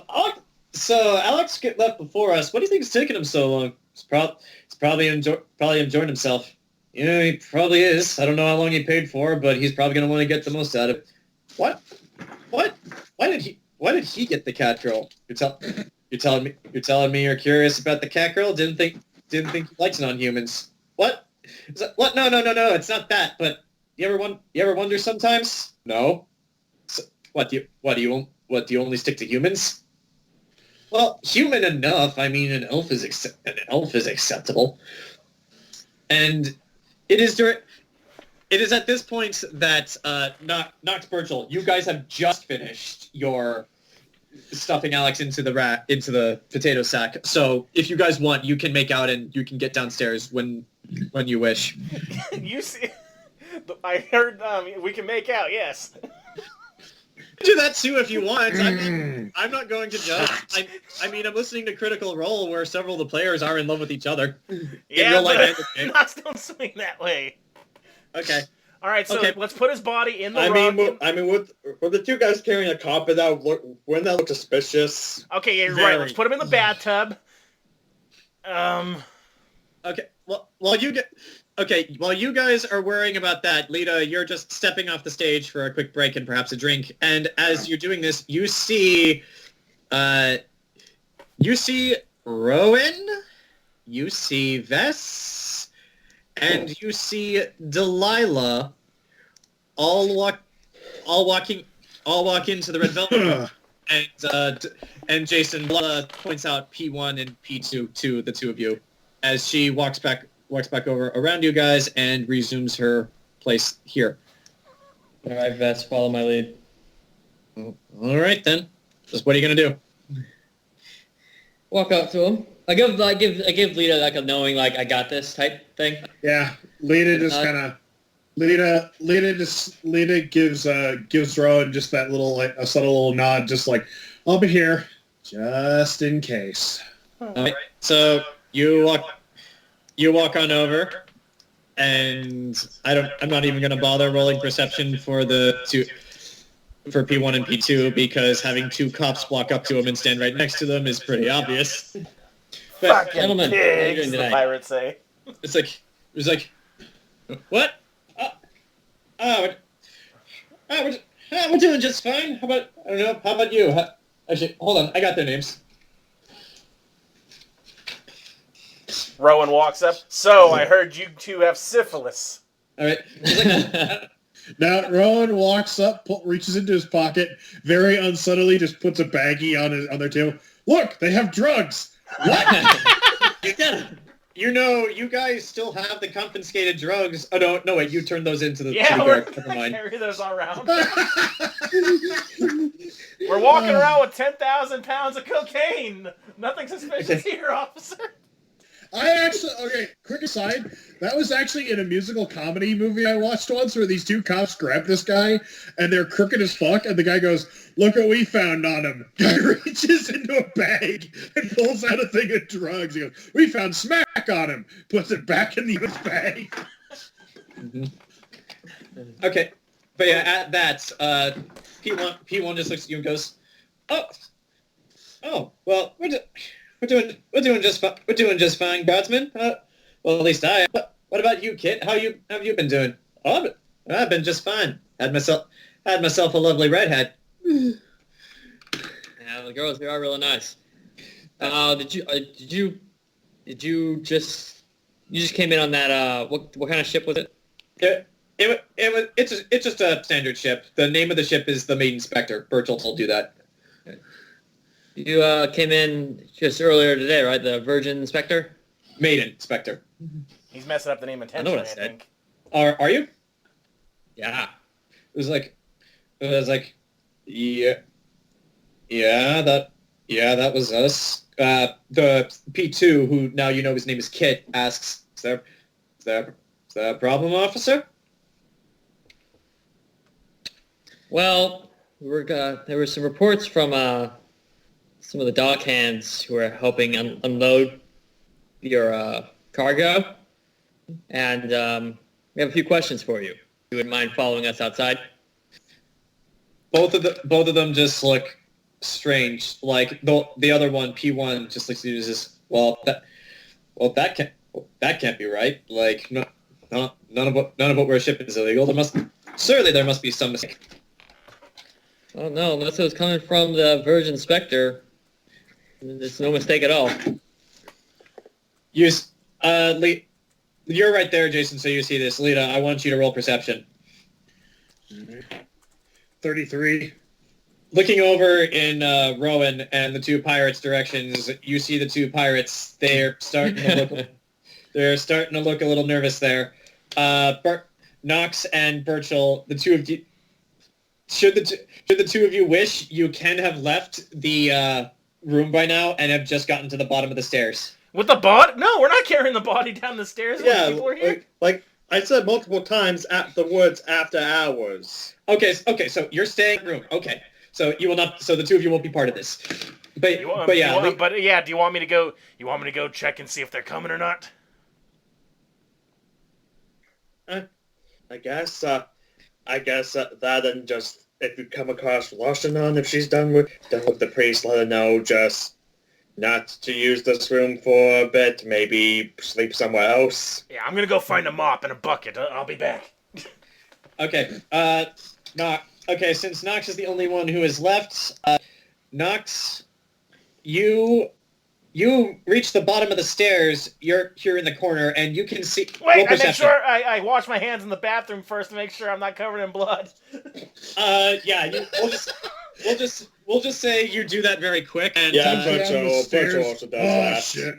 Alex get left before us. What do you think is taking him so long? He's probably enjoying himself. Yeah, he probably is. I don't know how long he paid for, but he's probably gonna want to get the most out of it. What? Why did he get the cat girl? You're telling me you're curious about the cat girl? Didn't think he likes non-humans. What? What? No. It's not that. But you ever wonder sometimes? No. So, what do you only stick to humans? Well, human enough. I mean, an elf is acceptable. And it is at this point that Nox Burchill, you guys have just finished your stuffing Alex into the potato sack. So if you guys want, you can make out and you can get downstairs when you wish. You see, I heard we can make out. Yes. Do that too if you want. I'm not going to judge. I'm listening to Critical Role where several of the players are in love with each other. Yeah, but Knox don't swing that way. Okay. All right, so let's put his body in the With the two guys carrying a carpet, wouldn't that look suspicious? Okay, yeah, right. Let's put him in the bathtub. Okay. Well, while you guys are worrying about that, Lita, you're just stepping off the stage for a quick break and perhaps a drink. And as you're doing this, you see Rowan, you see Vess, and you see Delilah all walk into the Red Velvet room. And Jayson points out P1 and P2 to the two of you as she walks back over around you guys and resumes her place here. All right, Vess, follow my lead. All right then. Just what are you gonna do? Walk up to him. I give Lita like a knowing, like I got this type thing. Yeah, Lita just kind of Lita gives Rowan just that little a subtle little nod, just like I'll be here just in case. All right. So you walk on over, and I'm not even gonna bother rolling perception for for P1 and P2 because having two cops walk up to him and stand right next to them is pretty obvious. But Fucking gentlemen, pigs, the pirates say. It's like, what? We're doing just fine. How about you? Actually, hold on. I got their names. Rowan walks up. So, I heard you two have syphilis. All right. Now, Rowan walks up, reaches into his pocket, very unsubtly just puts a baggie on their table. Look, they have drugs. What? You guys still have the confiscated drugs. Oh, no, wait, you turned those into the we're guard. Never mind. carry those around. We're walking around with 10,000 pounds of cocaine. Nothing suspicious here, officer. Quick aside, that was actually in a musical comedy movie I watched once where these two cops grab this guy and they're crooked as fuck and the guy goes, look what we found on him. Guy reaches into a bag and pulls out a thing of drugs. He goes, we found smack on him. Puts it back in the bag. Mm-hmm. Okay. But yeah, at that, P1 just looks at you and goes, oh, well, we're doing just fine, guardsman. Well, at least I. What about you, Kit? How have you been doing? Oh, I've been just fine. Had myself a lovely redhead. Yeah, the girls here are really nice. Did you just came in on that? What kind of ship was it? It's just a standard ship. The name of the ship is the Maiden Spectre. Burchill told you that. You came in just earlier today, right? The Virgin Spectre? Maiden Spectre. He's messing up the name I know intentionally, what I I said. think. Are you? Yeah. It was like, yeah, that was us. The P2, who now you know his name is Kit, asks, is there a problem, officer? Well, there were some reports from some of the dock hands who are helping unload your cargo, and we have a few questions for you. You wouldn't mind following us outside? Both of them just look strange. Like the other one, P1, just looks at you and says, that can't be right. Like none of what we're shipping is illegal. There must be some mistake. Oh no, unless it was coming from the Virgin Spectre, there's no mistake at all. You're right there, Jayson, so you see this. Lita, I want you to roll perception. 33. Looking over in Rowan and the two pirates' directions, you see the two pirates. They're starting to look a little nervous there. Knox and Burchill, the two of you. Should the two of you wish, you can have left the room by now and have just gotten to the bottom of the stairs. With the body? No, we're not carrying the body down the stairs when Yeah, people are here. like I said multiple times at the words after hours. Okay, so you're staying in the room. Okay. So you will not. So the two of you won't be part of this. Do you want me to go? You want me to go check and see if they're coming or not? I guess that and just if you come across Washington, if she's done with the priest, let her know just not to use this room for a bit. Maybe sleep somewhere else. Yeah, I'm gonna go find a mop and a bucket. I'll be back. Okay. Okay, since Knox is the only one who is left, Knox, you reach the bottom of the stairs. You're here in the corner, and you can see. Wait, I make sure I wash my hands in the bathroom first to make sure I'm not covered in blood. Yeah, we'll just say you do that very quick. And Burchill also does that. Shit.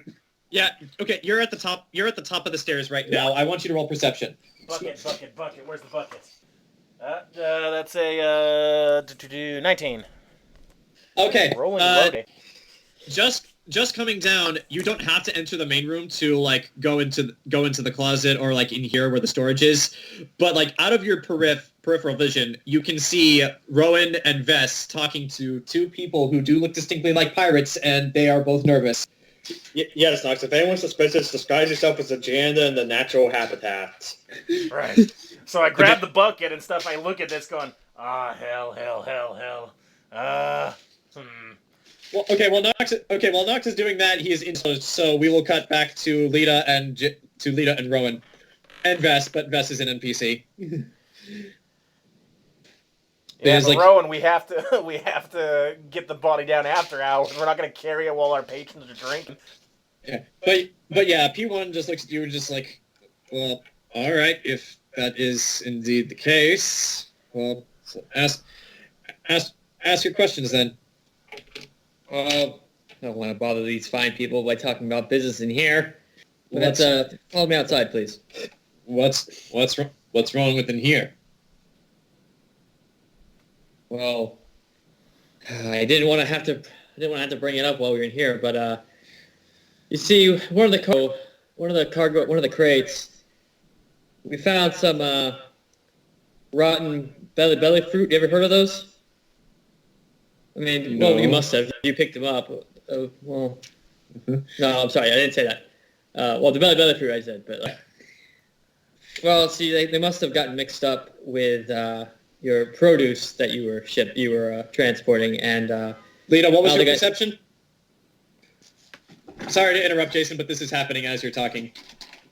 Yeah. Okay, you're at the top. You're at the top of the stairs right now. I want you to roll perception. Bucket. Where's the bucket? That's a 19. Okay. Rolling loading. Just coming down, you don't have to enter the main room to like go into the closet or like in here where the storage is, but like out of your peripheral vision, you can see Rowan and Vess talking to two people who do look distinctly like pirates, and they are both nervous. Yes, Knox. If anyone's suspicious, disguise yourself as a janitor in the natural habitat. Right. So I grab the bucket and stuff. I look at this going, hell. While Knox is doing that, he is in. So we will cut back to Lita and Rowan, and Vess, but Vess is an NPC. Yeah, but Rowan, we have to get the body down after hours. We're not going to carry it while our patrons are drinking. Yeah, but yeah, P1 just looks at you and just like, well, all right, if that is indeed the case, well, so ask your questions then. I don't want to bother these fine people by talking about business in here. But follow me outside, please. What's wrong with in here? Well, I didn't want to have to bring it up while we were in here, but you see, one of the crates, we found some rotten belly fruit. You ever heard of those? I mean, No. Well, you must have. You picked them up. No, I'm sorry, I didn't say that. Well, the belly fruit, I said, but like, well, see, they must have gotten mixed up with your produce that you were transporting, and Lita, what was your perception? Sorry to interrupt, Jayson, but this is happening as you're talking.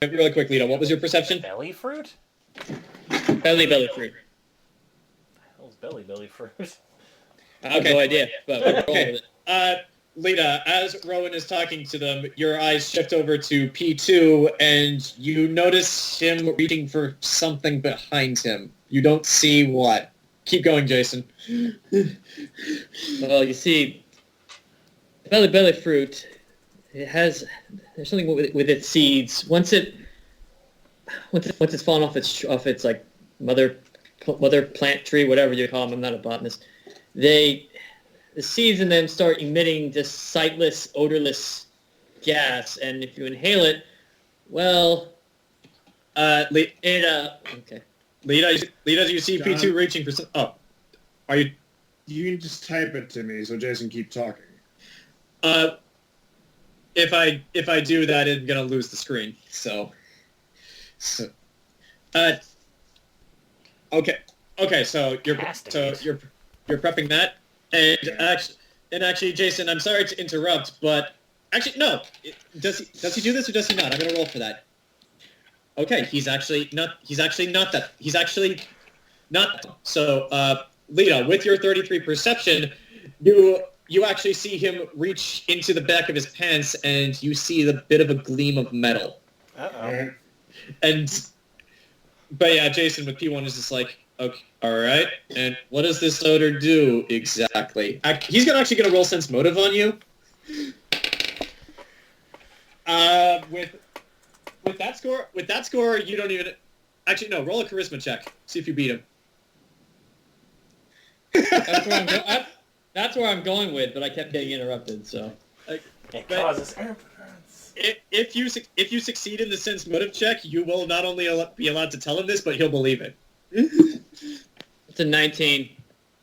Really quick, Lita, what was your perception? Belly fruit? belly fruit. What the hell's belly fruit? I have no idea, but we're going with it. Lita, as Rowan is talking to them, your eyes shift over to P2, and you notice him reaching for something behind him. You don't see what. Keep going, Jayson. Well, you see, belly fruit. There's something with its seeds. Once it's fallen off its like mother plant tree, whatever you call them. I'm not a botanist. The seeds in them start emitting this sightless, odorless gas, and if you inhale it, well, okay. Lita, you see John? P2 reaching for some... Oh. Are you... You can just type it to me so Jayson keep talking. If I do that, I'm gonna lose the screen. So okay. So you're prepping that, and actually, Jayson, I'm sorry to interrupt, but actually, no. Does he do this or does he not? I'm gonna roll for that. Okay, he's actually not that. He's actually not. So, Lita, with your 33 perception, you actually see him reach into the back of his pants, and you see the bit of a gleam of metal. Uh-oh. But yeah, Jayson with P1 is just like, okay, all right. And what does this odor do exactly? He's actually gonna roll sense motive on you. With that score, you don't even. Actually, no. Roll a charisma check. See if you beat him. That's where I'm going with, but I kept getting interrupted. So It causes interference. If you succeed in the sense motive check, you will not only be allowed to tell him this, but he'll believe it. It's a 19.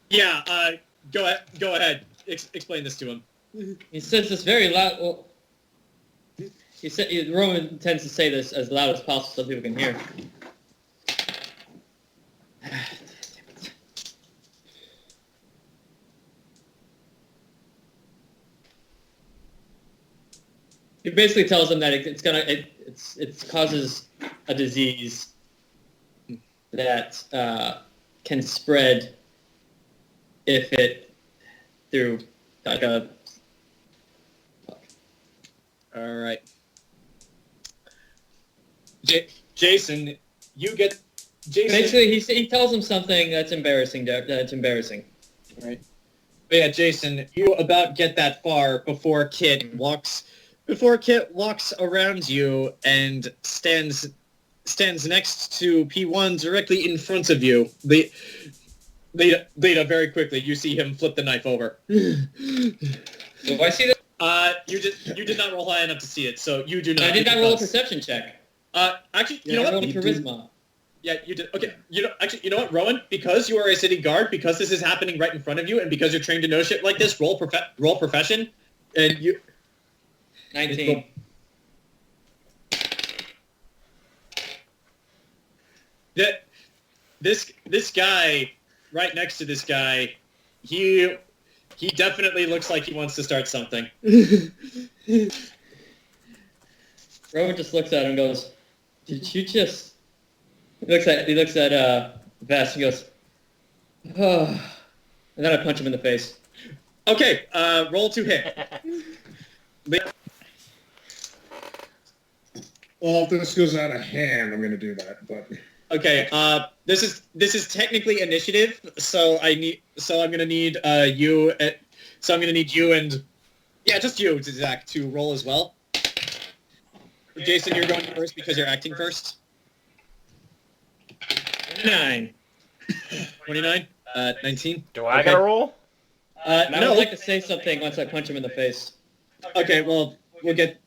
Yeah. Go ahead. Explain this to him. He says this very loud. Well, Rowan tends to say this as loud as possible so people can hear. He basically tells them that it causes a disease that can spread if it through like a. All right, Jayson, you get. Jayson. Basically, he tells them something that's embarrassing. That's embarrassing. Right. But yeah, Jayson, you about get that far before Kit walks around you and stands next to P1 directly in front of you. Lita, very quickly, you see him flip the knife over. Do I see that? You did not roll high enough to see it, so you do not. I did not roll a perception check. Actually, you Yeah, know I what? rolled a charisma. Yeah, you did. Okay, you know what, Rowan? Because you are a city guard, because this is happening right in front of you, and because you're trained to know shit like this, roll profession, and you. 19. This guy, right next to this guy, he definitely looks like he wants to start something. Rowan just looks at him and goes, "Did you just?" He looks at Vest and goes, "Oh," and then I punch him in the face. Okay, roll to hit. Well, if this goes out of hand, I'm going to do that. But okay, this is technically initiative, so I'm going to need you. So I'm going to need you and just you, Zach, to roll as well. Jayson, you're going first because you're acting first. 9. 29. 19. Do I gotta roll? And I would like to say something once I punch him in the face. Okay, well, we'll get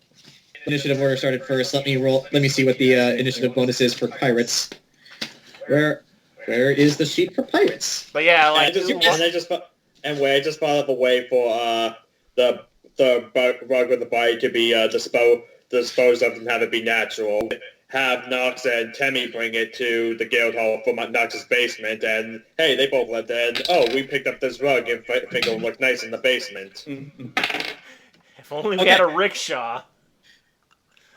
initiative order started first. Let me see what the initiative bonus is for pirates. Where is the sheet for pirates? But yeah, like we're just part of a way for the rug with the body to be disposed of and have it be natural. Have Nox and Temme bring it to the guild hall from Nox's basement, and hey, they both left there, and we picked up this rug and think it would look nice in the basement. if only we had a rickshaw.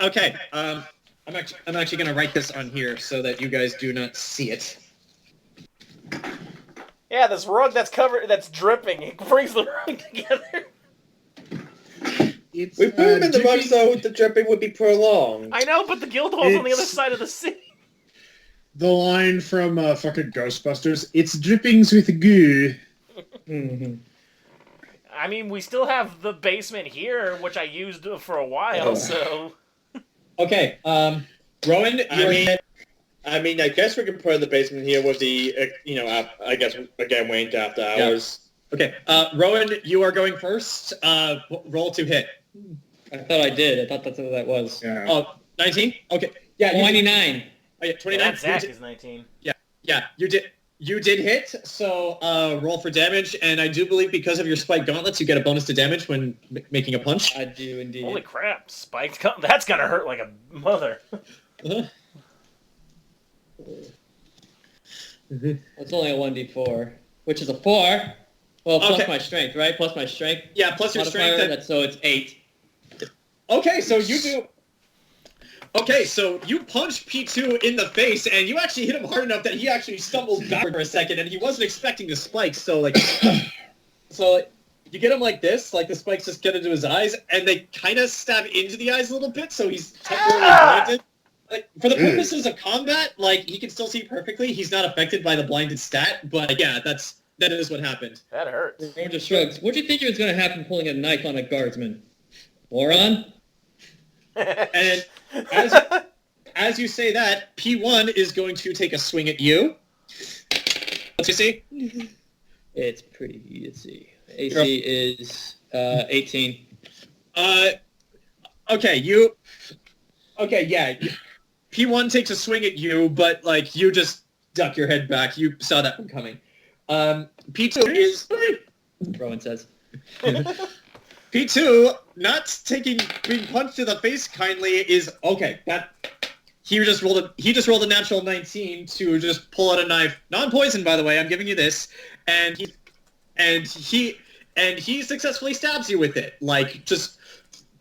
Okay, I'm actually going to write this on here so that you guys do not see it. Yeah, this rug that's dripping. It brings the rug together. It's, We put him in the rug dripping- so the dripping would be prolonged. I know, but the guild hall's on the other It's- side of the city. The line from fucking Ghostbusters, it's drippings with goo. Mm-hmm. I mean, we still have the basement here, which I used for a while, so... Okay, Rowan, I mean, I guess we can put in the basement here with the, I guess, again, waiting to after hours. Okay, Rowan, you are going first. Roll to hit. I thought I did. I thought that's what that was. Yeah. Oh, 19? Okay. Yeah, 29. Oh, yeah, 29. That Zach is 19. Yeah, you did hit, so roll for damage, and I do believe because of your spike gauntlets, you get a bonus to damage when making a punch. I do indeed. Holy crap, spiked... That's gonna hurt like a mother. It's only a 1d4, which is a 4. Well, plus Okay. my strength, right? Plus my strength. Yeah, plus your modifier, strength. so it's 8. Okay, so you do... Okay, so you punch P2 in the face, and you actually hit him hard enough that he actually stumbles backward for a second, and he wasn't expecting the spikes, so, like... you get him like this, like the spikes just get into his eyes, and they kind of stab into the eyes a little bit, so he's temporarily blinded. Like, for the purposes of combat, like, he can still see perfectly. He's not affected by the blinded stat, but, yeah, that is what happened. That hurts. Rowan just shrugs. What do you think was going to happen pulling a knife on a guardsman? Moron? And as you say that, P1 is going to take a swing at you. Let's you see. It's pretty easy. AC is 18. Okay, yeah. P1 takes a swing at you, but, like, you just duck your head back. You saw that one coming. P2 is... Rowan says. P2, not being punched in the face kindly is... Okay, he just rolled a natural 19 to just pull out a knife. Non-poison, by the way, I'm giving you this. And he successfully stabs you with it. Like, just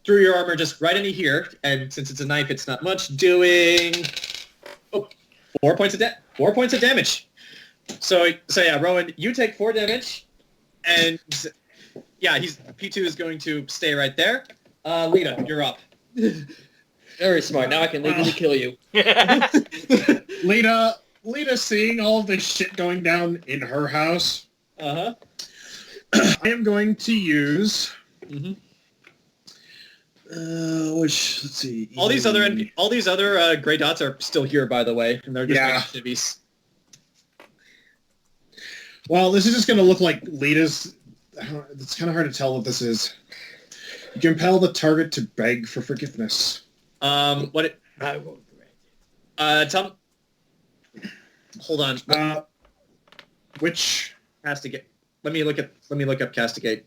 through your armor, just right into here. And since it's a knife, it's not much. Doing 4 points of damage. So yeah, Rowan, you take 4 damage. And yeah, P2 is going to stay right there. Lita, you're up. Very smart. Now I can legally kill you. Lita, seeing all of this shit going down in her house, Uh-huh. I am going to use... Mm-hmm. Let's see. All these other gray dots are still here, by the way, and they're just activities. Well, this is just going to look like Lita's... It's kind of hard to tell what this is. You compel the target to beg for forgiveness. I won't grant Tom... Hold on. Which... Castigate. Let me look up Castigate.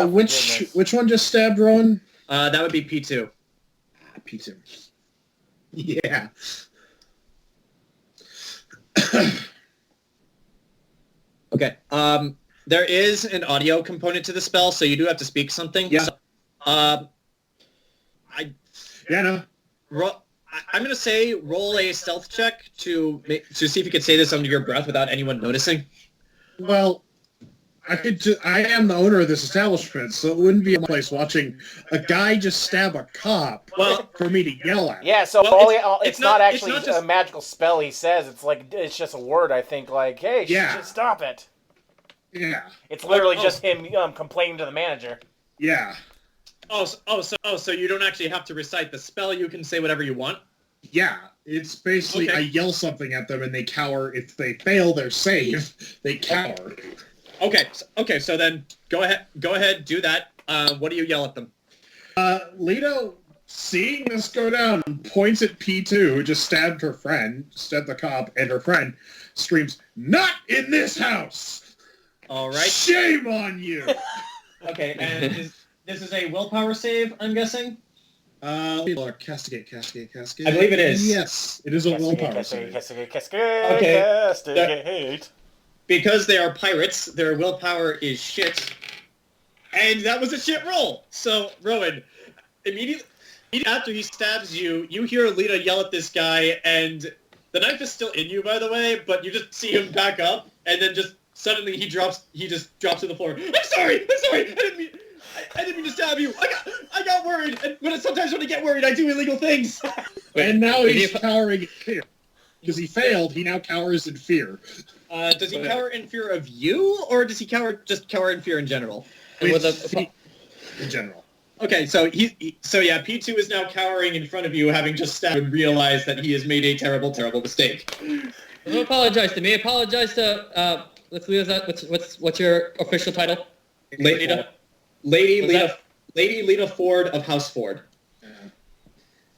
Which one just stabbed Rowan? That would be P2. P2. Yeah. Okay. There is an audio component to the spell, so you do have to speak something. Yeah. So, No. I'm gonna say roll a stealth check to see if you could say this under your breath without anyone noticing. Well, I am the owner of this establishment, so it wouldn't be a place watching a guy just stab a cop for me to yell at. Yeah, so it's not actually it's not a magical spell he says. It's just a word, I think, like, hey, just stop it. Yeah. It's literally just him complaining to the manager. Yeah. So you don't actually have to recite the spell. You can say whatever you want. Yeah. It's basically I yell something at them and they cower. If they fail their save, they cower. Okay. So then go ahead, do that. What do you yell at them? Lita, seeing this go down, points at P2, who just stabbed the cop, and her friend screams, "Not in this house! All right. Shame on you!" Okay, and this is a willpower save, I'm guessing? Castigate. I believe it is. Yes, it is a willpower save. Castigate. Because they are pirates, their willpower is shit. And that was a shit roll. So, Rowan, immediately after he stabs you, you hear Lita yell at this guy, and the knife is still in you, by the way, but you just see him back up, and then just suddenly he just drops to the floor. I'm sorry, I I didn't mean to stab you. I got worried. And sometimes when I get worried, I do illegal things. And now he's cowering in fear. Because he failed, he now cowers in fear. Does he cower in fear of you, or does he just cower in fear in general? In general. Okay, so P2 is now cowering in front of you, having just stabbed and realized that he has made a terrible, terrible mistake. Don't apologize to me. Apologize to let's leave that. What's your official title? Lady Lita Ford of House Ford.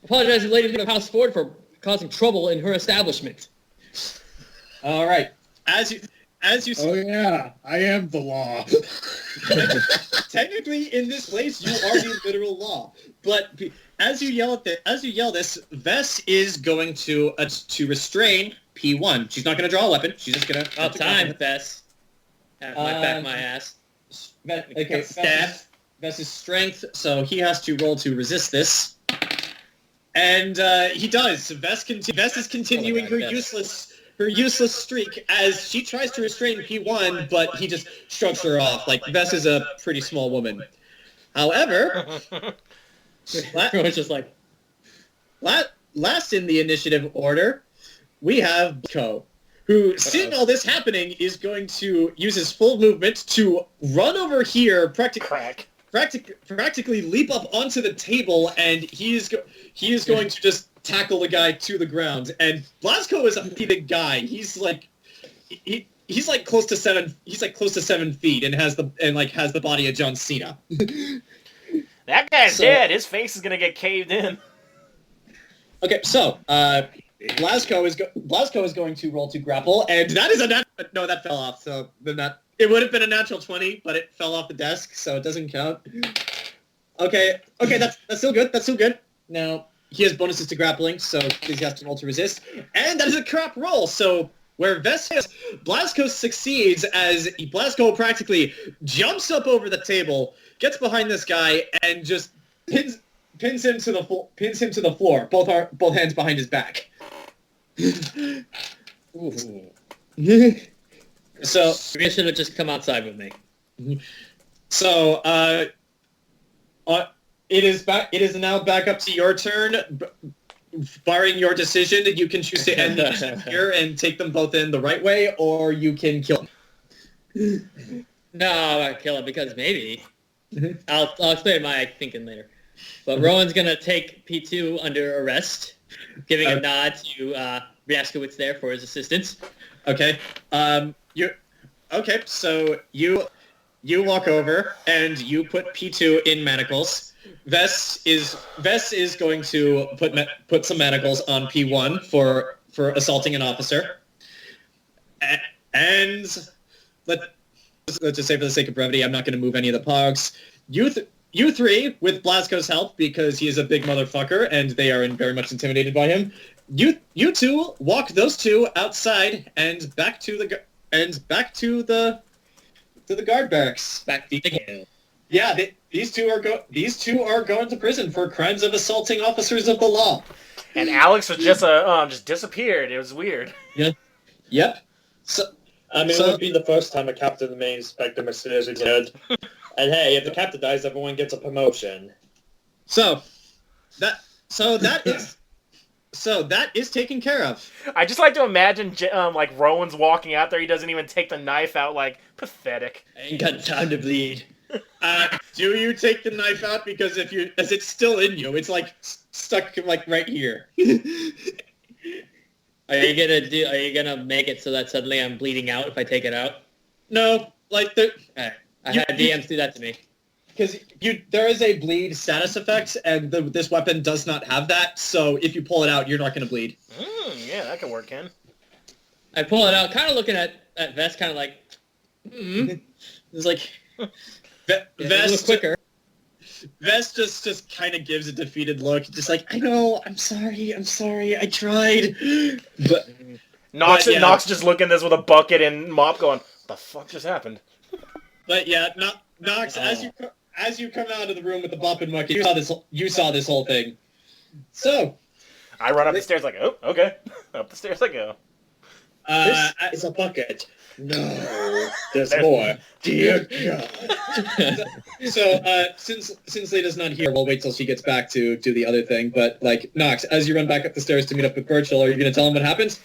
Apologize to Lady Lita of House Ford for causing trouble in her establishment. All right. As you. Oh yeah, I am the law. Technically, in this place, you are the literal law. But as you yell this, Vess is going to restrain P1. She's not going to draw a weapon. She's just going to. About time, Vess. Have my back, my ass. Okay, Vess's strength, so he has to roll to resist this, and he does. Vess is continuing her useless streak as she tries to restrain P1, but he just shrugs her off. Like, Vess is a pretty small woman. However, It's just like... last in the initiative order, we have Ko, who, seeing all this happening, is going to use his full movement to run over here, practically leap up onto the table, and he is going to just tackle the guy to the ground. And Blasco is a pretty big guy. He's like close to 7 feet and has the body of John Cena. That guy's dead. His face is gonna get caved in. Okay, so Blasco is going to roll to grapple, and that is no, that fell off. So it would have been a natural 20, but it fell off the desk, so it doesn't count. Okay, that's still good. That's still good. Now he has bonuses to grappling, so he has to roll to resist, and that is a crap roll. So where Blasco succeeds as Blasco practically jumps up over the table, gets behind this guy, and just pins him to the floor. Both hands behind his back. So you should have just come outside with me. So it is now back up to your turn. Barring your decision, you can choose to end here and take them both in the right way, or you can kill them. No, I'm not kill him because maybe. I'll explain my thinking later. But Rowan's gonna take P2 under arrest, giving a nod to Riaskowitz there for his assistance. Okay. So you walk over and you put P2 in manacles. Vess is going to put some manacles on P1 for assaulting an officer. And let's just say, for the sake of brevity, I'm not going to move any of the pogs. You three, with Blasco's help, because he is a big motherfucker and they are very much intimidated by him. You two walk those two outside and back to the guard barracks. Back to the Yeah, these two are going to prison for crimes of assaulting officers of the law. And Alex was just disappeared. It was weird. Yeah. Yep. It would be the first time a captain of the main inspector mysteriously did. And hey, if the captain dies, everyone gets a promotion. So that is taken care of. I just like to imagine like Rowan's walking out there. He doesn't even take the knife out. Like, pathetic. I ain't got time to bleed. Do you take the knife out? Because as it's still in you, it's like stuck like right here. Are you gonna make it so that suddenly I'm bleeding out if I take it out? No, like I had DMs do that to me. Because there is a bleed status effect, and this weapon does not have that. So if you pull it out, you're not going to bleed. Yeah, that could work, Ken. I pull it out, kind of looking at Vess, kind of like, It's like Vess quicker. Vess just kind of gives a defeated look, just like, I know, I'm sorry, I tried. But Nox just looking at this with a bucket and mop going, the fuck just happened? But yeah, Nox, as you come out of the room with the bop and bucket, you saw this whole thing. So I run up the stairs like, oh, okay. Up the stairs I go. This is a bucket. No. there's more. Dear God. So, since Lita's not here, we'll wait till she gets back to do the other thing. But, like, Nox, as you run back up the stairs to meet up with Burchill, are you going to tell him what happened?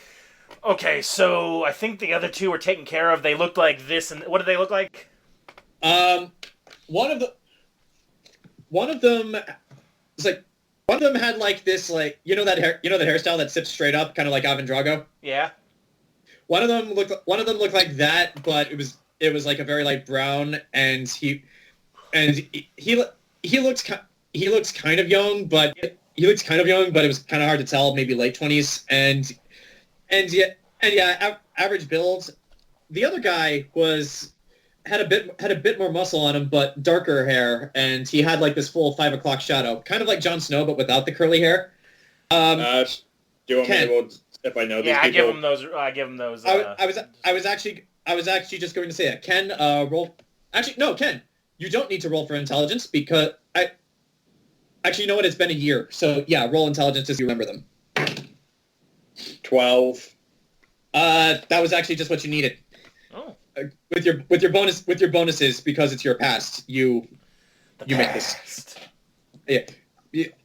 Okay, so I think the other two were taken care of. They looked like this, and what did they look like? One of them had like this, like, you know that hairstyle that sips straight up, kind of like Ivan Drago. Yeah. One of them looked like that, but it was like a very light brown, and he looks kind of young, but it was kind of hard to tell, maybe late 20s, and average build. The other guy had a bit more muscle on him, but darker hair, and he had like this full 5 o'clock shadow, kind of like Jon Snow, but without the curly hair. Do you want me to roll if I know these people? Yeah, I give him those. I was actually just going to say that. Ken, roll. Actually, no, Ken, you don't need to roll for intelligence because you know what? It's been a year, so yeah, roll intelligence as you remember them. 12. That was actually just what you needed. Oh. With your bonuses, because it's your past, you make this. Yeah,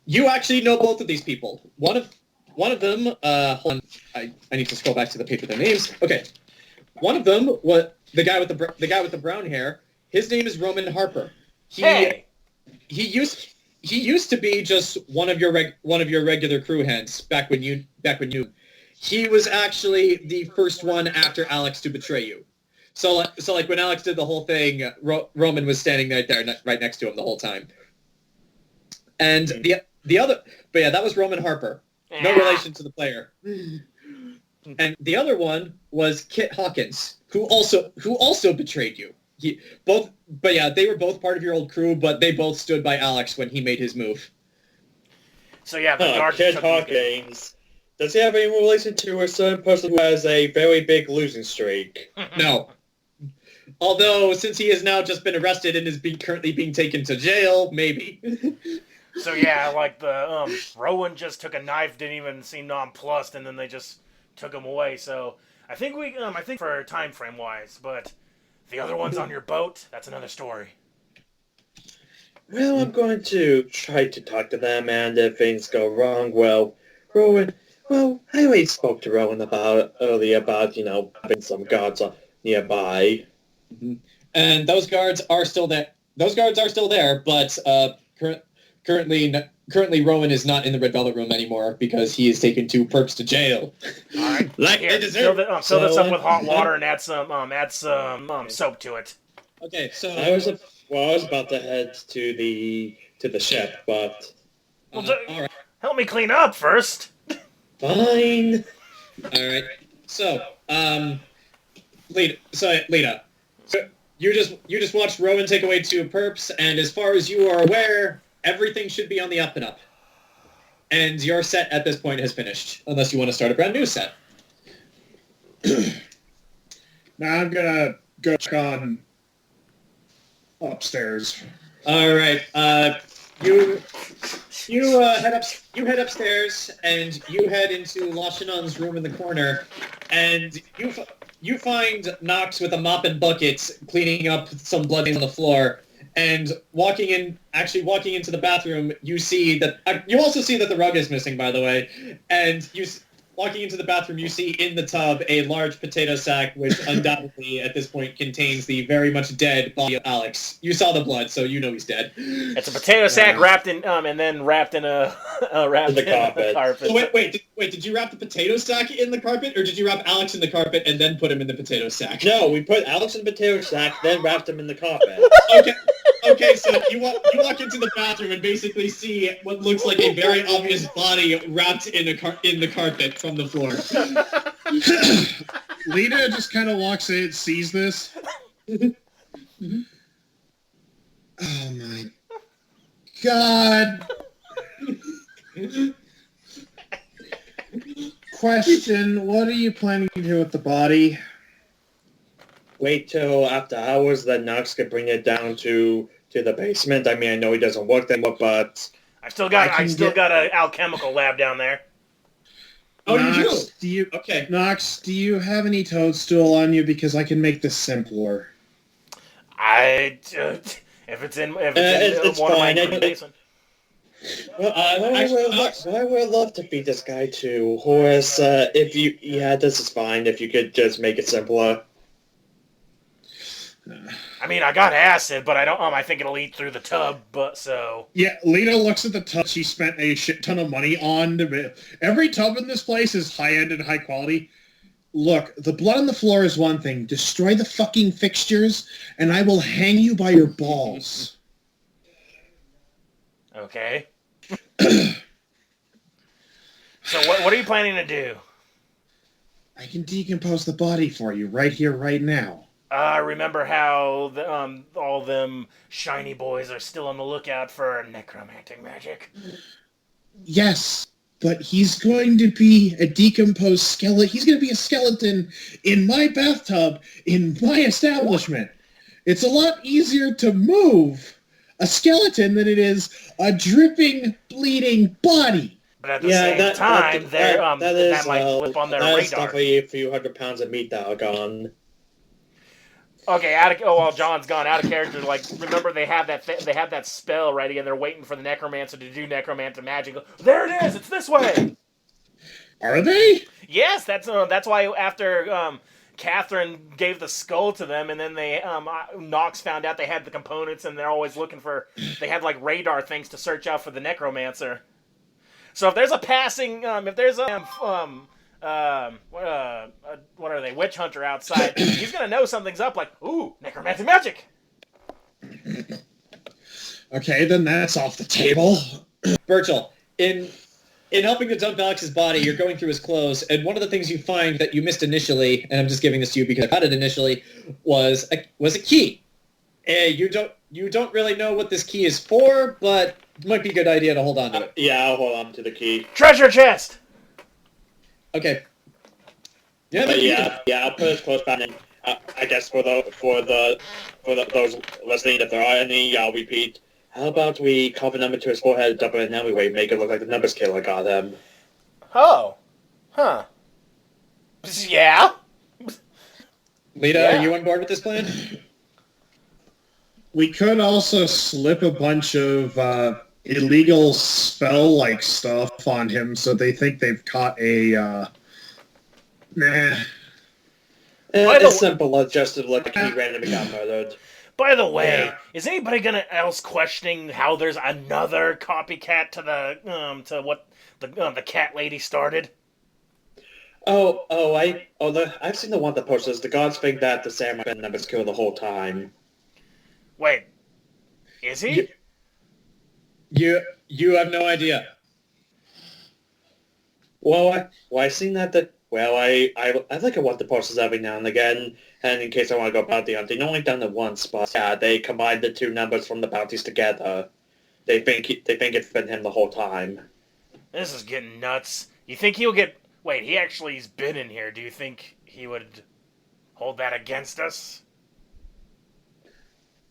you actually know both of these people. One of them. Hold on, I need to scroll back to the page with their names. Okay, one of them was the guy with the brown hair. His name is Roman Harper. He used to be just one of your regular crew hands back when you. He was actually the first one after Alex to betray you. So like when Alex did the whole thing, Roman was standing right there, right next to him the whole time. And the other, but yeah, that was Roman Harper. No relation to the player. And the other one was Kit Hawkins, who also betrayed you. They were both part of your old crew, but they both stood by Alex when he made his move. So yeah, the guard Kit Hawkins. Does he have any relation to a certain person who has a very big losing streak? No. Although, since he has now just been arrested and is currently being taken to jail, maybe. So yeah, like the Rowan just took a knife, didn't even seem nonplussed, and then they just took him away. So I think for time frame wise, but the other one's on your boat. That's another story. Well, I'm going to try to talk to them, and if things go wrong, well, Rowan. Well, I already spoke to Rowan earlier about having some guards nearby. Mm-hmm. And those guards are still there. But currently Rowan is not in the Red Velvet Room anymore because he is taken 2 perps to jail. All right, like here, they deserve. fill this up with hot water and add some soap to it. Okay, so I was about to head to the ship, but all right. Help me clean up first. Fine. All right. So, Lita. So you just watched Rowan take away 2 perps, and as far as you are aware, everything should be on the up and up. And your set at this point has finished, unless you want to start a brand new set. Now I'm gonna go check on upstairs. All right. You head upstairs, and you head into Lashanon's room in the corner, and you find Nox with a mop and buckets cleaning up some blood on the floor. And walking into the bathroom, you see that you also see that the rug is missing, by the way. And walking into the bathroom, you see in the tub a large potato sack, which undoubtedly at this point contains the very much dead body of Alex. You saw the blood, so you know he's dead. It's a potato sack wrapped in the carpet. So wait! Did you wrap the potato sack in the carpet, or did you wrap Alex in the carpet and then put him in the potato sack? No, we put Alex in the potato sack, then wrapped him in the carpet. Okay, so you walk into the bathroom and basically see what looks like a very obvious body wrapped in the carpet from the floor. Lita just kind of walks in, sees this. Oh my God. Question, what are you planning to do with the body? Wait till after hours, then Nox could bring it down to the basement. I mean, I know he doesn't work there, but I still got an alchemical lab down there. Oh, Knox, you do? Okay. Knox, do you have any toadstool on you? Because I can make this simpler. If it's in it's one fine. of my basement. Well, I would love to feed this guy too. Horace, this is fine. If you could just make it simpler. I mean, I got acid, but I don't. I think it'll eat through the tub. But so. Yeah, Lita looks at the tub she spent a shit ton of money on. Every tub in this place is high-end and high quality. Look, the blood on the floor is one thing. Destroy the fucking fixtures, and I will hang you by your balls. Okay. So what are you planning to do? I can decompose the body for you right here, right now. Remember how all them shiny boys are still on the lookout for necromantic magic? Yes, but he's going to be a decomposed skeleton. He's going to be a skeleton in my bathtub, in my establishment. It's a lot easier to move a skeleton than it is a dripping, bleeding body. But at the same time, that might flip on their radar. That's definitely a few $100 of meat that are gone. Okay, John's gone out of character. Like, remember they have that spell ready, and they're waiting for the necromancer to do necromantic magic. There it is. It's this way. Are they? Yes, that's why after Catherine gave the skull to them, and then they Nox found out they had the components, and they're always looking for. They had like radar things to search out for the necromancer. So if there's a passing, if there's what are they? Witch hunter outside. He's gonna know something's up. Like, ooh, necromantic magic. Okay, then that's off the table. Burchill, in helping to dump Alex's body, you're going through his clothes, and one of the things you find that you missed initially, and I'm just giving this to you because I found it initially, was a key. And you don't really know what this key is for, but it might be a good idea to hold on to it. Yeah, I'll hold on to the key. Treasure chest. Okay. Yeah, I'll put it close back in. I guess for those listening, if there are any, I'll repeat. How about we carve a number to his forehead, dump it in an alleyway, make it look like the numbers killer got him? Oh. Huh. Yeah? Lita, are you on board with this plan? We could also slip a bunch of illegal spell-like stuff on him so they think they've caught a... It's simple, just to look like he randomly got murdered. By the way, is anybody else questioning how there's another copycat to the to what the cat lady started? I've seen the one that posted. The gods think that the samurai numbers killed the whole time. Wait, is he? You have no idea. Well, I've seen that. I look at what the posters every now and again, and in case I want to go bounty hunting, only done it once, but yeah, they combined the two numbers from the bounties together. They think it's been him the whole time. This is getting nuts. You think he'll get... Wait, he actually's been in here. Do you think he would hold that against us?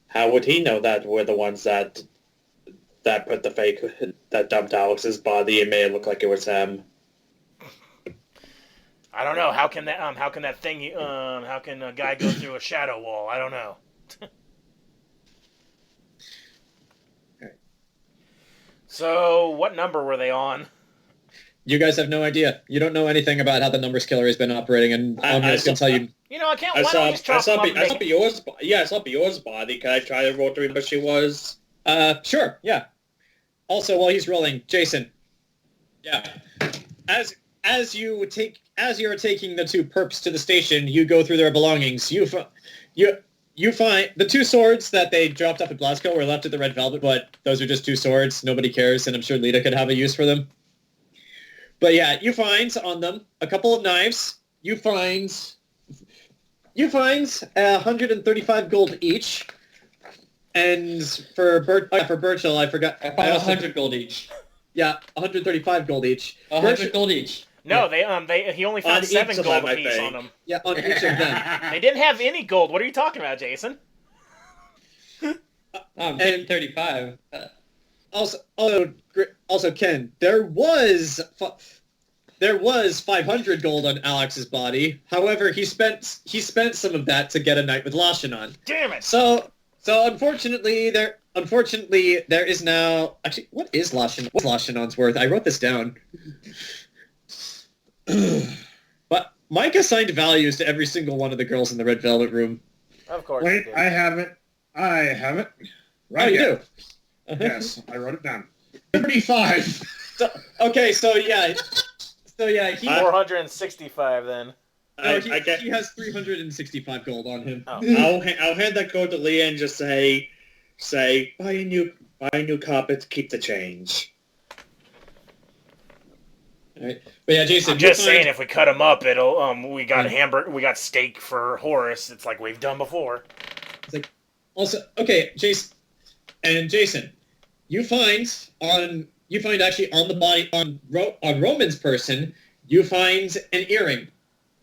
How would he know that we're the ones that put the fake, that dumped Alex's body and made it look like it was him? I don't know. How can a guy go through a shadow wall? I don't know. So, what number were they on? You guys have no idea. You don't know anything about how the numbers killer has been operating, and I'm just going to tell you... You know, I can't... I saw Bjorn's body. Can I try to roll to remember she was? Sure, yeah. Also, while he's rolling, Jayson. Yeah. As you're taking the two perps to the station, you go through their belongings. You find the two swords that they dropped off at Glasgow were left at the Red Velvet, but those are just two swords. Nobody cares, and I'm sure Lita could have a use for them. But yeah, you find on them a couple of knives. You find 135 gold each. And for Burchill, I forgot. I found 100 gold each. Yeah, 135 gold each. 100 gold each. No, he only found 7 gold apiece on them. Yeah, on each of them. They didn't have any gold. What are you talking about, Jayson? 135. Also, Ken, there was there was 500 gold on Alex's body. However, he spent some of that to get a night with Lashin on. Damn it! So unfortunately there is now actually what's Lashinon's worth? I wrote this down. But Mike assigned values to every single one of the girls in the Red Velvet Room. Of course. Wait, I have it. Right Oh, you here. do? Yes, I wrote it down. 35. So yeah, he 465 then. he has 365 gold on him. Oh. I'll hand that gold to Leah and just say, buy a new carpet, keep the change. All right. But yeah, Jayson, I'm just saying, if we cut him up, it'll we got hamburger, we got steak for Horace. It's like we've done before. It's like also okay, Jayson, you find actually on the body on Roman's person, you find an earring.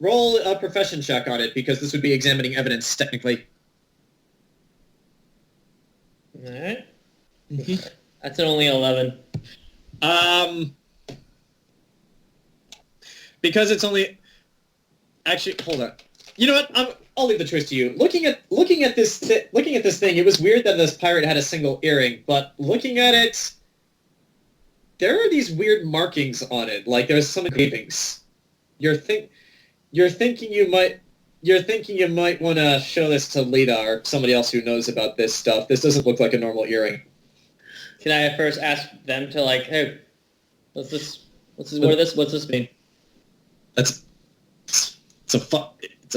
Roll a profession check on it because this would be examining evidence technically. All right. That's an only 11. Because it's only... Actually, hold on. You know what? I'll leave the choice to you. Looking at this thing, it was weird that this pirate had a single earring, but looking at it, there are these weird markings on it. Like there's some engravings. You're thinking you might want to show this to Lita or somebody else who knows about this stuff. This doesn't look like a normal earring. Can I first ask them to like, hey, what's this? What's this mean? It's a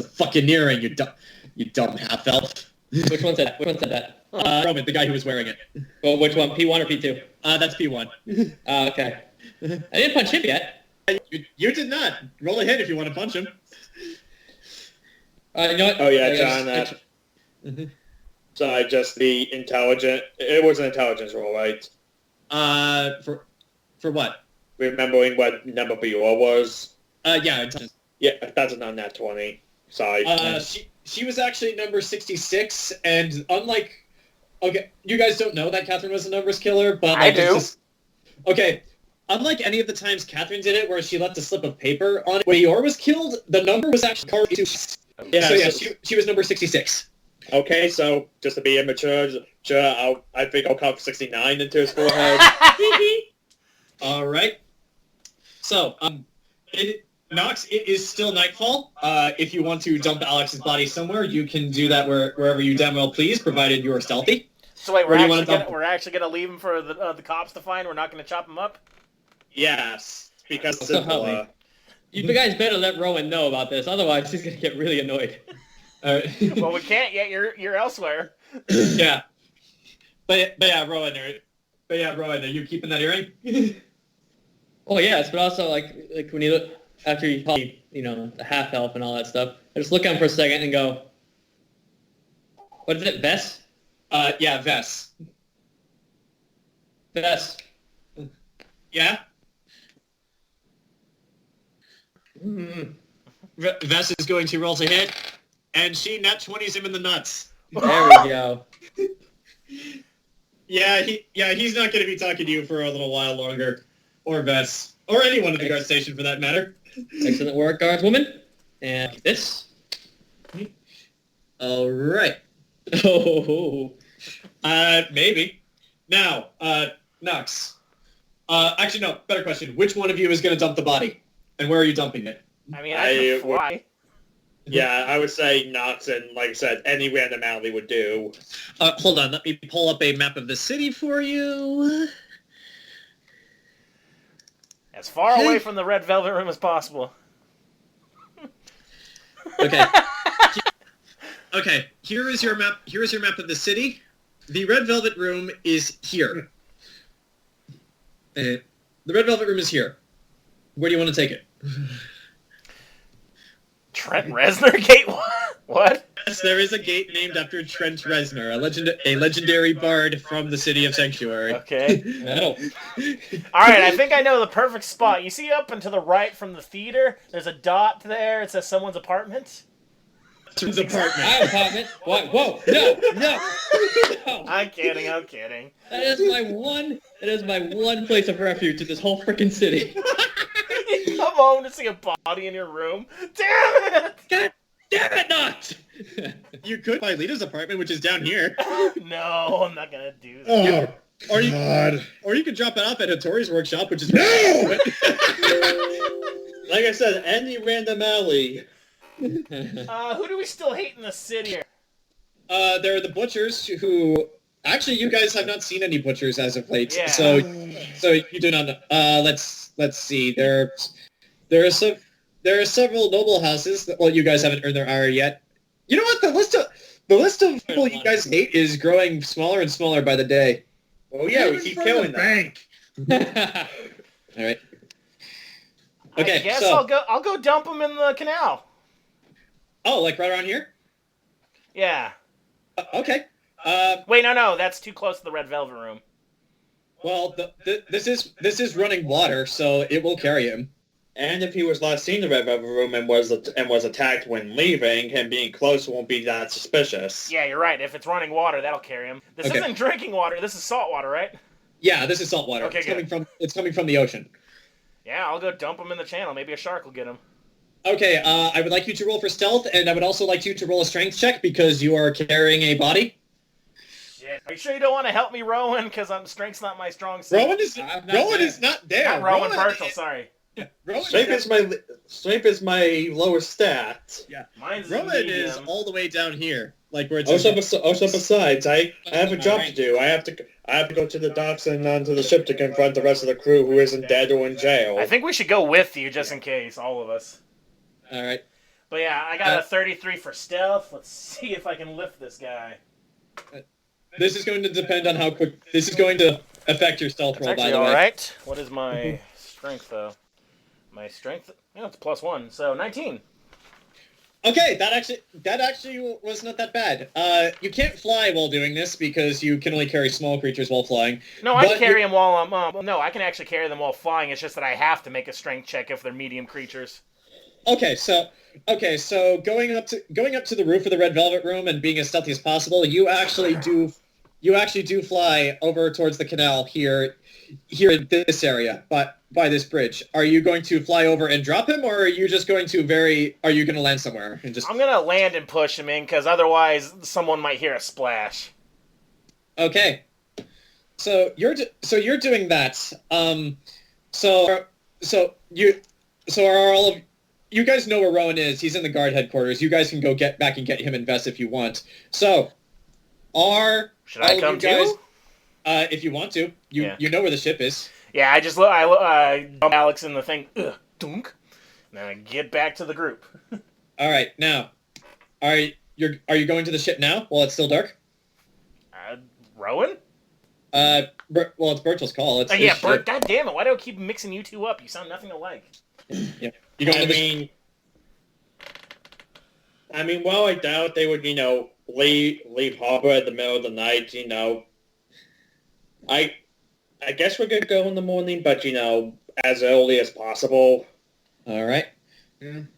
fucking earring, you dumb half elf. Which one said that? Roman, the guy who was wearing it. Well, which one? P1 or P2? That's P1. Okay. I didn't punch him yet. You did not. Roll a hit if you want to punch him. You know what? Oh yeah, John. Sorry, just the intelligent. It was an intelligence roll, right? For what? Remembering what number BR was. Yeah, intelligence. Yeah, that's a nat 20. Sorry. She was actually number 66, and unlike... Okay, you guys don't know that Catherine was a numbers killer, but... I do. Okay, unlike any of the times Catherine did it, where she left a slip of paper on it, when Eeyore was killed, the number was actually carved into... Yeah, so yeah, she was number 66. Okay, so just to be immature, I think I'll carve 69 into his forehead. All right. So, Nox, it is still nightfall. If you want to dump Alex's body somewhere, you can do that wherever you damn well please, provided you are stealthy. So wait, Where do you want to we're actually gonna leave him for the cops to find. We're not gonna chop him up. Yes, because So help me. You guys better let Rowan know about this, otherwise he's gonna get really annoyed. Well, we can't yet. You're elsewhere. Yeah. But yeah, Rowan, are you keeping that earring? Oh yes, but also like when you look after you call the half elf and all that stuff, I just look at him for a second and go, what is it, Vess? Yeah, Vess. Vess. Yeah? Vess is going to roll to hit, and she nat 20s him in the nuts. There we go. Yeah, he's not going to be talking to you for a little while longer. Or Vess. Or anyone at the guard station, for that matter. Excellent work, guardswoman. And this. All right. Oh. Maybe. Now, Nox. Actually, no, better question. Which one of you is going to dump the body? And where are you dumping it? I mean, I can fly. Yeah, I would say Nox, and like I said, any random alley would do. Hold on, let me pull up a map of the city for you. As far away from the Red Velvet Room as possible. Okay. Okay, here is your map. Here is your map of the city. The Red Velvet Room is here. The Red Velvet Room is here. Where do you want to take it? Trent Reznor gate? What? Yes, there is a gate named after Trent Reznor, a legendary bard from the city of Sanctuary. Okay. Metal. Alright, I think I know the perfect spot. You see up and to the right from the theater, there's a dot there. It says someone's apartment. His apartment. My apartment? What? Whoa! No! I'm kidding. That is my one place of refuge in this whole freaking city. Come come home to see a body in your room? Damn it! God damn it, not! You could buy Lita's apartment, which is down here. No, I'm not gonna do that. Oh, God. Or you could drop it off at Hattori's workshop, which is... No! Like I said, any random alley. Who do we still hate in the city here? There are the butchers who... Actually, you guys have not seen any butchers as of late. Yeah. So you do not know. Let's see. There are several noble houses that, well, you guys haven't earned their ire yet. You know what? The list of people you guys hate is growing smaller and smaller by the day. Oh yeah, we keep killing them. Bank. All right. Okay, I guess so I'll go dump them in the canal. oh, like right around here. Yeah. Okay. Wait, no, that's too close to the red velvet room. Well, this is running water, so it will carry him. And if he was last seen in the Red Velvet Room and was attacked when leaving, him being close won't be that suspicious. Yeah, you're right. If it's running water, that'll carry him. This Okay. isn't drinking water. This is salt water, right? Yeah, this is salt water. Okay, It's coming from the ocean. Yeah, I'll go dump him in the channel. Maybe a shark will get him. Okay, I would like you to roll for stealth, and I would also like you to roll a strength check because you are carrying a body. Shit. Are you sure you don't want to help me, Rowan? Because strength's not my strong suit. Rowan is not there. Not Rowan Burchill, sorry. Strength is my lowest stat. Yeah, Mine's Rowan medium. is all the way down here, like where it's. Also, besides, I have a job to do. I have to go to the docks and onto the ship to confront the rest of the crew who isn't dead or in jail. I think we should go with you just in case, all of us. All right. But yeah, I got a 33 for stealth. Let's see if I can lift this guy. This is going to depend on how quick. This is going to affect your stealth roll, by Actually, the way. all right. What is my strength, though? My strength? Yeah, it's +1, so 19. Okay, that actually was not that bad. You can't fly while doing this because you can only carry small creatures while flying. No, I can carry them while I'm... no, I can actually carry them while flying. It's just that I have to make a strength check if they're medium creatures. Okay, so going up to the roof of the Red Velvet Room and being as stealthy as possible, you actually do fly over towards the canal here in this area, but by this bridge. Are you going to fly over and drop him, or are you just going to are you going to land somewhere and just? I'm gonna land and push him in, because otherwise someone might hear a splash. Okay, so you're doing that. So are all of you guys know where Rowan is? He's in the guard headquarters. You guys can go get back and get him and Vess if you want. So, should I come too? If you want to, you know where the ship is. Yeah, I dump Alex in the thing, dunk, and then I get back to the group. All right, now, are you going to the ship now while it's still dark? Rowan? Well, it's Burchill's call. It's his ship. God damn it! Why do I keep mixing you two up? You sound nothing alike. Yeah. You going I mean, well, I doubt they would, leave harbor in the middle of the night, I guess we're gonna go in the morning, but, as early as possible. All right.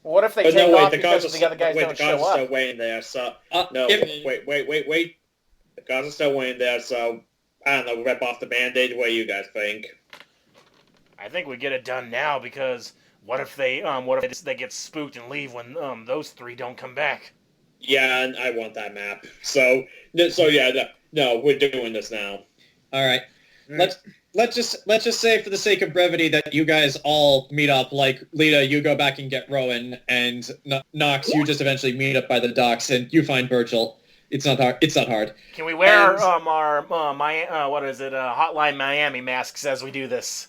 What if they But take no, wait, off the because guards the other guys don't the show guards are up? still waiting there, so... No, wait. The guards are still waiting there, so... I don't know, rip off the Band-Aid. What do you guys think? I think we get it done now, because what if they get spooked and leave when those three don't come back? Yeah, and I want that map. So yeah, no, we're doing this now. All right. Let's just say, for the sake of brevity, that you guys all meet up. Like Lita, you go back and get Rowan, and Nox, you just eventually meet up by the docks, and you find Burchill. It's not hard. Can we wear our Hotline Miami masks as we do this?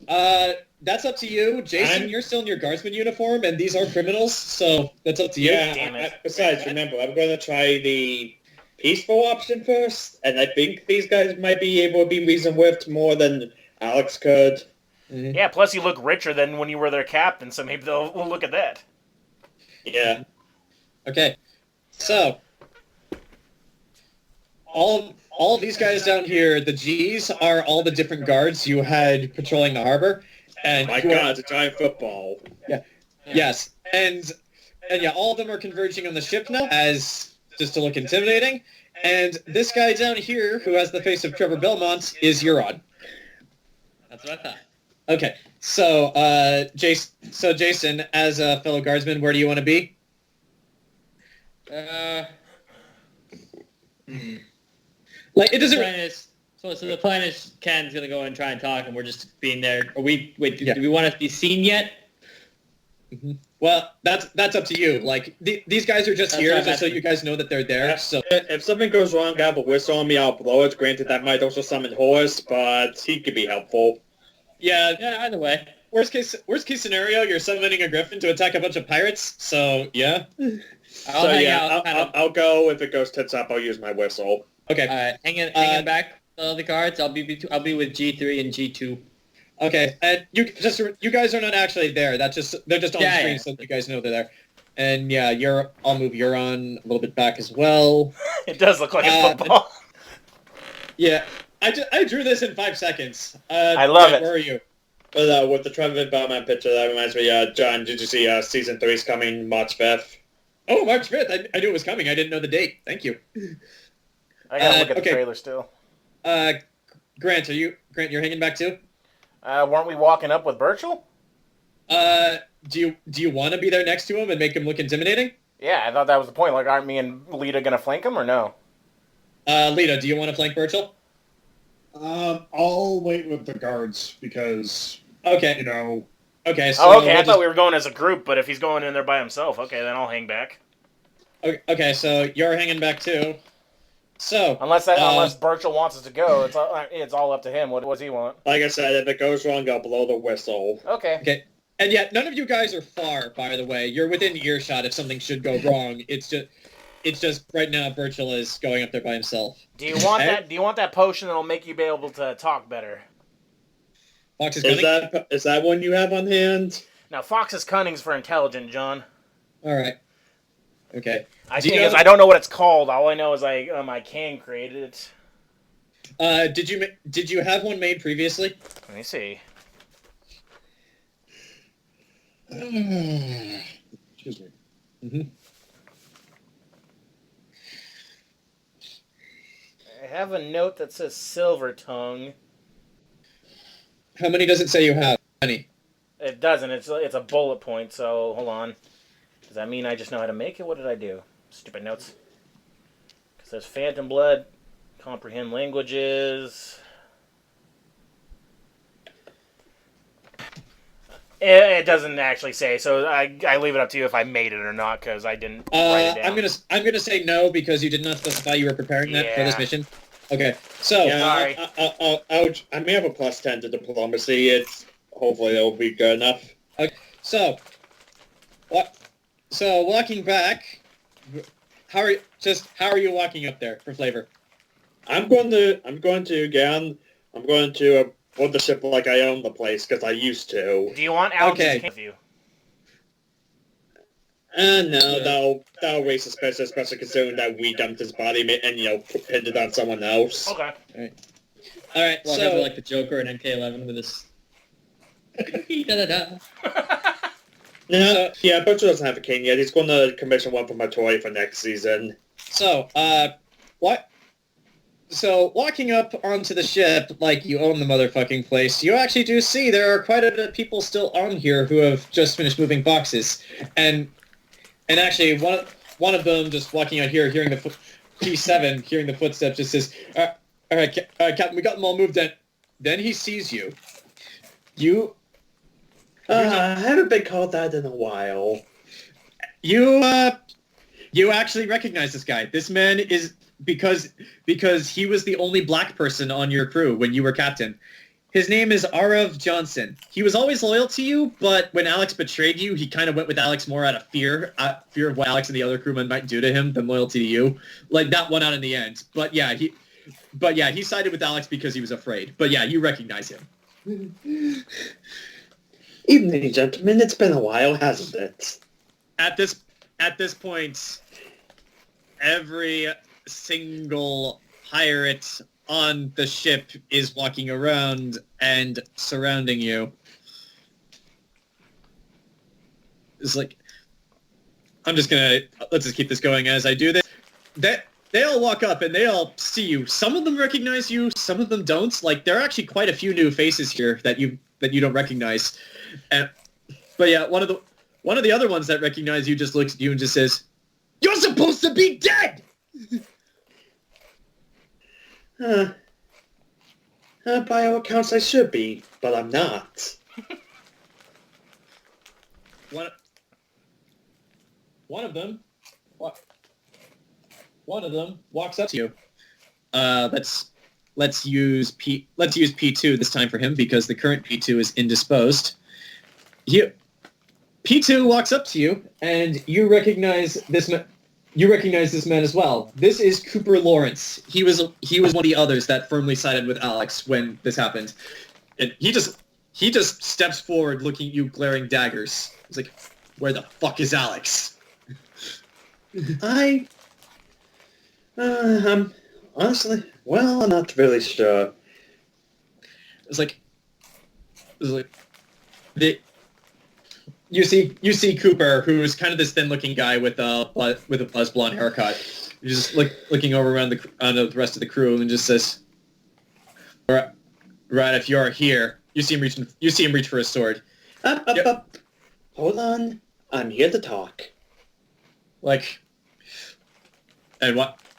That's up to you. Jayson, you're still in your guardsman uniform, and these are criminals, so that's up to you. Yeah, Damn it. Besides, remember, I'm going to try the peaceful option first, and I think these guys might be able to be reasoned with more than Alex could. Mm-hmm. Yeah, plus you look richer than when you were their captain, so maybe they'll look at that. Yeah. Okay, so all of these guys down here, the G's are all the different guards you had patrolling the harbor. And My God, it's a giant football. Yeah. Yes. And yeah, all of them are converging on the ship now as just to look intimidating. And this guy down here, who has the face of Trevor Belmont, is Euron. That's what I thought. Okay, so Jayson, as a fellow guardsman, where do you want to be? Like it doesn't. So the plan is Ken's gonna go and try and talk, and we're just being there. Are we? Wait, Yeah. do we want to be seen yet? Mm-hmm. Well, that's up to you. Like these guys are just That's here what I'm just so asking. you guys know that they're there. So If something goes wrong, I have a whistle on me, I'll blow it. Granted, that might also summon Horus, but he could be helpful. yeah, Yeah, either way. worst case scenario, you're summoning a griffin to attack a bunch of pirates. So yeah. I'll hang out. I'll go. If it goes tits up, I'll use my whistle. Okay. All right, hanging back the cards. I'll be with G3 and G2. Okay, and you guys are not actually there. They're just on the screen, yeah. so you guys know they're there. And yeah, I'll move Euron a little bit back as well. It does look like a football. Yeah, I drew this in 5 seconds. I love it. Where are you? But with the Trevor Bowman picture, that reminds me. John, did you see season 3 is coming March 5th? Oh, March 5th. I knew it was coming. I didn't know the date. Thank you. I gotta look at okay. the trailer still. Grant, you're hanging back too? Weren't we walking up with Burchill? Do you want to be there next to him and make him look intimidating? Yeah, I thought that was the point. Like, aren't me and Lita gonna flank him or no? Lita, do you want to flank Burchill? I'll wait with the guards because Okay. Okay. So Oh, okay. we'll I thought we were going as a group, but if he's going in there by himself, okay, then I'll hang back. Okay, so you're hanging back too. So Unless Burchill wants us to go, it's all up to him. What does he want? Like I said, if it goes wrong, I'll blow the whistle. Okay. Okay. And yet, none of you guys are far, by the way. You're within earshot if something should go wrong. It's just right now Burchill is going up there by himself. Do you want that? Do you want that potion that'll make you be able to talk better? Fox is coming? Is that one you have on hand? Now, Fox's cunning's for intelligent, John. All right. Okay. I don't know what it's called. All I know is I can create it. Did you have one made previously? Let me see. excuse me. Mm-hmm. I have a note that says Silver Tongue. How many does it say you have? Any? It doesn't. It's a bullet point. So hold on. Does that mean I just know how to make it? What did I do? Stupid notes. Because there's Phantom Blood, comprehend languages. It doesn't actually say, so I leave it up to you if I made it or not, because I didn't write it down. I'm gonna say no because you did not specify you were preparing that for this mission. Okay, so Sorry. I may have a +10 to diplomacy. Hopefully that'll be good enough. okay, so walking back, how are you walking up there for flavor? I'm going to board the ship like I own the place because I used to. Do you want Alex's Okay. king with you? No, that'll raise suspicion, especially considering that we dumped his body and pinned it on someone else. Okay. All right, Walk so up like the Joker in MK11 with his. Da-da-da. Yeah, Burchill doesn't have a king yet. He's going to commission one from Matoy for next season. So, what? So, walking up onto the ship like you own the motherfucking place, you actually do see there are quite a bit of people still on here who have just finished moving boxes. And actually, one of them just walking out here, hearing the P7, hearing the footsteps, just says, all right, Captain, we got them all moved in. Then he sees you. I haven't been called that in a while. You actually recognize this guy. This man is because he was the only black person on your crew when you were captain. His name is Arav Johnson. He was always loyal to you, but when Alex betrayed you, he kind of went with Alex more out of fear of what Alex and the other crewmen might do to him than loyalty to you. Like, that won out in the end. But yeah, he sided with Alex because he was afraid. But yeah, you recognize him. Evening, gentlemen. It's been a while, hasn't it? At this point, every single pirate on the ship is walking around and surrounding you. It's like, let's just keep this going as I do this. they all walk up and they all see you. Some of them recognize you, some of them don't. Like, there are actually quite a few new faces here that you don't recognize. But yeah, one of the other ones that recognize you just looks at you and just says, "You're supposed to be dead!" By all accounts, I should be, but I'm not. One of them walks up to you. Let's use P2 this time for him because the current P2 is indisposed. P2 walks up to you, and you recognize this man. You recognize this man as well. This is Cooper Lawrence. He was one of the others that firmly sided with Alex when this happened, and he just steps forward, looking at you, glaring daggers. He's like, "Where the fuck is Alex?" I'm honestly, well, I'm not really sure. It's like you see Cooper, who's kind of this thin-looking guy with a buzz blonde haircut. He's just looking over around the rest of the crew and just says, "Right, if you're here," you see him reach for his sword. Up. Hold on, I'm here to talk.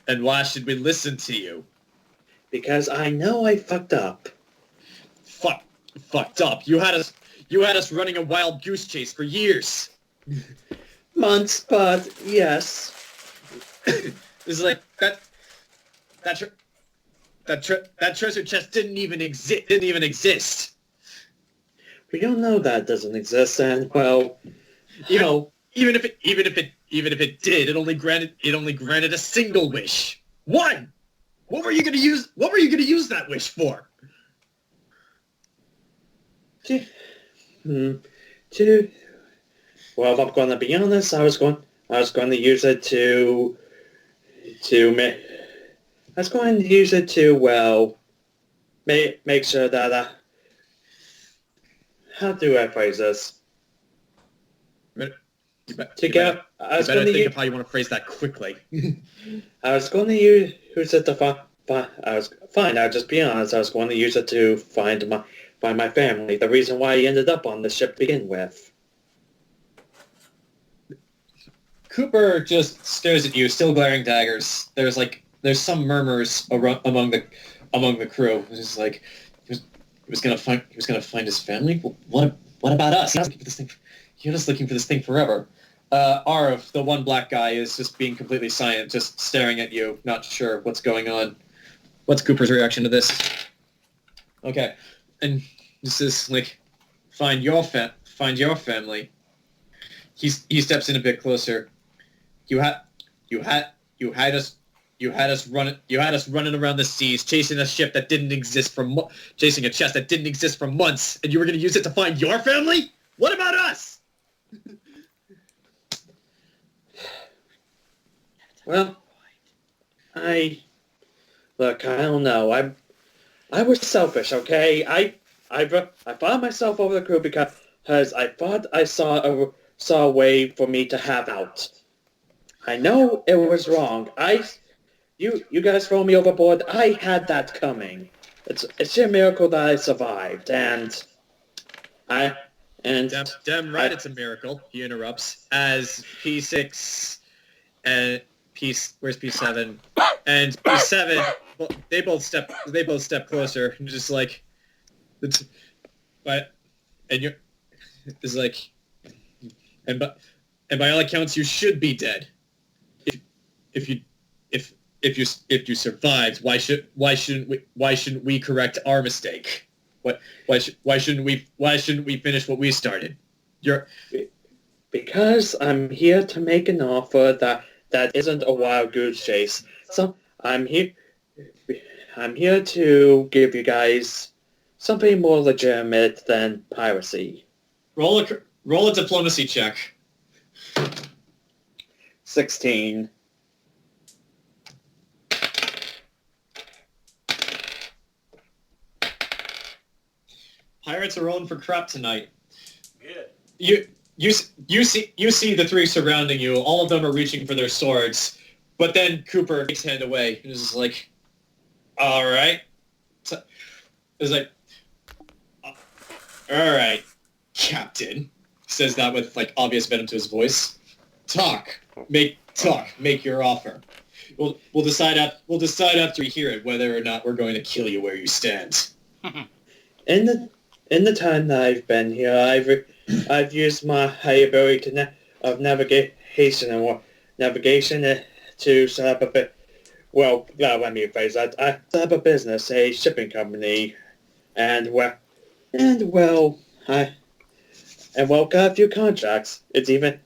And why should we listen to you? Because I know I fucked up. Fucked up. You had us running a wild goose chase for years. Months, but yes. It's like that treasure chest didn't even exist. We don't know that doesn't exist, and well, you know, even if it did, it only granted a single wish. One. What were you gonna use that wish for? Well, if I'm going to be honest, I was going to use it to make sure that how do I phrase this? You better think of how you want to phrase that quickly. I was going to use it to I'll just be honest. I was going to use it to find my family. The reason why I ended up on the ship to begin with. Cooper just stares at you, still glaring daggers. There's some murmurs among the crew. It's like he was gonna find his family. What about us? He was looking for this thing forever. Arv, the one black guy, is just being completely silent, just staring at you, not sure what's going on. What's Cooper's reaction to this? Okay, and this is like, find your family. He steps in a bit closer. You had us running around the seas, chasing a ship that didn't exist chasing a chest that didn't exist for months, and you were going to use it to find your family? What about us? Well, I don't know. I was selfish, okay? I brought myself over the crew because I thought I saw a way for me to have out. I know it was wrong. You guys throw me overboard. I had that coming. It's a miracle that I survived, and damn right, it's a miracle. He interrupts as P6 and where's P7 and P7. They both step closer and just like, but and you're it's like, and by all accounts, you should be dead. If you survived, why shouldn't we correct our mistake? Why shouldn't we finish what we started? Because I'm here to make an offer that isn't a wild goose chase. So I'm here to give you guys something more legitimate than piracy. Roll a diplomacy check. 16. Pirates are rolling for crap tonight. Good. You see the three surrounding you. All of them are reaching for their swords. But then Cooper takes his hand away and is just like, all right. So, it's like, all right, Captain. He says that with like obvious venom to his voice. Make your offer. We'll decide after we hear it whether or not we're going to kill you where you stand. In the time that I've been here, I've used my high ability of navigation to set up a bit. Well, let me rephrase that. I set up a business, a shipping company, and got a few contracts. It's even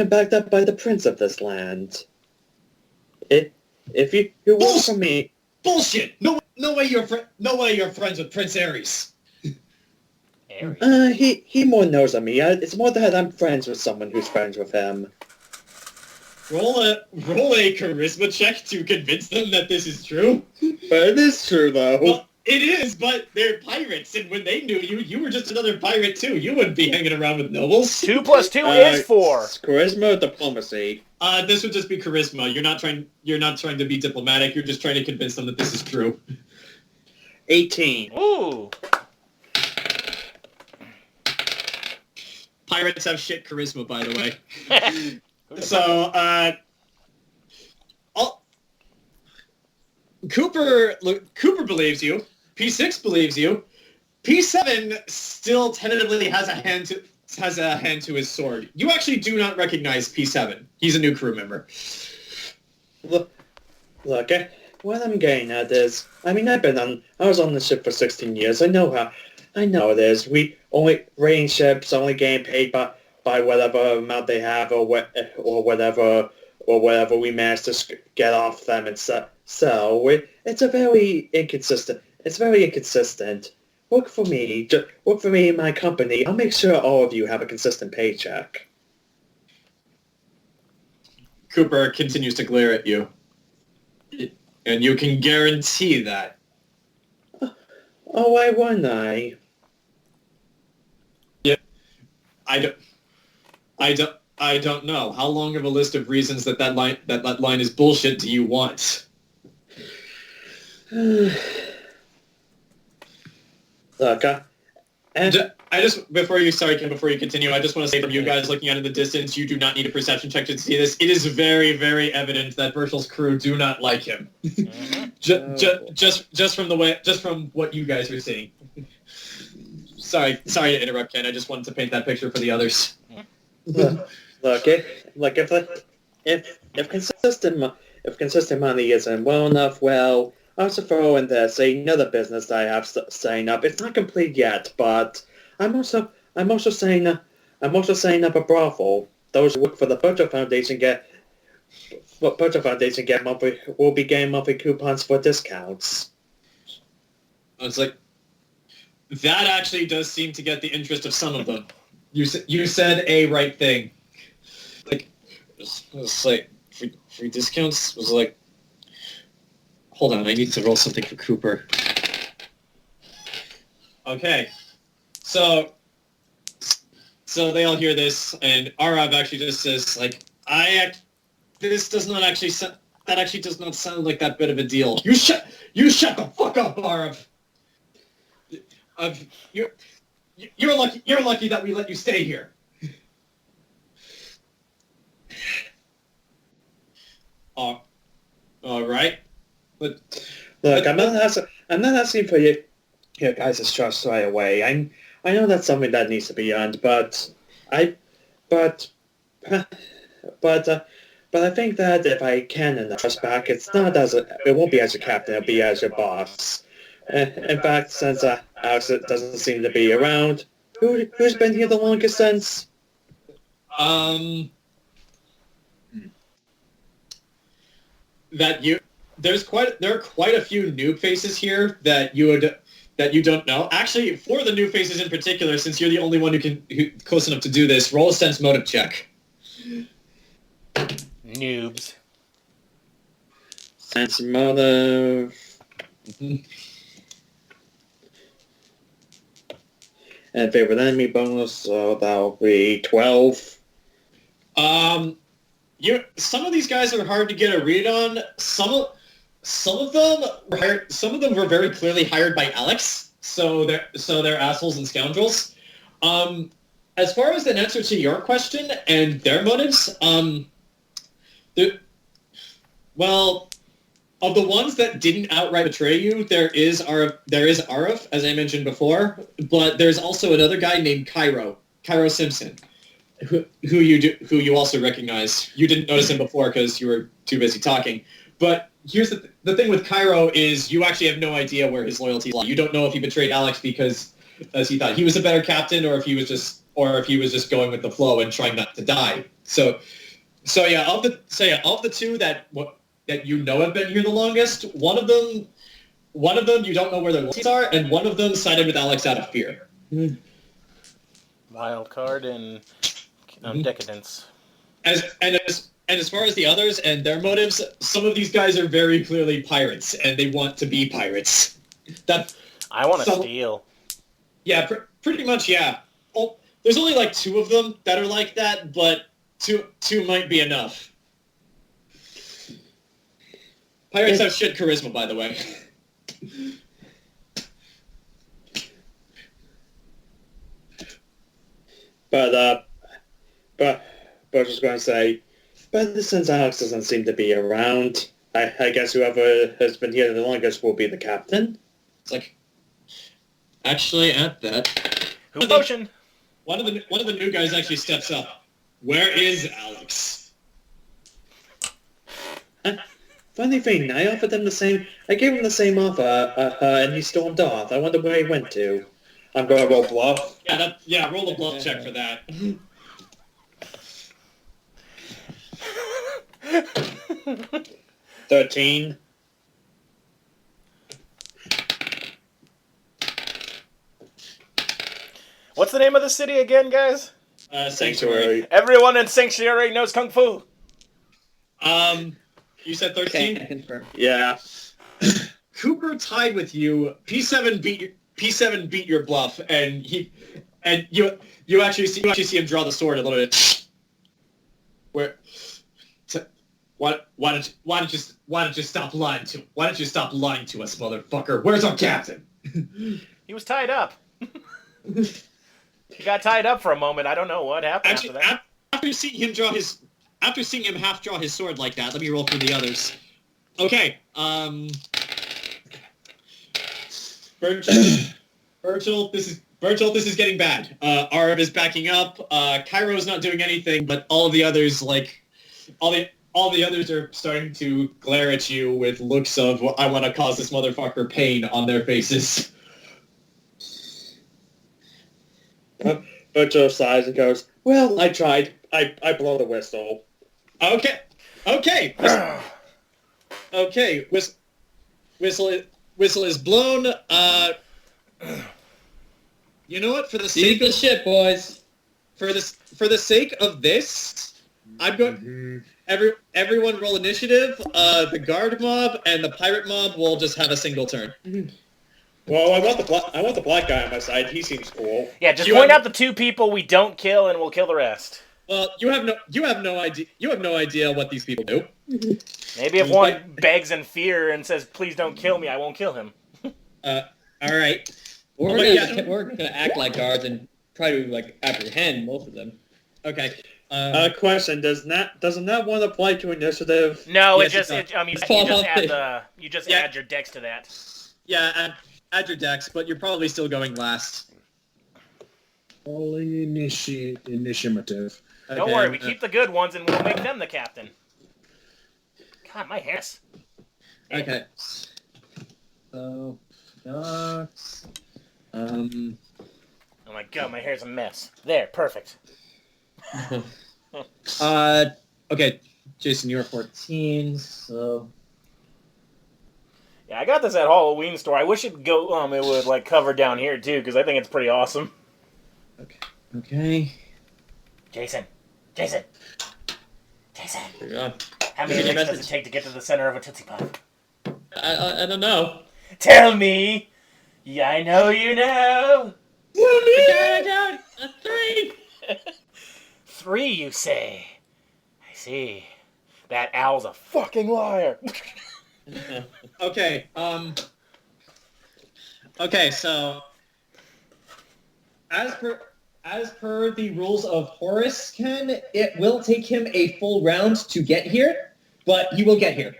backed up by the prince of this land. If you work for me, bullshit. No way you're friends with Prince Ares. he more knows of me. It's more that I'm friends with someone who's friends with him. Roll a charisma check to convince them that this is true. But it is true, though. Well, it is, but they're pirates, and when they knew you, you were just another pirate too. You wouldn't be hanging around with nobles. 2 + 2 is 4. Charisma or diplomacy? This would just be charisma. You're not trying to be diplomatic. You're just trying to convince them that this is true. 18. Ooh. Pirates have shit charisma, by the way. So, Cooper believes you. P6 believes you. P7 still tentatively has a hand to his sword. You actually do not recognize P7. He's a new crew member. Look, what I'm getting at is, I was on the ship for 16 years. I know it is. Raiding ships only getting paid by whatever amount they have or whatever we manage to get off them and sell. It's very inconsistent. Work for me in my company. I'll make sure all of you have a consistent paycheck. Cooper continues to glare at you. And you can guarantee that. Oh, why wouldn't I? Yeah. I don't know. How long of a list of reasons that line is bullshit do you want? Look, before you continue, I just want to say from you guys looking out in the distance, you do not need a perception check to see this. It is very, very evident that Burchill's crew do not like him. just from what you guys are seeing. Sorry to interrupt, Ken. I just wanted to paint that picture for the others. If consistent money isn't well enough, well, I'll also throw in this another business that I have setting up. It's not complete yet, but I'm also setting up a brothel. Those who work for the Burchill Foundation will be getting monthly coupons for discounts. It's like that actually does seem to get the interest of some of them. You said a right thing. Like it's like free discounts was like. Hold on, I need to roll something for Cooper. Okay, so they all hear this, and Arav actually just says, like, that actually does not sound like that bit of a deal. You shut the fuck up, Arav. You're lucky that we let you stay here. All right. But look, I'm not asking for you guys' trust right away. I know that's something that needs to be earned, but I think that if I can earn the trust back, it won't be as your captain, it'll be as your boss. In fact, since Alex doesn't seem to be around, who's been here the longest since? There are quite a few noob faces here that you don't know. Actually, for the noob faces in particular, since you're the only one who's close enough to do this, roll a sense motive check. Noobs. Sense motive. Mm-hmm. And favorite enemy bonus, so that'll be 12. Some of these guys are hard to get a read on. Some of them were very clearly hired by Alex, so they're assholes and scoundrels. As far as an answer to your question and their motives, of the ones that didn't outright betray you, there is Arif, as I mentioned before, but there's also another guy named Cairo Simpson, who you also recognize. You didn't notice him before because you were too busy talking. But here's the thing with Cairo is you actually have no idea where his loyalties lie. You don't know if he betrayed Alex because as he thought he was a better captain, or if he was just going with the flow and trying not to die. So of the two that you know have been here the longest, one of them you don't know where their loyalties are, and one of them sided with Alex out of fear. Wild card and decadence. As far as the others and their motives, some of these guys are very clearly pirates, and they want to be pirates. I want to steal. Yeah, pretty much, yeah. Well, there's only like 2 of them that are like that, but two might be enough. Pirates have shit charisma, by the way. But I was just going to say, but since Alex doesn't seem to be around, I guess whoever has been here the longest will be the captain. It's like, actually, at that, Motion. One of the new guys actually steps up. Where is Alex? Funny thing, I offered him the same. I gave him the same offer, and he stormed off. I wonder where he went to. I'm going to roll bluff. Roll a bluff check for that. 13. What's the name of the city again, guys? Sanctuary. Everyone in Sanctuary knows Kung Fu. You said 13? Okay, confirm. Yeah. Cooper tied with you. P7 beat your bluff, and you actually see him draw the sword a little bit. Why don't you stop lying to us, motherfucker? Where's our captain? He was tied up. He got tied up for a moment. I don't know what happened after that. After seeing him half draw his sword like that, let me roll for the others. Okay. Burchill, this is getting bad. Arv is backing up. Cairo's not doing anything, but all the others are starting to glare at you with looks of I want to cause this motherfucker pain on their faces. Burchill sighs and goes, well, I tried. I blow the whistle. Okay. Whistle is blown. You know what? For the sake of shit, boys. For the sake of this, I'm going. Everyone roll initiative. The guard mob and the pirate mob will just have a single turn. Well, I want the black guy on my side. He seems cool. Yeah, just point out the 2 people we don't kill, and we'll kill the rest. Well, you have no idea. You have no idea what these people do. Maybe if one begs in fear and says, "Please don't kill me," I won't kill him. All right. We're gonna act like guards and try to apprehend most of them. Okay. Question: doesn't that one apply to initiative? No, yes, you just add your dex to that. Yeah, add your dex, but you're probably still going last. Only initiative. Don't Okay, worry, we keep the good ones and we'll make them the captain. God, my hair's... Okay. So, ducks. Oh my god, my hair's a mess. There, perfect. Okay, Jayson, you're 14, so... Yeah, I got this at Halloween store. I wish it would cover down here too, because I think it's pretty awesome. Okay. Jayson. Yeah. How many minutes does it take to get to the center of a Tootsie Pop? I don't know. Tell me! Yeah, I know you know! I don't. 3! 3, you say? I see. That owl's a fucking liar. Okay. Okay. So, as per the rules of Horus, Ken, it will take him a full round to get here, but he will get here.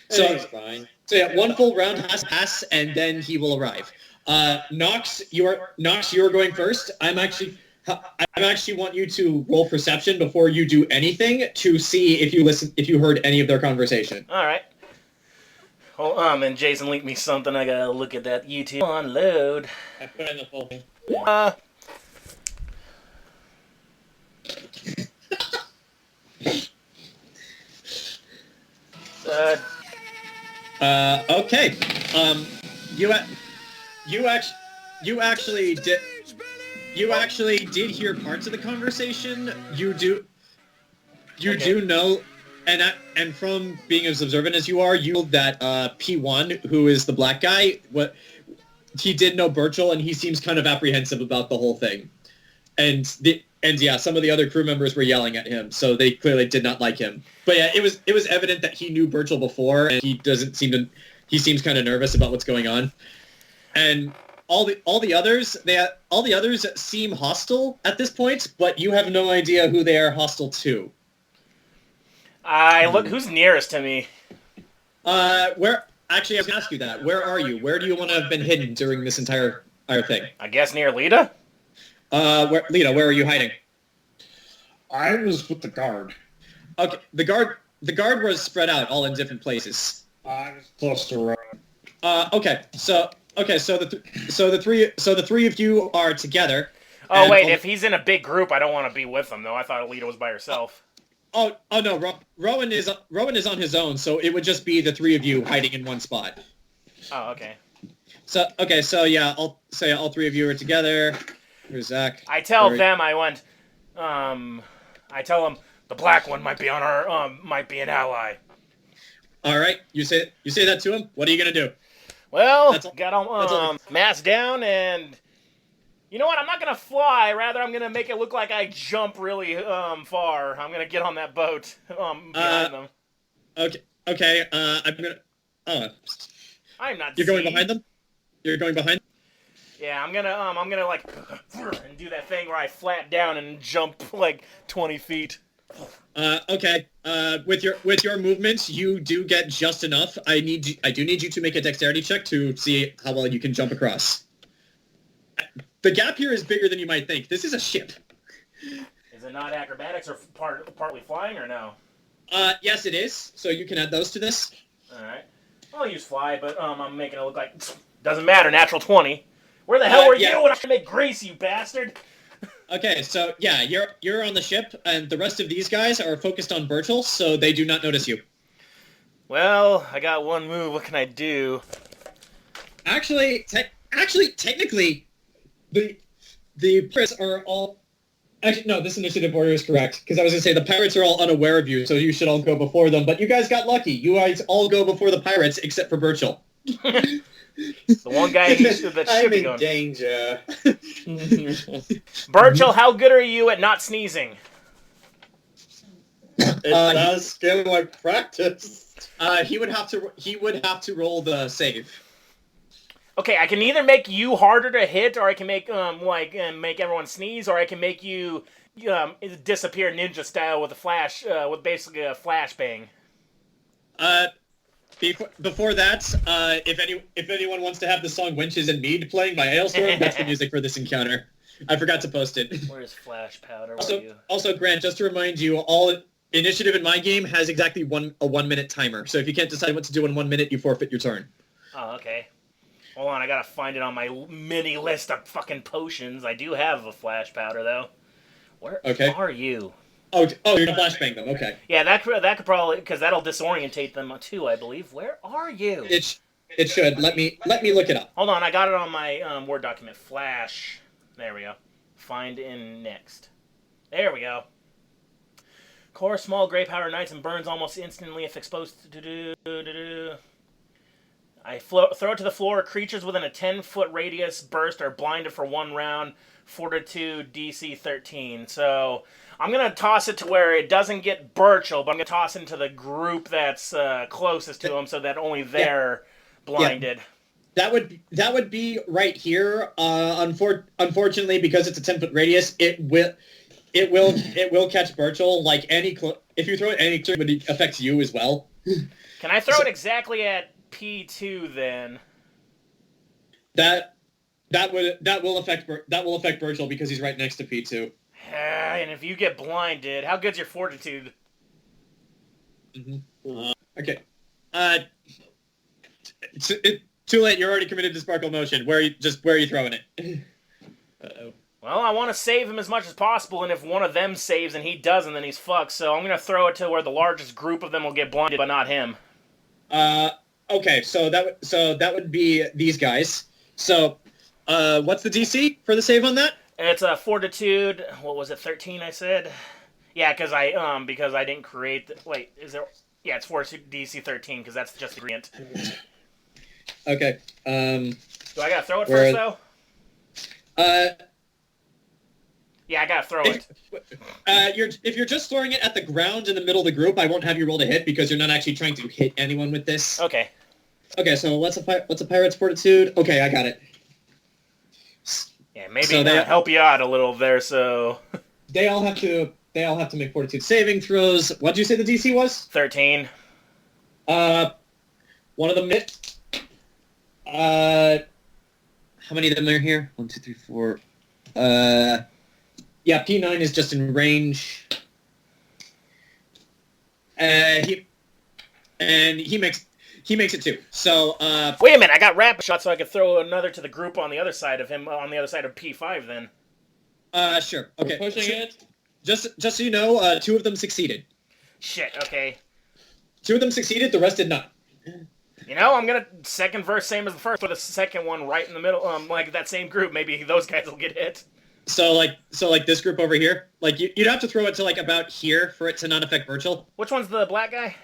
So It's fine. So yeah, one full round has to pass, and then he will arrive. Nox, you are going first. I actually want you to roll perception before you do anything to see if you heard any of their conversation. All right. Hold on, and Jayson linked me something. I gotta look at that YouTube. Unload. I put in the full thing. Okay. You actually did hear parts of the conversation. You do know, and from being as observant as you are, you know that P1, who is the black guy, he did know Burchill, and he seems kind of apprehensive about the whole thing. And yeah, some of the other crew members were yelling at him, so they clearly did not like him. But yeah, it was evident that he knew Burchill before, and he seems kind of nervous about what's going on. And all the others seem hostile at this point, but you have no idea who they are hostile to. Who's nearest to me? Actually, I was going to ask you that. Where are you? Where do you want to have been hidden during this entire thing? I guess near Lita? Lita, where are you hiding? I was with the guard. Okay, the guard was spread out all in different places. I was close to Rowan. So the three of you are together. Oh wait, if he's in a big group, I don't want to be with him though. I thought Lita was by herself. Oh no, Rowan is on his own, so it would just be the three of you hiding in one spot. Oh, okay. So yeah, all three of you are together. Here's Zach. I tell them I tell them the black one might be on our might be an ally. All right, you say that to him. What are you gonna do? Well, got mask down, and you know what? I'm not gonna fly. Rather, I'm gonna make it look like I jump really far. I'm gonna get on that boat behind them. Okay. I'm gonna. I'm not. You're going behind them. You're going behind. Yeah, I'm gonna like and do that thing where I flat down and jump like 20 feet. Okay. With your movements, you do get just enough. I do need you to make a dexterity check to see how well you can jump across. The gap here is bigger than you might think. This is a ship. Is it not acrobatics or partly flying or no? Yes, it is. So you can add those to this. All right. I'll use fly, but I'm making it look like doesn't matter. Natural 20. Where the hell were you when I make grease, you bastard? Okay, so yeah, you're on the ship, and the rest of these guys are focused on Burchill, so they do not notice you. Well, I got one move. What can I do? Actually, technically, the pirates are all. Actually, no, this initiative order is correct, because I was going to say the pirates are all unaware of you, so you should all go before them. But you guys got lucky. You guys all go before the pirates, except for Burchill. The one guy that should be going. I'm in danger. Burchill, how good are you at not sneezing? It's not a skill I practiced. He would have to roll the save. Okay, I can either make you harder to hit, or I can make make everyone sneeze, or I can make you disappear ninja style with a flash, with basically a flashbang. Before that, if anyone wants to have the song "Wenches and Mead" playing by Ailstorm, that's the music for this encounter. I forgot to post it. Where's Flash Powder? Also, Grant, just to remind you, all initiative in my game has exactly a 1 minute timer. So if you can't decide what to do in 1 minute, you forfeit your turn. Oh, okay. Hold on, I gotta find it on my mini list of fucking potions. I do have a Flash Powder though. Where are you? Oh, you're gonna flashbang them. Okay. Yeah, that could probably, because that'll disorientate them too, I believe. Where are you? It should. Let me look it up. Hold on, I got it on my Word document. Flash. There we go. Find in next. There we go. Core small gray powder ignites and burns almost instantly if exposed to I throw it to the floor. Creatures within a 10-foot radius burst are blinded for 1 round. Fortitude DC 13. So I'm going to toss it to where it doesn't get Burchill, but I'm going to toss it into the group that's closest to him so that only they're blinded. That would be right here. Unfortunately, because it's a 10-foot radius, it will catch Burchill. Like if you throw it any creature, it affects you as well. Can I throw it exactly at P2 then? That will affect Burchill because he's right next to P2. And if you get blinded, how good's your fortitude? Mm-hmm. Okay. Too late. You're already committed to Sparkle Motion. Where are you throwing it? Uh-oh. Well, I want to save him as much as possible, and if one of them saves and he doesn't, then he's fucked. So I'm going to throw it to where the largest group of them will get blinded, but not him. Okay. So that would be these guys. So, what's the DC for the save on that? It's a Fortitude. What was it? 13. I said. Yeah, because I didn't create. Wait, is there? Yeah, it's Fortitude DC 13 because that's just the ingredient. Okay. Do I gotta throw it first though? Yeah, I gotta throw it. If you're just throwing it at the ground in the middle of the group, I won't have you roll to hit because you're not actually trying to hit anyone with this. Okay. Okay, so what's a pirate's fortitude? Okay, I got it. Yeah, maybe help you out a little there. So they all have to make fortitude saving throws. What'd you say the DC was? 13. One of them hit. How many of them are here? 1, 2, 3, 4. Yeah, P9 is just in range. He makes it too. So wait a minute, I got rapid shot, so I could throw another to the group on the other side of him, on the other side of P5. Then. Sure. Okay. We're pushing it. Just so you know, 2 of them succeeded. Shit. Okay. 2 of them succeeded. The rest did not. You know, I'm gonna second verse same as the first, put a second one right in the middle, like that same group. Maybe those guys will get hit. So like this group over here, like you'd have to throw it to like about here for it to not affect Burchill. Which one's the black guy?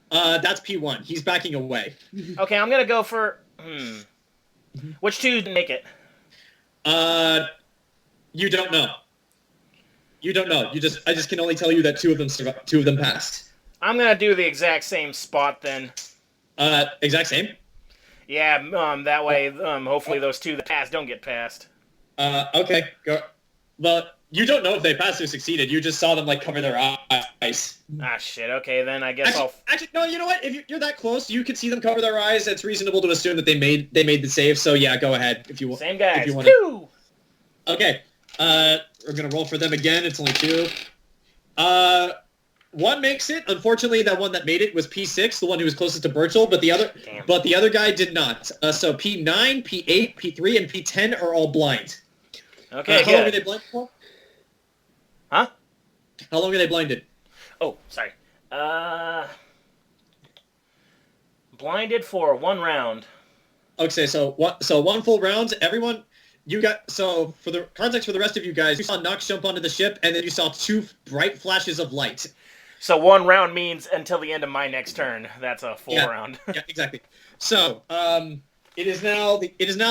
That's P1. He's backing away. Okay, I'm gonna go for. Which 2 didn't make it? You don't know. You don't know. I just can only tell you that 2 of them passed. I'm gonna do the exact same spot then. Exact same? Yeah, that way, hopefully those 2 that passed don't get passed. Okay. Go. Well, you don't know if they passed or succeeded. You just saw them, like, cover their eyes. Ah, shit. Okay, then I guess Actually, no, you know what? If you're that close, you could see them cover their eyes. It's reasonable to assume that they made the save, so yeah, go ahead if you want. Same guys. If you want Woo! Okay. We're gonna roll for them again. It's only 2. One makes it. Unfortunately, that one that made it was P6, the one who was closest to Burchill, but the other guy did not. So P9, P8, P3, and P10 are all blind. Okay, how long are they blind for? Huh? How long are they blinded? Oh, sorry. Blinded for 1 round. Okay, so one full round. Everyone, so for the context for the rest of you guys, you saw Nox jump onto the ship, and then you saw 2 bright flashes of light. So 1 round means until the end of my next turn. That's a full round. Yeah, exactly. So, it is now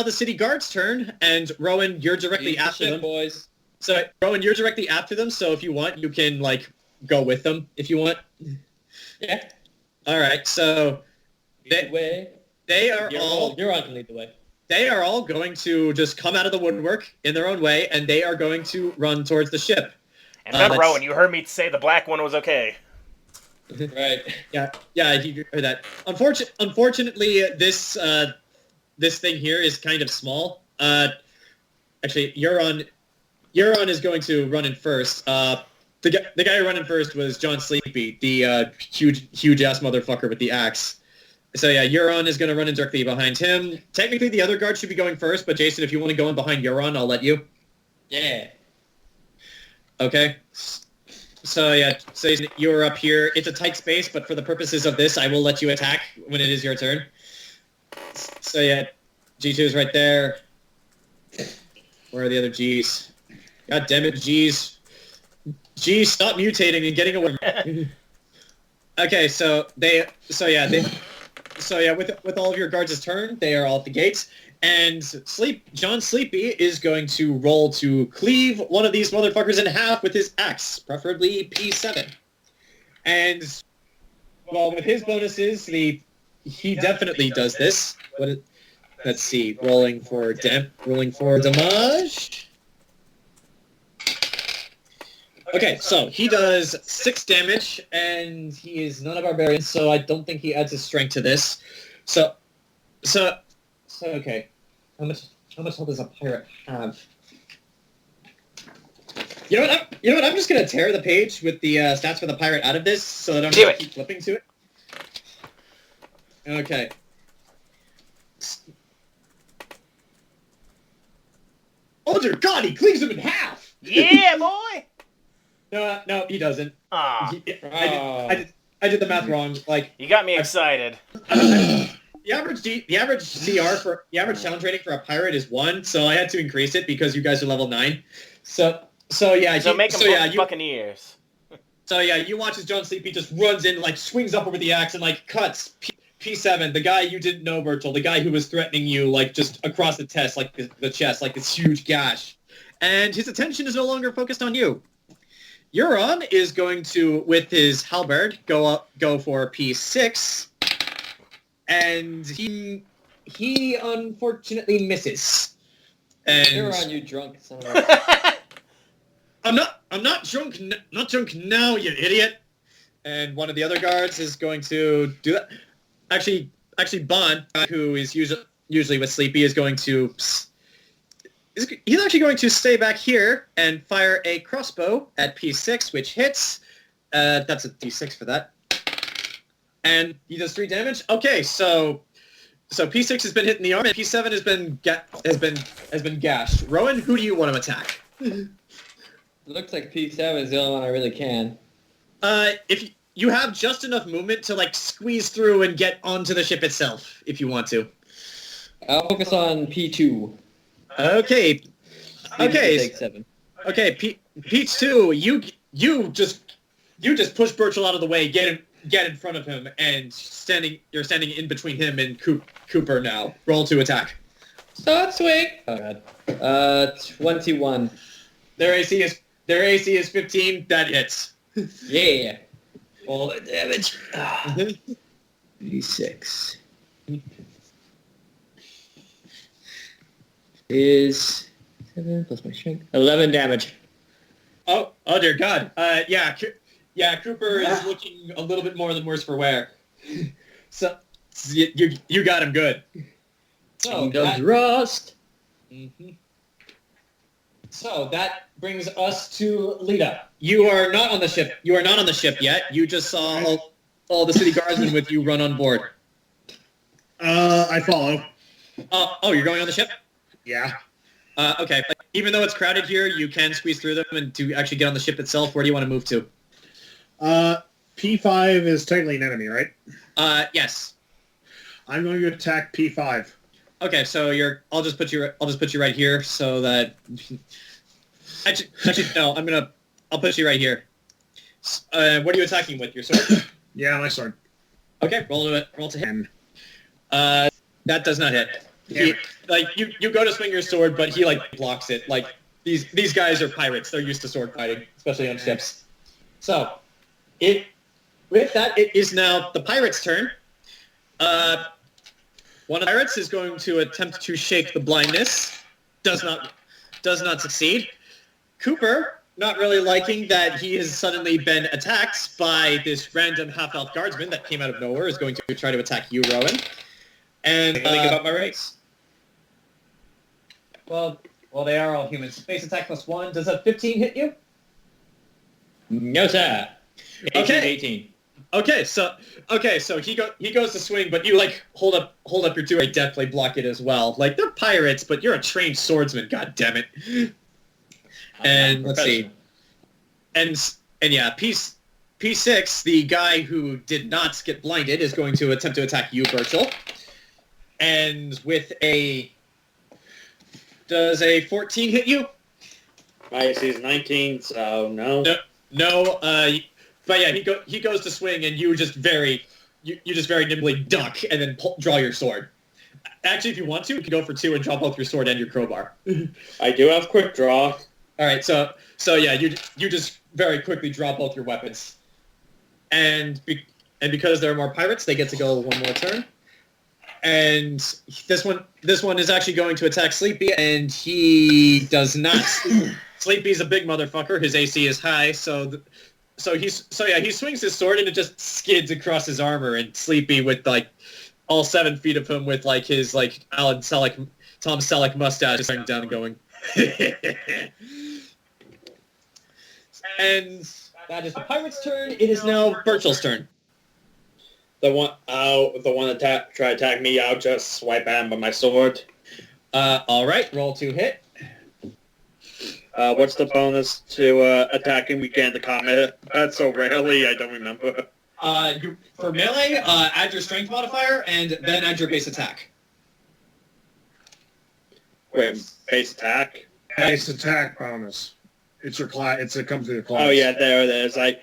the city guard's turn, and Rowan, you're directly after them, boys. So Rowan, you're directly after them. So if you want, you can like go with them if you want. Yeah. All right. So You're all on to lead the way. They are all going to just come out of the woodwork in their own way, and they are going to run towards the ship. And remember, Rowan, you heard me say the black one was okay. Right. Yeah, you heard that. Unfortunately, this thing here is kind of small. Actually, Euron is going to run in first. The guy who ran in first was John Sleepy, the huge ass motherfucker with the axe. So yeah, Euron is going to run in directly behind him. Technically, the other guard should be going first, but Jayson, if you want to go in behind Euron, I'll let you. Yeah. Okay. So yeah, so you're up here. It's a tight space, but for the purposes of this, I will let you attack when it is your turn. So yeah, G2 is right there. Where are the other Gs? God damn it, Gs. Gs, stop mutating and getting away. Okay, so with all of your guards' turn, they are all at the gates, and John Sleepy is going to roll to cleave one of these motherfuckers in half with his axe, preferably P7. And well, with his bonuses, he definitely does this. Let's see, rolling for damage. Okay, so he does 6 damage, and he is not a barbarian, so I don't think he adds his strength to this. So okay. How much health does a pirate have? You know what? I'm just gonna tear the page with the stats for the pirate out of this, so that I don't have to keep flipping to it. Okay. Oh dear God! He cleaves him in half. Yeah, boy. No, he doesn't. Ah. I did the math wrong. Like, you got me excited. The average CR for the average challenge rating for a pirate is 1, so I had to increase it because you guys are level 9. So make them Buccaneers. So yeah, you watch as John Sleepy just runs in, like swings up over the axe and like cuts P7, the guy you didn't know, Burchill, the guy who was threatening you, like just across the chest, like this huge gash, and his attention is no longer focused on you. Euron is going to, with his halberd, go for P6, and he unfortunately misses. And Euron, you drunk son of a... I'm not drunk now, you idiot. And one of the other guards is going to do that. Actually, Bond, who is usually with Sleepy, is going to... He's actually going to stay back here and fire a crossbow at P6, which hits. That's a D6 for that. And he does 3 damage. Okay, so P6 has been hit in the arm, and P7 has been gashed. Rowan, who do you want to attack? It looks like P7 is the only one I really can. If you have just enough movement to like squeeze through and get onto the ship itself, if you want to. I'll focus on P2. Okay. Take 7. Okay, P2, you just push Burchill out of the way, get in front of him, and you're standing in between him and Cooper now. Roll to attack. Start swing. Oh god. 21. Their AC is 15. That hits. Yeah. All the damage. 86. Is 7 plus my strength. 11 damage. Oh dear God. Cooper is looking a little bit more than worse for wear. So you got him good. So does rust. Mm-hmm. So that brings us to Lita. You are not on the ship. You are not on the ship yet. You just saw all the city guardsmen with you run on board. I follow. Oh, you're going on the ship? Yeah. Okay. Even though it's crowded here, you can squeeze through them and to actually get on the ship itself. Where do you want to move to? P5 is technically an enemy, right? Yes. I'm going to attack P5. Okay, so I'll just put you right here so that. Actually, no. I'll put you right here. What are you attacking with? Your sword? Yeah, my sword. Okay, roll to hit. That does not hit. You go to swing your sword, but he blocks it. Like these guys are pirates; they're used to sword fighting, especially on ships. So, with that, it is now the pirate's turn. One of the pirates is going to attempt to shake the blindness. Does not succeed. Cooper, not really liking that he has suddenly been attacked by this random half-elf guardsman that came out of nowhere, is going to try to attack you, Rowan. And think about my race. Well, they are all humans. Base attack +1. Does a 15 hit you? No, sir. 18. Okay, so he goes to swing, but you hold up your two deftly block it as well. Like, they're pirates, but you're a trained swordsman. God damn it. And let's see. And yeah, P6, the guy who did not get blinded, is going to attempt to attack you, Burchill. And with does a 14 hit you? My AC is 19, so no. No. But yeah, he goes to swing, and you just very, you just very nimbly duck and then draw your sword. Actually, if you want to, you can go for 2 and draw both your sword and your crowbar. I do have quick draw. All right, so yeah, you just very quickly draw both your weapons, and because there are more pirates, they get to go one more turn. And this one is actually going to attack Sleepy, and he does not. Sleepy's a big motherfucker. His AC is high, so he swings his sword and it just skids across his armor, and Sleepy with like all 7 feet of him with like his like Tom Selleck mustache is down and going. And that is the pirate's turn. It is now Burchill's turn. The one try to attack me, I'll just swipe at him with my sword. All right, roll to hit. What's the bonus to attacking we get into combat? That's so rarely, I don't remember. For melee, add your strength modifier and then add your base attack. Wait, base attack? Base attack bonus. It's your class. It comes with your class. Oh yeah, there it is. I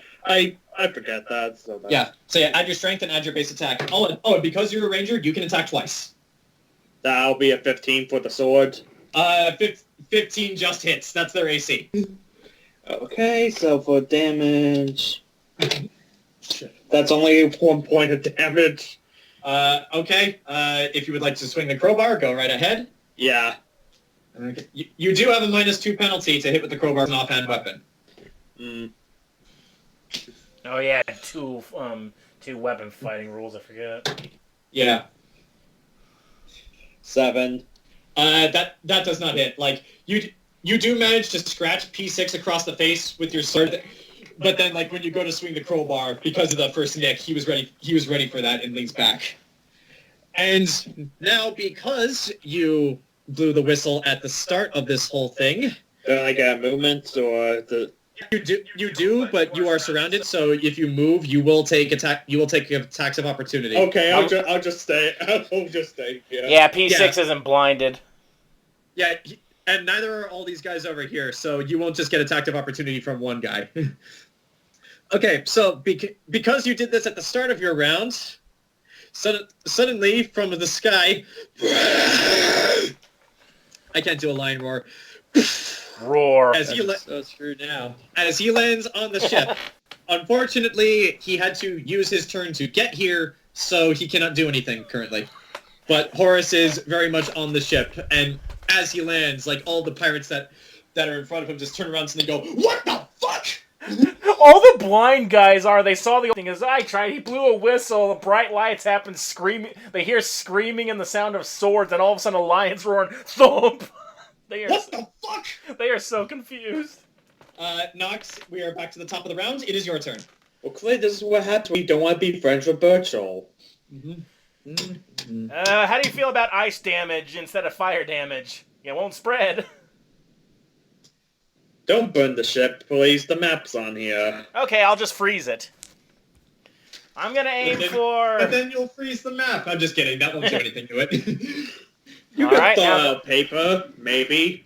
forget that. So bad. Yeah. So yeah, add your strength and add your base attack. And because you're a ranger, you can attack twice. That'll be a 15 for the sword. 15 just hits. That's their AC. Okay, so for damage, that's only 1 point of damage. Okay. If you would like to swing the crowbar, go right ahead. Yeah. Okay. You do have a -2 penalty to hit with the crowbar as an offhand weapon. Oh yeah, two weapon fighting rules. I forget. Yeah. 7. That does not hit. Like you do manage to scratch P6 across the face with your sword, but then like when you go to swing the crowbar, because of the first nick, he was ready for that and leans back. And now because you blew the whistle at the start of this whole thing, Don't I get movement or the? you do, but you are surrounded. So if you move, you will take attacks of opportunity. Okay, I'll just stay. I'll just stay. Yeah. Yeah, P6 isn't blinded. Yeah, and neither are all these guys over here, so you won't just get attack of opportunity from one guy. Okay, so because you did this at the start of your round, suddenly from the sky, I can't do a lion roar. Roar. So screwed now. As he lands on the ship. Unfortunately, he had to use his turn to get here, so he cannot do anything currently. But Horace is very much on the ship, and as he lands, like all the pirates that are in front of him just turn around and they go, "What the fuck?" All the blind guys they saw the thing as I tried, he blew a whistle, the bright lights happen, screaming, they hear screaming and the sound of swords, and all of a sudden a lion's roaring, thump! What the fuck? They are so confused. Nox, we are back to the top of the round. It is your turn. Well, Clay, this is what happens when you don't want to be friends with Burchill. How do you feel about ice damage instead of fire damage? It won't spread. Don't burn the ship, please. The map's on here. Okay, I'll just freeze it. I'm gonna aim for... And then you'll freeze the map. I'm just kidding. That won't do anything to it. You All can right, thaw now- out paper, maybe.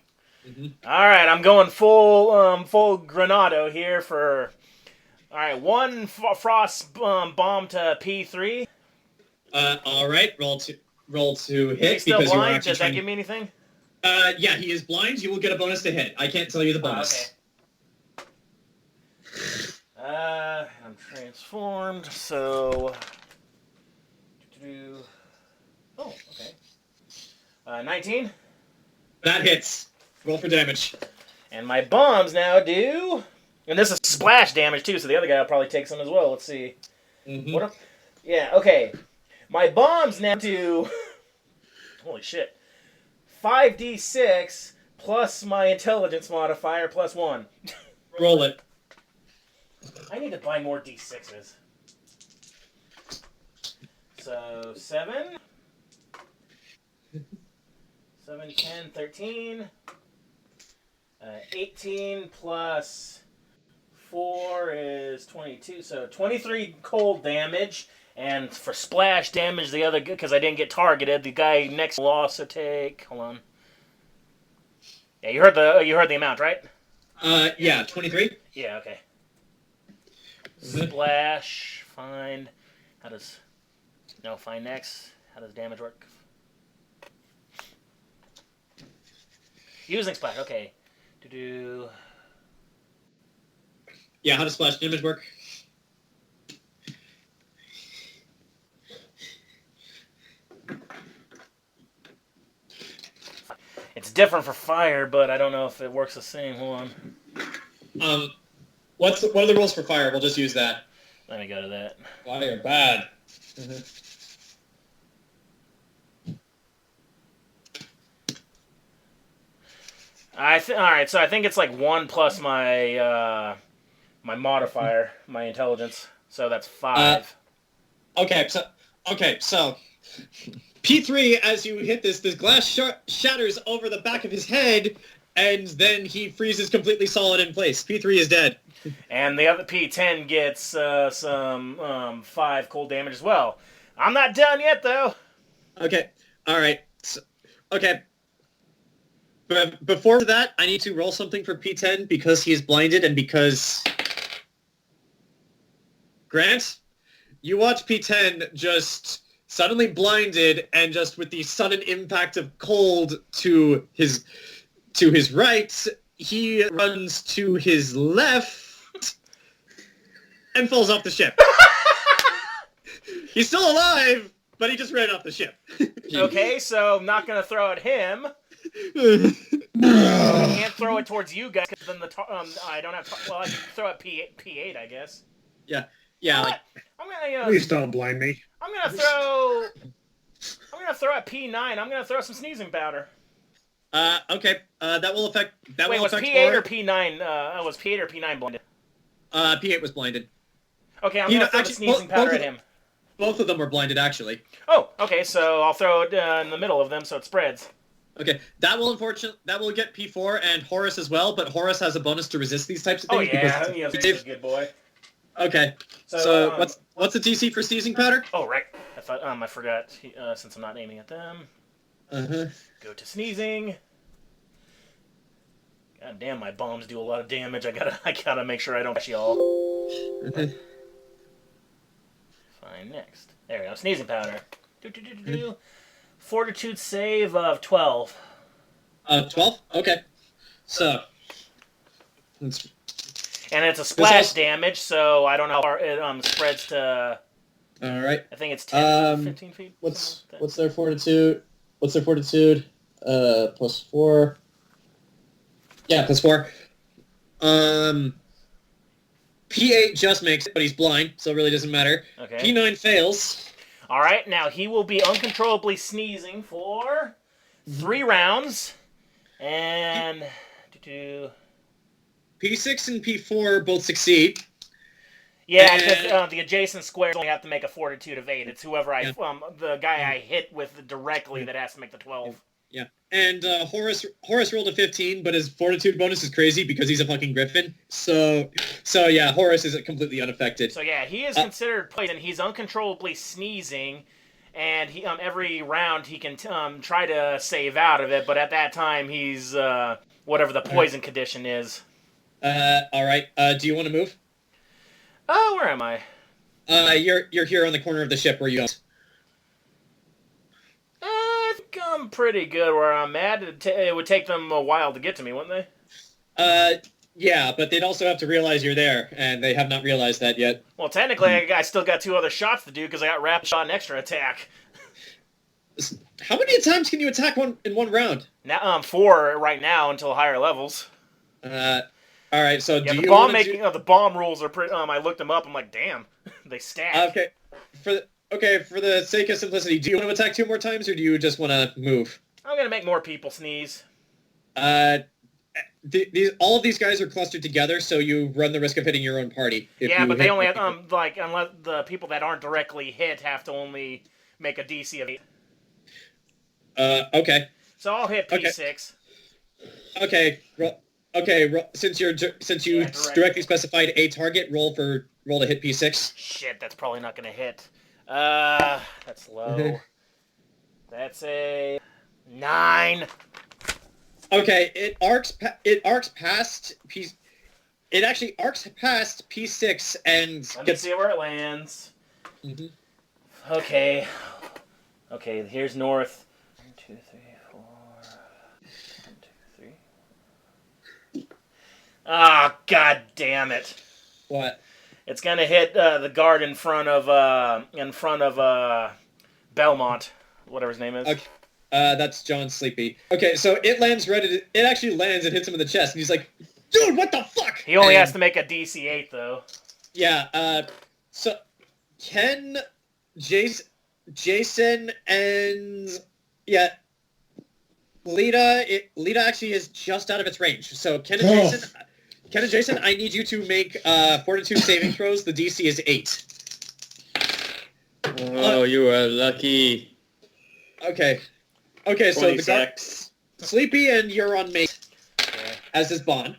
Alright, I'm going full Granado here for... Alright, 1 frost bomb to P3. All right. Roll to Is he hit still because you were blind? actually Does that trying... give me anything? Yeah, he is blind. You will get a bonus to hit. I can't tell you the bonus. Okay. I'm transformed, so... Oh, okay. 19. That hits. Roll for damage. And my bombs now do... And this is splash damage, too, so the other guy will probably take some as well. Let's see. Yeah, okay. My bombs now do... Holy shit. 5d6 plus my intelligence modifier plus 1. Roll it. I need to buy more d6s. So, 7. 7, 10, 13. 18 plus 4 is 22. So, 23 cold damage. And for splash damage, the other, because I didn't get targeted, the guy next will also take. Hold on. Yeah, you heard the amount, right? Yeah, 23. Yeah, okay. Splash. Find. How does? No, fine next. How does damage work? Using splash. Okay. Yeah, how does splash damage work? It's different for fire, but I don't know if it works the same. Hold on. What are the rules for fire? We'll just use that. Let me go to that. Fire bad. Alright, so I think it's like 1 plus my my modifier, my intelligence. So that's 5. Okay, so P3, as you hit this glass shatters over the back of his head, and then he freezes completely solid in place. P3 is dead. And the other P10 gets some 5 cold damage as well. I'm not done yet, though. Okay, alright. So, okay. But before that, I need to roll something for P10 because he is blinded and because... Grant, you watch P10 just suddenly blinded and just with the sudden impact of cold to his right, he runs to his left and falls off the ship. He's still alive, but he just ran off the ship. Okay, so I'm not going to throw at him. I can't throw it towards you guys because then I don't have... Well, I can throw at P8, I guess. Yeah. I'm gonna. Please don't blind me. I'm gonna throw at P9. I'm gonna throw some sneezing powder. Okay. That will affect. Wait, was P8 or P9? Was P8 or P9 blinded? P8 was blinded. Okay, I'm gonna throw the sneezing powder at him. Both of them were blinded, actually. Oh, okay. So I'll throw it in the middle of them so it spreads. Okay, that will get P4 and Horus as well, but Horus has a bonus to resist these types of things. Oh yeah, he's a good boy. Okay. So what's the DC for sneezing powder? Oh right, I forgot. Since I'm not aiming at them. Go to sneezing. God damn, my bombs do a lot of damage. I gotta make sure I don't catch y'all. Fine, next. There we go. Sneezing powder. Fortitude save of 12. 12? Okay. So. And it's a splash damage, so I don't know how far it spreads to... Alright. I think it's 10 15 feet. What's their fortitude? Plus 4. Yeah, plus 4. P8 just makes it, but he's blind, so it really doesn't matter. Okay. P9 fails. Alright, now he will be uncontrollably sneezing for 3 rounds. And... P6 and P4 both succeed. Yeah, because the adjacent squares only have to make a fortitude of 8. It's whoever the guy I hit with directly that has to make the 12. Yeah, and Horus rolled a 15, but his fortitude bonus is crazy because he's a fucking griffin. So yeah, Horus is completely unaffected. So yeah, he is considered poison. He's uncontrollably sneezing, and he every round he can try to save out of it, but at that time he's whatever the poison condition is. All right. Do you want to move? Oh, where am I? You're here on the corner of the ship where you go. I think I'm pretty good where I'm at. It would take them a while to get to me, wouldn't they? Yeah, but they'd also have to realize you're there, and they have not realized that yet. Well, technically, I still got 2 other shots to do because I got rapid shot and extra attack. How many times can you attack in one round? Now 4 right now until higher levels. All right, so yeah, do the you bomb want the bomb rules are pretty... I looked them up. I'm like, damn, they stack. Okay. For the sake of simplicity, do you want to attack 2 more times, or do you just want to move? I'm gonna make more people sneeze. All of these guys are clustered together, so you run the risk of hitting your own party. Yeah, but they only have unless the people that aren't directly hit have to only make a DC of 8. Okay. So I'll hit P6. Okay. Since you directly specified a target, roll to hit P6. Shit, that's probably not gonna hit. That's low. That's a 9. Okay, it arcs past P. It actually arcs past P6 and Let me see where it lands. Okay. Okay, here's north. 1, 2, 3, 4. 1, 2, 3. Ah, god damn it. What? It's gonna hit the guard in front of Belmont, whatever his name is. Okay. That's John Sleepy. Okay, so it lands it actually lands and hits him in the chest, and he's like, dude, what the fuck? He only has to make a DC 8, though. Yeah, so can Jayson and... Yeah, Lita actually is just out of its range. So Ken and Jayson, I need you to make Fortitude saving throws. The DC is 8. Oh, you are lucky. Okay. Okay, so 26. Sleepy and Euron make as his Bond.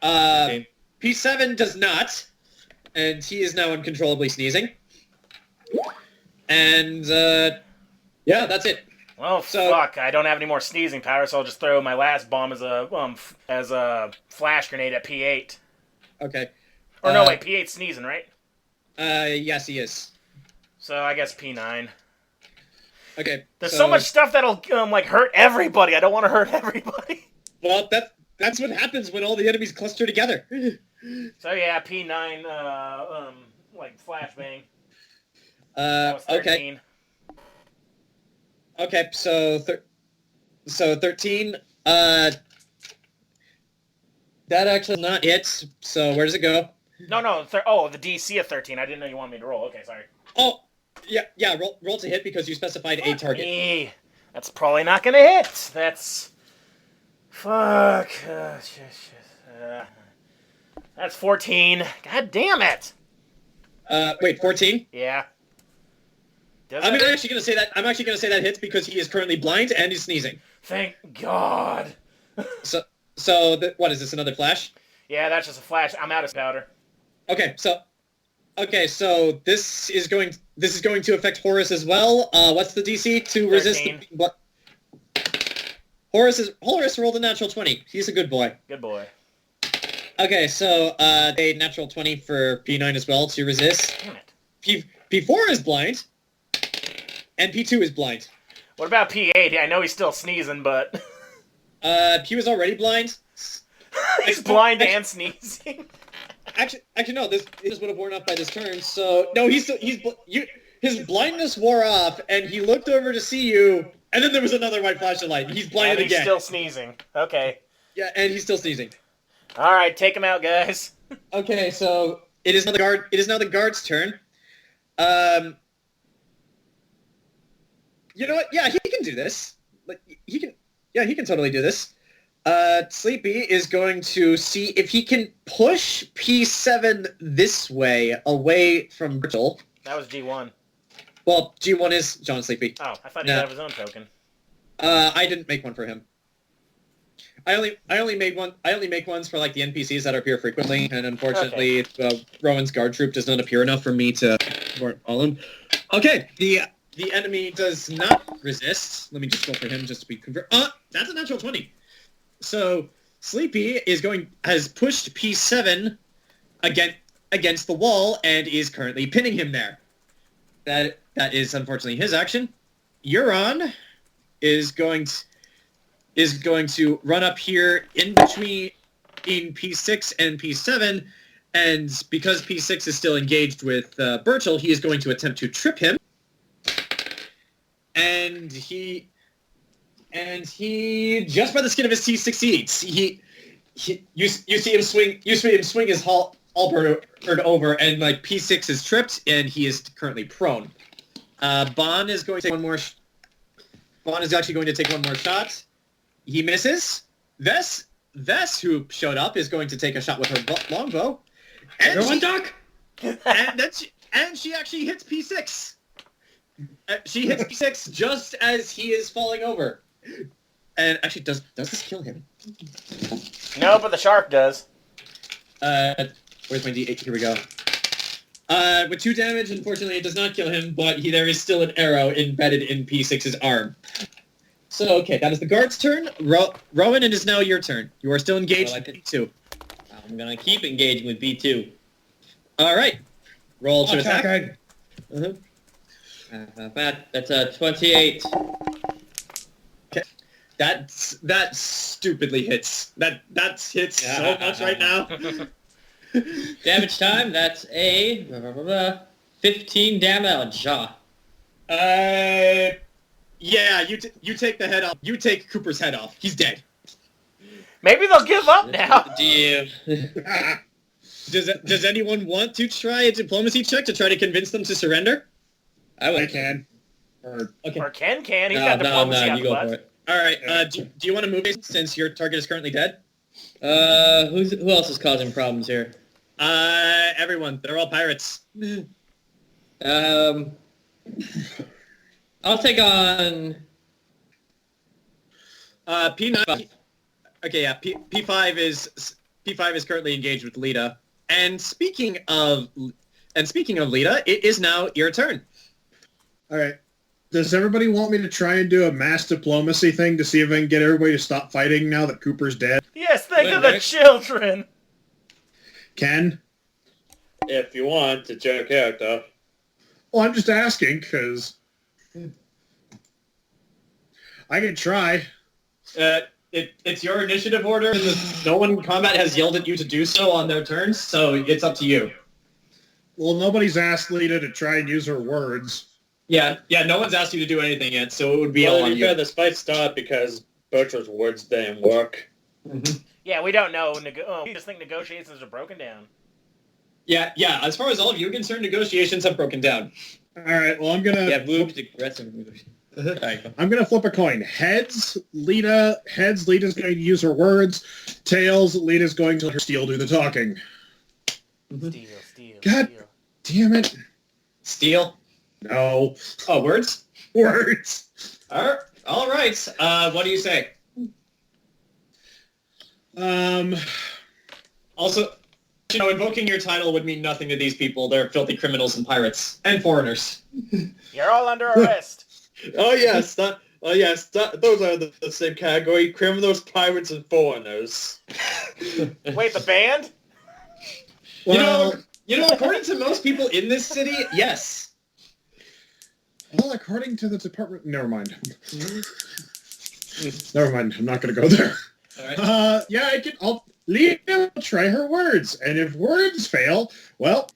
Okay. P7 does not, and he is now uncontrollably sneezing. And yeah, that's it. Well, fuck! I don't have any more sneezing power, so I'll just throw my last bomb as a flash grenade at P8. Okay. Or no, wait, P8's sneezing, right? Yes, he is. So I guess P9. Okay. There's so much stuff that'll hurt everybody. I don't want to hurt everybody. Well, that's what happens when all the enemies cluster together. So yeah, P9, flashbang. That was 13. Okay, so 13. That actually not it. So where does it go? No. The DC of 13. I didn't know you wanted me to roll. Okay, sorry. Oh, yeah. Roll to hit because you specified a target. Me. That's probably not gonna hit. That's fuck. That's 14. God damn it. Wait, 14? Yeah. I'm actually gonna say that hits because he is currently blind and he's sneezing. Thank God. What is this? Another flash? Yeah, that's just a flash. I'm out of powder. Okay, so this is going to affect Horus as well. What's the DC to 13. resist? Horus rolled a natural 20. He's a good boy. Good boy. Okay, so a natural 20 for P9 as well to resist. Damn it. P4 is blind, and P2 is blind. What about P8? I know he's still sneezing, but P was already blind. he's blind and sneezing. Actually, no. This would have worn off by this turn. So no, his blindness wore off, and he looked over to see you, and then there was another white flash of light. He's blinded and he's again. Still sneezing. Okay. Yeah, and he's still sneezing. All right, take him out, guys. Okay, so it is now the guard's turn. You know what? Yeah, he can do this. He can totally do this. Sleepy is going to see if he can push P7 this way, away from Burchill. That was G1. Well, G1 is John Sleepy. Oh, I thought he had his own token. I didn't make one for him. I only make ones for the NPCs that appear frequently, and unfortunately, Rowan's guard troop does not appear enough for me to warrant all of them. Okay, the enemy does not resist. Let me just go for him just to be confirmed. That's a natural 20. So Sleepy has pushed P7 against the wall and is currently pinning him there. That is unfortunately his action. Euron is going to run up here in between P6 and P7, and because P6 is still engaged with Burchill, he is going to attempt to trip him. And he just by the skin of his teeth succeeds. You see him swing his halberd over, and P6 is tripped, and he is currently prone. Bond is going to take one more. Bond is actually going to take one more shot. He misses. Vess, who showed up, is going to take a shot with her longbow. And Everyone duck! And she actually hits P6. She hits P6 just as he is falling over. And actually, does this kill him? No, but the shark does. Where's my D8? Here we go. With 2 damage, unfortunately, it does not kill him, but there is still an arrow embedded in P6's arm. So, okay, that is the guard's turn. Rowan, it is now your turn. You are still engaged with B2. I'm going to keep engaging with B2. All right. Roll to attack. That's a 28. That stupidly hits. That hits so much right now. Damage time, that's a 15 damage. Yeah, you take the head off. You take Cooper's head off. He's dead. Maybe they'll give up now. Damn. Does anyone want to try a diplomacy check to try to convince them to surrender? I can. Or Ken can. He's got diplomacy on you the go butt. for it. All right. Do you want to move it since your target is currently dead? Who else is causing problems here? Everyone. They're all pirates. I'll take on P9. Okay, yeah. P5 is currently engaged with Lita. And speaking of Lita, it is now your turn. All right. Does everybody want me to try and do a mass diplomacy thing to see if I can get everybody to stop fighting now that Cooper's dead? Yes, think of the children. Ken? If you want, it's your character. Well, I'm just asking, because I can try. It's your initiative order, and no one in combat has yelled at you to do so on their turns, so it's up to you. Well, nobody's asked Lita to try and use her words. Yeah, no one's asked you to do anything yet, so it would be all Well, on to be you. fair, this fight started because Burchill's words didn't work. Mm-hmm. Yeah, we don't know. We just think negotiations are broken down. Yeah, as far as all of you are concerned, negotiations have broken down. All right, well, I'm gonna moved aggressive. I'm gonna flip a coin. Heads, Lita's going to use her words. Tails, Lita's going to let her Steel do the talking. Steal. God damn it. Steel? No. Oh, words? Words. All right. What do you say? Also, invoking your title would mean nothing to these people. They're filthy criminals and pirates. And foreigners. You're all under arrest. Those are the same category: criminals, pirates, and foreigners. Wait, the band? Well, According to most people in this city, yes. Well, according to the department... Never mind. Never mind. I'm not going to go there. All right. Lita will try her words. And if words fail, well,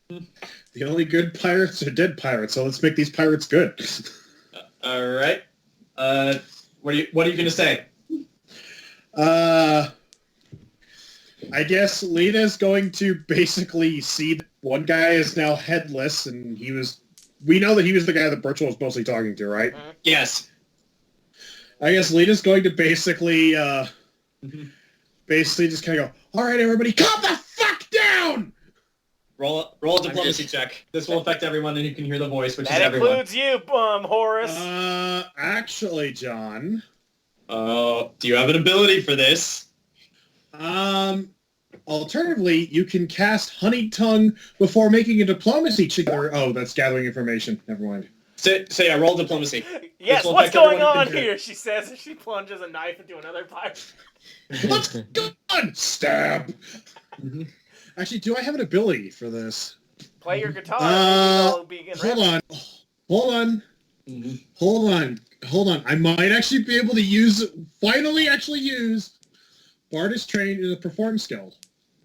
the only good pirates are dead pirates. So let's make these pirates good. All right. What are you going to say? I guess Lita's going to basically see that one guy is now headless, and we know that he was the guy that Burchill was mostly talking to, right? Yes. I guess Lita's going to basically just kind of go, all right, everybody, calm the fuck down! Roll a diplomacy check. This will affect everyone, and you can hear the voice, which is That everyone. includes you, Horace. Actually, John. Do you have an ability for this? Alternatively, you can cast Honey Tongue before making a diplomacy check. Oh, that's gathering information. Never mind. So yeah, roll diplomacy. Yes, will what's affect going everyone on who can here? She says as she plunges a knife into another pirate. What's going on? Stab. Actually, do I have an ability for this? Play your guitar. Hold on. I might actually be able to finally use Bard is trained in a perform skill.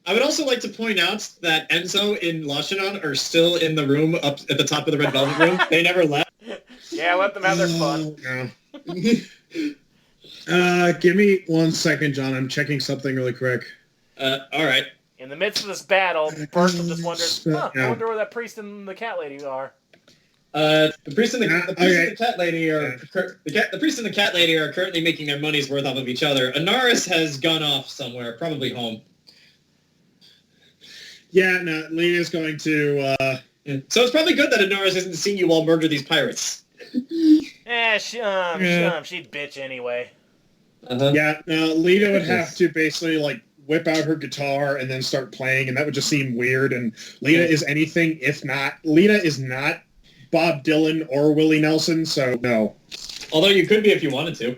I would also like to point out that Enzo and Lashanon are still in the room up at the top of the Red Velvet room. They never left. Yeah, let them have their fun. Give me 1 second, John. I'm checking something really quick. All right. In the midst of this battle, Burchill just wonders, I wonder where that priest and the cat lady are. The priest and the cat lady are the priest and the cat lady are currently making their money's worth off of each other. Anaris has gone off somewhere, probably home. Yeah, no, Lita's going to. So it's probably good that Anaris isn't seeing you all murder these pirates. She'd bitch anyway. Yeah, no, Lita would have to basically whip out her guitar and then start playing, and that would just seem weird. And Lita is anything if not. Lita is not Bob Dylan or Willie Nelson, so no. Although you could be if you wanted to.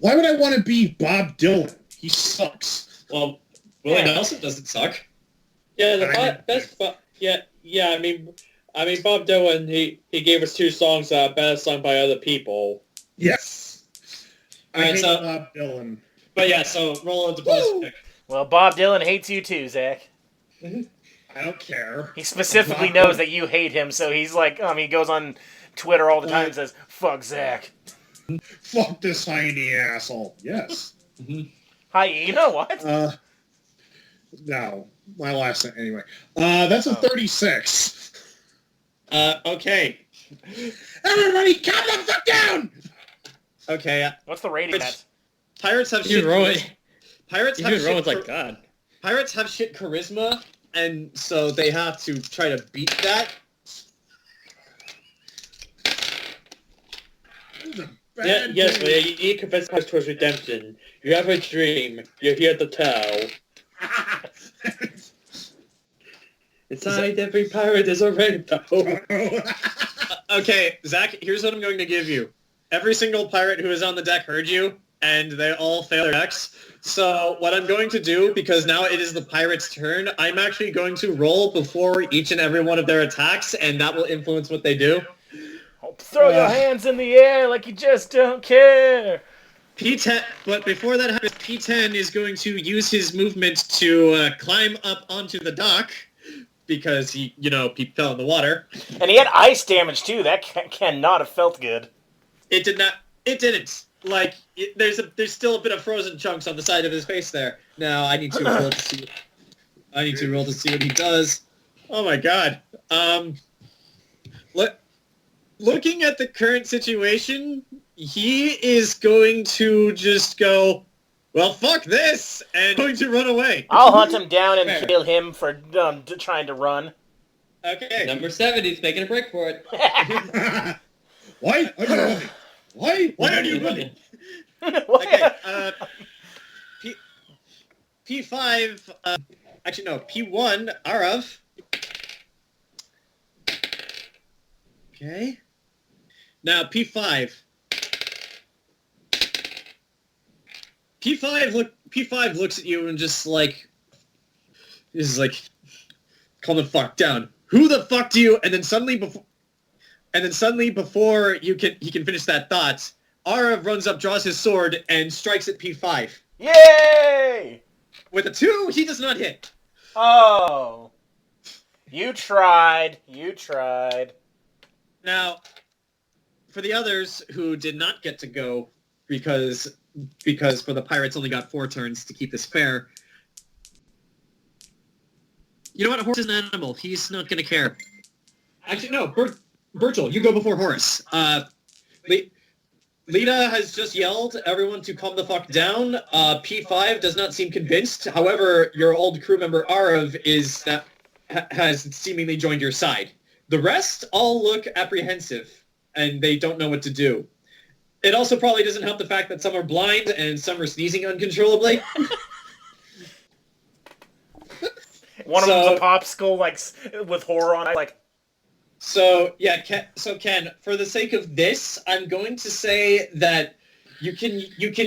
Why would I want to be Bob Dylan? He sucks. Well, Willie Nelson doesn't suck. Yeah, the best. Yeah. I mean, I mean, Bob Dylan, he gave us 2 songs that are better sung by other people. Yes. All right, hate so Bob Dylan. but yeah, so roll a diplomacy check. Well, Bob Dylan hates you too, Zach. I don't care. He specifically Bob knows Dylan. that you hate him, so he's like, he goes on Twitter all the time and says, "Fuck Zach." Fuck this tiny asshole. Yes. Hyena, what? No. My last name, anyway. That's a 36. Okay. Everybody, calm the fuck down! Okay. What's the rating at? Pirates have shit. Even Rowan, Pirates have even shit. Rowan's like, God. Pirates have shit charisma, and so they have to try to beat that. Yes, but you need to confess towards redemption. You have a dream. You're here to tell. Inside every pirate is a rainbow. Okay, Zach, here's what I'm going to give you. Every single pirate who is on the deck heard you, and they all fail their decks. So what I'm going to do, because now it is the pirate's turn, I'm actually going to roll before each and every one of their attacks, and that will influence what they do. Throw your hands in the air like you just don't care. P10, but before that happens, P10 is going to use his movement to climb up onto the dock, because he fell in the water. And he had ice damage too. That cannot have felt good. It did not. It didn't. Like there's still a bit of frozen chunks on the side of his face there. Now I need to roll to see. I need to roll to see what he does. Oh my god. Looking at the current situation, he is going to just go, well, fuck this, and going to run away. I'll hunt him down and kill him for trying to run. Okay. Number 70's making a break for it. Why are you running? Why are you running? Okay. P5. Actually, no. P1. Arav. Okay. Now P5. P5 looks at you and just like calm the fuck down. Who the fuck do you? And then suddenly before he can finish that thought, Arav runs up, draws his sword, and strikes at P5. Yay! With a 2, he does not hit. Oh. You tried. Now, for the others who did not get to go, because for the pirates only got 4 turns to keep this fair, you know what? A horse is an animal. He's not going to care. Actually, no. Burchill, you go before Horace. Lita has just yelled everyone to calm the fuck down. P5 does not seem convinced. However, your old crew member Arav has seemingly joined your side. The rest all look apprehensive, and they don't know what to do. It also probably doesn't help the fact that some are blind and some are sneezing uncontrollably. One of them's a popsicle, with horror on it, So, yeah, Ken, for the sake of this, I'm going to say that you can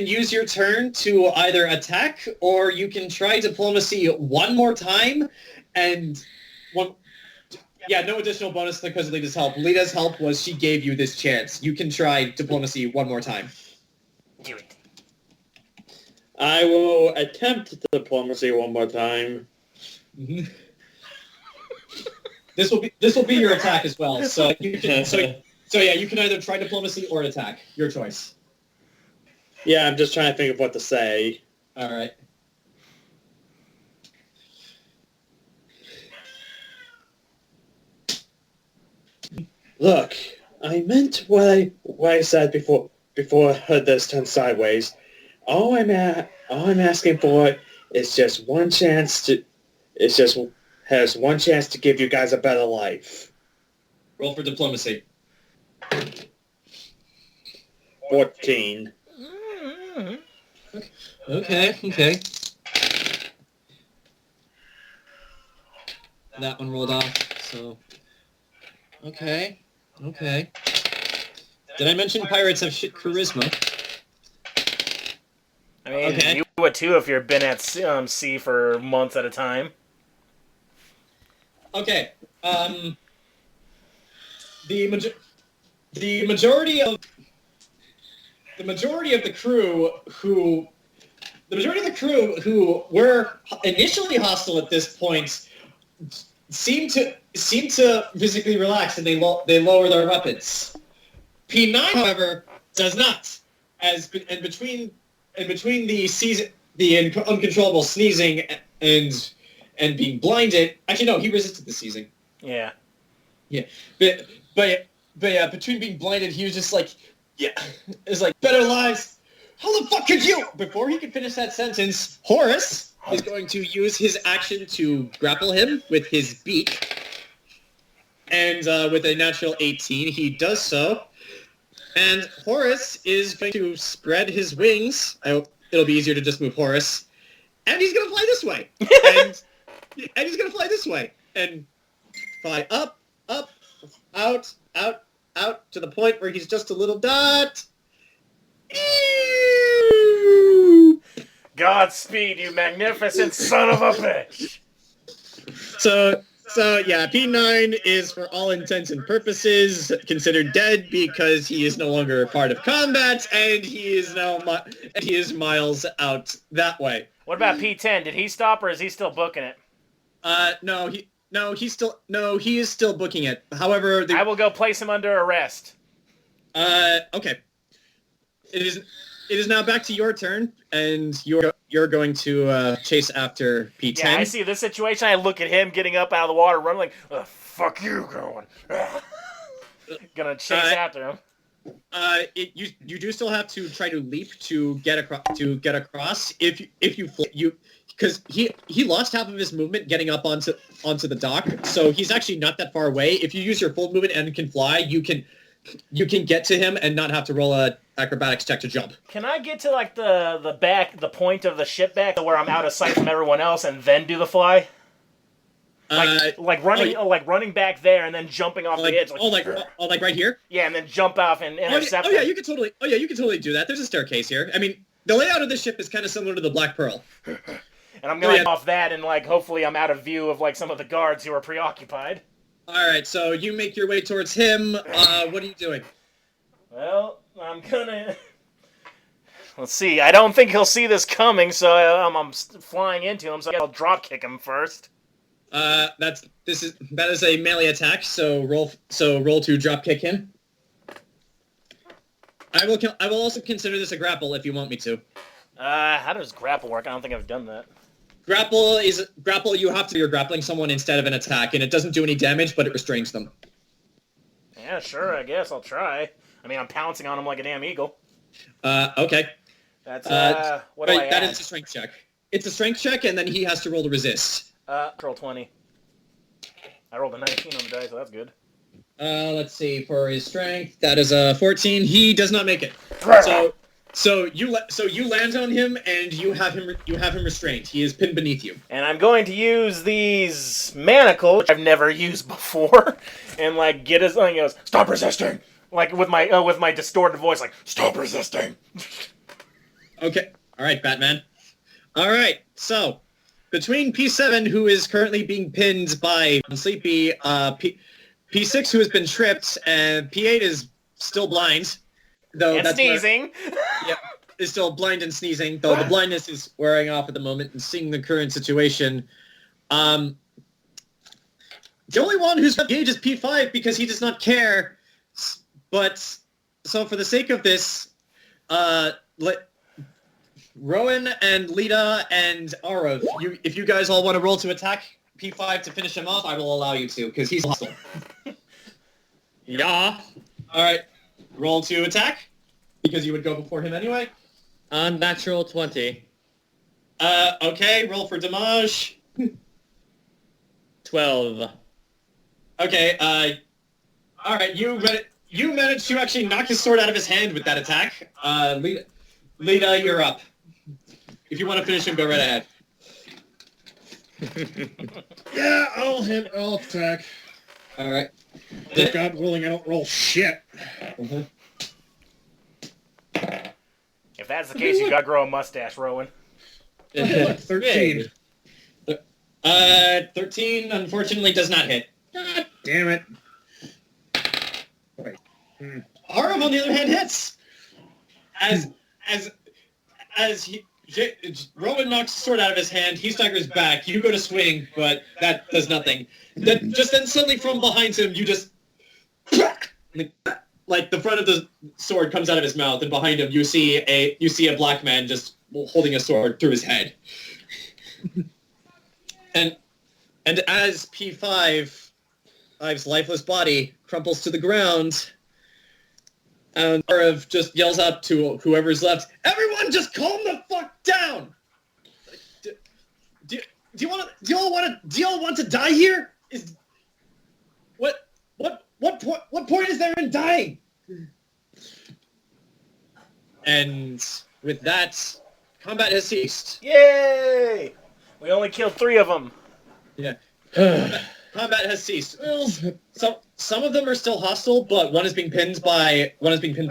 use your turn to either attack or you can try diplomacy one more time, and no additional bonus because of Lita's help. Lita's help was she gave you this chance. You can try diplomacy one more time. Do it. I will attempt diplomacy one more time. Mm-hmm. This will be your attack as well. So you can you can either try diplomacy or attack. Your choice. Yeah, I'm just trying to think of what to say. All right. Look, I meant what I said before I heard this turn sideways. All I'm asking for is just one chance to. Has one chance to give you guys a better life. Roll for diplomacy. 14. Okay. That one rolled off, so... Okay. Did I mention pirates have shit charisma? I mean, Okay. you would too if you've been at sea for months at a time. Okay, the majority of the crew who were initially hostile at this point seem to physically relax, and they lower their weapons. P9, however, does not. Between the uncontrollable sneezing and being blinded. Actually, no, he resisted the sneezing. Yeah. Yeah, but yeah, between being blinded, he was just like, yeah, it's like better lies. How the fuck could you? Before he could finish that sentence, Horace is going to use his action to grapple him with his beak, and with a natural 18, he does so. And Horace is going to spread his wings. I hope it'll be easier to just move Horace, and he's going to fly this way, and he's going to fly this way, and fly up, out, to the point where he's just a little dot. Godspeed, you magnificent son of a bitch! So yeah, P9 is for all intents and purposes considered dead because he is no longer a part of combat, and he is miles out that way. What about P10? Did he stop, or is he still booking it? He is still booking it. However, I will go place him under arrest. Okay. It is now back to your turn, and you're going to chase after P10. Yeah, I see this situation. I look at him getting up out of the water, running like, oh, "Fuck you, going." Gonna chase after him. You do still have to try to leap to get across. If you because he lost half of his movement getting up onto the dock, so he's actually not that far away. If you use your full movement and can fly, you can get to him and not have to roll a acrobatics check to jump. Can I get to like the point of the ship back where I'm out of sight from everyone else and then do the fly? Like running back there and then jumping off the edge. Like right here? Yeah, and then jump off and intercept. You could totally do that. There's a staircase here. I mean, the layout of the ship is kind of similar to the Black Pearl. And I'm going off that, and like hopefully I'm out of view of like some of the guards who are preoccupied. All right, so you make your way towards him. What are you doing? Well, I'm gonna. Let's see. I don't think he'll see this coming, so I'm flying into him. So I'll drop kick him first. That is a melee attack. So roll to drop kick him. I will also consider this a grapple if you want me to. How does grapple work? I don't think I've done that. Grapple. You're grappling someone instead of an attack, and it doesn't do any damage, but it restrains them. Yeah, sure. I guess I'll try. I mean, I'm pouncing on him like a damn eagle. Okay. That's what do I add? That is a strength check. It's a strength check, and then he has to roll to resist. Roll 20. I rolled a 19 on the dice, so that's good. Let's see. For his strength, that is a 14. He does not make it. So you land on him, and you have him restrained. He is pinned beneath you. And I'm going to use these manacles, which I've never used before, and like get his. And he goes, "Stop resisting!" Like with my distorted voice, like, "Stop resisting." Okay. All right, Batman. All right. So between P7, who is currently being pinned by Sleepy, P6, who has been tripped, and P8 is still blind. Though and sneezing. Yep, is still blind and sneezing, though the blindness is wearing off at the moment, and seeing the current situation. The only one who's engaged is P5 because he does not care. But, so for the sake of this, Rowan and Lita and Arav, if you guys all want to roll to attack P5 to finish him off, I will allow you to, because he's hostile. Yeah. All right. Roll to attack, because you would go before him anyway. Unnatural 20. Okay, roll for damage. 12. Okay, all right, you managed to actually knock his sword out of his hand with that attack. Lita, you're up. If you want to finish him, go right ahead. Yeah, I'll attack. All right. God willing, I don't roll shit. Mm-hmm. If that's the case, you gotta grow a mustache, Rowan. 13. 13, unfortunately, does not hit. God damn it. Arav, on the other hand, hits. Rowan knocks the sword out of his hand. He staggers back. You go to swing, but that does nothing. Then suddenly from behind him, you just like the front of the sword comes out of his mouth, and behind him you see a black man just holding a sword through his head. and as P5's lifeless body crumples to the ground, and Arav just yells out to whoever's left, "Everyone, just calm the fuck down! Do you all want to die here? What point is there in dying?" And with that, combat has ceased. Yay! We only killed 3 of them. Yeah. Combat has ceased. Well, some of them are still hostile, but one is being pinned by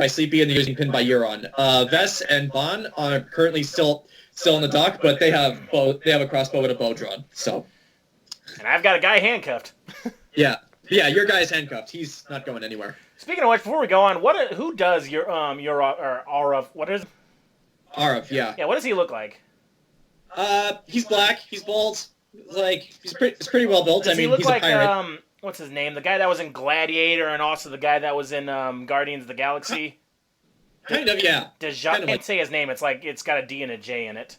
Sleepy, and the other is being pinned by Euron. Vess and Bon are currently still in the dock, but they have a crossbow and a bow drawn. So. And I've got a guy handcuffed. Yeah, your guy's handcuffed. He's not going anywhere. Speaking of which, before we go on, who does your Arav? What is? Arav, yeah. Yeah, what does he look like? He's black. He's bald. He's pretty well built. Does he look he's like a pirate. What's his name? The guy that was in Gladiator, and also the guy that was in Guardians of the Galaxy. Kind of, yeah. I can't say his name. It's got a D and a J in it.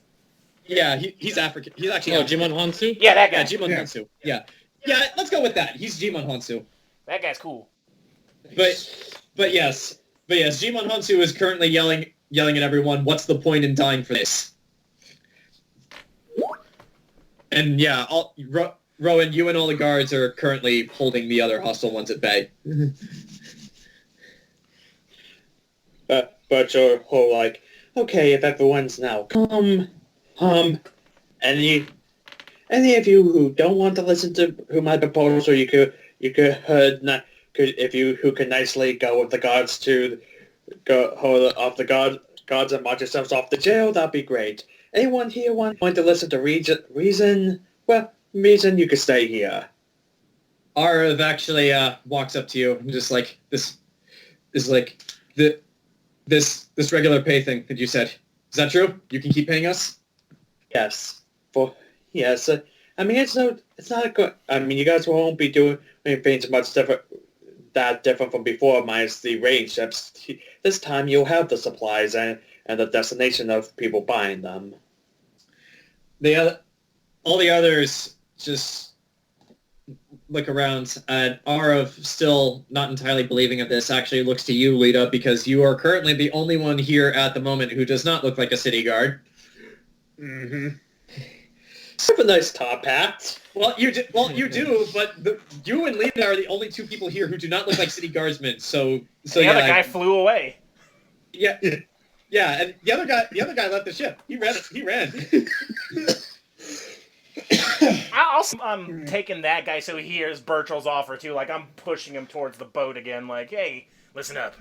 Yeah, he's African. He's actually Jimon Hansu? Yeah, that guy. Yeah, Jimon Hansu. Yeah, let's go with that. He's Jimon Hansu. That guy's cool. But yes, Jimon Hansu is currently yelling at everyone, "What's the point in dying for this?" And yeah, Rowan, you and all the guards are currently holding the other hostile ones at bay. Burchill whole like, okay, if everyone's now calm, any of you who don't want to listen to my proposal, you could who can nicely go with the guards to go hold off the guards and march yourselves off the jail, that'd be great. Anyone here want to listen to reason? Well, reason you could stay here. Arav actually walks up to you and just like this regular pay thing that you said. Is that true? You can keep paying us? Yes. Yes. It's not good. You guys won't be doing things much different from before, minus the range ships. This time you'll have the supplies and the destination of people buying them. All the others just look around, and Arav, still not entirely believing of this, actually looks to you, Lita, because you are currently the only one here at the moment who does not look like a city guard. Mm-hmm. You have a nice top hat. Well, you do, but you and Lita are the only 2 people here who do not look like city guardsmen. So the other guy flew away. Yeah, and the other guy left the ship. He ran. I'm taking that guy so he hears Burchill's offer too. Like, I'm pushing him towards the boat again. Like, hey, listen up.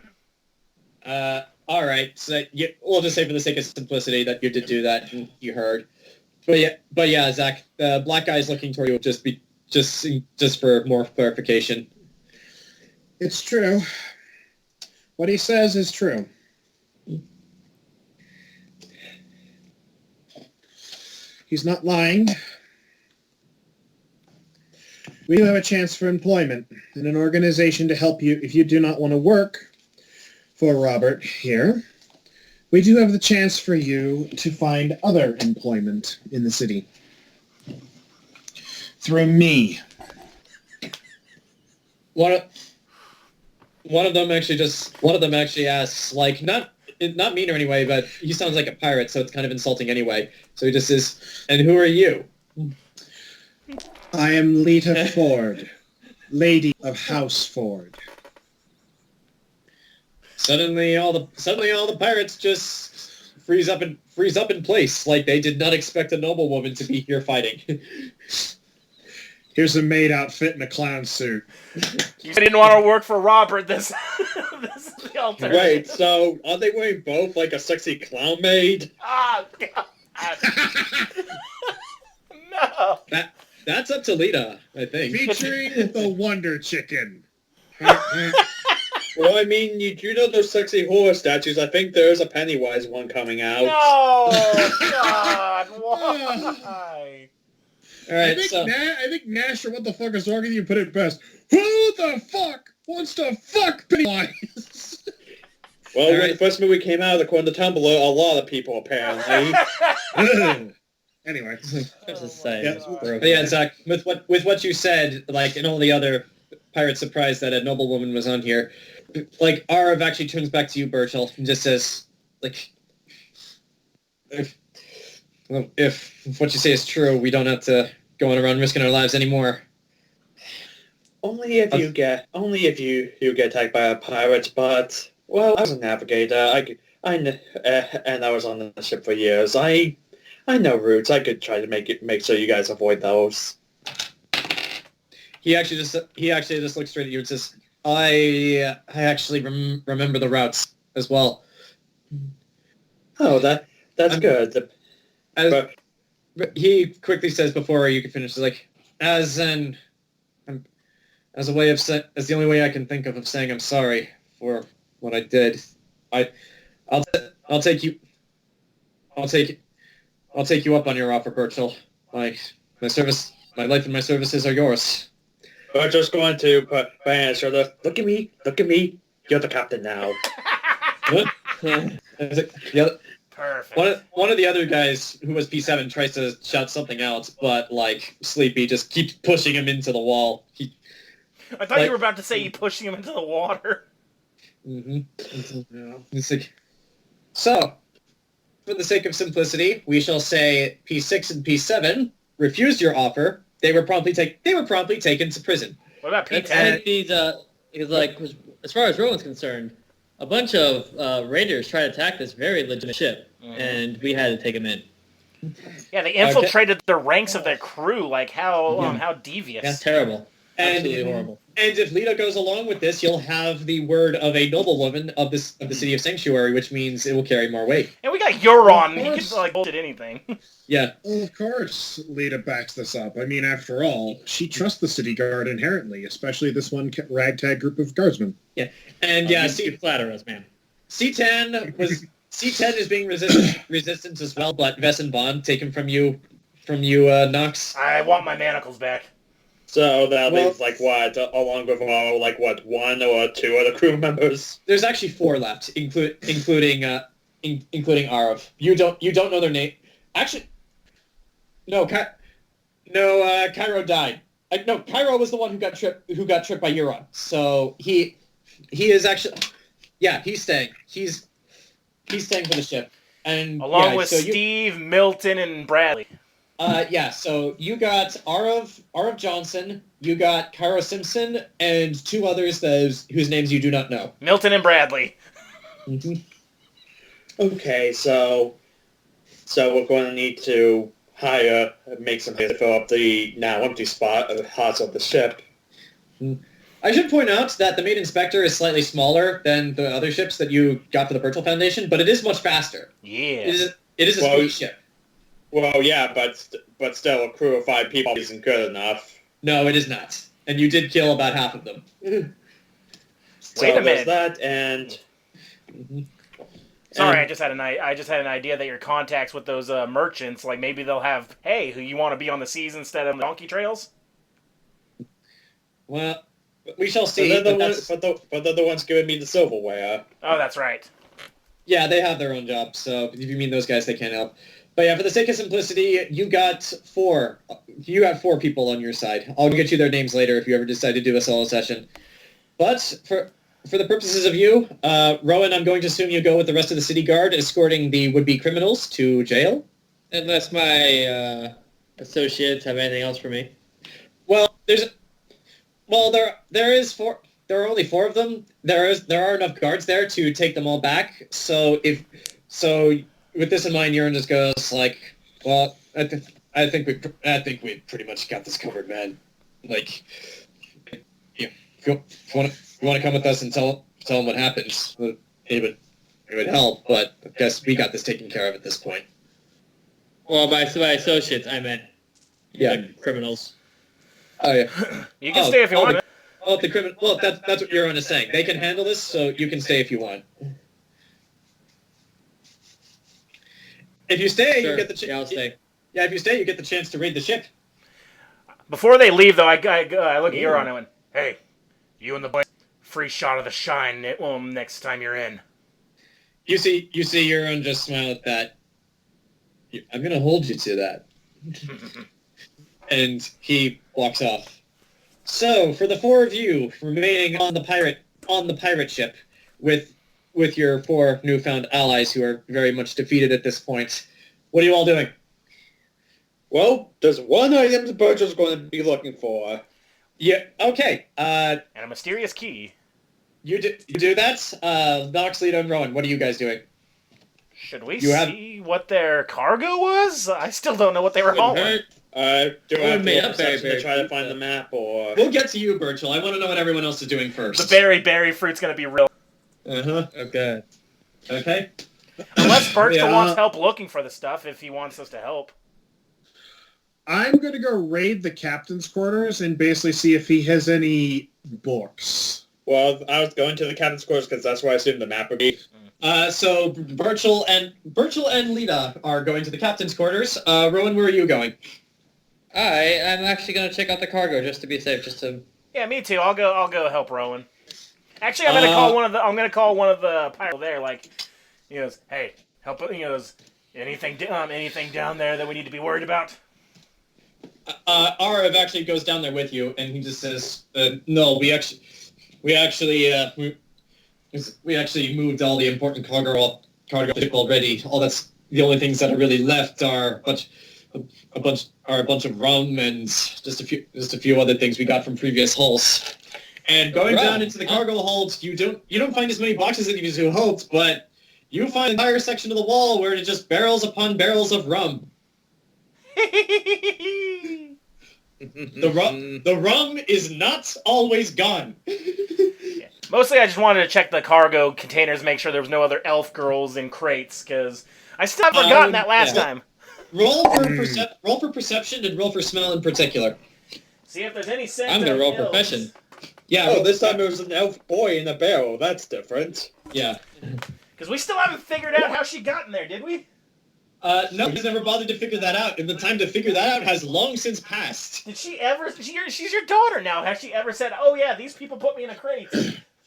All right. So we'll just say for the sake of simplicity that you did do that and you heard. But yeah, Zach, the black guy's looking toward you just for more clarification. It's true. What he says is true. He's not lying. We do have a chance for employment and an organization to help you if you do not want to work for Robert here. We do have the chance for you to find other employment in the city. Through me. One of them actually asks, like, not mean or anyway, but he sounds like a pirate, so it's kind of insulting anyway. So he just says, "And who are you?" I am Lita Ford, Lady of House Ford. Suddenly all the pirates just freeze up in place, like they did not expect a noblewoman to be here fighting. Here's a maid outfit and a clown suit. You didn't want to work for Robert. This is the alternative. Wait, so are they wearing both, like a sexy clown maid? Ah, God. No. That's up to Lita, I think. Featuring the Wonder Chicken. Well, I mean, you do know those sexy horror statues. I think there's a Pennywise one coming out. No, God, why? All right, I think Nash or what the fuck is wrong with you put it best. Who the fuck wants to fuck Pennywise? Well, when the first movie came out, according to Tumblr, a lot of people apparently. Anyway, But yeah, Zach, with what you said, like, and all the other pirates surprised that a noblewoman was on here, like, Arav actually turns back to you, Burchill, and just says, like, if what you say is true, we don't have to go on around risking our lives anymore. Only if you get attacked by a pirate, but, well, I was a navigator, and I was on the ship for years. I know routes. I could try to make sure you guys avoid those. He actually just looks straight at you and says, I actually remember the routes as well. Oh, that's good. But he quickly says before you can finish, like, as the only way I can think of saying I'm sorry for what I did. I'll take you up on your offer, Burchill. My life and my services are yours. We're just going to put my answer. Look at me. You're the captain now. Perfect. One of the other guys who was P7 tries to shout something else, but, like, Sleepy just keeps pushing him into the wall. I thought you were about to say you pushing him into the water. Mm-hmm. It's like, so, for the sake of simplicity, we shall say P6 and P7 refused your offer. They were promptly taken to prison. What about P10? And because, like, as far as Rowan's concerned, a bunch of raiders tried to attack this very legitimate ship, and we had to take them in. Yeah, they infiltrated the ranks of their crew. Like, how devious. That's terrible. Absolutely horrible. And if Lita goes along with this, you'll have the word of a noblewoman of the city of Sanctuary, which means it will carry more weight. And we got Euron. He can, like, bullshit anything. Yeah. Well, of course, Lita backs this up. I mean, after all, she trusts the city guard inherently, especially this one ragtag group of guardsmen. Yeah. And you flatter us, man. C10 is being resistant as well, but Vess and Bond taken from you, Nox. I want my manacles back. So that leaves, like, what, along with, one or two other crew members? There's actually 4 left, including Arav. You don't know their name. Actually, no, Cairo died. No, Cairo was the one who got tripped by Euron. So he is actually, yeah, he's staying. He's staying for the ship. And along with Steve, Milton, and Bradley. So you got Arav Johnson, you got Cairo Simpson, and 2 others whose names you do not know. Milton and Bradley. Mm-hmm. Okay, so we're going to need to make some to fill up the now empty spots of the ship. I should point out that the Maid Inspector is slightly smaller than the other ships that you got for the Burchill Foundation, but it is much faster. Yeah. It is a speed ship. Well, yeah, but still, a crew of 5 people isn't good enough. No, it is not. And you did kill about half of them. Wait a minute. That and. Sorry, I just had an idea that your contacts with those merchants, like maybe they'll have, hey, who you want to be on the seas instead of donkey trails? Well, we shall see. But they're the ones giving me the silverware. Oh, that's right. Yeah, they have their own job. So if you mean those guys, they can't help. But yeah, for the sake of simplicity, you got 4 people on your side. I'll get you their names later if you ever decide to do a solo session. But for the purposes of you, Rowan, I'm going to assume you go with the rest of the city guard, escorting the would-be criminals to jail. Unless my associates have anything else for me. Well, there are only 4 of them. There are enough guards there to take them all back. So with this in mind, Euron just goes like, "Well, I think we pretty much got this covered, man. Like, if you want to come with us and tell them what happens, it would help. But I guess we got this taken care of at this point." Well, by associates, I meant criminals. Oh yeah. You can stay if you want. Well, the criminal. Well, that's what Euron is saying. They can handle this, so you can stay if you want. If you stay, Sure. you get the Yeah, I'll stay. Yeah, if you stay, you get the chance to raid the ship. Before they leave, though, I look at Euron and I went, "Hey, you and the boy, free shot of the shine next time you're in." You see Euron just smile at that. I'm gonna hold you to that. And he walks off. So, for the four of you remaining on the pirate ship, with your four newfound allies who are very much defeated at this point, what are you all doing? Well, there's one item the Burchill's going to be looking for. Yeah. Okay. And a mysterious key. You do that. Nox, Lita, and Rowan. What are you guys doing? Should we see what their cargo was? I still don't know what they were hauling. Do I have made to up very, to try to find the map, or... We'll get to you, Burchill. I want to know what everyone else is doing first. The berry fruit's gonna be real. Uh-huh. Okay. Okay. Unless Burchill Yeah. wants help looking for the stuff, if he wants us to help. I'm going to go raid the captain's quarters and basically see if he has any books. Well, I was going to the captain's quarters because that's where I assumed the map would be. So Burchill and Lita are going to the captain's quarters. Rowan, where are you going? I'm actually gonna check out the cargo just to be safe, just to... Yeah, me too. I'll go help Rowan. Actually, I'm gonna call one of the pirates there. Like, he goes, "Hey, help!" He goes, anything down there that we need to be worried about? Arav actually goes down there with you, and he just says, "No, we actually moved all the important cargo already. All that's the only things that are really left are a bunch of rum and just a few other things we got from previous hulls. And going down into the cargo holds, you don't find as many boxes as you do hoped, but you find an entire section of the wall where it's just barrels upon barrels of rum." The rum is not always gone. Yeah. Mostly, I just wanted to check the cargo containers, make sure there was no other elf girls in crates, because I still have forgotten that last time. Roll for perception and roll for smell in particular. See if there's any sense. I'm gonna roll elves. profession. Yeah. Oh, this time it was an elf boy in a barrel. That's different. Yeah. Because we still haven't figured out how she got in there, did we? No, he's never bothered to figure that out, and the time to figure that out has long since passed. Did she ever? She's your daughter now. Has she ever said, "Oh yeah, these people put me in a crate"?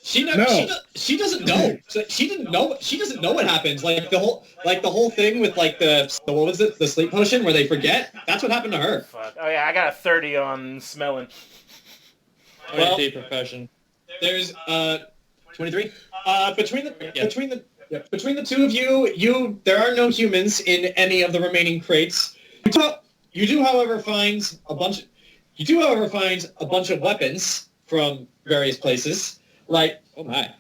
She doesn't know. So she didn't know. She doesn't know what happens. Like the whole thing with like the what was it? The sleep potion where they forget. That's what happened to her. Fuck. Oh yeah, I got a 30 on smelling. Well, profession. There's 23. Between the two of you, there are no humans in any of the remaining crates. You do, however, find a bunch of weapons from various places. Like, Oh my.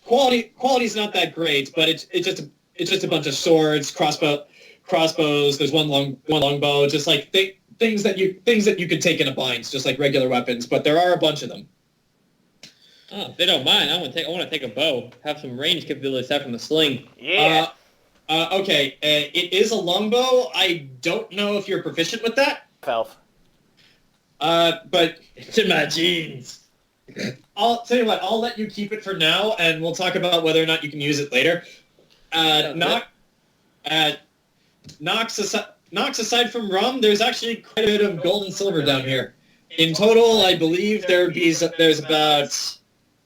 quality's not that great, but it's just a bunch of swords, crossbows. There's one longbow, just like things that you could take in a bind, just like regular weapons. But there are a bunch of them. Oh, if they don't mind, I want to take a bow. Have some range capability aside from the sling. Yeah. Okay, it is a longbow. I don't know if you're proficient with that. Elf. But It's in my jeans. I'll tell you what. I'll let you keep it for now, and we'll talk about whether or not you can use it later. Nox aside from rum, there's actually quite a bit of gold and silver down here. In total, I believe there's about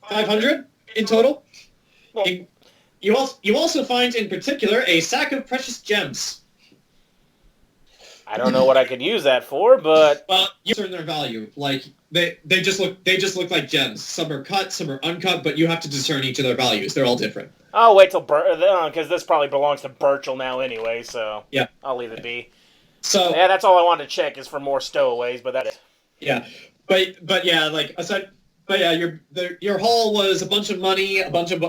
500 in total. You also find, in particular, a sack of precious gems. I don't know what I could use that for, but Well, you discern their value. Like they just look like gems. Some are cut, some are uncut, but you have to discern each of their values. They're all different. I'll wait till because this probably belongs to Burchill now anyway. So Yeah. I'll leave it be. So Yeah, that's all I wanted to check is for more stowaways, but that is. yeah, but yeah, like aside. But yeah, your haul was a bunch of money, a bunch of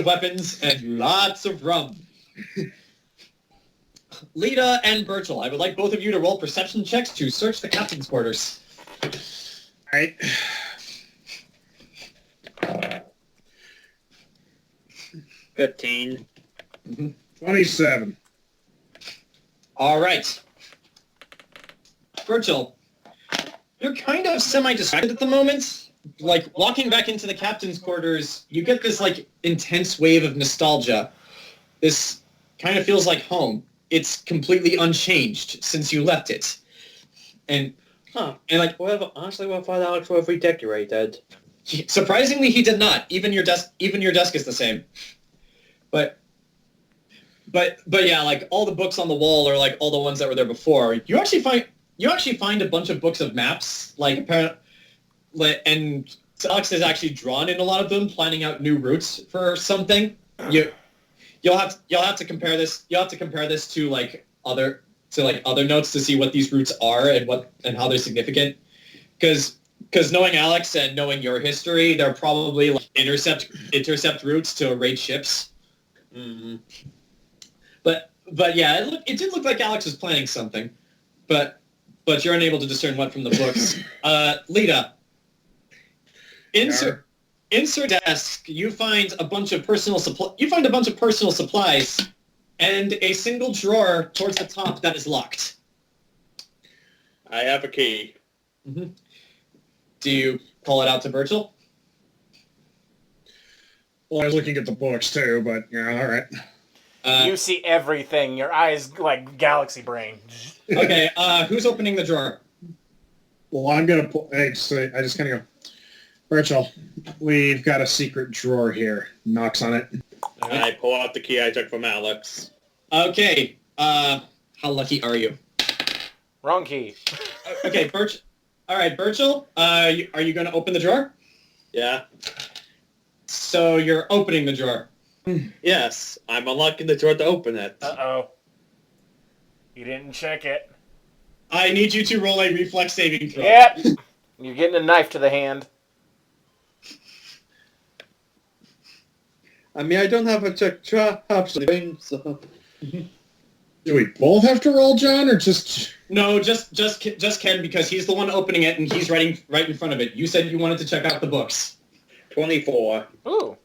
weapons, and lots of rum. Lita and Burchill, I would like both of you to roll perception checks to search the captain's quarters. All right. $15. 27. All right. Burchill, you're kind of semi-distracted at the moment. like walking back into the captain's quarters, you get this like intense wave of nostalgia. This kind of feels like home. It's completely unchanged since you left it. And like Honestly, what if Alex were redecorated? surprisingly, he did not. Even your desk is the same. But yeah, like all the books on the wall are like all the ones that were there before. You actually find a bunch of books of maps, like apparently, and Alex has actually drawn in a lot of them, planning out new routes for something. You'll have to compare this. You'll have to compare this to other notes to see what these routes are and how they're significant. Because knowing Alex and knowing your history, they're probably like intercept routes to raid ships. Mm-hmm. But yeah, it did look like Alex was planning something, but you're unable to discern what from the books. Lita, insert desk. You find a bunch of personal supplies, and a single drawer towards the top that is locked. I have a key. Mm-hmm. Do you pull it out to Burchill? Well, I was looking at the books too, but yeah, all right. You see everything. Your eyes like galaxy brain. Okay, who's opening the drawer? Well, I'm gonna pull. I just kind of go, Burchill, we've got a secret drawer here. Knocks on it. And I pull out the key I took from Alex. Okay, how lucky are you? Wrong key. Okay, All right, Burchill, are you going to open the drawer? Yeah. So you're opening the drawer. Yes, I'm unlocking the drawer to open it. Uh-oh. You didn't check it. I need you to roll a reflex saving throw. Yep. You're getting a knife to the hand. I mean, I don't have a check option, so... Do we both have to roll, John, or just... No, just Ken, because he's the one opening it and he's writing right in front of it. You said you wanted to check out the books. 24. Ooh.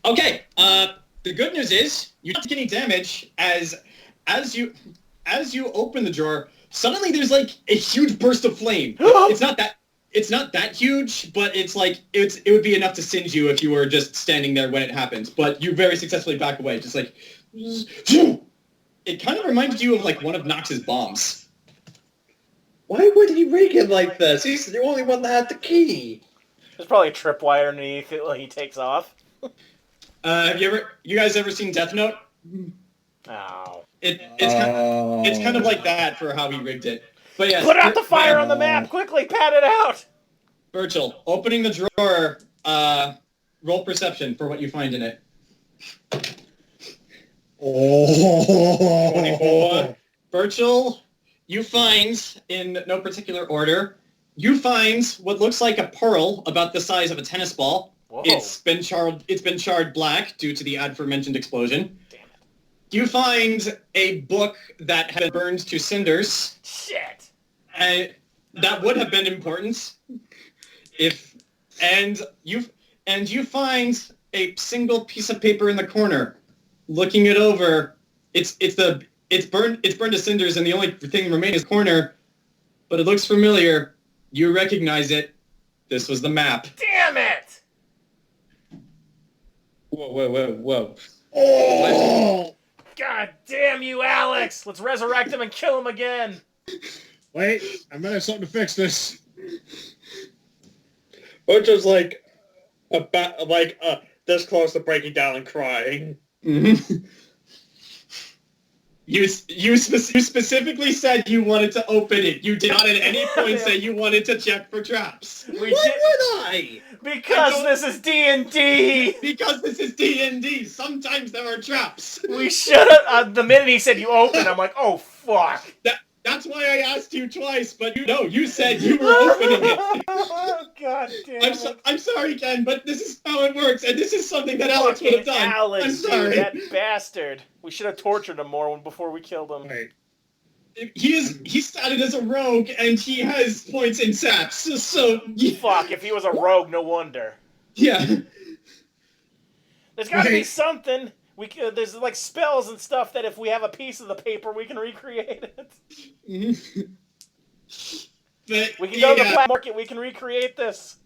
Okay, the good news is you don't take any damage as you open the drawer. Suddenly there's like a huge burst of flame. It's not that huge, but it's like it would be enough to singe you if you were just standing there when it happens. But you very successfully back away, just like it kind of reminded you of like one of Nox's bombs. Why would he rig it like this? He's the only one that had the key. There's probably a tripwire underneath it while he takes off. Have you guys ever seen Death Note? Oh. It's kind of like that for how he rigged it. But yeah, Put out the fire on the map! Quickly, pat it out! Burchill, opening the drawer, roll perception for what you find in it. Oh. 24. Burchill, you find, in no particular order, you find what looks like a pearl about the size of a tennis ball. Whoa. It's been charred black due to the aforementioned explosion. Damn it. You find a book that had been burned to cinders. Shit. And that would have been important and you find a single piece of paper in the corner. Looking it over, it's burned to cinders, and the only thing remaining is the corner. But it looks familiar. You recognize it. This was the map. Damn it! Whoa. Oh. God damn you, Alex! Let's resurrect him and kill him again! Wait, I might have something to fix this. Which was like this close to breaking down and crying. Mm-hmm. You specifically said you wanted to open it. You did not at any point say you wanted to check for traps. Why would I? Because this is D&D! Because this is D&D. Sometimes there are traps. We should have... the minute he said you open, I'm like, oh, fuck. That's why I asked you twice, but you said you were opening it. Oh, God damn it. I'm sorry, Ken, but this is how it works, and this is something that Alex would have done. Alex, I'm sorry. dude, that bastard. We should have tortured him more before we killed him. Wait. He's started as a rogue, and he has points in saps, so... Fuck, if he was a rogue, no wonder. Yeah. There's gotta be something. There's like spells and stuff that if we have a piece of the paper, we can recreate it. But, We can go to the black market, we can recreate this.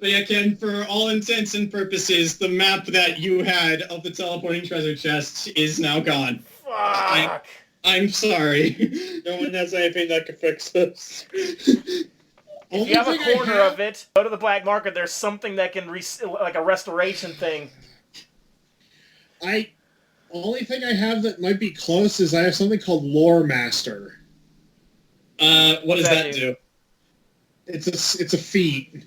But yeah, Ken, for all intents and purposes, the map that you had of the teleporting treasure chest is now gone. Fuck. I'm sorry. No one has anything that can fix this. If you have a corner of it, go to the black market. There's something that can like a restoration thing. Only thing I have that might be close is I have something called Lore Master. What does that do? It's a feat.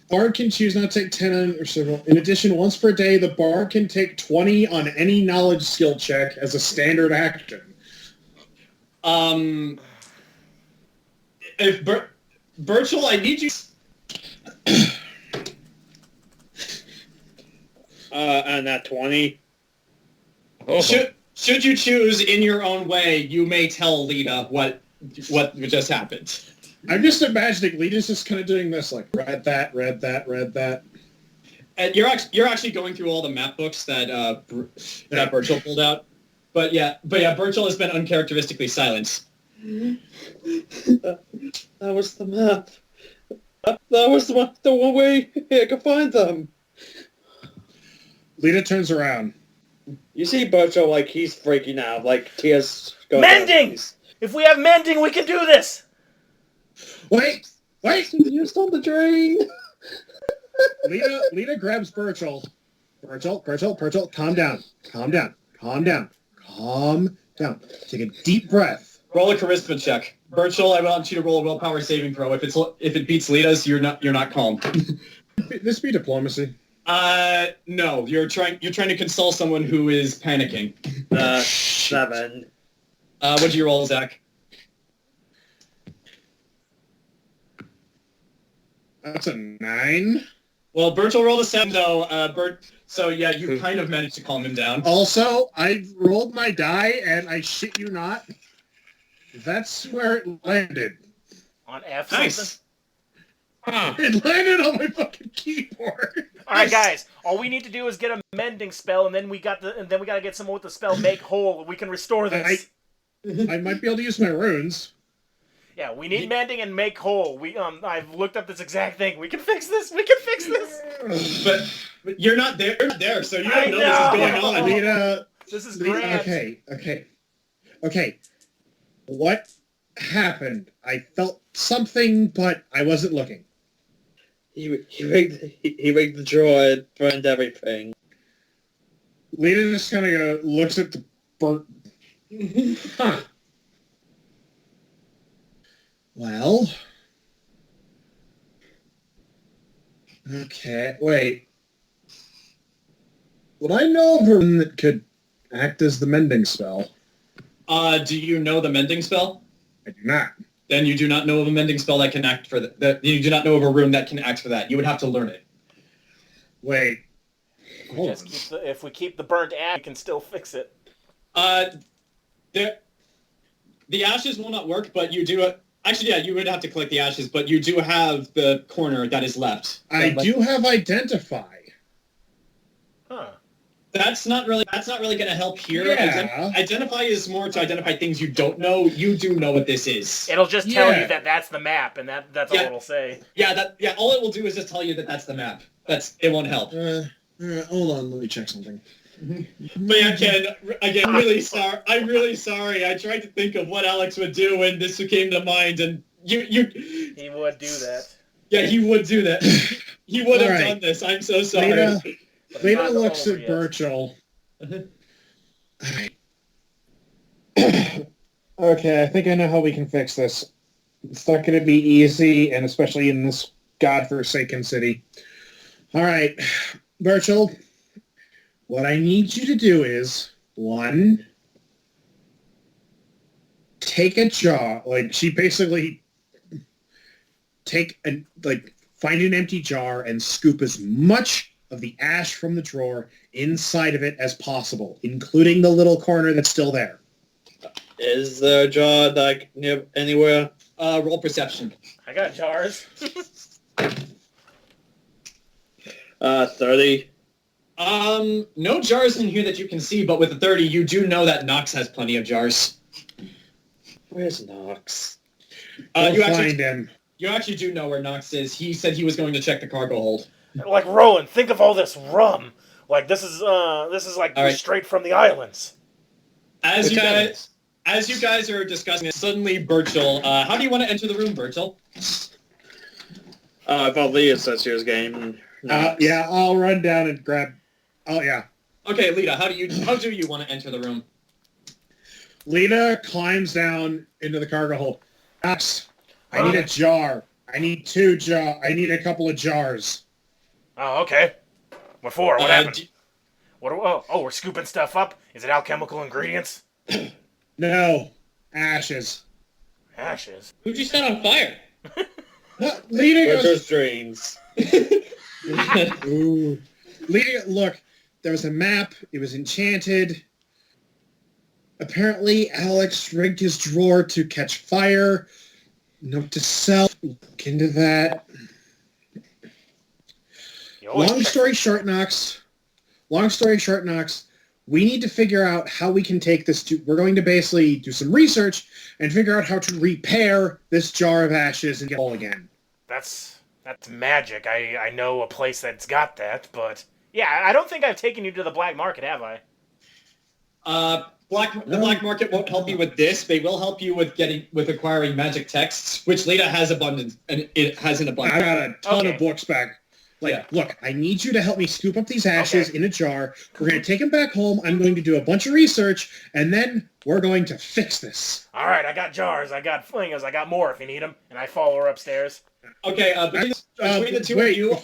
Bard can choose not to take 10 or several. In addition, once per day, the Bard can take 20 on any knowledge skill check as a standard action. If Burchill, I need you. And that 20. Oh. Should you choose in your own way, you may tell Lita what just happened. I'm just imagining Lita's just kind of doing this, like, read that, read that, read that. And you're actually going through all the map books that Burchill pulled out. But yeah, Burchill has been uncharacteristically silent. That was the map. That was the one way I could find them. Lita turns around. You see Burchill, like, he's freaking out, like, tears go Mending! If we have mending, we can do this! Wait! Used on the drain. Lita grabs Burchill. Burchill, calm down. Take a deep breath. Roll a charisma check. Burchill, I want you to roll a willpower saving throw. If it beats Lita's, you're not calm. This be diplomacy. No. You're trying to console someone who is panicking. 7. What'd you roll, Zach? That's a 9. Well, Burchill rolled a 7, though. So yeah, you kind of managed to calm him down. Also, I rolled my die, and I shit you not, that's where it landed. On F. Nice. It landed on my fucking keyboard. All right, guys. All we need to do is get a mending spell, and then we gotta get someone with the spell Make Whole. We can restore this. I might be able to use my runes. Yeah, we need mending and Make Whole. I've looked up this exact thing. We can fix this. But you're not there. So you don't know this is going on. Lita, This is great. Okay. What happened? I felt something, but I wasn't looking. He rigged the drawer and burned everything. Lita just kind of looks at the burnt... Huh. Well... Okay, wait. Would I know of a room that could act as the mending spell? Do you know the mending spell? I do not. Then you do not know of a mending spell that can act for that. You do not know of a rune that can act for that. You would have to learn it. Wait. If we keep the burnt ash, we can still fix it. The ashes will not work, but you do. Actually, yeah, you would have to collect the ashes, but you do have the corner that is left. I do have Identify. Huh. That's not really going to help here. Yeah. Identify is more to identify things you don't know. You do know what this is. It'll just tell you that that's the map, and that's all it'll say. Yeah, all it will do is just tell you that that's the map. It won't help. Hold on, let me check something. But yeah, Ken, again, I'm really sorry. I tried to think of what Alex would do when this came to mind, and you... He would do that. Yeah, he would do that. He would have done this. I'm so sorry. Lita looks at Burchill. Okay, I think I know how we can fix this. It's not going to be easy, and especially in this godforsaken city. All right, Burchill, what I need you to do is, 1, take a jar. Like, she basically find an empty jar and scoop as much of the ash from the drawer inside of it as possible, including the little corner that's still there. Is there a jar near anywhere? Roll perception. I got jars. 30. No jars in here that you can see, but with a 30, you do know that Nox has plenty of jars. Where's Nox? Find him. You actually do know where Nox is. He said he was going to check the cargo hold. Like Rowan, think of all this rum. Like this is like All right. straight from the islands. As you guys are discussing it, suddenly Burchill, how do you want to enter the room, Burchill? I thought Leah said she was game. Yeah, I'll run down and grab. Oh yeah. Okay, Lita, how do you want to enter the room? Lita climbs down into the cargo hold. Yes, I need a jar. I need I need a couple of jars. Oh, okay. What for? What happened? We're scooping stuff up. Is it alchemical ingredients? No, ashes. Ashes. Who'd you set on fire? Lita goes. Those dreams. Ooh. Lita, look. There was a map. It was enchanted. Apparently, Alex rigged his drawer to catch fire. Note to self. Look into that. Long story short, Knox. We need to figure out how we can take this to... We're going to basically do some research and figure out how to repair this jar of ashes and get it whole again. That's magic. I know a place that's got that, but... Yeah, I don't think I've taken you to the black market, have I? The black market won't help you with this. They will help you with acquiring magic texts, which Lita has abundance, and it has an abundance. I got a ton of books back. Look, I need you to help me scoop up these ashes in a jar. We're going to take them back home. I'm going to do a bunch of research, and then we're going to fix this. All right, I got jars. I got flingers. I got more if you need them. And I follow her upstairs. Okay, between the two of you...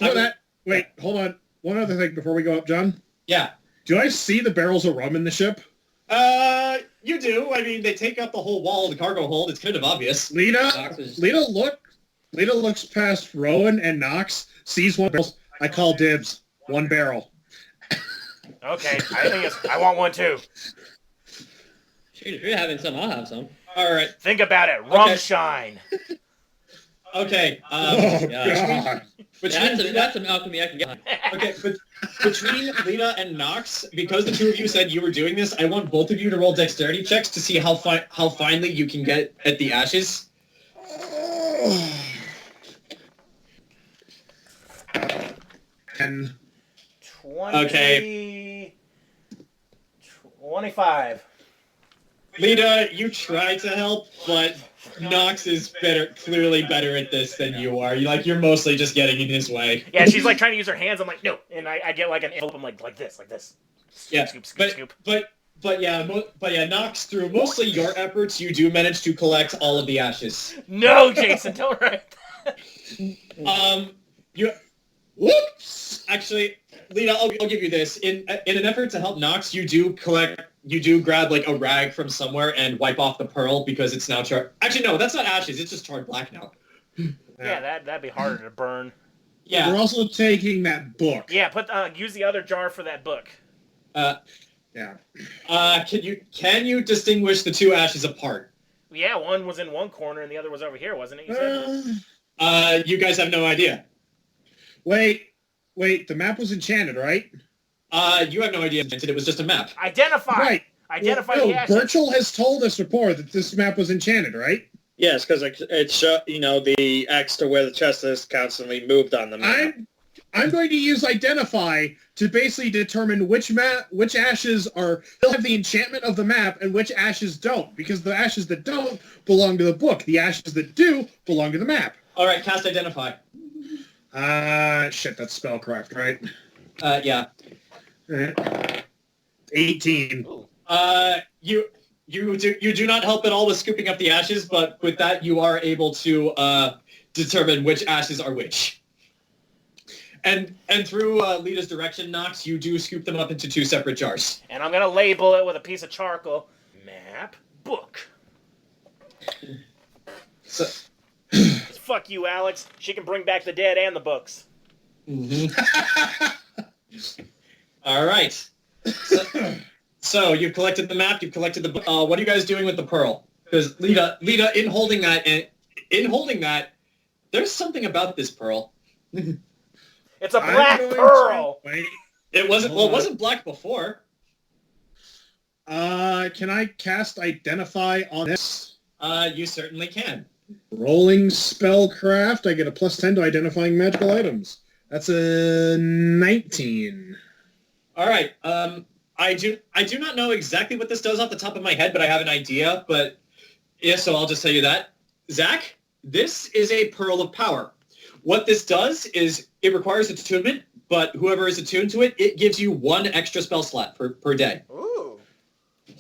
Wait, hold on. One other thing before we go up, John. Yeah. Do I see the barrels of rum in the ship? You do. I mean, they take up the whole wall of the cargo hold. It's kind of obvious. Lita looks past Rowan and Knox, sees one barrel. I call dibs. One barrel. Okay, I want one too. If you're having some, I'll have some. All right. Think about it. Rum shine. Okay. God. That's some alchemy I can get. Okay, but between Lita and Nox, because the two of you said you were doing this, I want both of you to roll dexterity checks to see how finely you can get at the ashes. And 20... Okay. 25. Lita, you try to help, but Nox is clearly better at this than you are. You're mostly just getting in his way. Yeah, she's like trying to use her hands. I'm like, no, and I get like an envelope. I'm like this. Scoop. But yeah, Nox, through mostly your efforts, you do manage to collect all of the ashes. No, Jayson, don't write that. Whoops! Actually, Lita, I'll give you this. In an effort to help Nox, you do grab like a rag from somewhere and wipe off the pearl because it's now charred. Actually, no, that's not ashes. It's just charred black now. Yeah, that'd be harder to burn. Yeah. we're also taking that book. Yeah, use the other jar for that book. Yeah. Can you distinguish the two ashes apart? Yeah, one was in one corner and the other was over here, wasn't it? You said? You guys have no idea. Wait, the map was enchanted, right? You have no idea. It was just a map. Identify! Right. Identify no, the ashes. Burchill has told us before that this map was enchanted, right? Yes, because it's the X to where the chest is constantly moved on the map. I'm going to use Identify to basically determine which ashes still have the enchantment of the map and which ashes don't, because the ashes that don't belong to the book. The ashes that do belong to the map. All right, cast Identify. Shit, that's spellcraft, right? Yeah. 18. You do not help at all with scooping up the ashes, but with that you are able to determine which ashes are which. And through Lita's direction, Nox, you do scoop them up into two separate jars. And I'm gonna label it with a piece of charcoal. Map, book. So, fuck you, Alex. She can bring back the dead and the books. Mm-hmm. All right. So you've collected the map. You've collected the book. What are you guys doing with the pearl? Because Lita, in holding that, there's something about this pearl. It's a black pearl. It wasn't black before. Can I cast Identify on this? You certainly can. Rolling spellcraft, I get a +10 to identifying magical items. That's a 19. All right. I do not know exactly what this does off the top of my head, but I have an idea. But yeah, so I'll just tell you that. Zach, this is a Pearl of Power. What this does is it requires attunement, but whoever is attuned to it, it gives you 1 extra spell slot per day. Ooh.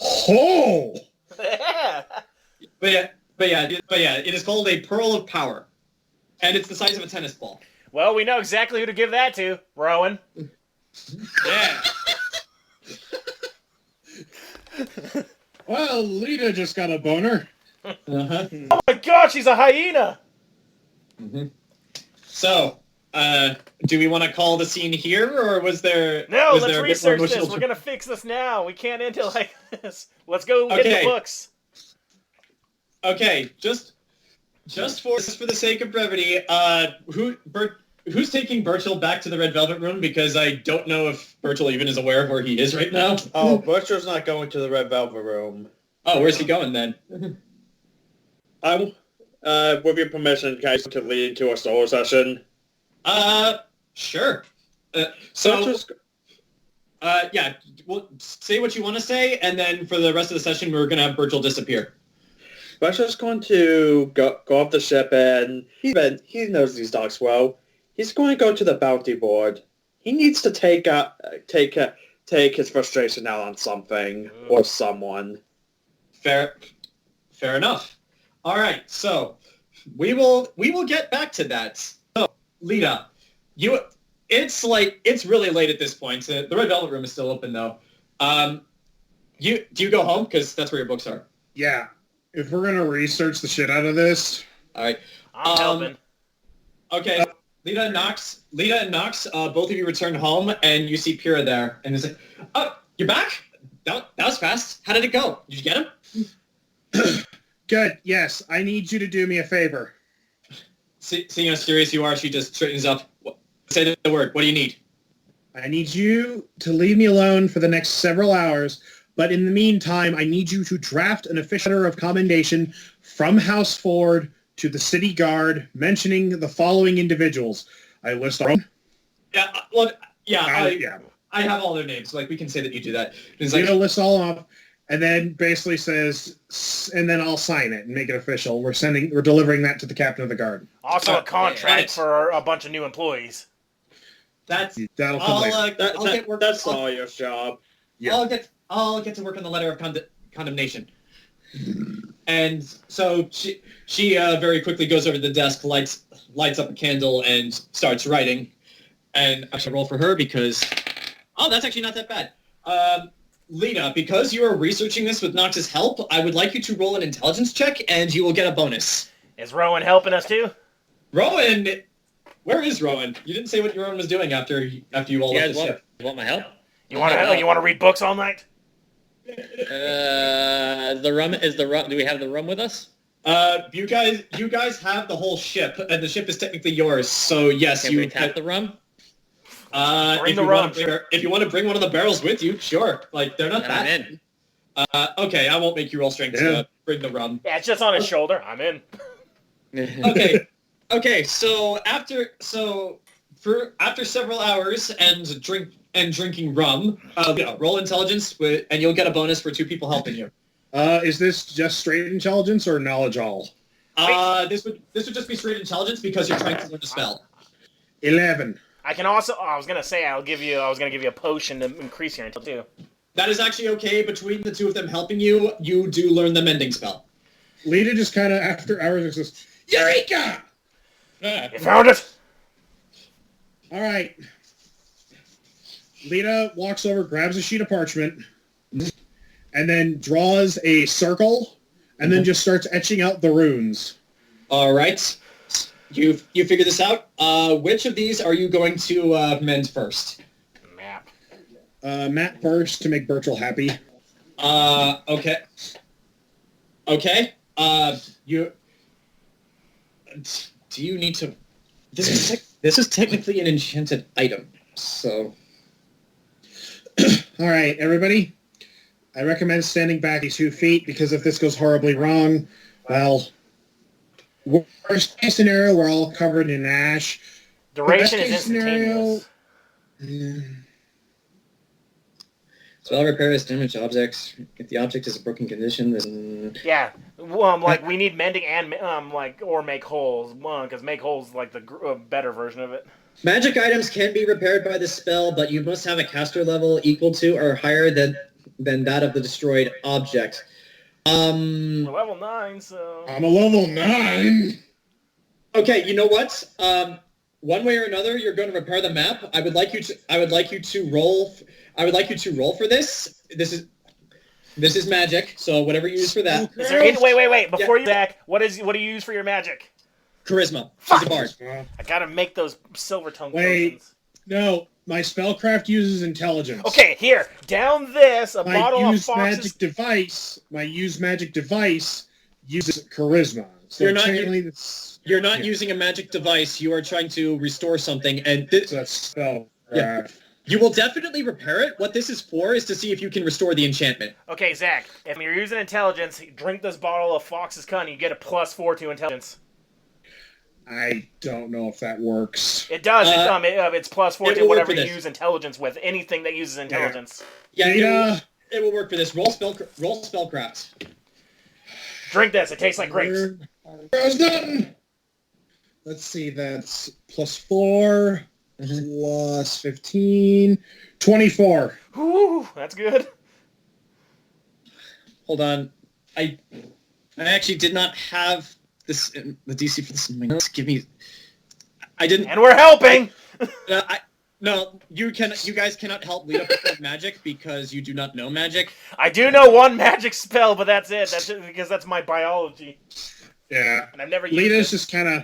Oh! Yeah. But yeah, it is called a Pearl of Power, and it's the size of a tennis ball. Well, we know exactly who to give that to, Rowan. Yeah. Well, Lita just got a boner. Uh-huh. Oh my god, she's a hyena! Mm-hmm. So, do we want to call the scene here, or was there? No, was let's there a bit more research this. emotional- We're gonna fix this now. We can't end it like this. Let's go hit Okay. the books. Okay, just for the sake of brevity, who's taking Burchill back to the Red Velvet Room? Because I don't know if Burchill even is aware of where he is right now. Oh, Burchill's not going to the Red Velvet Room. Oh, where's he going then? I'm, with your permission, guys, to lead into a solo session. Sure. Burchill's- Yeah, well, say what you want to say, and then for the rest of the session, we're going to have Burchill disappear. Burchill's going to go off the ship, and he knows these dogs well. He's going to go to the bounty board. He needs to take his frustration out on something or someone. Fair enough. All right, so we will get back to that. So, Lita, it's really late at this point. The Red Velvet Room is still open though. Do you go home because that's where your books are? Yeah. If we're gonna research the shit out of this, All right. I'm helping. Okay. Lita and Nox, both of you return home, and you see Pyrrha there, and it's like, "Oh, you're back? That was fast. How did it go? Did you get him?" good. Yes, I need you to do me a favor. Seeing how serious you are, she just straightens up. Say the word. What do you need? I need you to leave me alone for the next several hours, but in the meantime, I need you to draft an official letter of commendation from House Ford to the city guard, mentioning the following individuals. I list all. Yeah. Well. Yeah. Yeah. I have all their names. Like we can say that you do that. It's Lita like, lists all up, and then basically says, and then I'll sign it and make it official. We're delivering that to the captain of the guard. Also a contract right. for a bunch of new employees. that's. That'll come I'll, later. I'll get work. That's Sawyer's job. Yeah. I'll get to work on the letter of condemnation. And so she very quickly goes over to the desk, lights up a candle, and starts writing. And I should roll for her because, that's actually not that bad. Lita, because you are researching this with Nox's help, I would like you to roll an intelligence check, and you will get a bonus. Is Rowan helping us too? Rowan, where is Rowan? You didn't say what Rowan was doing after you all You left guys the ship. want my help? You want to read books all night? The rum is the rum. Do we have the rum with us? You guys have the whole ship, and the ship is technically yours. So yes, Can we tap the rum? If you want to bring one of the barrels with you, sure. Like they're not I'm that. in. Okay, I won't make you roll strength to bring the rum. Yeah, it's just on his shoulder. I'm in. Okay. So after several hours and drinking rum, roll intelligence and you'll get a bonus for 2 people helping you. Is this just straight intelligence or knowledge all? This would just be straight intelligence because you're trying to learn a spell. 11. I can also. I was gonna give you a potion to increase your intelligence too. That is actually okay. Between the 2 of them helping you, you do learn the mending spell. Lita just kind of, after hours, says, Eureka! You found it. All right. Lita walks over, grabs a sheet of parchment, and then draws a circle, and then just starts etching out the runes. All right. You figure this out. Which of these are you going to mend first? Map. Matt first to make Burchill happy. Okay. Okay. Do you need to? This is technically an enchanted item, so. All right, everybody. I recommend standing back 2 feet because if this goes horribly wrong, well, worst case scenario, we're all covered in ash. Duration is Best case scenario- instantaneous. Spell repairs damage objects. If the object is a broken condition, then... Yeah, like we need mending and or make holes. Because make holes is like the better version of it. Magic items can be repaired by the spell, but you must have a caster level equal to or higher than that of the destroyed object. We're level 9, so I'm a level 9. Okay, you know what? One way or another, you're going to repair the map. I would like you to roll for this. This is magic, so whatever you use for that. Is there wait. Before you back, what do you use for your magic? Charisma. She's a bard. I gotta make those silver tongue Wait. potions. No, my spellcraft uses intelligence. Okay, here. Down this, a bottle of Fox's... My use magic device uses charisma. So You're not using a magic device. You are trying to restore something, and So that's spell. Yeah. You will definitely repair it. What this is for is to see if you can restore the enchantment. Okay, Zach, if you're using intelligence, drink this bottle of Fox's Cunning, you get a +4 to intelligence. I don't know if that works. It does. It's +4 to whatever you this. use intelligence with. Anything that uses intelligence. Yeah, it will work for this. Roll spellcraft. Drink this. It tastes like grapes. It's done. Let's see. That's +4, plus 15, 24. Ooh, that's good. Hold on. I actually did not have this the DC for this in my notes. I didn't. And we're helping. No, you guys cannot help Lita perform magic because you do not know magic. I do know one magic spell, but that's it. That's it because that's my biology. Yeah. And I've never used Lita's it. just kind of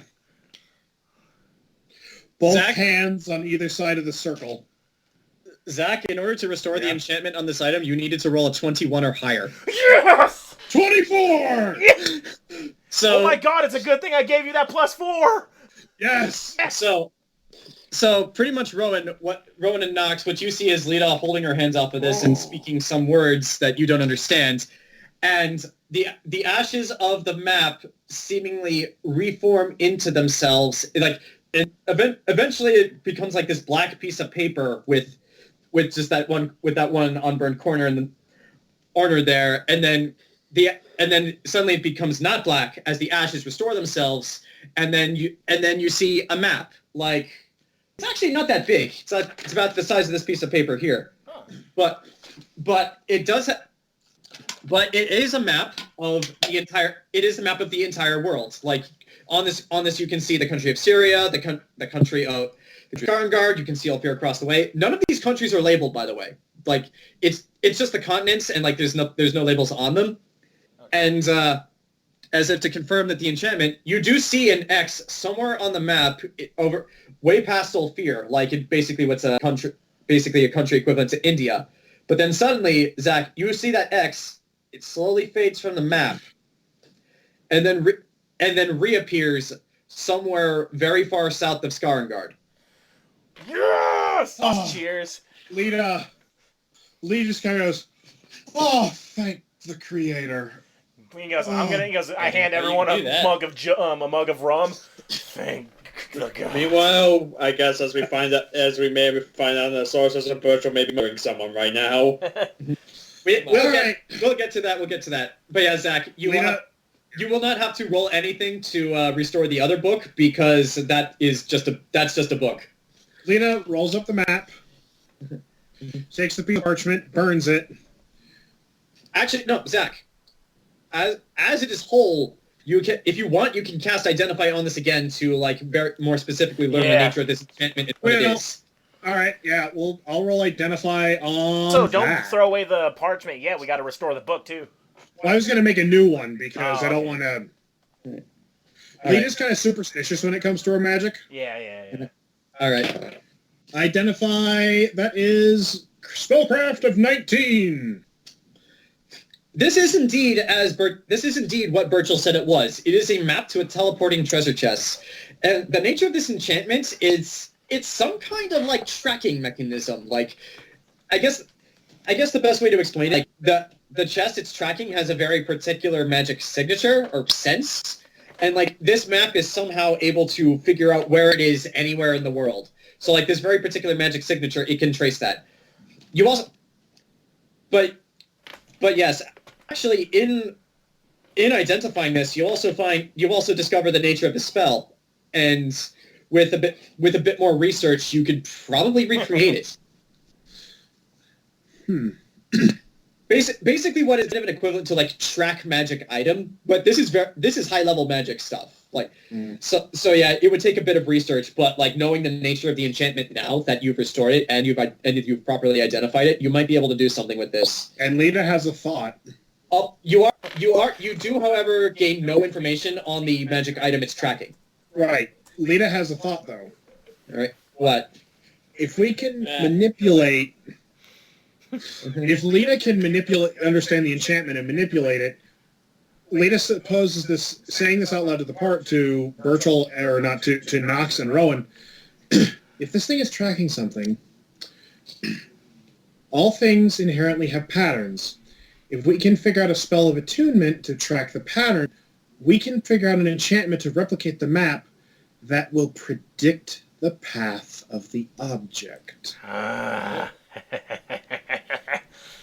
both Zach? hands on either side of the circle. Zach, in order to restore the enchantment on this item, you needed to roll a 21 or higher. Yes! 24! So, oh my god, it's a good thing I gave you that +4! Yes! So pretty much Rowan and Nox, what you see is Lita holding her hands off of this and speaking some words that you don't understand. And the ashes of the map seemingly reform into themselves. Eventually it becomes like this black piece of paper with just that one unburned corner in the corner there, and then suddenly it becomes not black as the ashes restore themselves, and then you see a map. Like, it's actually not that big. It's about the size of this piece of paper here, but it does. But it is a map of the entire. It is a map of the entire world. Like on this, you can see the country of Syria, the country of Skarngard. You can see up here across the way. None of these countries are labeled, by the way. Like it's just the continents, and like there's no labels on them. And as if to confirm that the enchantment, you do see an X somewhere on the map over way past Ulfir, like it basically a country equivalent to India. But then suddenly, Zach, you see that X. It slowly fades from the map, and then reappears somewhere very far south of Skarngard. Yes! Cheers. Lita just kind of goes, "Oh, thank the creator." He goes, I hand everyone a mug of rum. Thank the God. Meanwhile, I guess as we maybe find out the sources of Burchill, maybe murdering someone right now. We'll get to that. But yeah, Zach, you will not have to roll anything to restore the other book because that's just a book. Lita rolls up the map, takes the piece of parchment, burns it. Actually, no, Zach. As it is whole, if you want, you can cast Identify on this again to more specifically learn the nature of this enchantment and what it is. All right, yeah, I'll roll Identify on So don't throw away the parchment yet. We got to restore the book too. Well, I was going to make a new one because I don't want to... Lita's kind of superstitious when it comes to her magic. Yeah. All right. Identify, that is spellcraft of 19. This is indeed what Burchill said it was. It is a map to a teleporting treasure chest. And the nature of this enchantment is it's some kind of tracking mechanism. I guess the best way to explain it, the chest it's tracking has a very particular magic signature or sense, and like this map is somehow able to figure out where it is anywhere in the world. So like this very particular magic signature, it can trace that. You also, but yes, actually in identifying this, you'll also discover the nature of the spell, and with a bit more research, you could probably recreate it. Basically, what is kind of an equivalent to like track magic item, but this is high level magic stuff. Like, so yeah, it would take a bit of research, but like knowing the nature of the enchantment now that you've restored it and you've properly identified it, you might be able to do something with this. And Lita has a thought. Oh, you do, however, gain no information on the magic item it's tracking. Right. Lita has a thought though. All right. What? If we can manipulate. If Lita can understand the enchantment and manipulate it, Lita supposes this, saying this out loud to Burchill, or not to Nox and Rowan, if this thing is tracking something, all things inherently have patterns. If we can figure out a spell of attunement to track the pattern, we can figure out an enchantment to replicate the map that will predict the path of the object.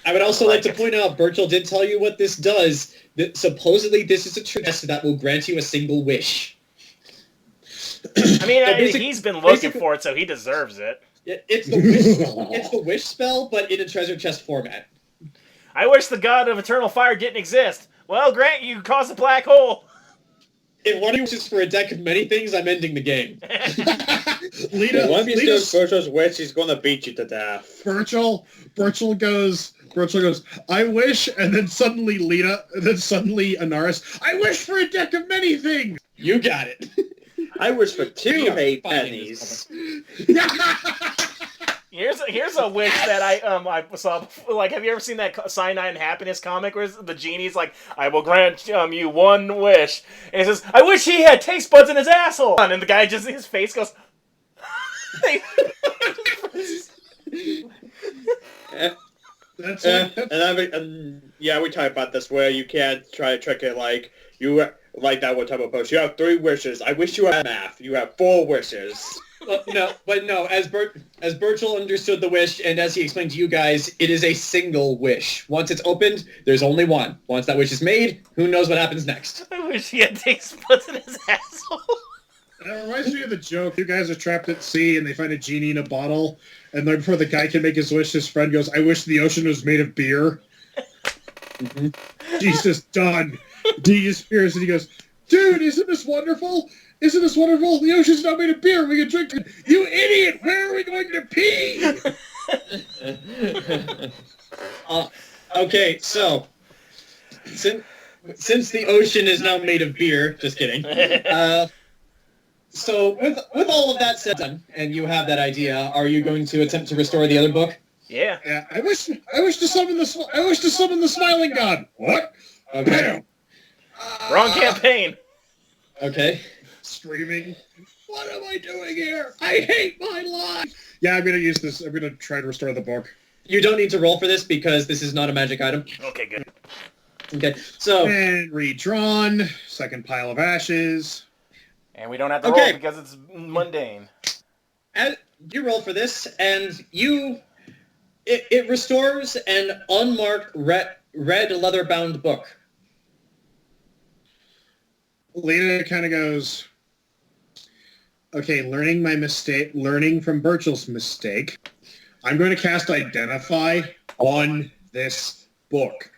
I would also like to point out, Burchill did tell you what this does. That supposedly, this is a test that will grant you a single wish. I mean, he's been looking for it, so he deserves it. It's the wish. It's the wish spell, but in a treasure chest format. I wish the god of eternal fire didn't exist. Well, Grant, you caused a black hole. If one wishes for a deck of many things, I'm ending the game. Lita, one of you steals Burchill's wish, he's going to beat you to death. Burchill goes, I wish, and then suddenly Anaris, I wish for a deck of many things. You got it. I wish for 2 pennies. Here's a wish that I saw. Like, have you ever seen that Cyanide and Happiness comic where the genie's like, I will grant you one wish, and he says, I wish he had taste buds in his asshole, and the guy just his face goes. That's it. Yeah, we talked about this where you can't try to trick it like like that one type of post. You have 3 wishes. I wish you had math. You have 4 wishes. No. As Burchill understood the wish, and as he explained to you guys, it is a single wish. Once it's opened, there's only one. Once that wish is made, who knows what happens next? I wish he had taste buds in his asshole. That reminds me of the joke. You guys are trapped at sea, and they find a genie in a bottle, and then before the guy can make his wish, his friend goes, I wish the ocean was made of beer. Jesus, done. He just hears and he goes, dude, isn't this wonderful? Isn't this wonderful? The ocean's not made of beer. We can drink it. You idiot! Where are we going to pee? Okay, so since the ocean is now made of beer, just kidding. So with all of that said, and you have that idea, are you going to attempt to restore the other book? Yeah. Yeah. I wish to summon the smiling god. What? Okay. Wrong campaign. Okay. Screaming. What am I doing here? I hate my life. Yeah, I'm gonna use this. I'm gonna try to restore the book. You don't need to roll for this because this is not a magic item. Okay, good. Okay, so and redrawn. Second pile of ashes. And we don't have to roll because it's mundane. And you roll for this, and it restores an unmarked red leather-bound book. Lita kind of goes, okay, learning from Burchill's mistake, I'm going to cast Identify on this book.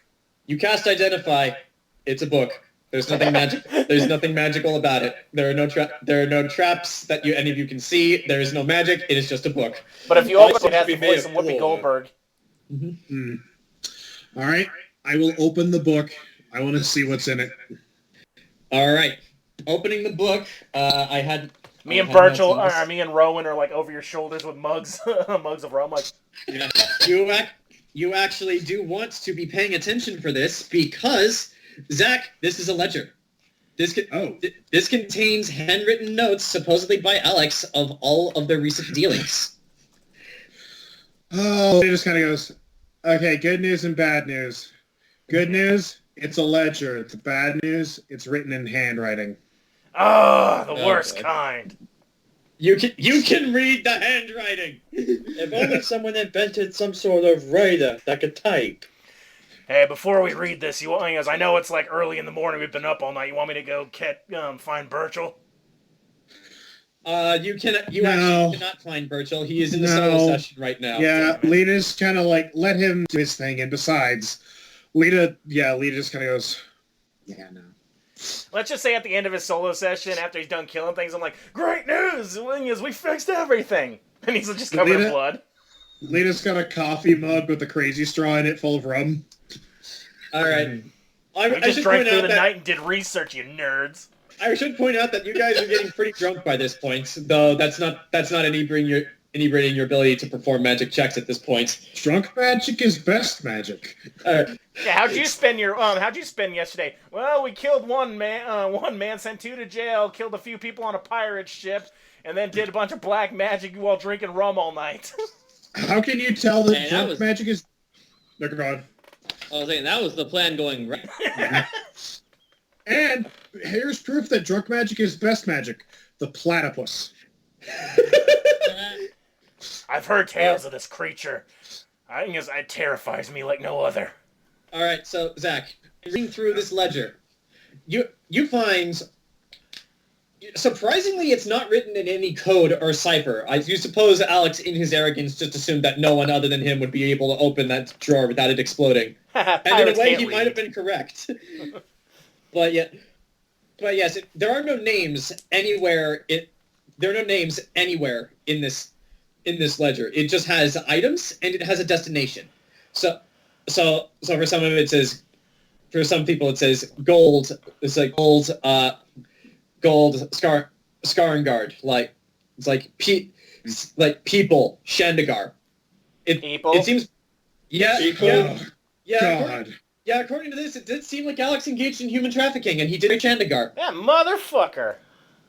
You cast Identify, it's a book. There's nothing magic. There's nothing magical about it. There are no traps that any of you can see. There is no magic. It is just a book. But if you open it, it has the voice of Whoopi Goldberg. Mm-hmm. All right, I will open the book. I want to see what's in it. All right, opening the book. Me and Rowan are like over your shoulders with mugs of rum. Like, you actually do want to be paying attention for this because. Zach, this is a ledger. This contains handwritten notes, supposedly by Alex, of all of their recent dealings. Oh, it just kind of goes, okay, good news and bad news. Good news, it's a ledger. The bad news, it's written in handwriting. Oh, the worst kind. You can read the handwriting. If only someone invented some sort of radar that could type. Hey, before we read this, I know it's like early in the morning. We've been up all night. You want me to go find Burchill? You actually cannot find Burchill. He is in the solo session right now. Yeah, Lita's kind of like, let him do his thing. And besides, Lita just kind of goes, yeah, no. Let's just say at the end of his solo session, after he's done killing things, I'm like, great news! We fixed everything! And he's just covered in blood. Lita's got a coffee mug with a crazy straw in it full of rum. All right. I just drank through the night and did research, you nerds. I should point out that you guys are getting pretty drunk by this point, though that's not inebriating your ability to perform magic checks at this point. Drunk magic is best magic. Yeah, how'd you spend yesterday? Well, we killed one man, sent 2 to jail, killed a few people on a pirate ship, and then did a bunch of black magic while drinking rum all night. How can you tell that drunk magic is... No, go on. I was saying, that was the plan going right. And here's proof that drunk magic is best magic. The platypus. I've heard tales of this creature. I think it terrifies me like no other. All right, so Zach, reading through this ledger, you find, surprisingly, it's not written in any code or cipher. I do suppose Alex, in his arrogance, just assumed that no one other than him would be able to open that drawer without it exploding. And in a way, he might have been correct. But yes, there are no names anywhere. There are no names anywhere in this ledger. It just has items and it has a destination. So for some of it says, for some people it says gold. It's like gold Skarngard. Like it's like people Shandagar. People. It seems. Yeah. People. Yeah. God. According to this, it did seem like Alex engaged in human trafficking, and he did a Shandagar. Yeah, motherfucker.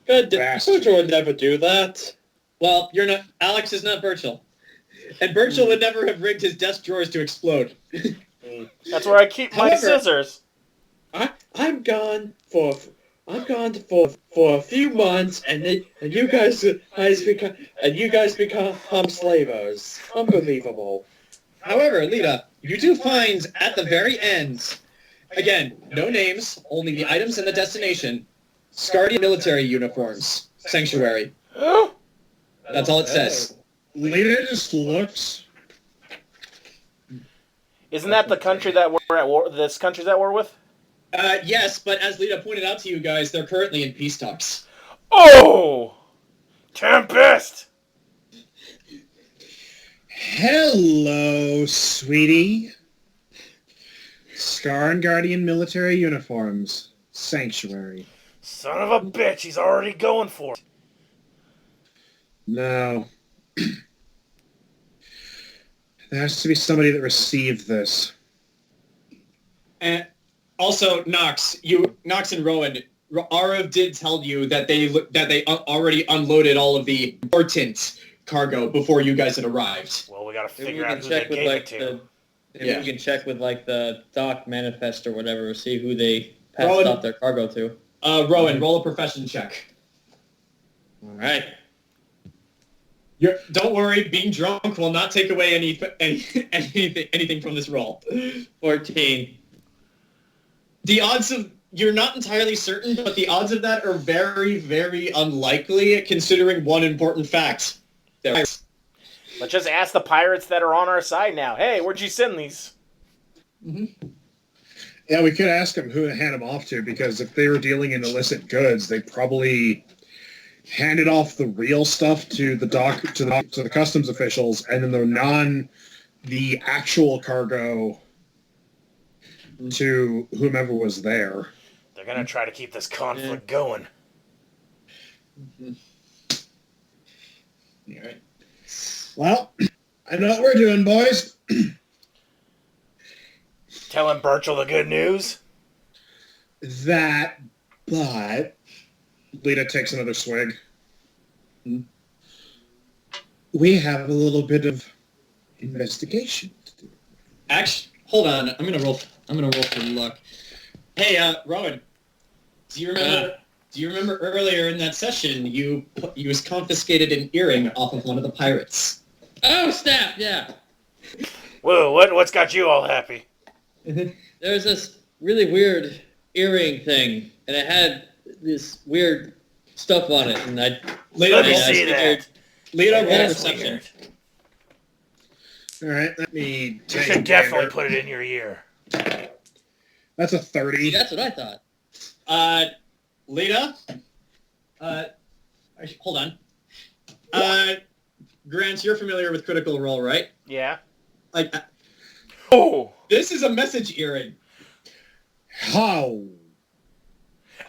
Good. Burchill would never do that. Well, you're not. Alex is not Burchill, and Burchill would never have rigged his desk drawers to explode. That's where I keep my scissors. I'm gone for a few months, and you guys become slavers. Unbelievable. However, Lita, you do find at the very end, again, no names, only the items and the destination, Scardian military uniforms, sanctuary. That's all it says. Lita just looks. Isn't that the country that we're at war? This country's at war with? Yes, but as Lita pointed out to you guys, they're currently in peace talks. Oh! Tempest! Hello, sweetie. Scar and Guardian military uniforms. Sanctuary. Son of a bitch, he's already going for it. No. There has to be somebody that received this. And also, Nox and Rowan, Arav did tell you that they already unloaded all of the important cargo before you guys had arrived. Well, we gotta figure out who they gave it to. Maybe we can check with the dock manifest or whatever, see who they passed off their cargo to. Rowan, roll a profession check. All right. Don't worry, being drunk will not take away anything from this roll. 14. The odds of, you're not entirely certain, but the odds of that are very, very unlikely, considering one important fact. Let's just ask the pirates that are on our side now. Hey, where'd you send these? Mm-hmm. Yeah, we could ask them who to hand them off to, because if they were dealing in illicit goods, they probably handed off the real stuff to the to the customs officials, and then the actual cargo to whomever was there. They're gonna try to keep this conflict going. Mm-hmm. All right. Well, I know what we're doing, boys. Telling Burchill the good news? But Lita takes another swig. We have a little bit of investigation to do. Actually, hold on. I'm gonna roll for luck. Hey, Rowan, do you do you remember earlier in that session you confiscated an earring off of one of the pirates? Oh, snap, yeah. Whoa, what's got you all happy? There's this really weird earring thing, and it had this weird stuff on it, and I... Let me see that. Lita, roll That's perception. All right, let me You take should a definitely gander. put it in your ear. That's a 30. That's what I thought. Lita, hold on. Grant, you're familiar with Critical Role, right? Yeah. Like, Oh! this is a message earring. How?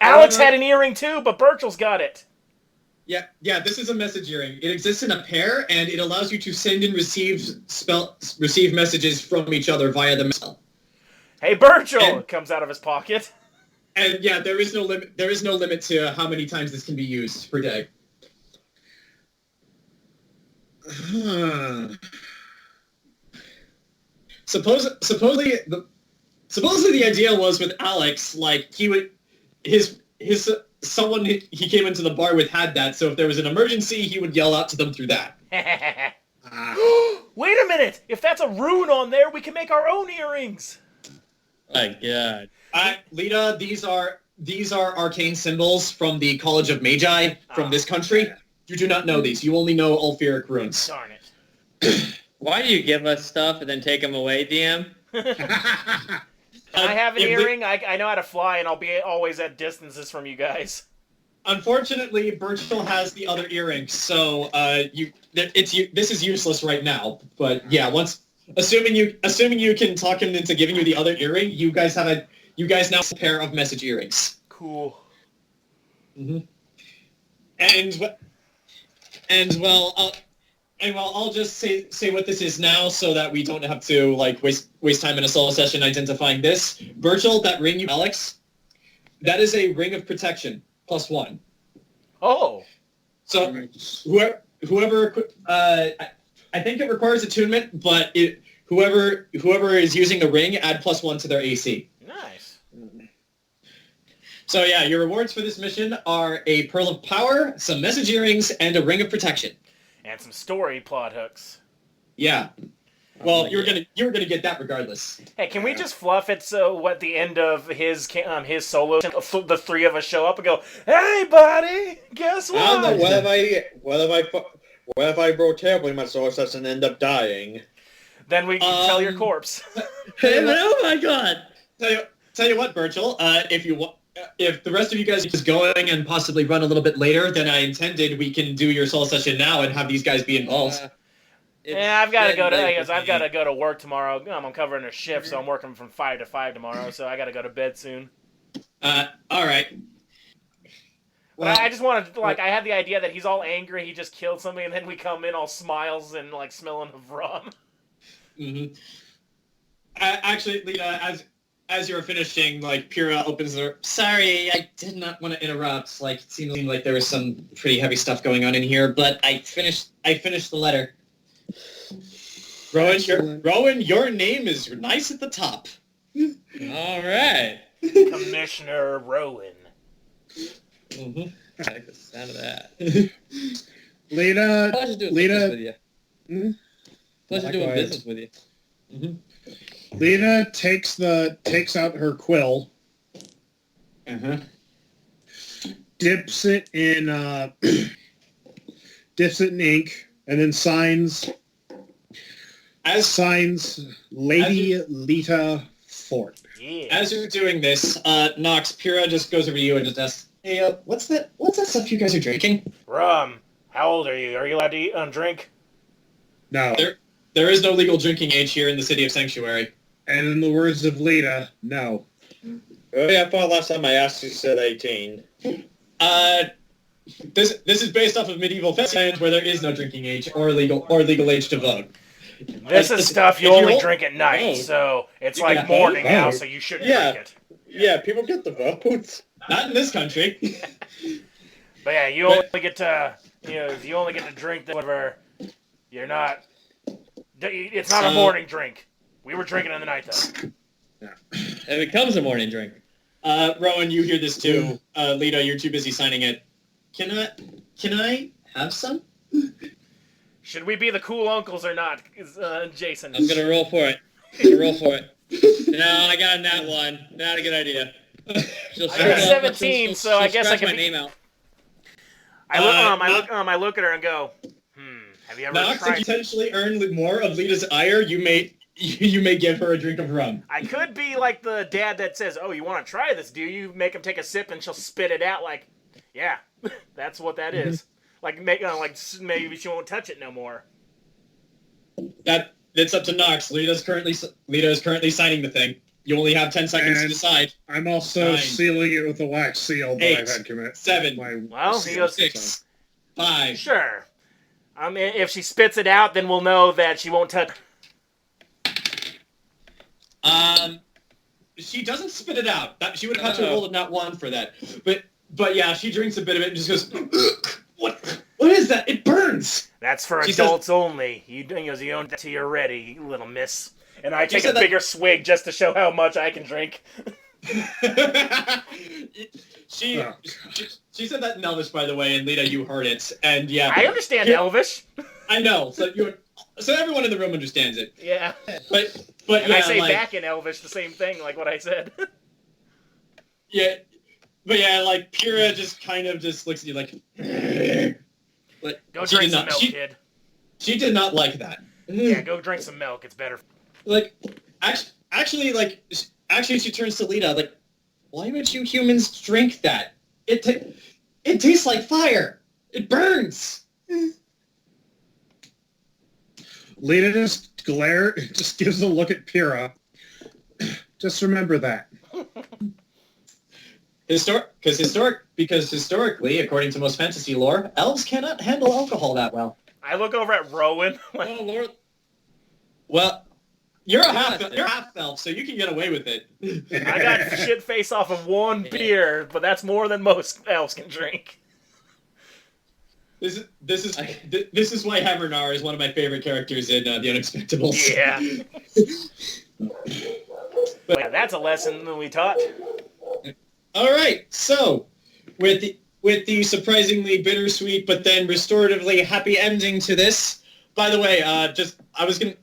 Alex had an earring too, but Burchill's got it. Yeah, this is a message earring. It exists in a pair, and it allows you to send and receive messages from each other via the mail. Hey, Burchill! It comes out of his pocket. And yeah, there is no limit. There is no limit to how many times this can be used per day. Supposedly the idea was with Alex, like someone he came into the bar with had that, so if there was an emergency, he would yell out to them through that. Wait a minute! If that's a rune on there, we can make our own earrings! My God. Lita, these are arcane symbols from the College of Magi from this country. You do not know these. You only know Ulfuric runes. Darn it. Why do you give us stuff and then take them away, DM? I have an earring, I know how to fly, and I'll be always at distances from you guys. Unfortunately, Burchill has the other earring, so this is useless right now. But yeah, assuming you can talk him into giving you the other earring, you guys now have a pair of message earrings. Cool. Mm-hmm. I'll just say what this is now, so that we don't have to waste time in a solo session identifying this. Burchill, that ring you, Alex, that is a ring of protection +1. Oh. So whoever I think it requires attunement, but whoever is using the ring, add +1 to their AC. Nice. So yeah, your rewards for this mission are a Pearl of Power, some message earrings, and a Ring of Protection. And some story plot hooks. Yeah. Well, you were gonna get that regardless. Hey, can we just fluff it so at the end of his solo, the three of us show up and go, "Hey, buddy, guess what?" I don't know, what if I roll terribly in my solo session and end up dying? Then we can tell your corpse. Oh my God! Tell you what, Burchill, if the rest of you guys are just going and possibly run a little bit later than I intended, we can do your solo session now and have these guys be involved. Yeah, I've got to go to work tomorrow. I'm covering a shift, so I'm working from 5 to 5 tomorrow. So I got to go to bed soon. All right. But I just wanted, I had the idea that he's all angry, he just killed somebody, and then we come in all smiles and smelling of rum. Mm-hmm. Actually, Lita, as you're finishing, Pyrrha opens the door. Sorry, I did not want to interrupt. It seemed like there was some pretty heavy stuff going on in here, but I finished the letter. Rowan, your name is nice at the top. All right. Commissioner Rowan. Mm-hmm. I like the sound of that. Lita. Pleasure doing business with you. Pleasure doing Likewise. business with you. Mm-hmm. Lita takes out her quill, dips it in ink, and then signs Lady Lita Fort. Yeah. As you're doing this, Nox, Pyrrha just goes over to you and just asks, "Hey, what's that stuff you guys are drinking?" Rum. How old are you? Are you allowed to eat drink? No. There is no legal drinking age here in the city of Sanctuary. And in the words of Lita, no. Oh, yeah, I thought last time I asked you said 18. This is based off of medieval land where there is no drinking age or legal age to vote. This is stuff you only drink at night, so it's morning now, so you shouldn't drink it. Yeah, people get the votes. Not in this country. But yeah, you only get to drink whenever you're not. It's not a morning drink. We were drinking in the night though. It becomes a morning drink. Rowan, you hear this too. Lita, you're too busy signing it. Can I have some? Should we be the cool uncles or not, Jayson? I'm gonna roll for it. No, I got a nat one. Not a good idea. I got 17, so I guess I can my name out. I look at her and go, have you ever Nox, tried... to potentially earn more of Lita's ire, you may give her a drink of rum. I could be like the dad that says, oh, you want to try this, do you? Make him take a sip and she'll spit it out like, yeah, that's what that is. Like maybe she won't touch it no more. It's up to Nox. Lita is currently signing the thing. You only have 10 seconds to decide. I'm also 9, sealing it with a wax seal, but 8, I've had commit. 7. Well, he goes 6, 5. Sure. If she spits it out, then we'll know that she won't touch. She doesn't spit it out. She would have to roll a nat 1 for that. But yeah, she drinks a bit of it and just goes, What is that? It burns. That's for adults only. You don't till you're ready, you little miss. And I take a bigger swig just to show how much I can drink. She said that in Elvish, by the way, and Lita, you heard it. And yeah, I understand Elvish. I know. So everyone in the room understands it. Yeah. But and yeah, I say back in Elvish the same thing, like what I said. Yeah. But yeah, like Pyrrha just kind of just looks at you like. Go drink some milk, kid. She did not like that. Yeah, go drink some milk. It's better. Like, actually, she turns to Lita like, why would you humans drink that? It tastes like fire. It burns. Lita just gives a look at Pyrrha. Just remember that. Because historically, according to most fantasy lore, elves cannot handle alcohol that well. I look over at Rowan. Oh Lord. Well, you're a half elf, so you can get away with it. I got shit face off of one beer, but that's more than most elves can drink. This is why Havernar is one of my favorite characters in The Unexpectables. Yeah. But yeah, that's a lesson that we taught. All right, so with the surprisingly bittersweet but then restoratively happy ending to this. By the way, I was going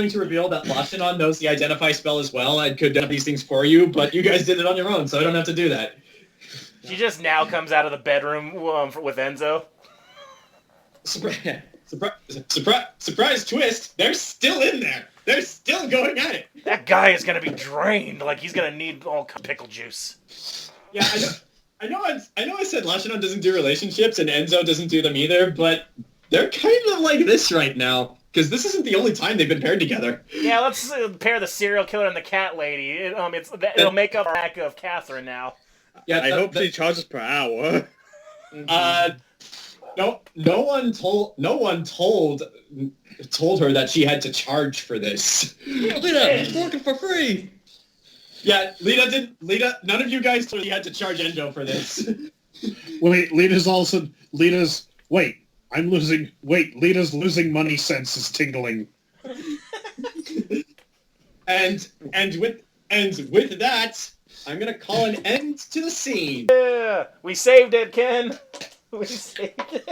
to reveal that Lashinon knows the identify spell as well and could have these things for you, but you guys did it on your own, so I don't have to do that. She just now comes out of the bedroom with Enzo. Surprise twist! They're still in there. They're still going at it. That guy is gonna be drained. Like he's gonna need all pickle juice. Yeah, I know. I said Lashinon doesn't do relationships and Enzo doesn't do them either, but they're kind of like this right now because this isn't the only time they've been paired together. Yeah, let's pair the serial killer and the cat lady. It'll make up our lack of Catherine now. Yeah, I hope she charges per hour. No one told her that she had to charge for this. Lita, it's working for free. Yeah, Lita, none of you guys told you had to charge Enzo for this. Wait, Lita's losing money sense is tingling. and with that, I'm gonna call an end to the scene. Yeah, we saved it, Ken. We saved it.